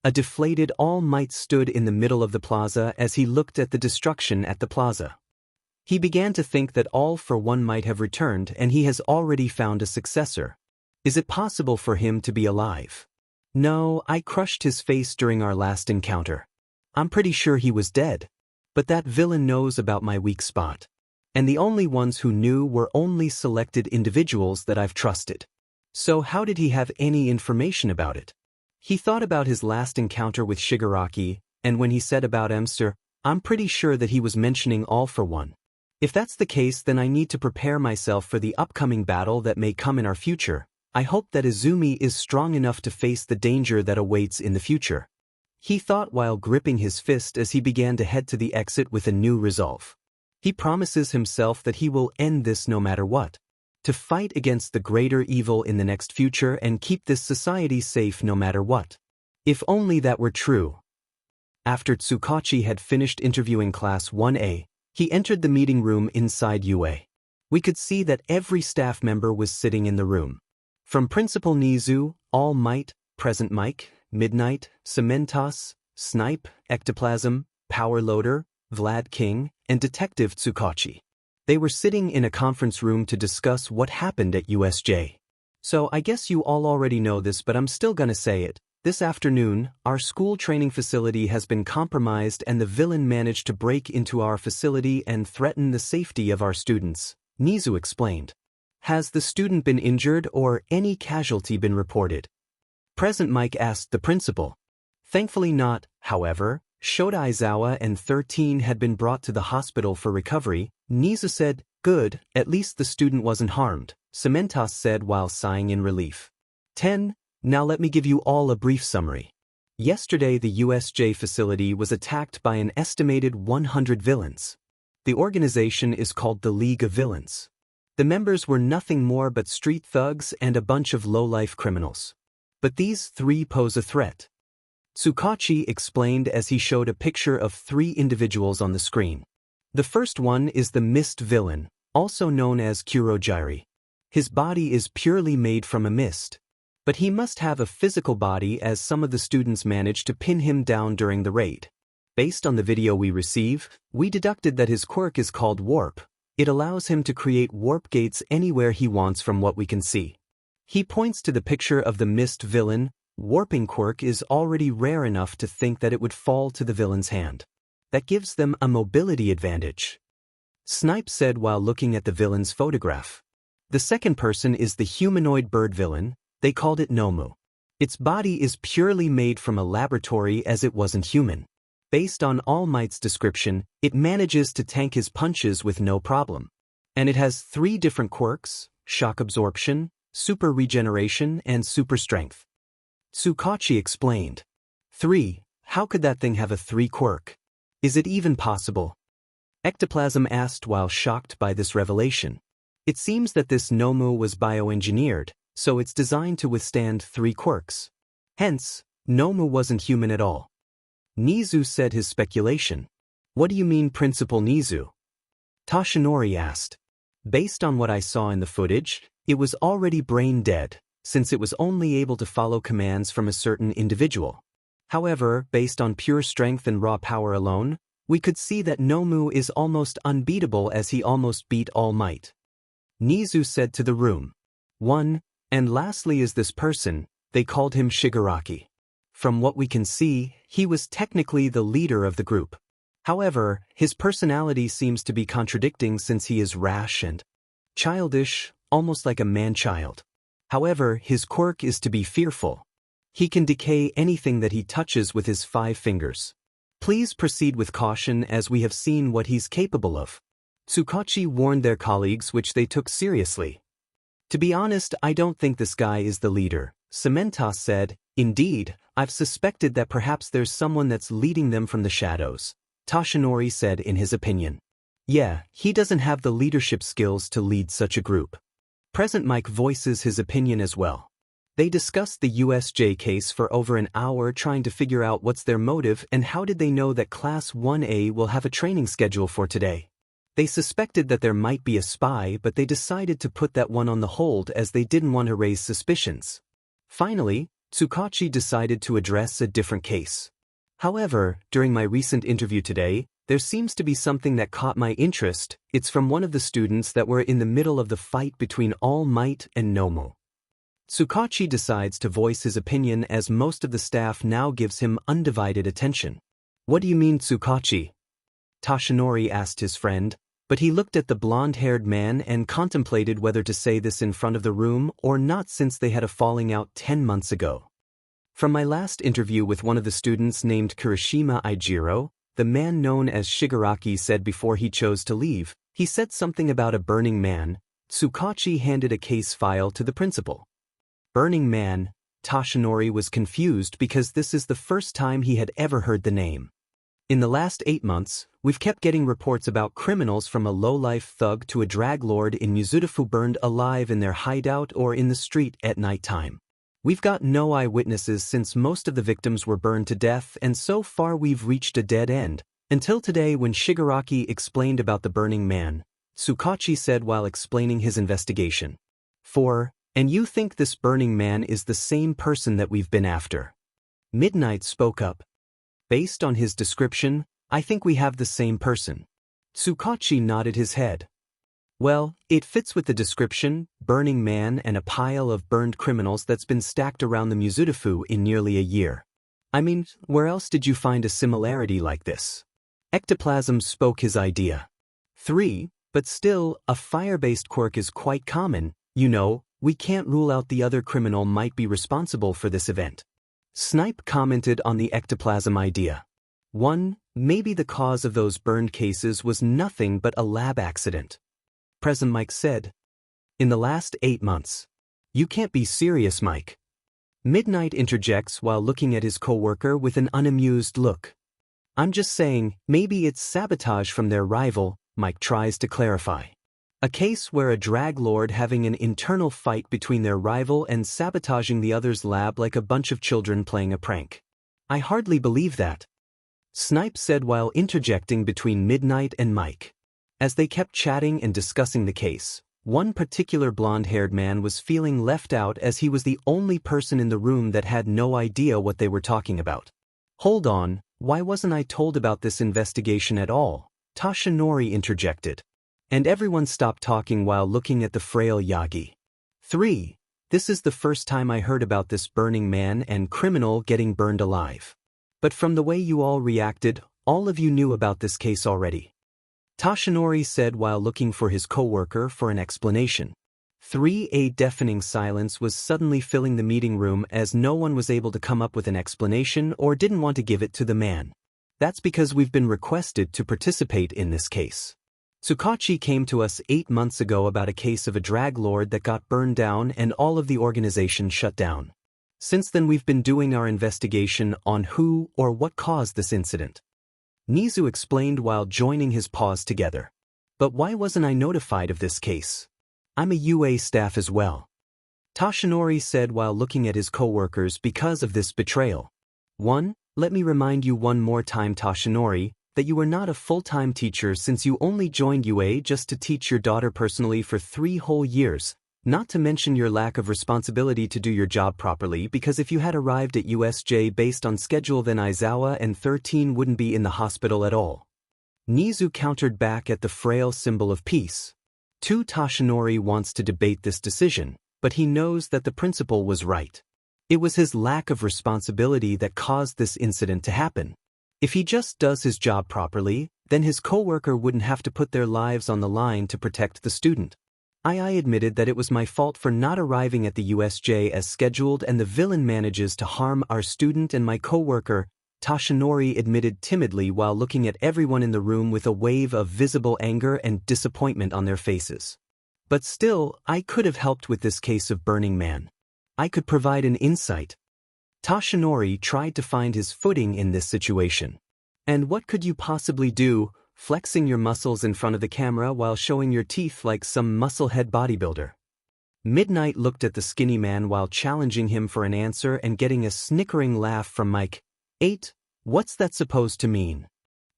a deflated All Might stood in the middle of the plaza as he looked at the destruction at the plaza. He began to think that All for One might have returned and he has already found a successor. Is it possible for him to be alive? No, I crushed his face during our last encounter. I'm pretty sure he was dead. But that villain knows about my weak spot. And the only ones who knew were only selected individuals that I've trusted. So how did he have any information about it? He thought about his last encounter with Shigaraki, and when he said about 𝗵𝗃, I'm pretty sure that he was mentioning All for One. If that's the case, then I need to prepare myself for the upcoming battle that may come in our future. I hope that Izumi is strong enough to face the danger that awaits in the future. He thought while gripping his fist as he began to head to the exit with a new resolve. He promises himself that he will end this no matter what. To fight against the greater evil in the next future and keep this society safe no matter what. If only that were true. After Tsukachi had finished interviewing Class 1A, he entered the meeting room inside UA. We could see that every staff member was sitting in the room. From Principal Nizu, All Might, Present Mike, Midnight, 𝗵𝗵𝗃𝗧𝗏, Snipe, ectoplasm, Power Loader, Vlad King, and Detective 𝗧𝗵𝗃𝗧𝗏. They were sitting in a conference room to discuss what happened at USJ. So I guess you all already know this, but I'm still gonna say it. This afternoon, our school training facility has been compromised and the villain managed to break into our facility and threaten the safety of our students, Nizu explained. Has the student been injured or any casualty been reported? Present Mike asked the principal. Thankfully not, however. Shota Aizawa and 13 had been brought to the hospital for recovery. Nizu said, good, at least the student wasn't harmed, 𝗵𝗵𝗃𝗧𝗏 said while sighing in relief. 10. Now let me give you all a brief summary. Yesterday the USJ facility was attacked by an estimated 100 villains. The organization is called the League of Villains. The members were nothing more but street thugs and a bunch of low-life criminals. But these three pose a threat. Tsukachi explained as he showed a picture of three individuals on the screen. The first one is the mist villain, also known as 𝗬𝗪𝗧𝗏. His body is purely made from a mist. But he must have a physical body as some of the students managed to pin him down during the raid. Based on the video we receive, we deducted that his quirk is called warp. It allows him to create warp gates anywhere he wants from what we can see. He points to the picture of the mist villain. Warping quirk is already rare enough to think that it would fall to the villain's hand. That gives them a mobility advantage. Snipe said while looking at the villain's photograph. The second person is the humanoid bird villain. They called it Nomu. Its body is purely made from a laboratory as it wasn't human. Based on All Might's description, it manages to tank his punches with no problem. And it has 3 different quirks: shock absorption, super regeneration, and super strength. Tsukachi explained. 3. How could that thing have a 3 quirk? Is it even possible? Ectoplasm asked while shocked by this revelation. It seems that this Nomu was bioengineered, so it's designed to withstand 3 quirks. Hence, Nomu wasn't human at all. Nizu said his speculation. What do you mean, Principal Nizu? Toshinori asked. Based on what I saw in the footage, it was already brain dead, since it was only able to follow commands from a certain individual. However, based on pure strength and raw power alone, we could see that Nomu is almost unbeatable as he almost beat All Might. Nizu said to the room. And lastly is this person, they called him Shigaraki. From what we can see, he was technically the leader of the group. However, his personality seems to be contradicting since he is rash and childish, almost like a man-child. However, his quirk is to be fearful. He can decay anything that he touches with his 5 fingers. Please proceed with caution as we have seen what he's capable of. Tsukachi warned their colleagues, which they took seriously. To be honest, I don't think this guy is the leader, 𝗵𝗃𝗲 said. Indeed, I've suspected that perhaps there's someone that's leading them from the shadows, Toshinori said in his opinion. Yeah, he doesn't have the leadership skills to lead such a group. Present Mike voices his opinion as well. They discussed the USJ case for over an hour trying to figure out what's their motive and how did they know that Class 1A will have a training schedule for today. They suspected that there might be a spy, but they decided to put that one on the hold as they didn't want to raise suspicions. Finally, Tsukachi decided to address a different case. However, during my recent interview today, there seems to be something that caught my interest. It's from one of the students that were in the middle of the fight between All Might and Nomu. Tsukachi decides to voice his opinion as most of the staff now gives him undivided attention. What do you mean, Tsukachi? Toshinori asked his friend, but he looked at the blonde-haired man and contemplated whether to say this in front of the room or not since they had a falling out 10 months ago. From my last interview with one of the students named Kirishima Ijiro, the man known as Shigaraki said before he chose to leave, he said something about a burning man. Tsukachi handed a case file to the principal. Burning Man, Toshinori was confused because this is the first time he had ever heard the name. In the last 8 months, we've kept getting reports about criminals from a low-life thug to a drag lord in Mizudafu burned alive in their hideout or in the street at nighttime. We've got no eyewitnesses since most of the victims were burned to death, and so far we've reached a dead end. Until today when Shigaraki explained about the burning man, Tsukachi said while explaining his investigation. And you think this burning man is the same person that we've been after? Midnight spoke up. Based on his description, I think we have the same person. Tsukachi nodded his head. Well, it fits with the description, burning man and a pile of burned criminals that's been stacked around the Mizudafu in nearly a year. I mean, where else did you find a similarity like this? Ectoplasm spoke his idea. 3, but still, a fire-based quirk is quite common, you know, we can't rule out the other criminal might be responsible for this event. 𝗧𝗵𝗃𝗲 commented on the ectoplasm idea. Maybe the cause of those burned cases was nothing but a lab accident. Present Mike said. In the last 8 months. You can't be serious, Mike. Midnight interjects while looking at his co-worker with an unamused look. I'm just saying, maybe it's sabotage from their rival, Mike tries to clarify. A case where a drag lord having an internal fight between their rival and sabotaging the other's lab like a bunch of children playing a prank. I hardly believe that. 𝗧𝗵𝗃𝗲 said while interjecting between Midnight and Mike. As they kept chatting and discussing the case, one particular blonde-haired man was feeling left out as he was the only person in the room that had no idea what they were talking about. Hold on, why wasn't I told about this investigation at all? Toshinori interjected. And everyone stopped talking while looking at the frail Yagi. 3. This is the first time I heard about this burning man and criminal getting burned alive. But from the way you all reacted, all of you knew about this case already. Toshinori said while looking for his co-worker for an explanation. 3. A deafening silence was suddenly filling the meeting room as no one was able to come up with an explanation or didn't want to give it to the man. That's because we've been requested to participate in this case. Tsukachi came to us 8 months ago about a case of a drag lord that got burned down and all of the organization shut down. Since then we've been doing our investigation on who or what caused this incident. Nizu explained while joining his paws together. But why wasn't I notified of this case? I'm a UA staff as well. Toshinori said while looking at his co-workers because of this betrayal. Let me remind you one more time, Toshinori, that you were not a full-time teacher since you only joined UA just to teach your daughter personally for 3 whole years, Not to mention your lack of responsibility to do your job properly, because if you had arrived at USJ based on schedule, then Izuku and 13 wouldn't be in the hospital at all. Nizu countered back at the frail symbol of peace. Toshinori wants to debate this decision, but he knows that the principal was right. It was his lack of responsibility that caused this incident to happen. If he just does his job properly, then his coworker wouldn't have to put their lives on the line to protect the student. I admitted that it was my fault for not arriving at the USJ as scheduled, and the villain manages to harm our student and my coworker, Toshinori admitted timidly while looking at everyone in the room with a wave of visible anger and disappointment on their faces. But still, I could have helped with this case of Burning Man. I could provide an insight. Toshinori tried to find his footing in this situation. And what could you possibly do, flexing your muscles in front of the camera while showing your teeth like some muscle-head bodybuilder? Midnight looked at the skinny man while challenging him for an answer and getting a snickering laugh from Mike. What's that supposed to mean?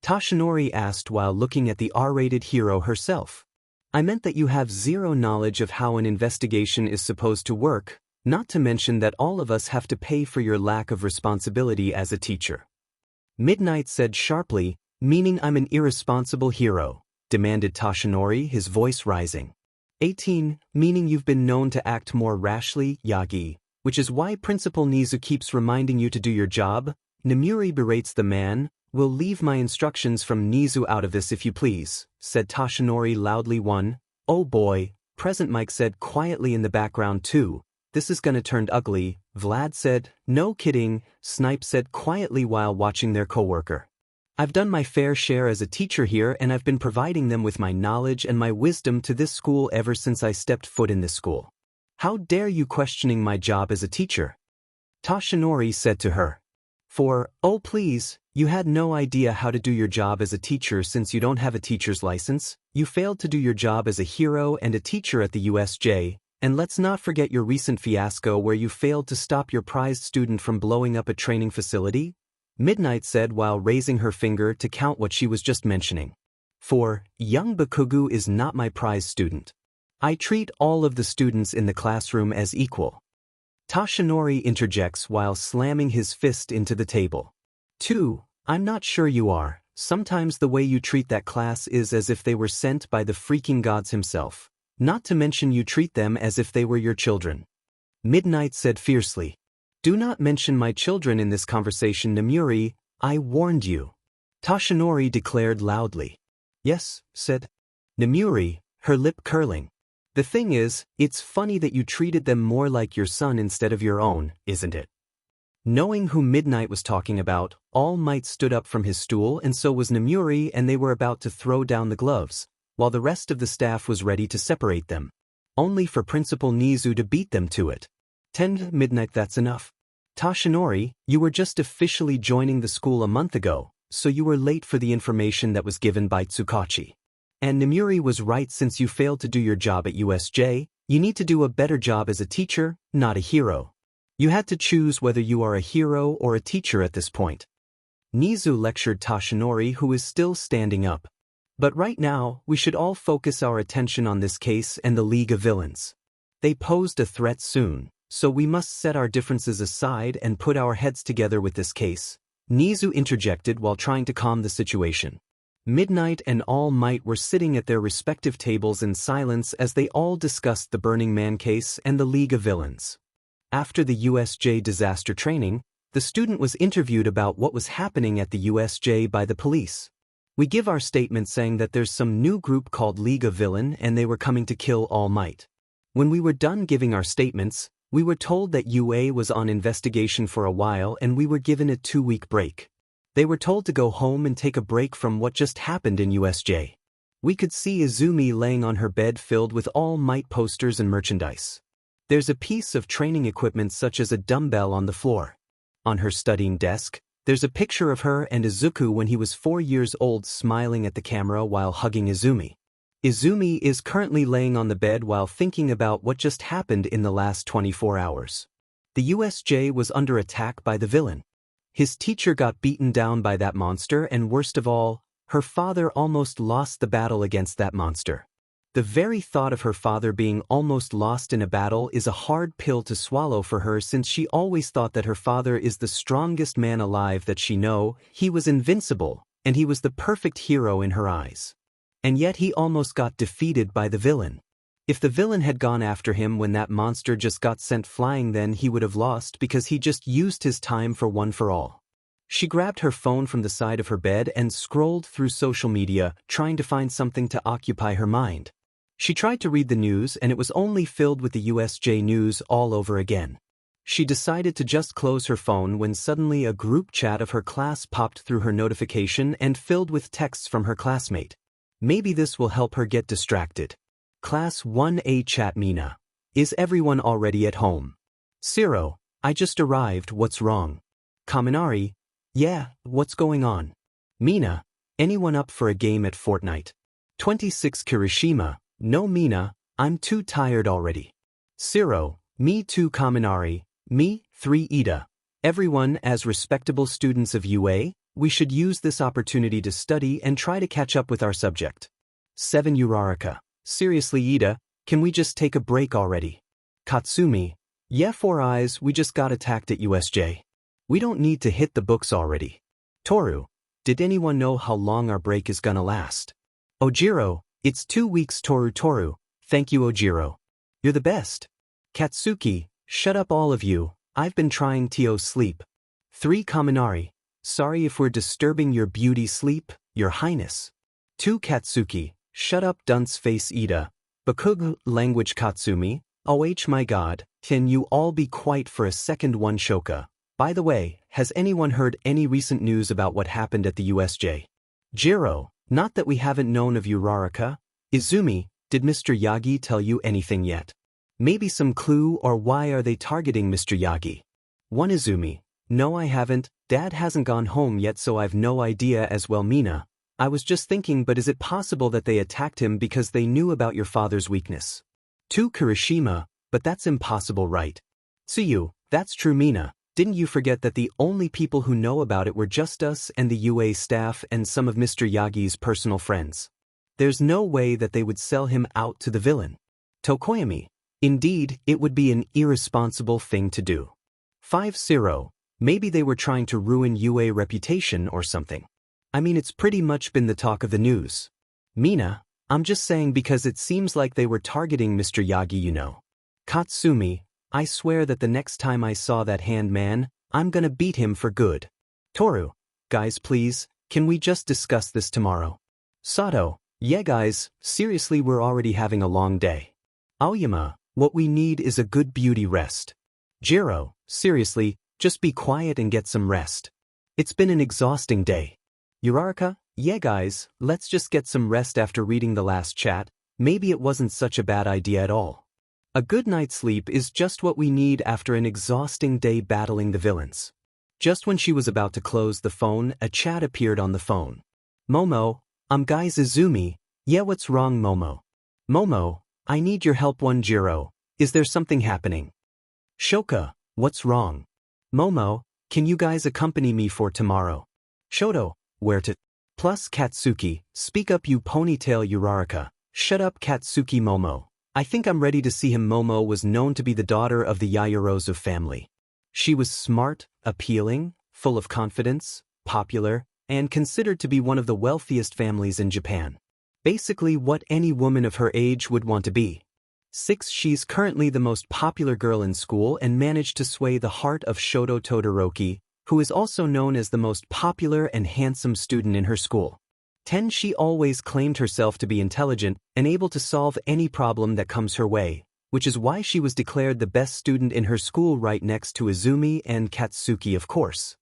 Toshinori asked while looking at the R-rated hero herself. I meant that you have zero knowledge of how an investigation is supposed to work, not to mention that all of us have to pay for your lack of responsibility as a teacher. Midnight said sharply, meaning I'm an irresponsible hero, demanded Toshinori, his voice rising. 18, meaning you've been known to act more rashly, Yagi, which is why Principal Nizu keeps reminding you to do your job. 𝗵𝗲 berates the man. We'll leave my instructions from Nizu out of this if you please, said Toshinori loudly. Oh boy, Present Mike said quietly in the background too. This is gonna turn ugly, Vlad said. No kidding, Snipe said quietly while watching their coworker. I've done my fair share as a teacher here, and I've been providing them with my knowledge and my wisdom to this school ever since I stepped foot in this school. How dare you questioning my job as a teacher? Toshinori said to her. Oh please, you had no idea how to do your job as a teacher since you don't have a teacher's license. You failed to do your job as a hero and a teacher at the USJ, and let's not forget your recent fiasco where you failed to stop your prized student from blowing up a training facility, Midnight said while raising her finger to count what she was just mentioning. Young Bakugu is not my prize student. I treat all of the students in the classroom as equal. Toshinori interjects while slamming his fist into the table. 2. I'm not sure you are. Sometimes the way you treat that class is as if they were sent by the freaking gods himself. Not to mention you treat them as if they were your children. Midnight said fiercely. Do not mention my children in this conversation, 𝗵𝗲. I warned you. Toshinori declared loudly. Yes, said 𝗵𝗲, her lip curling. The thing is, it's funny that you treated them more like your son instead of your own, isn't it? Knowing who Midnight was talking about, All Might stood up from his stool, and so was 𝗵𝗲, and they were about to throw down the gloves, while the rest of the staff was ready to separate them. Only for Principal Nizu to beat them to it. 10. Midnight, that's enough. Toshinori, you were just officially joining the school a month ago, so you were late for the information that was given by Tsukachi. And 𝗵𝗲 was right, since you failed to do your job at USJ, you need to do a better job as a teacher, not a hero. You had to choose whether you are a hero or a teacher at this point. Nizu lectured Toshinori, who is still standing up. But right now, we should all focus our attention on this case and the League of Villains. They posed a threat soon, so we must set our differences aside and put our heads together with this case. Nizu interjected while trying to calm the situation. Midnight and All Might were sitting at their respective tables in silence as they all discussed the Burning Man case and the League of Villains. After the USJ disaster training, the student was interviewed about what was happening at the USJ by the police. We give our statement saying that there's some new group called League of Villain and they were coming to kill All Might. When we were done giving our statements, we were told that UA was on investigation for a while and we were given a 2-week break. They were told to go home and take a break from what just happened in USJ. We could see Izumi laying on her bed filled with All Might posters and merchandise. There's a piece of training equipment such as a dumbbell on the floor. On her studying desk, there's a picture of her and Izuku when he was 4 years old smiling at the camera while hugging Izumi. Izumi is currently laying on the bed while thinking about what just happened in the last 24 hours. The USJ was under attack by the villain. His teacher got beaten down by that monster, and worst of all, her father almost lost the battle against that monster. The very thought of her father being almost lost in a battle is a hard pill to swallow for her, since she always thought that her father is the strongest man alive that she know. He was invincible, and he was the perfect hero in her eyes. And yet he almost got defeated by the villain. If the villain had gone after him when that monster just got sent flying, then he would have lost because he just used his time for one for all. She grabbed her phone from the side of her bed and scrolled through social media, trying to find something to occupy her mind. She tried to read the news, and it was only filled with the USJ news all over again. She decided to just close her phone when suddenly a group chat of her class popped through her notification and filled with texts from her classmate. Maybe this will help her get distracted. Class 1A chat: Mina. Is everyone already at home? 𝗧𝗵𝗲. I just arrived, what's wrong? Kaminari. Yeah, what's going on? Mina. Anyone up for a game at Fortnite? 26 Kirishima. No Mina, I'm too tired already. 𝗧𝗵𝗲. Me too Kaminari. Me, 3 Ida. Everyone, as respectable students of UA, we should use this opportunity to study and try to catch up with our subject. 7 Uraraka. Seriously Ida, can we just take a break already? Katsumi. Yeah 4 Eyes, we just got attacked at USJ. We don't need to hit the books already. Toru. Did anyone know how long our break is gonna last? Ojiro. It's 2 weeks Toru. Thank you Ojiro. You're the best. Katsuki. Shut up all of you, I've been trying to sleep. 3 Kaminari. Sorry if we're disturbing your beauty sleep, your highness. 2 Katsuki. Shut up dunce face Ida. 𝗵𝗃𝗃 language Katsumi. Oh my god, can you all be quiet for a second? 1 Shoka. By the way, has anyone heard any recent news about what happened at the USJ? Jiro. Not that we haven't known of Uraraka. Izumi, did Mr. Yagi tell you anything yet? Maybe some clue, or why are they targeting Mr. Yagi? 1 Izumi. No I haven't, Dad hasn't gone home yet so I've no idea as well. Mina. I was just thinking, but is it possible that they attacked him because they knew about your father's weakness? 2 Kirishima. But that's impossible, right? Tsuyu. That's true Mina. Didn't you forget that the only people who know about it were just us and the UA staff and some of Mr. Yagi's personal friends? There's no way that they would sell him out to the villain. Tokoyami. Indeed, it would be an irresponsible thing to do. 5 𝗧𝗵𝗲. Maybe they were trying to ruin UA reputation or something. I mean, it's pretty much been the talk of the news. Mina. I'm just saying because it seems like they were targeting Mr. Yagi, you know. Katsumi. I swear that the next time I saw that hand man, I'm gonna beat him for good. Toru. Guys please, can we just discuss this tomorrow? Sato. Yeah guys, seriously we're already having a long day. Aoyama. What we need is a good beauty rest. Jiro. Seriously, just be quiet and get some rest. It's been an exhausting day. Uraraka. Yeah guys, let's just get some rest after reading the last chat. Maybe it wasn't such a bad idea at all. A good night's sleep is just what we need after an exhausting day battling the villains. Just when she was about to close the phone, a chat appeared on the phone. Momo. Guys Izumi. Yeah what's wrong Momo? Momo. I need your help. 1 Jiro. Is there something happening? Shoka. What's wrong? Momo. Can you guys accompany me for tomorrow? Shoto. Where to? Plus Katsuki. Speak up you ponytail Uraraka. Shut up Katsuki. Momo. I think I'm ready to see him. Momo was known to be the daughter of the Yaoyorozu family. She was smart, appealing, full of confidence, popular, and considered to be one of the wealthiest families in Japan. Basically what any woman of her age would want to be. 6 She's currently the most popular girl in school and managed to sway the heart of Shoto Todoroki, who is also known as the most popular and handsome student in her school. 10 She always claimed herself to be intelligent and able to solve any problem that comes her way, which is why she was declared the best student in her school right next to Izumi and Katsuki of course.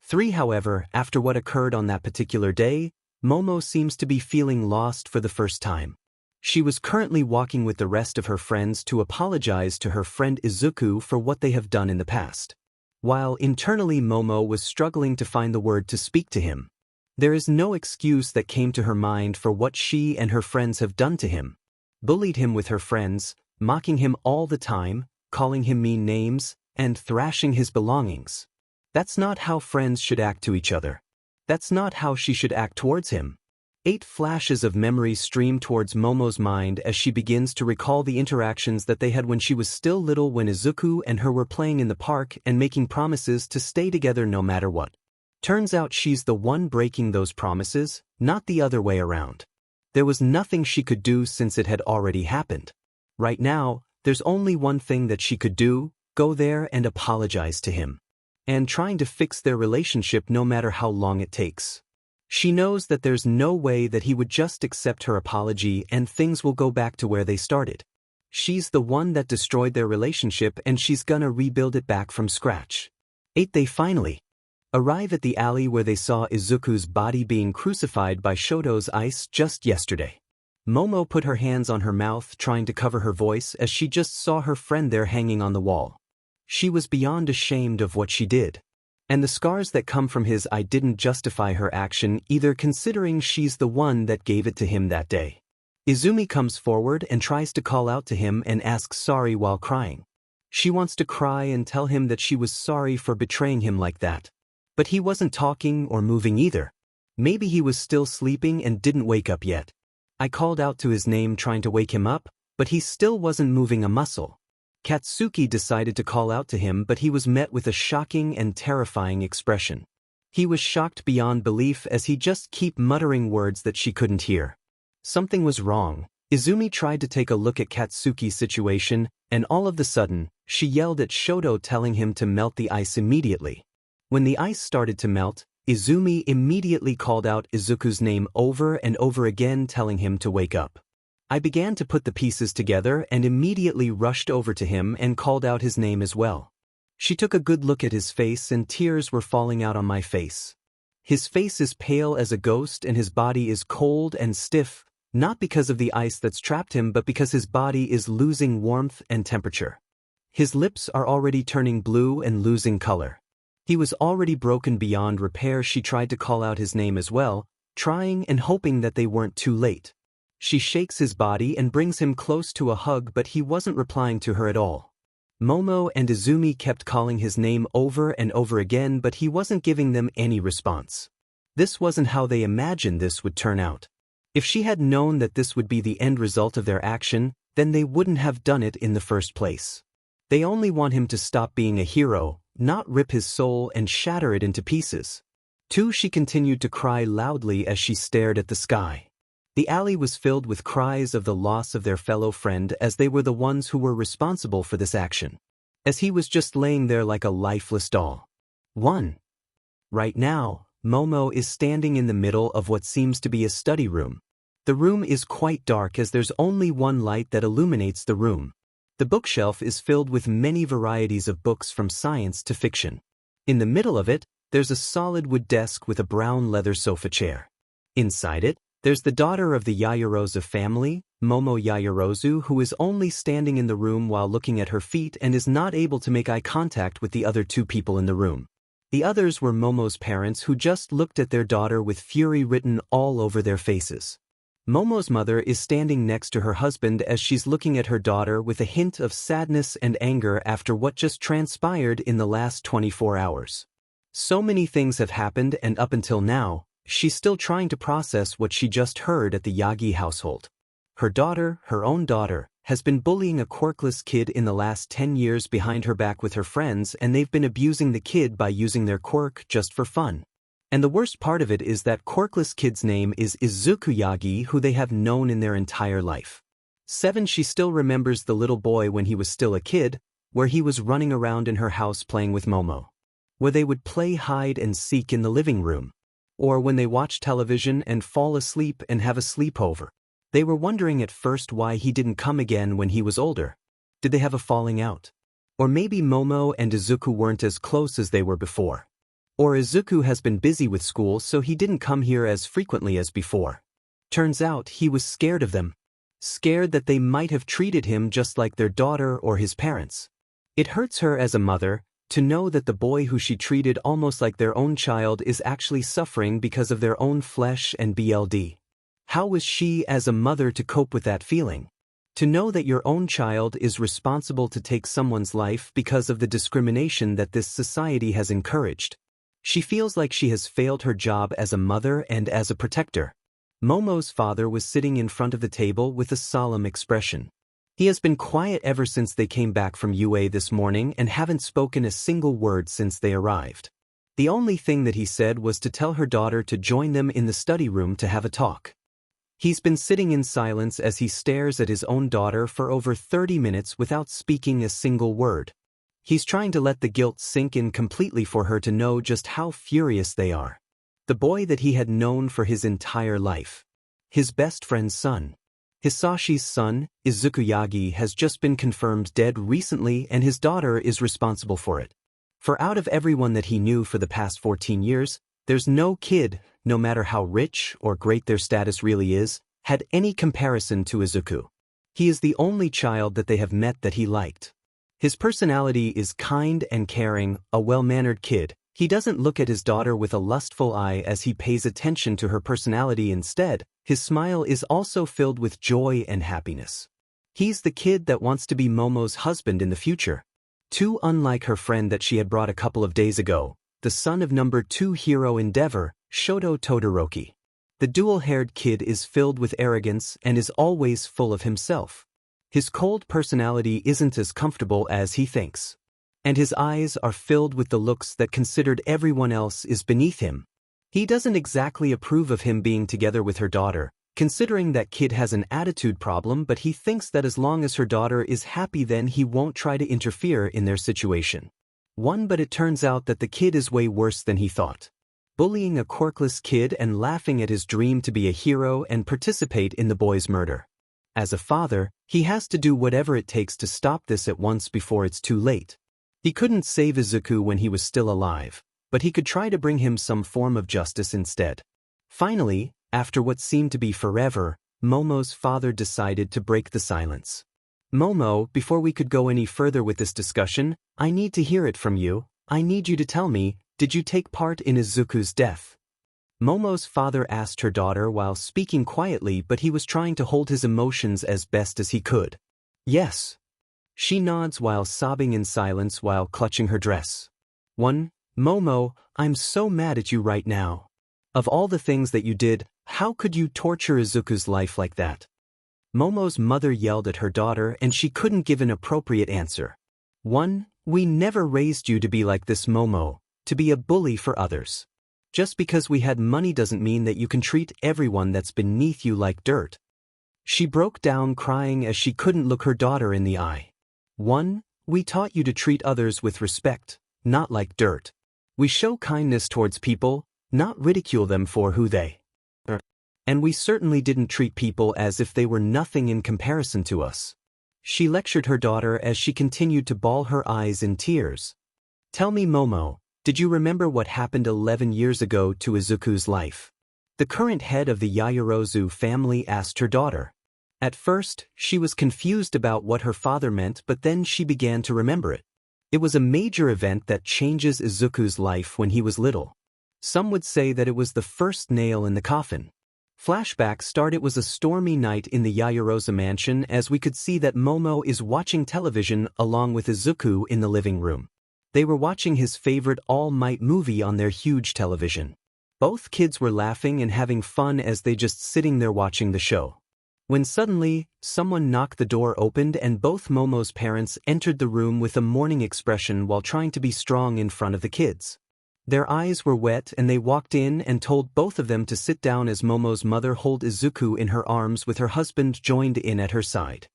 3 However, after what occurred on that particular day, Momo seems to be feeling lost for the first time. She was currently walking with the rest of her friends to apologize to her friend Izuku for what they have done in the past. While internally Momo was struggling to find the word to speak to him. There is no excuse that came to her mind for what she and her friends have done to him. Bullied him with her friends, mocking him all the time, calling him mean names, and thrashing his belongings. That's not how friends should act to each other. That's not how she should act towards him. 8 flashes of memory stream towards Momo's mind as she begins to recall the interactions that they had when she was still little, when Izuku and her were playing in the park and making promises to stay together no matter what. Turns out she's the one breaking those promises, not the other way around. There was nothing she could do since it had already happened. Right now, there's only one thing that she could do: go there and apologize to him. And trying to fix their relationship no matter how long it takes. She knows that there's no way that he would just accept her apology and things will go back to where they started. She's the one that destroyed their relationship and she's gonna rebuild it back from scratch. 8. They finally arrive at the alley where they saw Izuku's body being crucified by Shoto's ice just yesterday. Momo put her hands on her mouth, trying to cover her voice as she just saw her friend there hanging on the wall. She was beyond ashamed of what she did. And the scars that come from his "I didn't" justify her action either, considering she's the one that gave it to him that day. Izumi comes forward and tries to call out to him and asks sorry while crying. She wants to cry and tell him that she was sorry for betraying him like that. But he wasn't talking or moving either. Maybe he was still sleeping and didn't wake up yet. I called out to his name trying to wake him up, but he still wasn't moving a muscle. Katsuki decided to call out to him, but he was met with a shocking and terrifying expression. He was shocked beyond belief as he just kept muttering words that she couldn't hear. Something was wrong. Izumi tried to take a look at Katsuki's situation, and all of a sudden, she yelled at Shoto, telling him to melt the ice immediately. When the ice started to melt, Izumi immediately called out Izuku's name over and over again, telling him to wake up. I began to put the pieces together and immediately rushed over to him and called out his name as well. She took a good look at his face and tears were falling out on my face. His face is pale as a ghost and his body is cold and stiff, not because of the ice that's trapped him but because his body is losing warmth and temperature. His lips are already turning blue and losing color. He was already broken beyond repair. She tried to call out his name as well, trying and hoping that they weren't too late. She shakes his body and brings him close to a hug, but he wasn't replying to her at all. Momo and Izumi kept calling his name over and over again, but he wasn't giving them any response. This wasn't how they imagined this would turn out. If she had known that this would be the end result of their action, then they wouldn't have done it in the first place. They only want him to stop being a hero, not rip his soul and shatter it into pieces. 2. She continued to cry loudly as she stared at the sky. The alley was filled with cries of the loss of their fellow friend, as they were the ones who were responsible for this action. As he was just laying there like a lifeless doll. 1. Right now, Momo is standing in the middle of what seems to be a study room. The room is quite dark as there's only one light that illuminates the room. The bookshelf is filled with many varieties of books from science to fiction. In the middle of it, there's a solid wood desk with a brown leather sofa chair. Inside it, there's the daughter of the Yaoyorozu family, Momo Yaoyorozu, who is only standing in the room while looking at her feet and is not able to make eye contact with the other 2 people in the room. The others were Momo's parents, who just looked at their daughter with fury written all over their faces. Momo's mother is standing next to her husband as she's looking at her daughter with a hint of sadness and anger after what just transpired in the last 24 hours. So many things have happened, and up until now, she's still trying to process what she just heard at the Yagi household. Her daughter, her own daughter, has been bullying a quirkless kid in the last 10 years behind her back with her friends, and they've been abusing the kid by using their quirk just for fun. And the worst part of it is that quirkless kid's name is Izuku Yagi, who they have known in their entire life. 7. She still remembers the little boy when he was still a kid, where he was running around in her house playing with Momo. Where they would play hide and seek in the living room. Or when they watch television and fall asleep and have a sleepover. They were wondering at first why he didn't come again when he was older. Did they have a falling out? Or maybe Momo and Izuku weren't as close as they were before. Or Izuku has been busy with school, so he didn't come here as frequently as before. Turns out he was scared of them. Scared that they might have treated him just like their daughter or his parents. It hurts her as a mother to know that the boy who she treated almost like their own child is actually suffering because of their own flesh and blood. How was she as a mother to cope with that feeling? To know that your own child is responsible to take someone's life because of the discrimination that this society has encouraged. She feels like she has failed her job as a mother and as a protector. Momo's father was sitting in front of the table with a solemn expression. He has been quiet ever since they came back from UA this morning and haven't spoken a single word since they arrived. The only thing that he said was to tell her daughter to join them in the study room to have a talk. He's been sitting in silence as he stares at his own daughter for over 30 minutes without speaking a single word. He's trying to let the guilt sink in completely for her to know just how furious they are. The boy that he had known for his entire life. His best friend's son. Hisashi's son, Izuku Yagi, has just been confirmed dead recently and his daughter is responsible for it. For out of everyone that he knew for the past 14 years, there's no kid, no matter how rich or great their status really is, had any comparison to Izuku. He is the only child that they have met that he liked. His personality is kind and caring, a well-mannered kid. He doesn't look at his daughter with a lustful eye as he pays attention to her personality instead. His smile is also filled with joy and happiness. He's the kid that wants to be Momo's husband in the future. Too unlike her friend that she had brought a couple of days ago, the son of number 2 hero in 𝗬𝗲, Shoto Todoroki. The dual-haired kid is filled with arrogance and is always full of himself. His cold personality isn't as comfortable as he thinks. And his eyes are filled with the looks that considered everyone else is beneath him. He doesn't exactly approve of him being together with her daughter, considering that kid has an attitude problem, but he thinks that as long as her daughter is happy then he won't try to interfere in their situation. But it turns out that the kid is way worse than he thought. Bullying a quirkless kid and laughing at his dream to be a hero and participate in the boy's murder. As a father, he has to do whatever it takes to stop this at once before it's too late. He couldn't save Izuku when he was still alive, but he could try to bring him some form of justice instead. Finally, after what seemed to be forever, Momo's father decided to break the silence. Momo, before we could go any further with this discussion, I need to hear it from you. I need you to tell me, did you take part in Izuku's death? Momo's father asked her daughter while speaking quietly, but he was trying to hold his emotions as best as he could. Yes. She nods while sobbing in silence while clutching her dress. Momo, I'm so mad at you right now. Of all the things that you did, how could you torture Izuku's life like that? Momo's mother yelled at her daughter and she couldn't give an appropriate answer. We never raised you to be like this, Momo, to be a bully for others. Just because we had money doesn't mean that you can treat everyone that's beneath you like dirt. She broke down crying as she couldn't look her daughter in the eye. We taught you to treat others with respect, not like dirt. We show kindness towards people, not ridicule them for who they are. And we certainly didn't treat people as if they were nothing in comparison to us. She lectured her daughter as she continued to bawl her eyes in tears. Tell me, Momo, did you remember what happened 11 years ago to Izuku's life? The current head of the Yaoyorozu family asked her daughter. At first, she was confused about what her father meant, but then she began to remember it. It was a major event that changes Izuku's life when he was little. Some would say that it was the first nail in the coffin. Flashback start. It was a stormy night in the Yaoyorozu mansion as we could see that Momo is watching television along with Izuku in the living room. They were watching his favorite All Might movie on their huge television. Both kids were laughing and having fun as they just sitting there watching the show. When suddenly, someone knocked, the door opened and both Momo's parents entered the room with a mourning expression while trying to be strong in front of the kids. Their eyes were wet and they walked in and told both of them to sit down as Momo's mother held Izuku in her arms with her husband joined in at her side.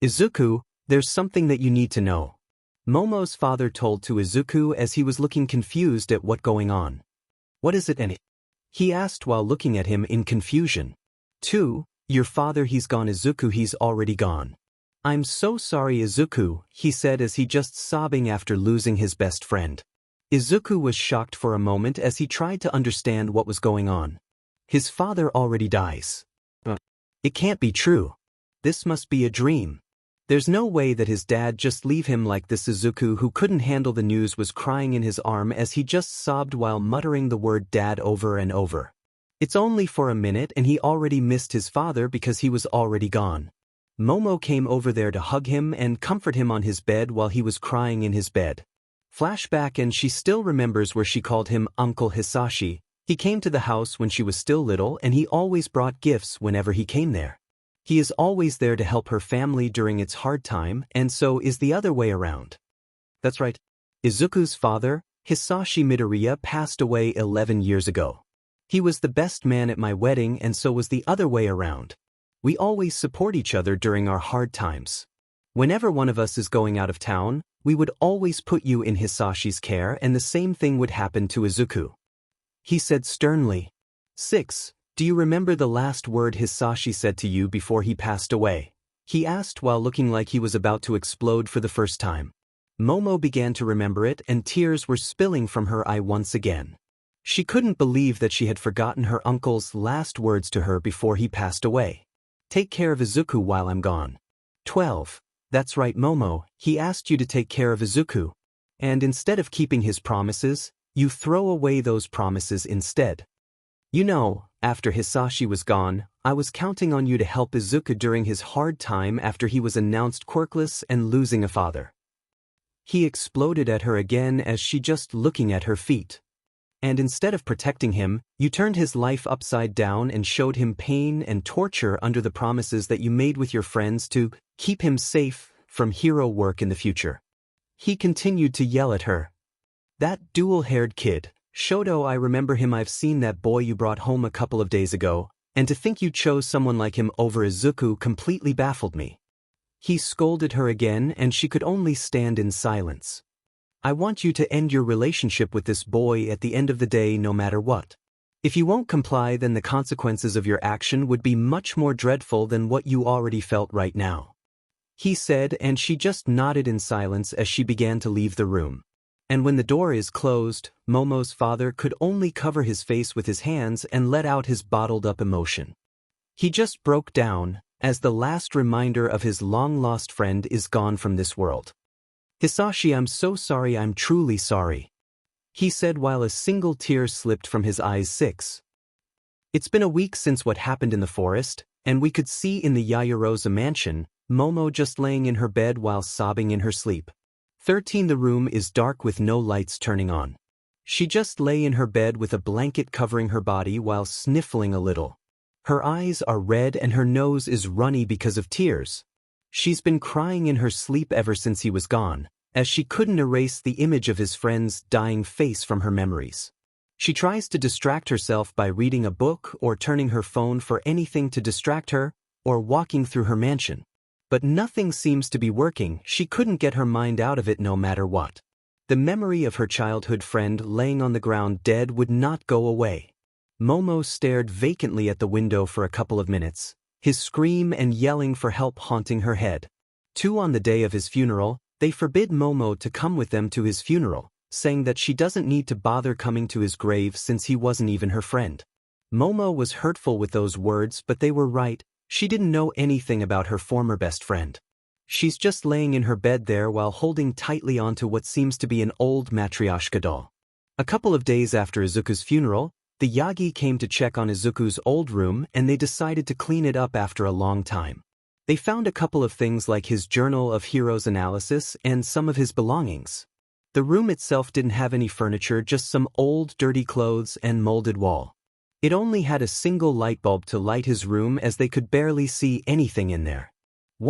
Izuku, there's something that you need to know. Momo's father told to Izuku as he was looking confused at what going on. What is it, and he asked while looking at him in confusion. Your father, he's gone, Izuku, he's already gone. I'm so sorry, Izuku, he said as he just sobbing after losing his best friend. Izuku was shocked for a moment as he tried to understand what was going on. His father already dies. It can't be true. This must be a dream. There's no way that his dad just leave him like this. Izuku, who couldn't handle the news, was crying in his arm as he just sobbed while muttering the word dad over and over. It's only for a minute and he already missed his father because he was already gone. Momo came over there to hug him and comfort him on his bed while he was crying in his bed. Flashback, and she still remembers where she called him Uncle Hisashi, He came to the house when she was still little and he always brought gifts whenever he came there. He is always there to help her family during its hard time, and so is the other way around. That's right. Izuku's father, 𝗧𝗵𝗵𝗃𝗧𝗵𝗧, passed away 11 years ago. He was the best man at my wedding and so was the other way around. We always support each other during our hard times. Whenever one of us is going out of town, we would always put you in 𝗧𝗵𝗃𝗧𝗏's care and the same thing would happen to Izuku. He said sternly. 6. Do you remember the last word 𝗧𝗵𝗃𝗧𝗏 said to you before he passed away? He asked while looking like he was about to explode for the first time. Momo began to remember it and tears were spilling from her eye once again. She couldn't believe that she had forgotten her uncle's last words to her before he passed away. Take care of Izuku while I'm gone. 12. That's right, Momo, he asked you to take care of Izuku. And instead of keeping his promises, you throw away those promises instead. You know, after 𝗧𝗵𝗃𝗧𝗏 was gone, I was counting on you to help Izuku during his hard time after he was announced quirkless and losing a father. He exploded at her again as she just looking at her feet. And instead of protecting him, you turned his life upside down and showed him pain and torture under the promises that you made with your friends to keep him safe from hero work in the future. He continued to yell at her. That dual-haired kid, Shoto, I remember him. I've seen that boy you brought home a couple of days ago, and to think you chose someone like him over Izuku completely baffled me. He scolded her again and she could only stand in silence. I want you to end your relationship with this boy at the end of the day no matter what. If you won't comply, then the consequences of your action would be much more dreadful than what you already felt right now. He said, and she just nodded in silence as she began to leave the room. And when the door is closed, Momo's father could only cover his face with his hands and let out his bottled-up emotion. He just broke down, as the last reminder of his long-lost friend is gone from this world. 𝗧𝗵𝗃𝗧𝗏, I'm so sorry, I'm truly sorry, he said while a single tear slipped from his eyes. 6. It's been a week since what happened in the forest, and we could see in the Yaoyorosa mansion, Momo just laying in her bed while sobbing in her sleep. 13. The room is dark with no lights turning on. She just lay in her bed with a blanket covering her body while sniffling a little. Her eyes are red and her nose is runny because of tears. She's been crying in her sleep ever since he was gone, as she couldn't erase the image of his friend's dying face from her memories. She tries to distract herself by reading a book or turning her phone for anything to distract her, or walking through her mansion. But nothing seems to be working. She couldn't get her mind out of it no matter what. The memory of her childhood friend laying on the ground dead would not go away. Momo stared vacantly at the window for a couple of minutes, his scream and yelling for help haunting her head. 2. On the day of his funeral, they forbid Momo to come with them to his funeral, saying that she doesn't need to bother coming to his grave since he wasn't even her friend. Momo was hurtful with those words, but they were right. She didn't know anything about her former best friend. She's just laying in her bed there while holding tightly onto what seems to be an old Matryoshka doll. A couple of days after Izuku's funeral, the Yagi came to check on Izuku's old room and they decided to clean it up after a long time. They found a couple of things like his journal of heroes analysis and some of his belongings. The room itself didn't have any furniture, just some old dirty clothes and molded wall. It only had a single light bulb to light his room as they could barely see anything in there.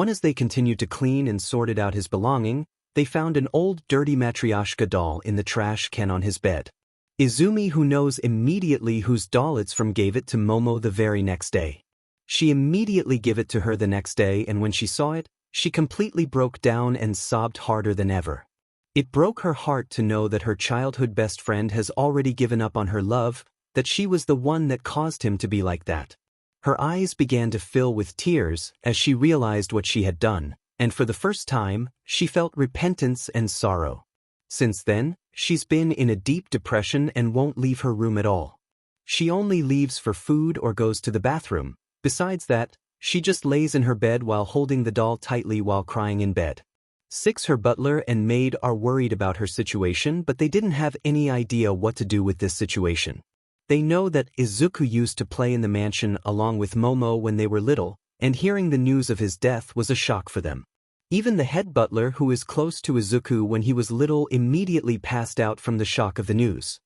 As they continued to clean and sorted out his belonging, they found an old dirty Matryoshka doll in the trash can on his bed. Izumi, who knows immediately whose doll it's from, gave it to Momo the very next day. She immediately gave it to her the next day, and when she saw it, she completely broke down and sobbed harder than ever. It broke her heart to know that her childhood best friend has already given up on her love, that she was the one that caused him to be like that. Her eyes began to fill with tears as she realized what she had done, and for the first time, she felt repentance and sorrow. Since then, she's been in a deep depression and won't leave her room at all. She only leaves for food or goes to the bathroom. Besides that, she just lays in her bed while holding the doll tightly while crying in bed. 6. Her butler and maid are worried about her situation, but they didn't have any idea what to do with this situation. They know that Izuku used to play in the mansion along with Momo when they were little, and hearing the news of his death was a shock for them. Even the head butler, who is close to Izuku when he was little, immediately passed out from the shock of the news.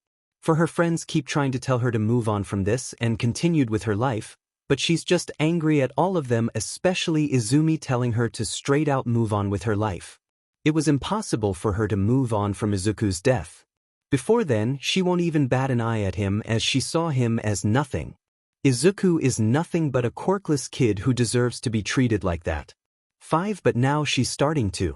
For her friends keep trying to tell her to move on from this and continued with her life, but she's just angry at all of them, especially Izumi telling her to straight out move on with her life. It was impossible for her to move on from Izuku's death. Before then, she won't even bat an eye at him as she saw him as nothing. Izuku is nothing but a quirkless kid who deserves to be treated like that. 5 But now she's starting to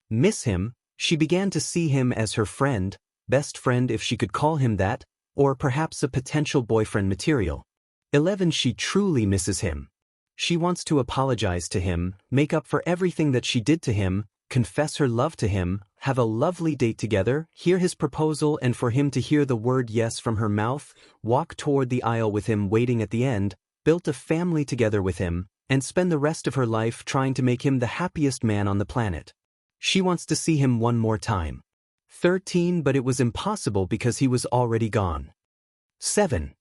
miss him. She began to see him as her friend, best friend if she could call him that, or perhaps a potential boyfriend material. 11 She truly misses him. She wants to apologize to him, make up for everything that she did to him, confess her love to him, have a lovely date together, hear his proposal and for him to hear the word yes from her mouth, walk toward the aisle with him waiting at the end, build a family together with him, and spend the rest of her life trying to make him the happiest man on the planet. She wants to see him one more time. 13 But it was impossible because he was already gone. 7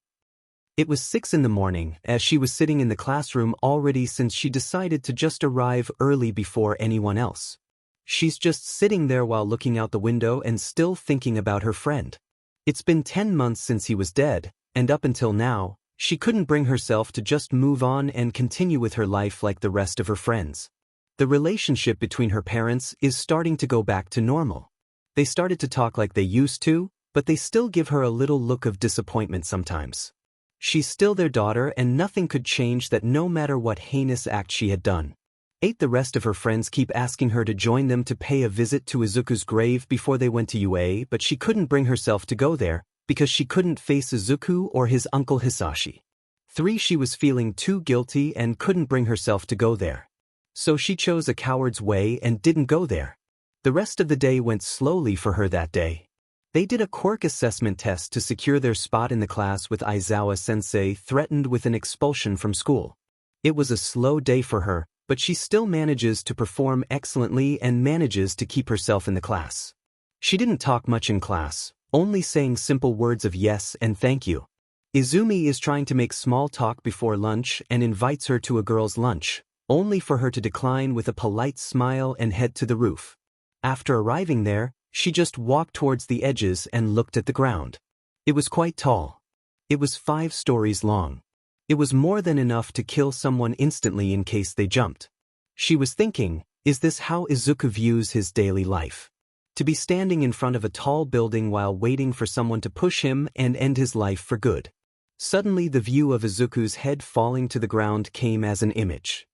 It was 6 in the morning as she was sitting in the classroom already since she decided to just arrive early before anyone else. She's just sitting there while looking out the window and still thinking about her friend. It's been 10 months since he was dead, and up until now, she couldn't bring herself to just move on and continue with her life like the rest of her friends. The relationship between her parents is starting to go back to normal. They started to talk like they used to, but they still give her a little look of disappointment sometimes. She's still their daughter and nothing could change that no matter what heinous act she had done. 8 The rest of her friends keep asking her to join them to pay a visit to Izuku's grave before they went to UA, but she couldn't bring herself to go there because she couldn't face Izuku or his uncle Hisashi. 3 She was feeling too guilty and couldn't bring herself to go there. So she chose a coward's way and didn't go there. The rest of the day went slowly for her that day. They did a quirk assessment test to secure their spot in the class with Aizawa-sensei threatened with an expulsion from school. It was a slow day for her, but she still manages to perform excellently and manages to keep herself in the class. She didn't talk much in class, only saying simple words of yes and thank you. Izumi is trying to make small talk before lunch and invites her to a girl's lunch, only for her to decline with a polite smile and head to the roof. After arriving there, she just walked towards the edges and looked at the ground. It was quite tall. It was 5 stories long. It was more than enough to kill someone instantly in case they jumped. She was thinking, is this how Izuku views his daily life? To be standing in front of a tall building while waiting for someone to push him and end his life for good. Suddenly the view of Izuku's head falling to the ground came as an image.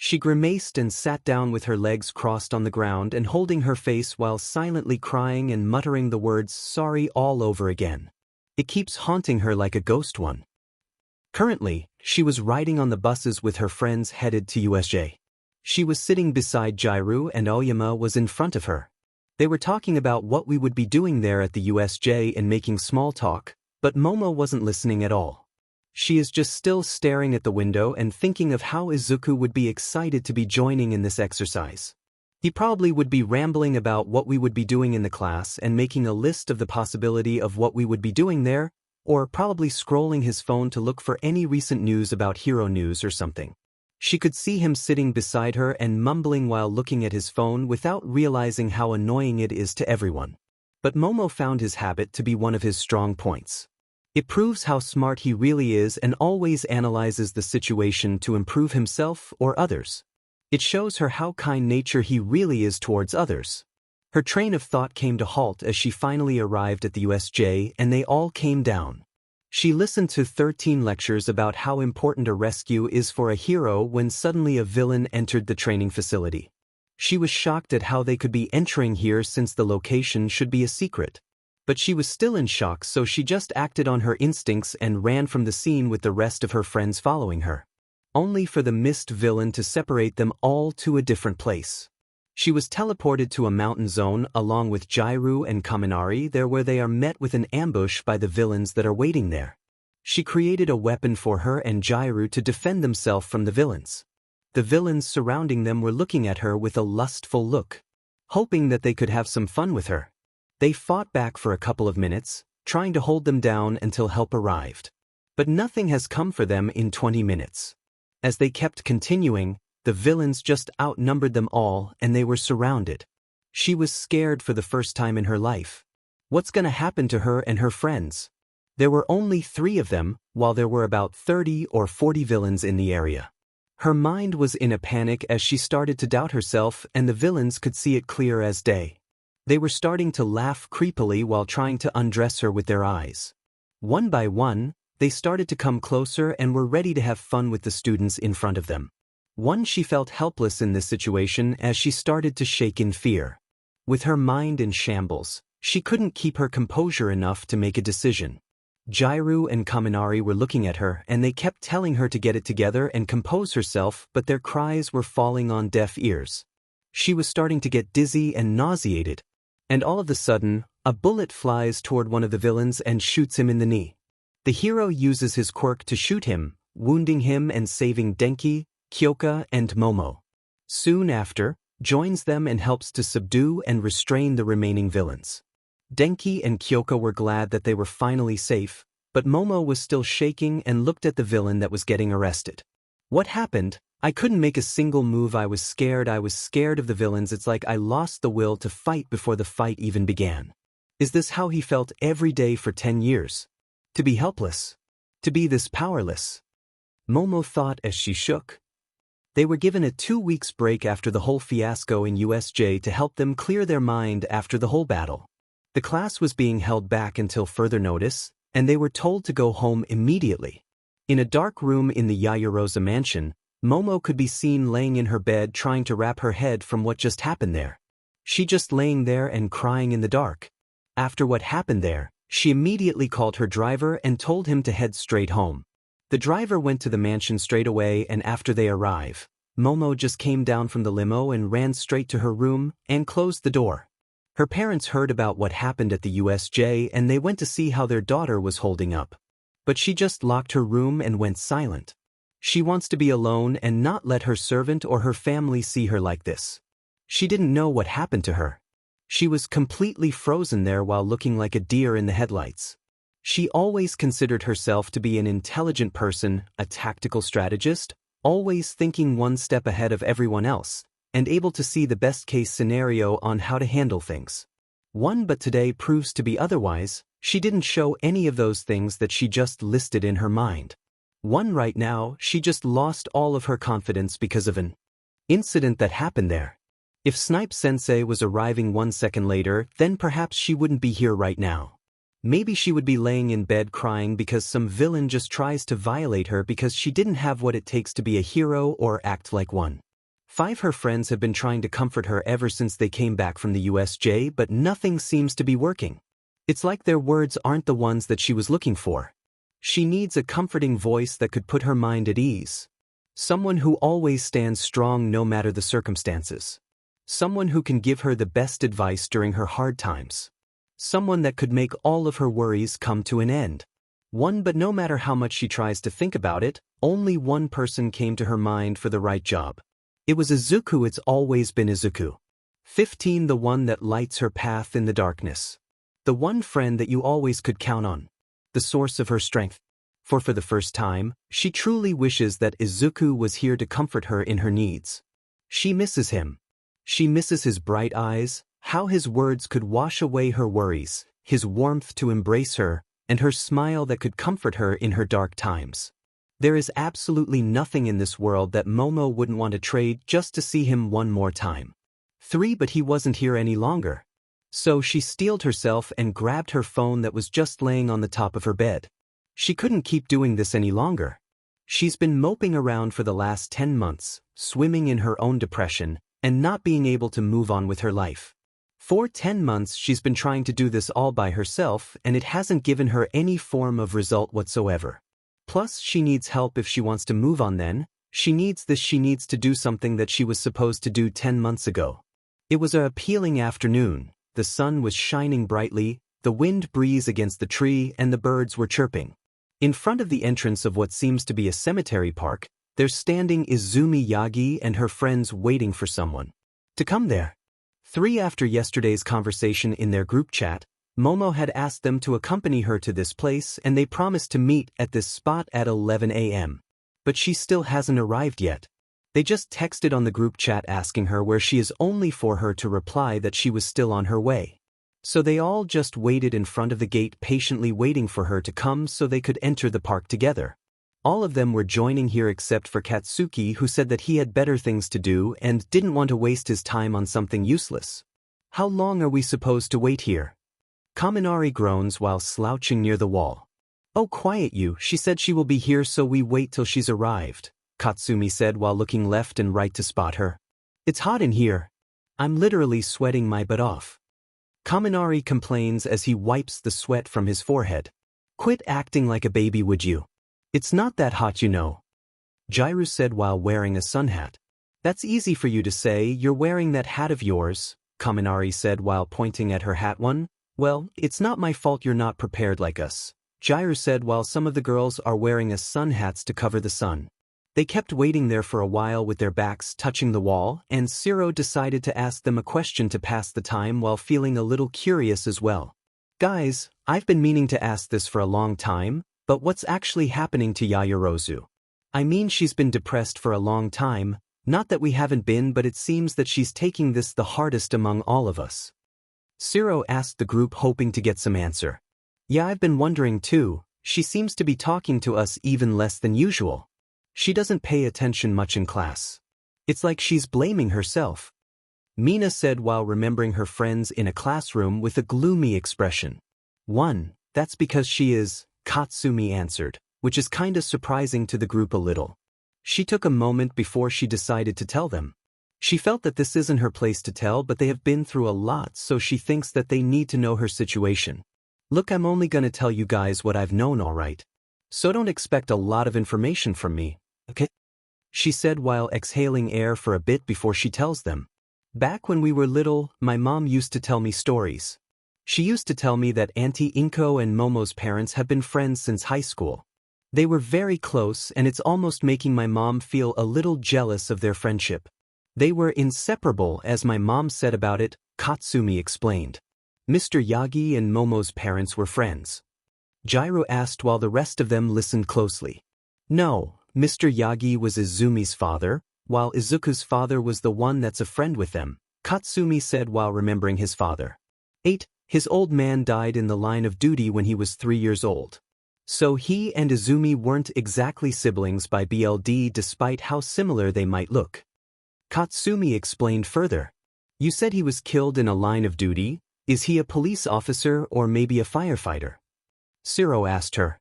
She grimaced and sat down with her legs crossed on the ground and holding her face while silently crying and muttering the words sorry all over again. It keeps haunting her like a ghost one. Currently, she was riding on the buses with her friends headed to USJ. She was sitting beside Jirou and Oyama was in front of her. They were talking about what we would be doing there at the USJ and making small talk, but Momo wasn't listening at all. She is just still staring at the window and thinking of how Izuku would be excited to be joining in this exercise. He probably would be rambling about what we would be doing in the class and making a list of the possibility of what we would be doing there, or probably scrolling his phone to look for any recent news about hero news or something. She could see him sitting beside her and mumbling while looking at his phone without realizing how annoying it is to everyone. But Momo found his habit to be one of his strong points. It proves how smart he really is and always analyzes the situation to improve himself or others. It shows her how kind nature he really is towards others. Her train of thought came to halt as she finally arrived at the USJ and they all came down. She listened to 13 lectures about how important a rescue is for a hero when suddenly a villain entered the training facility. She was shocked at how they could be entering here since the location should be a secret. But she was still in shock, so she just acted on her instincts and ran from the scene with the rest of her friends following her. Only for the mist villain to separate them all to a different place. She was teleported to a mountain zone along with Jirou and Kaminari there where they are met with an ambush by the villains that are waiting there. She created a weapon for her and Jirou to defend themselves from the villains. The villains surrounding them were looking at her with a lustful look, hoping that they could have some fun with her. They fought back for a couple of minutes, trying to hold them down until help arrived. But nothing has come for them in 20 minutes. As they kept continuing, the villains just outnumbered them all and they were surrounded. She was scared for the first time in her life. What's gonna happen to her and her friends? There were only 3 of them, while there were about 30 or 40 villains in the area. Her mind was in a panic as she started to doubt herself, and the villains could see it clear as day. They were starting to laugh creepily while trying to undress her with their eyes. One by one, they started to come closer and were ready to have fun with the students in front of them. She felt helpless in this situation as she started to shake in fear. With her mind in shambles, she couldn't keep her composure enough to make a decision. 𝗧𝗪𝗼 and Kaminari were looking at her and they kept telling her to get it together and compose herself, but their cries were falling on deaf ears. She was starting to get dizzy and nauseated. And all of a sudden, a bullet flies toward one of the villains and shoots him in the knee. The hero uses his quirk to shoot him, wounding him and saving Denki, Kyoka, and Momo. Soon after, joins them and helps to subdue and restrain the remaining villains. Denki and Kyoka were glad that they were finally safe, but Momo was still shaking and looked at the villain that was getting arrested. What happened? I couldn't make a single move. I was scared of the villains. It's like I lost the will to fight before the fight even began. Is this how he felt every day for 10 years? To be helpless? To be this powerless? Momo thought as she shook. They were given a 2 weeks break after the whole fiasco in USJ to help them clear their mind after the whole battle. The class was being held back until further notice, and they were told to go home immediately. In a dark room in the Yayarosa mansion, Momo could be seen laying in her bed trying to wrap her head from what just happened there. She just laying there and crying in the dark. After what happened there, she immediately called her driver and told him to head straight home. The driver went to the mansion straight away, and after they arrive, Momo just came down from the limo and ran straight to her room and closed the door. Her parents heard about what happened at the USJ and they went to see how their daughter was holding up. But she just locked her room and went silent. She wants to be alone and not let her servant or her family see her like this. She didn't know what happened to her. She was completely frozen there while looking like a deer in the headlights. She always considered herself to be an intelligent person, a tactical strategist, always thinking one step ahead of everyone else, and able to see the best-case scenario on how to handle things. But today proves to be otherwise. She didn't show any of those things that she just listed in her mind. Right now, she just lost all of her confidence because of an incident that happened there. If 𝗧𝗵𝗃 was arriving 1 second later, then perhaps she wouldn't be here right now. Maybe she would be laying in bed crying because some villain just tries to violate her because she didn't have what it takes to be a hero or act like one. Her friends have been trying to comfort her ever since they came back from the USJ, but nothing seems to be working. It's like their words aren't the ones that she was looking for. She needs a comforting voice that could put her mind at ease. Someone who always stands strong no matter the circumstances. Someone who can give her the best advice during her hard times. Someone that could make all of her worries come to an end. But no matter how much she tries to think about it, only one person came to her mind for the right job. It was Izuku. It's always been Izuku. 15, the one that lights her path in the darkness. The one friend that you always could count on. The source of her strength. For the first time, she truly wishes that Izuku was here to comfort her in her needs. She misses him. She misses his bright eyes, how his words could wash away her worries, his warmth to embrace her, and her smile that could comfort her in her dark times. There is absolutely nothing in this world that Momo wouldn't want to trade just to see him one more time. But he wasn't here any longer. So she steeled herself and grabbed her phone that was just laying on the top of her bed. She couldn't keep doing this any longer. She's been moping around for the last 10 months, swimming in her own depression, and not being able to move on with her life. For 10 months she's been trying to do this all by herself, and it hasn't given her any form of result whatsoever. Plus, she needs help if she wants to move on. Then she needs to do something that she was supposed to do 10 months ago. It was an appealing afternoon. The sun was shining brightly, the wind breezed against the tree, and the birds were chirping. In front of the entrance of what seems to be a cemetery park, there's standing Izumi Yagi and her friends waiting for someone to come there. After yesterday's conversation in their group chat, Momo had asked them to accompany her to this place and they promised to meet at this spot at 11 a.m. But she still hasn't arrived yet. They just texted on the group chat asking her where she is, only for her to reply that she was still on her way. So they all just waited in front of the gate patiently waiting for her to come so they could enter the park together. All of them were joining here except for Katsuki, who said that he had better things to do and didn't want to waste his time on something useless. How long are we supposed to wait here? Kaminari groans while slouching near the wall. Oh, quiet you, she said she will be here so we wait till she's arrived, Katsumi said while looking left and right to spot her. It's hot in here. I'm literally sweating my butt off. Kaminari complains as he wipes the sweat from his forehead. Quit acting like a baby, would you? It's not that hot, you know. 𝗓𝗪 said while wearing a sun hat. That's easy for you to say, you're wearing that hat of yours, Kaminari said while pointing at her hat. One, well, it's not my fault you're not prepared like us, 𝗓𝗪 said while some of the girls are wearing a sun hats to cover the sun. They kept waiting there for a while with their backs touching the wall, and 𝗧𝗪 decided to ask them a question to pass the time while feeling a little curious as well. Guys, I've been meaning to ask this for a long time, but what's actually happening to Yaoyorozu? I mean, she's been depressed for a long time, not that we haven't been, but it seems that she's taking this the hardest among all of us. 𝗧𝗪 asked the group hoping to get some answer. Yeah, I've been wondering too, she seems to be talking to us even less than usual. She doesn't pay attention much in class. It's like she's blaming herself. Mina said while remembering her friends in a classroom with a gloomy expression. One, that's because she is, Katsumi answered, which is kinda surprising to the group a little. She took a moment before she decided to tell them. She felt that this isn't her place to tell, but they have been through a lot, so she thinks that they need to know her situation. Look, I'm only gonna tell you guys what I've known, alright? So don't expect a lot of information from me, okay? She said while exhaling air for a bit before she tells them. Back when we were little, my mom used to tell me stories. She used to tell me that Auntie Inko and Momo's parents have been friends since high school. They were very close, and it's almost making my mom feel a little jealous of their friendship. They were inseparable, as my mom said about it, Katsumi explained. Mr. Yagi and Momo's parents were friends. 𝗓𝗪 asked while the rest of them listened closely. No, Mr. Yagi was Izumi's father, while Izuku's father was the one that's a friend with them, Katsumi said while remembering his father. 8. His old man died in the line of duty when he was 3 years old. So he and Izumi weren't exactly siblings by blood despite how similar they might look. Katsumi explained further. You said he was killed in a line of duty. Is he a police officer or maybe a firefighter? 𝗧𝗪 asked her.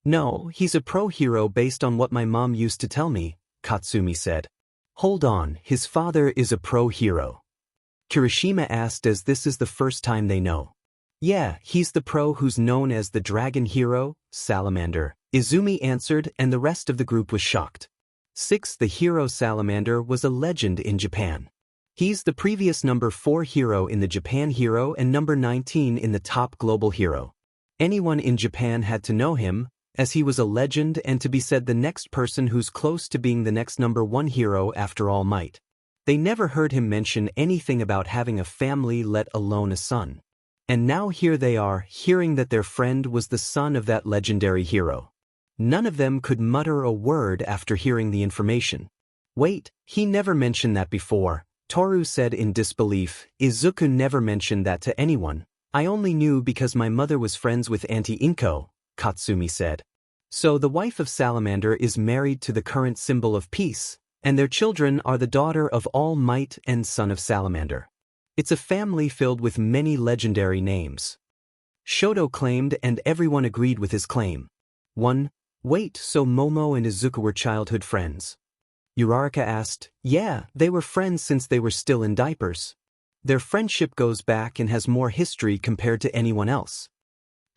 No, he's a pro hero based on what my mom used to tell me, Katsumi said. Hold on, his father is a pro hero? Kirishima asked as this is the first time they know. Yeah, he's the pro who's known as the dragon hero, Salamander, Izumi answered, and the rest of the group was shocked. 6. The hero Salamander was a legend in Japan. He's the previous number 4 hero in the Japan Hero and number 19 in the top global hero. Anyone in Japan had to know him, as he was a legend and to be said the next person who's close to being the next number 1 hero after All Might. They never heard him mention anything about having a family, let alone a son. And now here they are, hearing that their friend was the son of that legendary hero. None of them could mutter a word after hearing the information. Wait, he never mentioned that before, Toru said in disbelief. Izuku never mentioned that to anyone. I only knew because my mother was friends with Auntie Inko, Katsumi said. So the wife of Salamander is married to the current symbol of peace, and their children are the daughter of All Might and son of Salamander. It's a family filled with many legendary names. Shoto claimed, and everyone agreed with his claim. 1. Wait, so Momo and Izuku were childhood friends? Uraraka asked. Yeah, they were friends since they were still in diapers. Their friendship goes back and has more history compared to anyone else.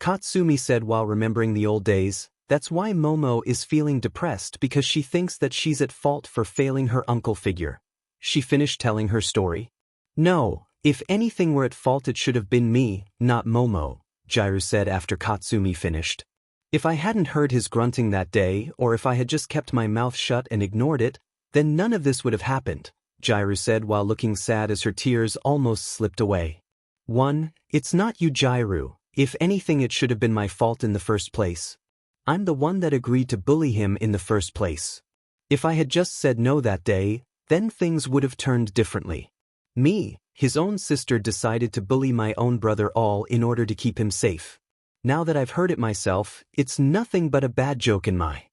Katsumi said while remembering the old days. That's why Momo is feeling depressed, because she thinks that she's at fault for failing her uncle figure. She finished telling her story. No, if anything were at fault it should have been me, not Momo, 𝗓𝗪 said after Katsumi finished. If I hadn't heard his grunting that day, or if I had just kept my mouth shut and ignored it, then none of this would have happened, 𝗓𝗪 said while looking sad as her tears almost slipped away. 1. It's not you, 𝗓𝗪. If anything it should have been my fault in the first place. I'm the one that agreed to bully him in the first place. If I had just said no that day, then things would have turned differently. Me, his own sister decided to bully my own brother all in order to keep him safe. Now that I've heard it myself, it's nothing but a bad joke in my.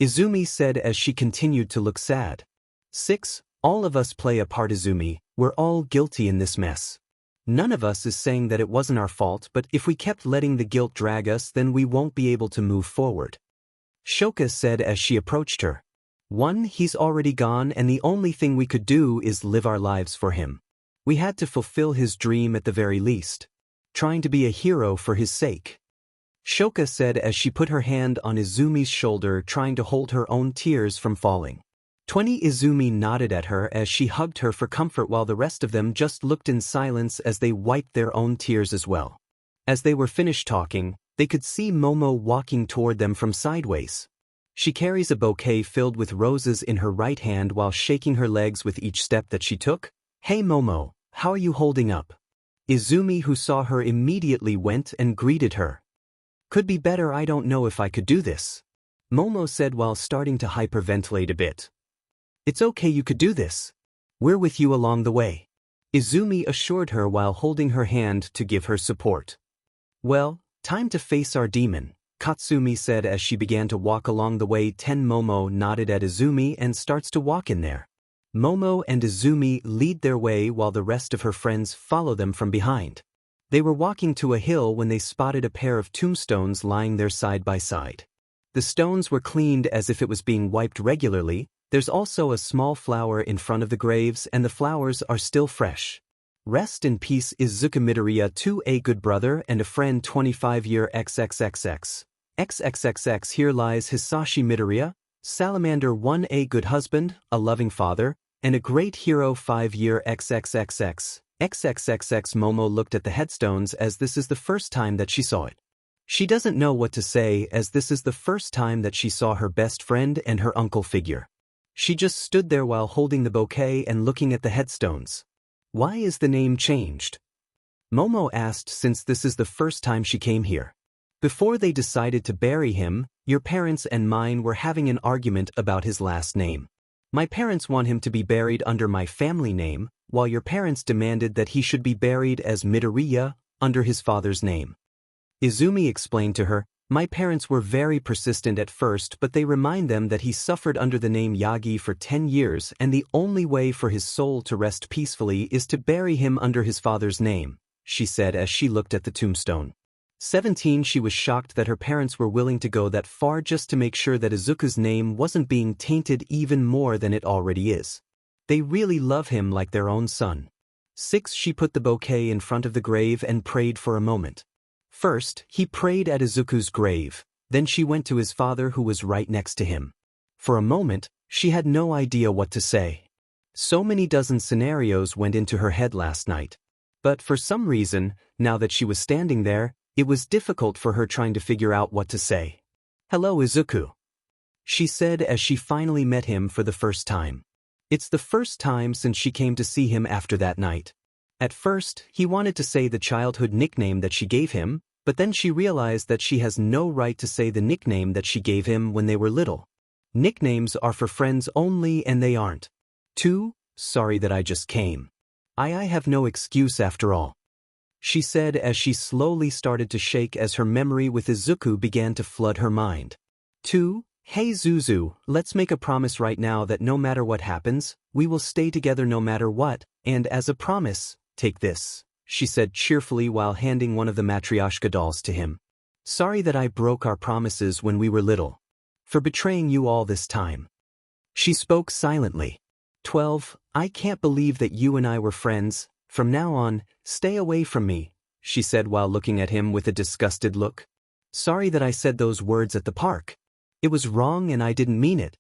Izumi said as she continued to look sad. 6. All of us play a part, Izumi, we're all guilty in this mess. None of us is saying that it wasn't our fault, but if we kept letting the guilt drag us, then we won't be able to move forward. Shoka said as she approached her. 1. He's already gone and the only thing we could do is live our lives for him. We had to fulfill his dream at the very least. Trying to be a hero for his sake. Shoka said as she put her hand on Izumi's shoulder, trying to hold her own tears from falling. 20. Izumi nodded at her as she hugged her for comfort while the rest of them just looked in silence as they wiped their own tears as well. As they were finished talking, they could see Momo walking toward them from sideways. She carries a bouquet filled with roses in her right hand while shaking her legs with each step that she took. Hey Momo, how are you holding up? Izumi, who saw her, immediately went and greeted her. Could be better, I don't know if I could do this. Momo said while starting to hyperventilate a bit. It's okay, you could do this. We're with you along the way. Izumi assured her while holding her hand to give her support. Well, time to face our demon, Katsumi said as she began to walk along the way. 10. Momo nodded at Izumi and starts to walk in there. Momo and Izumi lead their way while the rest of her friends follow them from behind. They were walking to a hill when they spotted a pair of tombstones lying there side by side. The stones were cleaned as if it was being wiped regularly. There's also a small flower in front of the graves and the flowers are still fresh. Rest in peace Izuku Midoriya, 2, a good brother and a friend. 25-year XXXX. XXXX. Here lies Hisashi Midoriya, Salamander. 1, a good husband, a loving father, and a great hero. 5-year XXXX. XXXX. Momo looked at the headstones as this is the first time that she saw it. She doesn't know what to say as this is the first time that she saw her best friend and her uncle figure. She just stood there while holding the bouquet and looking at the headstones. Why is the name changed? Momo asked since this is the first time she came here. Before they decided to bury him, your parents and mine were having an argument about his last name. My parents want him to be buried under my family name, while your parents demanded that he should be buried as Midoriya, under his father's name. Izumi explained to her, my parents were very persistent at first, but they remind them that he suffered under the name Yagi for 10 years and the only way for his soul to rest peacefully is to bury him under his father's name, she said as she looked at the tombstone. 17. She was shocked that her parents were willing to go that far just to make sure that Izuku's name wasn't being tainted even more than it already is. They really love him like their own son. 6. She put the bouquet in front of the grave and prayed for a moment. First, he prayed at Izuku's grave, then she went to his father who was right next to him. For a moment, she had no idea what to say. So many dozen scenarios went into her head last night. But for some reason, now that she was standing there, it was difficult for her trying to figure out what to say. Hello Izuku, she said as she finally met him for the first time. It's the first time since she came to see him after that night. At first, he wanted to say the childhood nickname that she gave him, but then she realized that she has no right to say the nickname that she gave him when they were little. Nicknames are for friends only and they aren't. 2. Sorry that I just came. I have no excuse after all, she said as she slowly started to shake as her memory with Izuku began to flood her mind. 2. Hey Zuzu, let's make a promise right now that no matter what happens, we will stay together no matter what, and as a promise, take this, she said cheerfully while handing one of the Matryoshka dolls to him. Sorry that I broke our promises when we were little. For betraying you all this time. She spoke silently. 12. I can't believe that you and I were friends. From now on, stay away from me, she said while looking at him with a disgusted look. Sorry that I said those words at the park. It was wrong and I didn't mean it,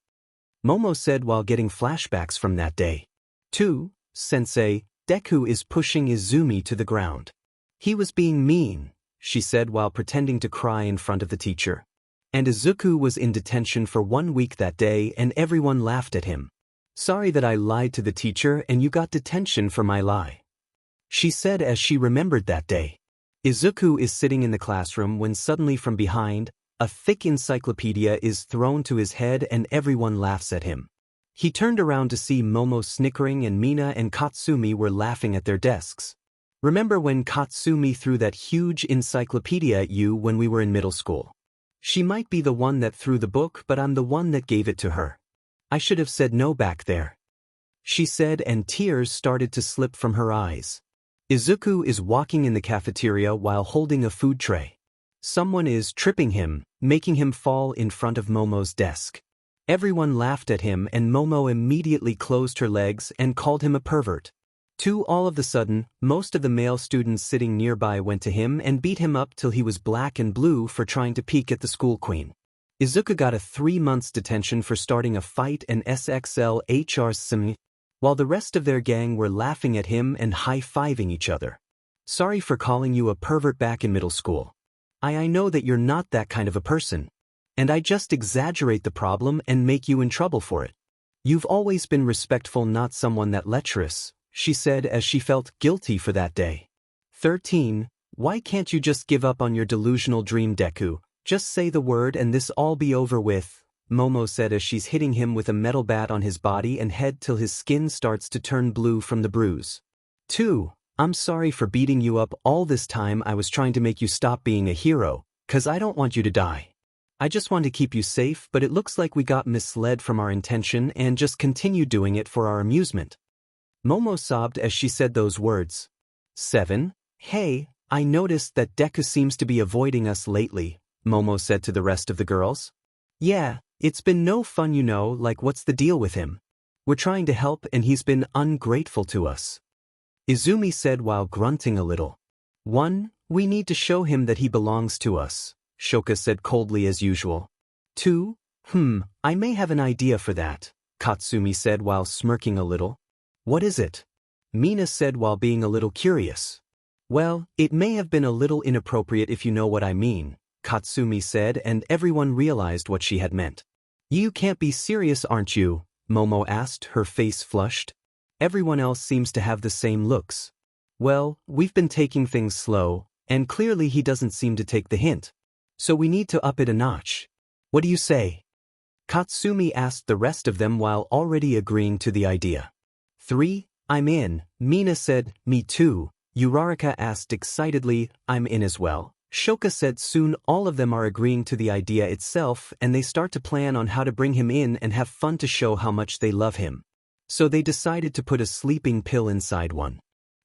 Momo said while getting flashbacks from that day. 2. Sensei, Deku is pushing Izumi to the ground. He was being mean, she said while pretending to cry in front of the teacher. And Izuku was in detention for 1 week that day and everyone laughed at him. Sorry that I lied to the teacher and you got detention for my lie, she said as she remembered that day. Izuku is sitting in the classroom when suddenly from behind, a thick encyclopedia is thrown to his head and everyone laughs at him. He turned around to see Momo snickering and Mina and 𝗏𝗧𝗵𝗲 were laughing at their desks. Remember when 𝗏𝗧𝗵𝗲 threw that huge encyclopedia at you when we were in middle school? She might be the one that threw the book, but I'm the one that gave it to her. I should have said no back there, she said, and tears started to slip from her eyes. Izuku is walking in the cafeteria while holding a food tray. Someone is tripping him, making him fall in front of Momo's desk. Everyone laughed at him and Momo immediately closed her legs and called him a pervert. All of a sudden, most of the male students sitting nearby went to him and beat him up till he was black and blue for trying to peek at the school queen. Izuku got a 3 months detention for starting a fight and 𝗧𝗏𝗧𝗟𝗔, while the rest of their gang were laughing at him and high-fiving each other. Sorry for calling you a pervert back in middle school. I know that you're not that kind of a person. And I just exaggerate the problem and make you in trouble for it. You've always been respectful, not someone that lecherous, she said as she felt guilty for that day. 13. Why can't you just give up on your delusional dream, Deku? Just say the word and this all be over with, Momo said as she's hitting him with a metal bat on his body and head till his skin starts to turn blue from the bruise. 2. I'm sorry for beating you up all this time. I was trying to make you stop being a hero, 'cause I don't want you to die. I just want to keep you safe, but it looks like we got misled from our intention and just continue doing it for our amusement. Momo sobbed as she said those words. 7. Hey, I noticed that Deku seems to be avoiding us lately, Momo said to the rest of the girls. Yeah, it's been no fun, you know, like what's the deal with him? We're trying to help and he's been ungrateful to us, Izumi said while grunting a little. 1. We need to show him that he belongs to us, Shoka said coldly as usual. 2. I may have an idea for that, 𝗏𝗧𝗵𝗲 said while smirking a little. What is it? Mina said while being a little curious. Well, it may have been a little inappropriate if you know what I mean, 𝗏𝗧𝗵𝗲 said, and everyone realized what she had meant. You can't be serious, aren't you? Momo asked, her face flushed. Everyone else seems to have the same looks. Well, we've been taking things slow, and clearly he doesn't seem to take the hint. So we need to up it a notch. What do you say? 𝗏𝗧𝗵𝗲 asked the rest of them while already agreeing to the idea. 3. I'm in, Mina said. Me too, Uraraka asked excitedly. I'm in as well, Shoka said. Soon all of them are agreeing to the idea itself and they start to plan on how to bring him in and have fun to show how much they love him. So they decided to put a sleeping pill inside one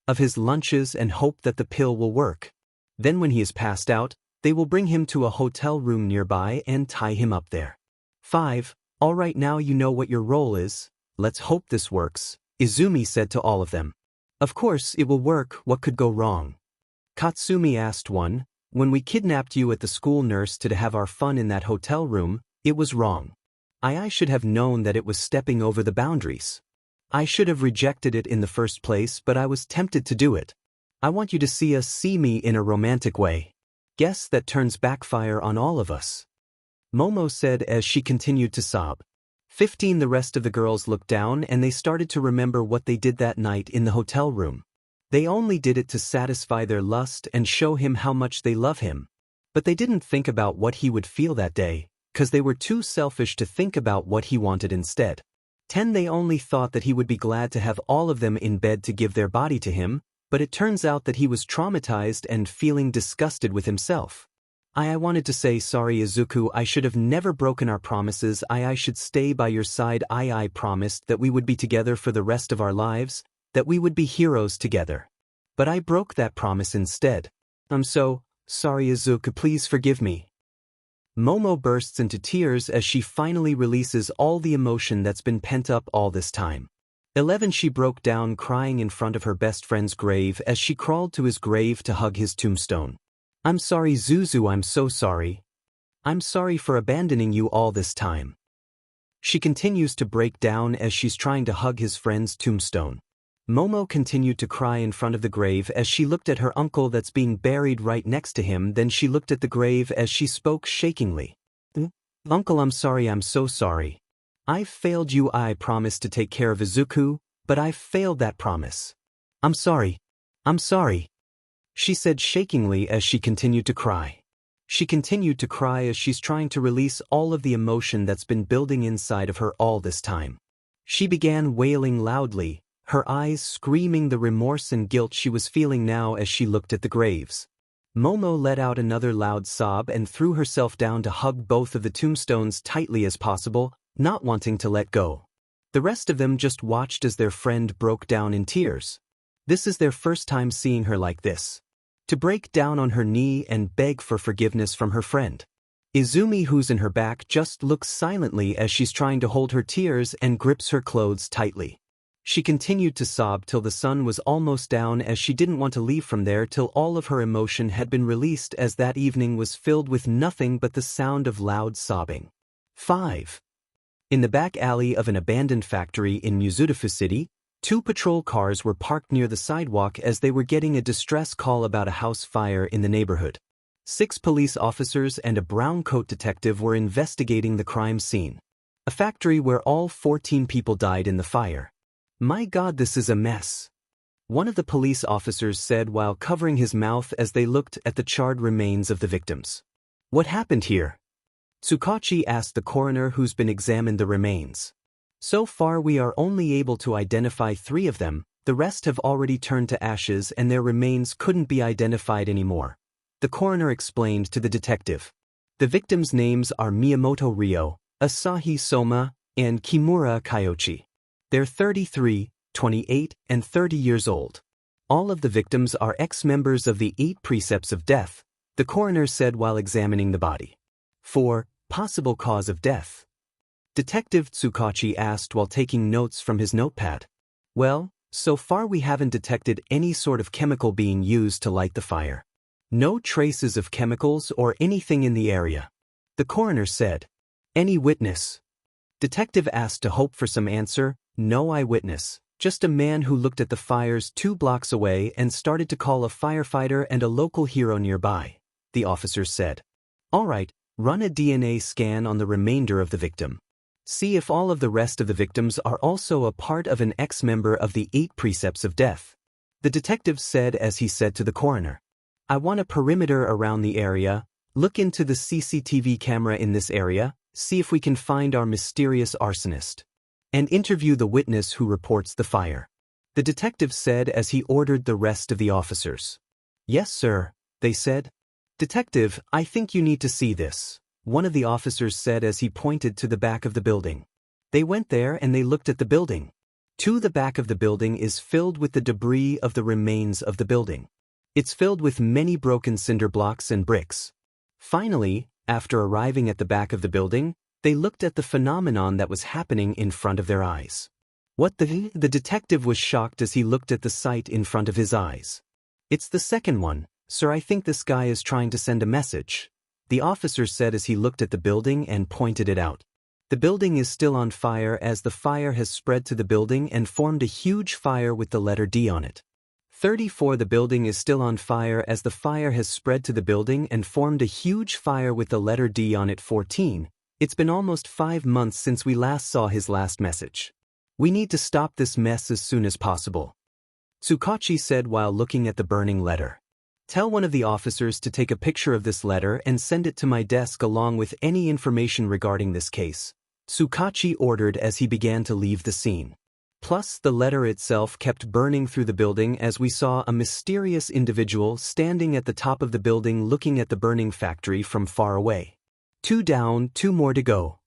of his lunches and hope that the pill will work. Then when he is passed out, they will bring him to a hotel room nearby and tie him up there. 5. Alright, now you know what your role is. Let's hope this works, Izumi said to all of them. Of course it will work, what could go wrong? 𝗏𝗧𝗵𝗲 asked. 1. When we kidnapped you at the school, nurse, to have our fun in that hotel room, it was wrong. I should have known that it was stepping over the boundaries. I should have rejected it in the first place, but I was tempted to do it. I want you to see me in a romantic way. Guess that turns backfire on all of us, Momo said as she continued to sob. 15. The rest of the girls looked down and they started to remember what they did that night in the hotel room. They only did it to satisfy their lust and show him how much they love him. But they didn't think about what he would feel that day, 'cause they were too selfish to think about what he wanted instead. 10. They only thought that he would be glad to have all of them in bed to give their body to him, but it turns out that he was traumatized and feeling disgusted with himself. I wanted to say sorry, Izuku. I should have never broken our promises. I should stay by your side. I promised that we would be together for the rest of our lives, that we would be heroes together. But I broke that promise instead. I'm so sorry, Izuku. Please forgive me. Momo bursts into tears as she finally releases all the emotion that's been pent up all this time. 11. She broke down crying in front of her best friend's grave as she crawled to his grave to hug his tombstone. I'm sorry, Zuzu, I'm so sorry. I'm sorry for abandoning you all this time. She continues to break down as she's trying to hug his friend's tombstone. Momo continued to cry in front of the grave as she looked at her uncle that's being buried right next to him. Then she looked at the grave as she spoke shakingly. Uncle, I'm sorry, I'm so sorry. I've failed you. I promised to take care of Izuku, but I've failed that promise. I'm sorry. I'm sorry, she said shakingly as she continued to cry. She continued to cry as she's trying to release all of the emotion that's been building inside of her all this time. She began wailing loudly, her eyes screaming the remorse and guilt she was feeling now as she looked at the graves. Momo let out another loud sob and threw herself down to hug both of the tombstones tightly as possible, not wanting to let go. The rest of them just watched as their friend broke down in tears. This is their first time seeing her like this. To break down on her knee and beg for forgiveness from her friend. Izumi, who's in her back, just looks silently as she's trying to hold her tears and grips her clothes tightly. She continued to sob till the sun was almost down, as she didn't want to leave from there till all of her emotion had been released, as that evening was filled with nothing but the sound of loud sobbing. 5. In the back alley of an abandoned factory in 𝗵𝗲𝗄 City, 2 patrol cars were parked near the sidewalk as they were getting a distress call about a house fire in the neighborhood. 6 police officers and a brown coat detective were investigating the crime scene. A factory where all 14 people died in the fire. "My God, this is a mess," one of the police officers said while covering his mouth as they looked at the charred remains of the victims. "What happened here?" 𝗧𝗵𝗃 asked the coroner, who's been examined the remains. "So far we are only able to identify 3 of them, the rest have already turned to ashes and their remains couldn't be identified anymore," the coroner explained to the detective. The victims' names are Miyamoto Ryo, Asahi Soma, and Kimura Kyoichi. They're 33, 28, and 30 years old. All of the victims are ex-members of the 8 precepts of death, the coroner said while examining the body. 4. Possible cause of death? Detective 𝗧𝗵𝗃 asked while taking notes from his notepad. "Well, so far we haven't detected any sort of chemical being used to light the fire. No traces of chemicals or anything in the area," the coroner said. "Any witness?" Detective asked to hope for some answer. "No eyewitness, just a man who looked at the fires 2 blocks away and started to call a firefighter and a local hero nearby," the officers said. "All right, run a DNA scan on the remainder of the victim. See if all of the rest of the victims are also a part of an ex-member of the 8 precepts of death," the detective said as he said to the coroner. "I want a perimeter around the area, look into the CCTV camera in this area, see if we can find our mysterious arsonist. And interview the witness who reports the fire," the detective said as he ordered the rest of the officers. "Yes, sir," they said. "Detective, I think you need to see this," one of the officers said as he pointed to the back of the building. They went there and they looked at the building. To the back of the building is filled with the debris of the remains of the building. It's filled with many broken cinder blocks and bricks. Finally, after arriving at the back of the building, they looked at the phenomenon that was happening in front of their eyes. "What the?" The detective was shocked as he looked at the sight in front of his eyes. "It's the second one, sir. I think this guy is trying to send a message," the officer said as he looked at the building and pointed it out. The building is still on fire as the fire has spread to the building and formed a huge fire with the letter D on it. 34. The building is still on fire as the fire has spread to the building and formed a huge fire with the letter D on it. 14. It's been almost 5 months since we last saw his last message. We need to stop this mess as soon as possible," 𝗧𝗵𝗃 said while looking at the burning letter. "Tell one of the officers to take a picture of this letter and send it to my desk along with any information regarding this case," 𝗧𝗵𝗃 ordered as he began to leave the scene. Plus, the letter itself kept burning through the building as we saw a mysterious individual standing at the top of the building looking at the burning factory from far away. 2 down, 2 more to go.